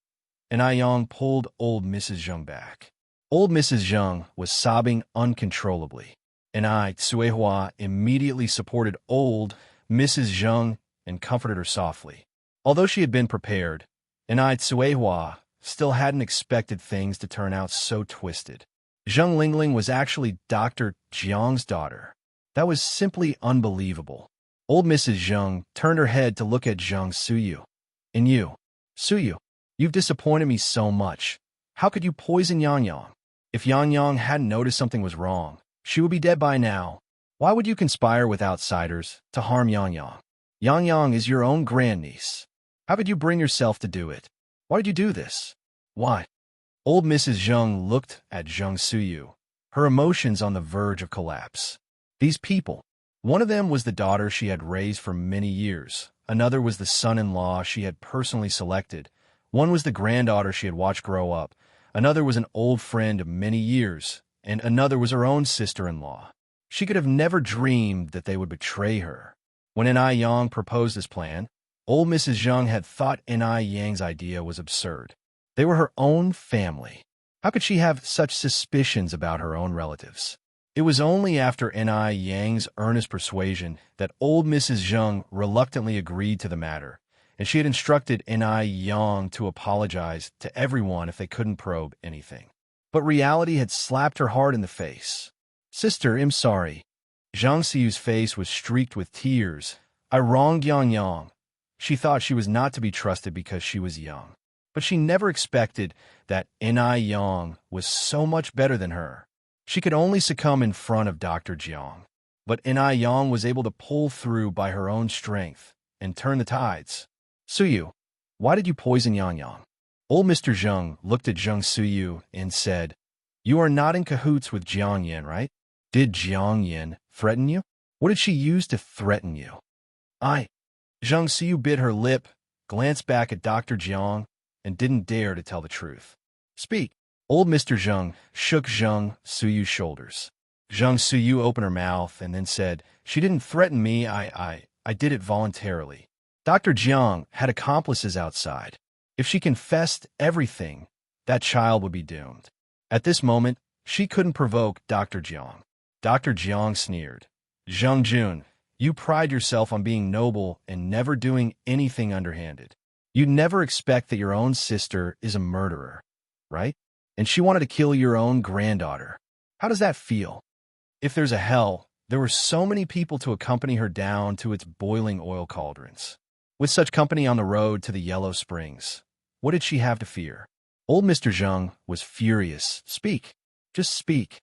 And Aiyang pulled old Mrs. Zheng back. Old Mrs. Zheng was sobbing uncontrollably, and Suehua immediately supported old Mrs. Zheng and comforted her softly. Although she had been prepared, Suehua still hadn't expected things to turn out so twisted. Zheng Lingling was actually Dr. Jiang's daughter. That was simply unbelievable. Old Mrs. Zheng turned her head to look at Zheng Suyu. "And you, Suyu, you've disappointed me so much. How could you poison Yang Yang? If Yang Yang hadn't noticed something was wrong, she would be dead by now. Why would you conspire with outsiders to harm Yang Yang? Yang Yang is your own grandniece. How could you bring yourself to do it? Why did you do this? Why?" Old Mrs. Zheng looked at Zheng Suyu, her emotions on the verge of collapse. These people. One of them was the daughter she had raised for many years. Another was the son-in-law she had personally selected. One was the granddaughter she had watched grow up. Another was an old friend of many years. And another was her own sister-in-law. She could have never dreamed that they would betray her. When Yang proposed this plan, old Mrs. Zheng had thought Yang's idea was absurd. They were her own family. How could she have such suspicions about her own relatives? It was only after Yang's earnest persuasion that old Mrs. Zheng reluctantly agreed to the matter, and she had instructed Yang to apologize to everyone if they couldn't probe anything. But reality had slapped her hard in the face. "Sister, I'm sorry." Zhang Xiyu's face was streaked with tears. "I wronged Yang. She thought she was not to be trusted because she was young. But she never expected that Yang was so much better than her. She could only succumb in front of Dr. Jiang. But Yang was able to pull through by her own strength and turn the tides." "Suyu, why did you poison Yang?" Old Mr. Zheng looked at Zheng Suyu and said, "You are not in cahoots with Jiang Yan, right? Did Jiang Yan threaten you? What did she use to threaten you?" Zheng Suyu bit her lip, glanced back at Dr. Jiang, and didn't dare to tell the truth. "Speak." Old Mr. Zheng shook Zheng Suyu's shoulders. Zheng Suyu opened her mouth and then said, "She didn't threaten me. I did it voluntarily. Dr. Jiang had accomplices outside. If she confessed everything, that child would be doomed." At this moment, she couldn't provoke Dr. Jiang. Dr. Jiang sneered. "Zheng Jun, you pride yourself on being noble and never doing anything underhanded. You'd never expect that your own sister is a murderer, right? And she wanted to kill your own granddaughter. How does that feel? If there's a hell, there were so many people to accompany her down to its boiling oil cauldrons. With such company on the road to the Yellow Springs, what did she have to fear?" Old Mr. Zheng was furious. "Speak. Just speak."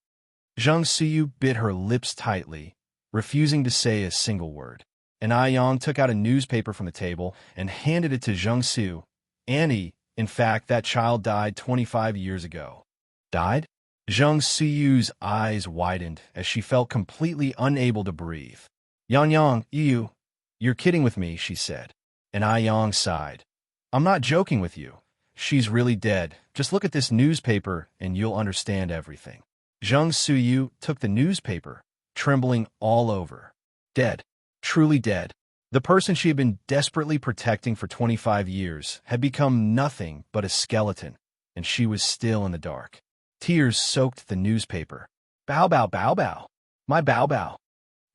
Zheng Suyu bit her lips tightly, refusing to say a single word. And Aiyang took out a newspaper from the table and handed it to Zheng Su. "Annie, In fact, that child died 25 years ago. Died? Zhang Siyu's eyes widened as she felt completely unable to breathe. Yang, you're kidding with me, she said. And Yang sighed. I'm not joking with you. She's really dead. Just look at this newspaper and you'll understand everything. Zhang Siyu took the newspaper, trembling all over. Dead. Truly dead. The person she had been desperately protecting for 25 years had become nothing but a skeleton, and she was still in the dark. Tears soaked the newspaper. Bao bao bao bao. My bao bao.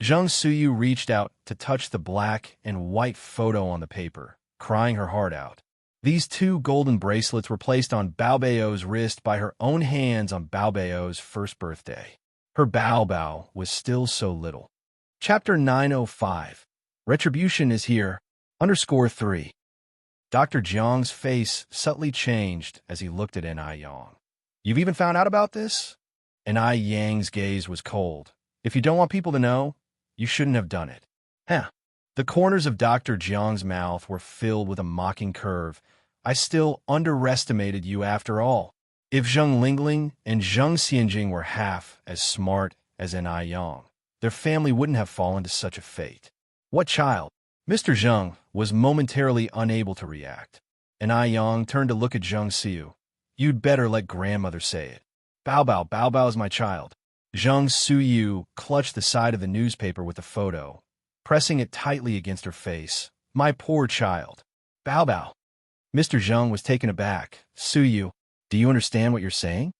Zhang Siyu reached out to touch the black and white photo on the paper, crying her heart out. These two golden bracelets were placed on Bao Bao's wrist by her own hands on Bao Bao's first birthday. Her Bao Bao was still so little. Chapter 905. Retribution is here. _3. Dr. Jiang's face subtly changed as he looked at N.I. Yang. You've even found out about this? N.I. Yang's gaze was cold. If you don't want people to know, you shouldn't have done it. Huh. The corners of Dr. Jiang's mouth were filled with a mocking curve. I still underestimated you after all. If Zheng Lingling and Zheng Xianjing were half as smart as N.I. Yang, their family wouldn't have fallen to such a fate. What child? Mr. Zheng was momentarily unable to react. N.I. Yang turned to look at Zheng Siyu. You'd better let grandmother say it. Bao Bao is my child. Zheng Siyu clutched the side of the newspaper with the photo, pressing it tightly against her face. My poor child. Bao Bao. Mr. Zheng was taken aback. Siyu, do you understand what you're saying?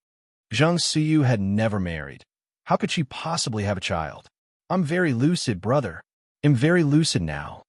Zheng Siyu had never married. How could she possibly have a child? I'm very lucid, brother. I'm very lucid now.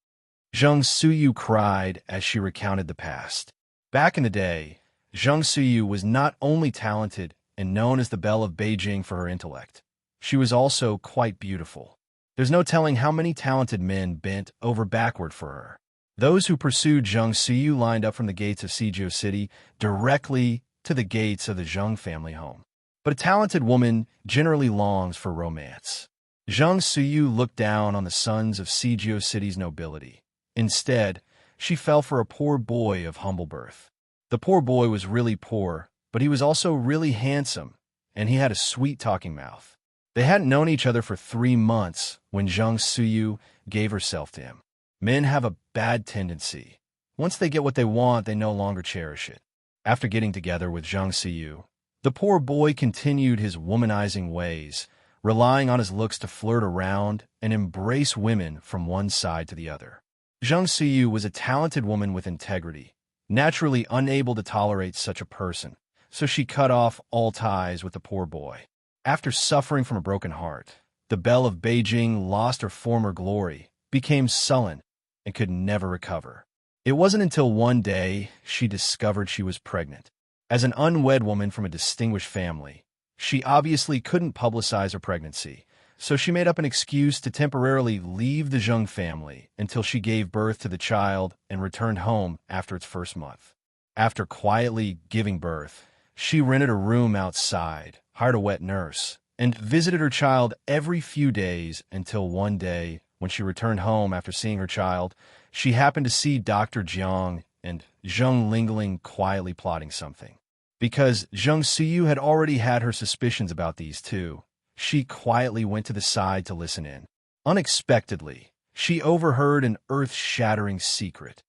Zheng Siyu cried as she recounted the past. Back in the day, Zheng Siyu was not only talented and known as the Belle of Beijing for her intellect. She was also quite beautiful. There's no telling how many talented men bent over backward for her. Those who pursued Zheng Siyu lined up from the gates of Sijio City directly to the gates of the Zheng family home. But a talented woman generally longs for romance. Zheng Siyu looked down on the sons of Sijio City's nobility. Instead, she fell for a poor boy of humble birth. The poor boy was really poor, but he was also really handsome, and he had a sweet-talking mouth. They hadn't known each other for 3 months when Zheng Siyu gave herself to him. Men have a bad tendency. Once they get what they want, they no longer cherish it. After getting together with Zheng Siyu, the poor boy continued his womanizing ways, relying on his looks to flirt around and embrace women from one side to the other. Zheng Siyu was a talented woman with integrity, naturally unable to tolerate such a person, so she cut off all ties with the poor boy. After suffering from a broken heart, the Belle of Beijing lost her former glory, became sullen, and could never recover. It wasn't until one day she discovered she was pregnant. As an unwed woman from a distinguished family, she obviously couldn't publicize her pregnancy, so she made up an excuse to temporarily leave the Zheng family until she gave birth to the child and returned home after its first month. After quietly giving birth, she rented a room outside, hired a wet nurse, and visited her child every few days until one day, when she returned home after seeing her child, she happened to see Dr. Jiang and Zheng Lingling quietly plotting something. Because Zheng Siyu had already had her suspicions about these two, she quietly went to the side to listen in. Unexpectedly, she overheard an earth-shattering secret.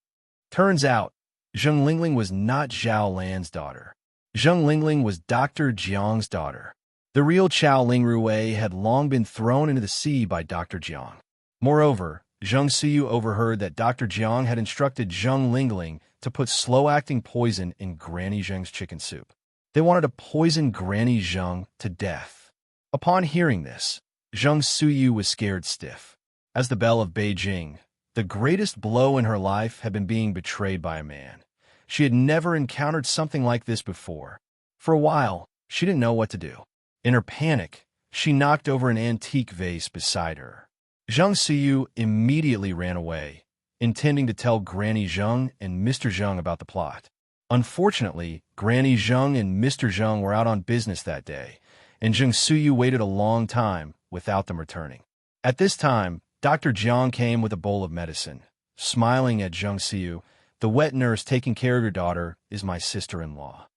Turns out, Zheng Lingling was not Zhao Lan's daughter. Zheng Lingling was Dr. Jiang's daughter. The real Chao Lingrui had long been thrown into the sea by Dr. Jiang. Moreover, Zheng Siyu overheard that Dr. Jiang had instructed Zheng Lingling to put slow-acting poison in Granny Zheng's chicken soup. They wanted to poison Granny Zheng to death. Upon hearing this, Zheng Siyu was scared stiff. As the Belle of Beijing, the greatest blow in her life had been being betrayed by a man. She had never encountered something like this before. For a while, she didn't know what to do. In her panic, she knocked over an antique vase beside her. Zheng Siyu immediately ran away, intending to tell Granny Zheng and Mr. Zheng about the plot. Unfortunately, Granny Zheng and Mr. Zheng were out on business that day, and Zheng Siyu waited a long time without them returning. At this time, Dr. Jiang came with a bowl of medicine. Smiling at Zheng Siyu, The wet nurse taking care of your daughter is my sister-in-law.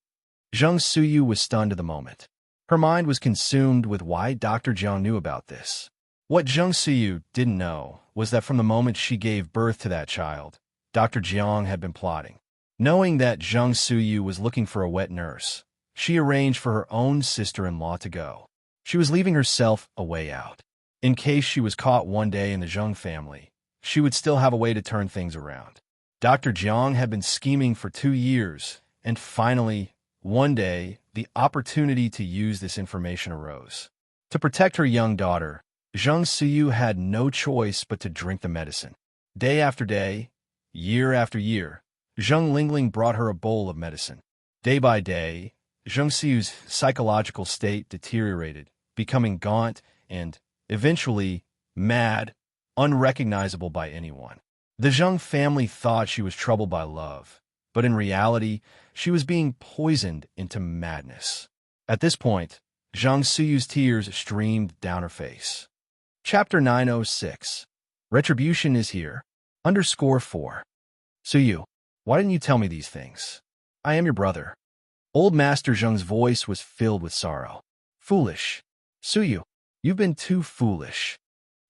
Zhang Suyu was stunned at the moment. Her mind was consumed with why Dr. Jiang knew about this. What Zhang Suyu didn't know was that from the moment she gave birth to that child, Dr. Jiang had been plotting. Knowing that Zhang Suyu was looking for a wet nurse, she arranged for her own sister-in-law to go. She was leaving herself a way out. In case she was caught one day in the Zhang family, she would still have a way to turn things around. Dr. Jiang had been scheming for 2 years, and finally, one day, the opportunity to use this information arose. To protect her young daughter, Zhang Suyu had no choice but to drink the medicine. Day after day, year after year, Zhang Lingling brought her a bowl of medicine. Day by day, Zhang Suyu's psychological state deteriorated, becoming gaunt and, eventually, mad, unrecognizable by anyone. The Zhang family thought she was troubled by love, but in reality, she was being poisoned into madness. At this point, Zhang Suyu's tears streamed down her face. Chapter 906. Retribution is here. _4. Suyu, why didn't you tell me these things? I am your brother. Old Master Zheng's voice was filled with sorrow. Foolish. Suyu, you've been too foolish.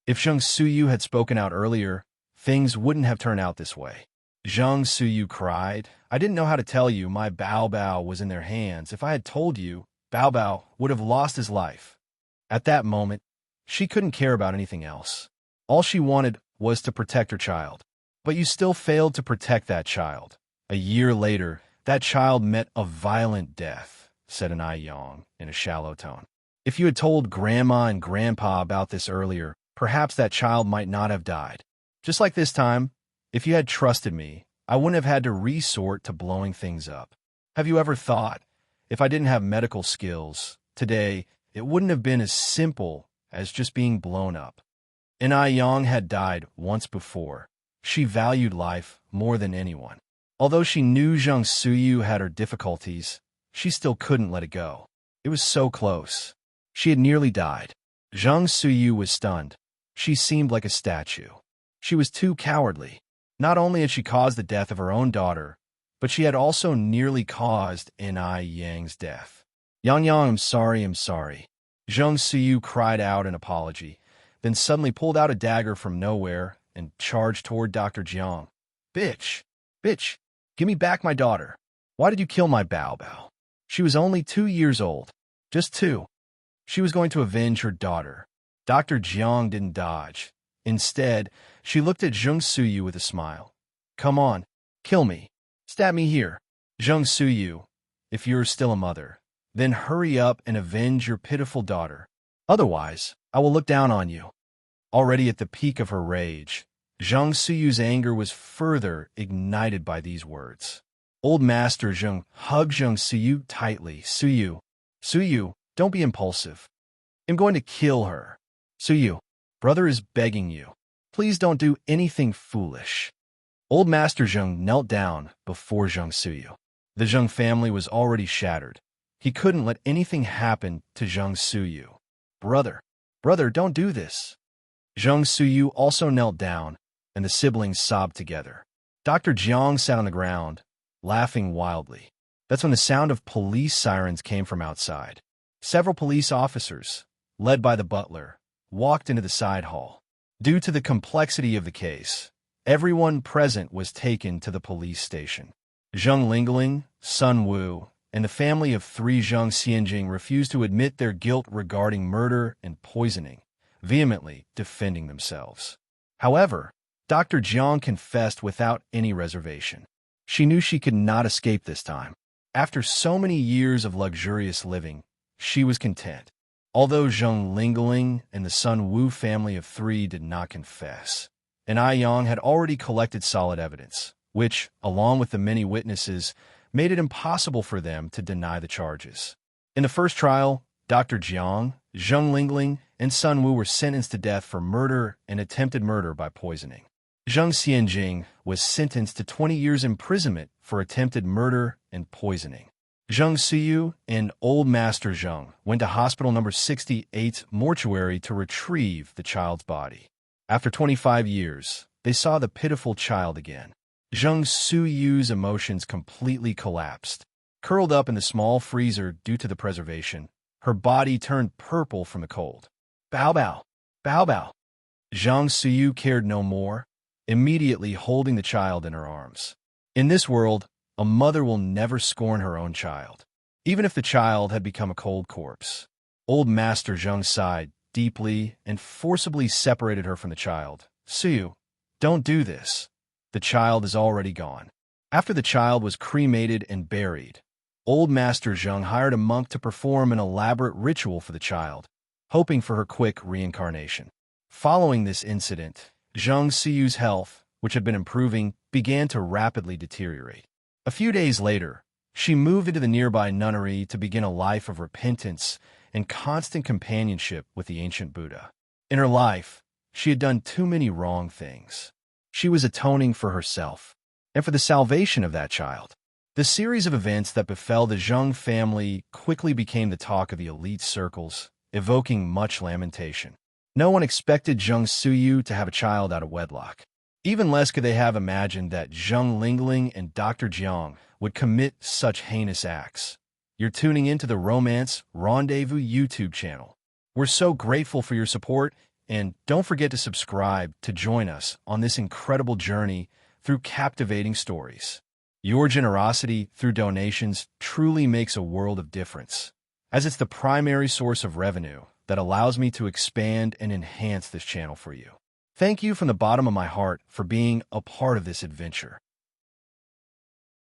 If Zhang Suyu had spoken out earlier, things wouldn't have turned out this way. Zhang Suyu cried. I didn't know how to tell you my Bao Bao was in their hands. If I had told you, Bao Bao would have lost his life. At that moment, she couldn't care about anything else. All she wanted was to protect her child. But you still failed to protect that child. A year later, that child met a violent death, said an Yang in a shallow tone. If you had told Grandma and Grandpa about this earlier, perhaps that child might not have died. Just like this time, if you had trusted me, I wouldn't have had to resort to blowing things up. Have you ever thought, if I didn't have medical skills, today it wouldn't have been as simple as just being blown up? An Yang had died once before. She valued life more than anyone. Although she knew Zhang Suyu had her difficulties, she still couldn't let it go. It was so close. She had nearly died. Zhang Suyu was stunned. She seemed like a statue. She was too cowardly. Not only had she caused the death of her own daughter, but she had also nearly caused Yang's death. Yang, I'm sorry. Zhang Suyu cried out in apology, then suddenly pulled out a dagger from nowhere and charged toward Dr. Jiang. Bitch, give me back my daughter. Why did you kill my Bao Bao? She was only 2 years old. Just 2. She was going to avenge her daughter. Dr. Jiang didn't dodge. Instead, she looked at Zhang Suyu with a smile. Come on, kill me. Stab me here. Zhang Suyu, if you're still a mother, then hurry up and avenge your pitiful daughter. Otherwise, I will look down on you. Already at the peak of her rage, Zhang Suyu's anger was further ignited by these words. Old Master Zheng hugged Zhang Suyu tightly. Suyu, don't be impulsive. I'm going to kill her. Suyu, brother is begging you. Please don't do anything foolish. Old Master Zheng knelt down before Zhang Suyu. The Zheng family was already shattered. He couldn't let anything happen to Zhang Suyu. Brother, don't do this. Zhang Suyu also knelt down, and the siblings sobbed together. Dr. Jiang sat on the ground, laughing wildly. That's when the sound of police sirens came from outside. Several police officers, led by the butler, walked into the side hall. Due to the complexity of the case, everyone present was taken to the police station. Zhang Lingling, Sun Wu, and the family of 3 Zhang Xianjing refused to admit their guilt regarding murder and poisoning, vehemently defending themselves. However, Dr. Jiang confessed without any reservation. She knew she could not escape this time. After so many years of luxurious living, she was content. Although Zhang Lingling and the Sun Wu family of 3 did not confess, and Yang had already collected solid evidence, which, along with the many witnesses, made it impossible for them to deny the charges. In the first trial, Dr. Jiang, Zhang Lingling, and Sun Wu were sentenced to death for murder and attempted murder by poisoning. Zhang Xianjing was sentenced to 20 years imprisonment for attempted murder and poisoning. Zhang Suyu and Old Master Zheng went to Hospital Number 68's mortuary to retrieve the child's body. After 25 years, they saw the pitiful child again. Zhang Suyu's emotions completely collapsed. Curled up in the small freezer due to the preservation, her body turned purple from the cold. Bao bao, bao bao. Zhang Suyu cared no more, immediately holding the child in her arms. In this world, a mother will never scorn her own child, even if the child had become a cold corpse. Old Master Zhang sighed deeply and forcibly separated her from the child. Suyu, don't do this. The child is already gone. After the child was cremated and buried, Old Master Zhang hired a monk to perform an elaborate ritual for the child, hoping for her quick reincarnation. Following this incident, Zhang Siyu's health, which had been improving, began to rapidly deteriorate. A few days later, she moved into the nearby nunnery to begin a life of repentance and constant companionship with the ancient Buddha. In her life, she had done too many wrong things. She was atoning for herself and for the salvation of that child. The series of events that befell the Zhang family quickly became the talk of the elite circles, evoking much lamentation. No one expected Zhang Suyu to have a child out of wedlock. Even less could they have imagined that Zhang Lingling and Dr. Jiang would commit such heinous acts. You're tuning into the Romance Rendezvous YouTube channel. We're so grateful for your support, and don't forget to subscribe to join us on this incredible journey through captivating stories. Your generosity through donations truly makes a world of difference, as it's the primary source of revenue that allows me to expand and enhance this channel for you. Thank you from the bottom of my heart for being a part of this adventure.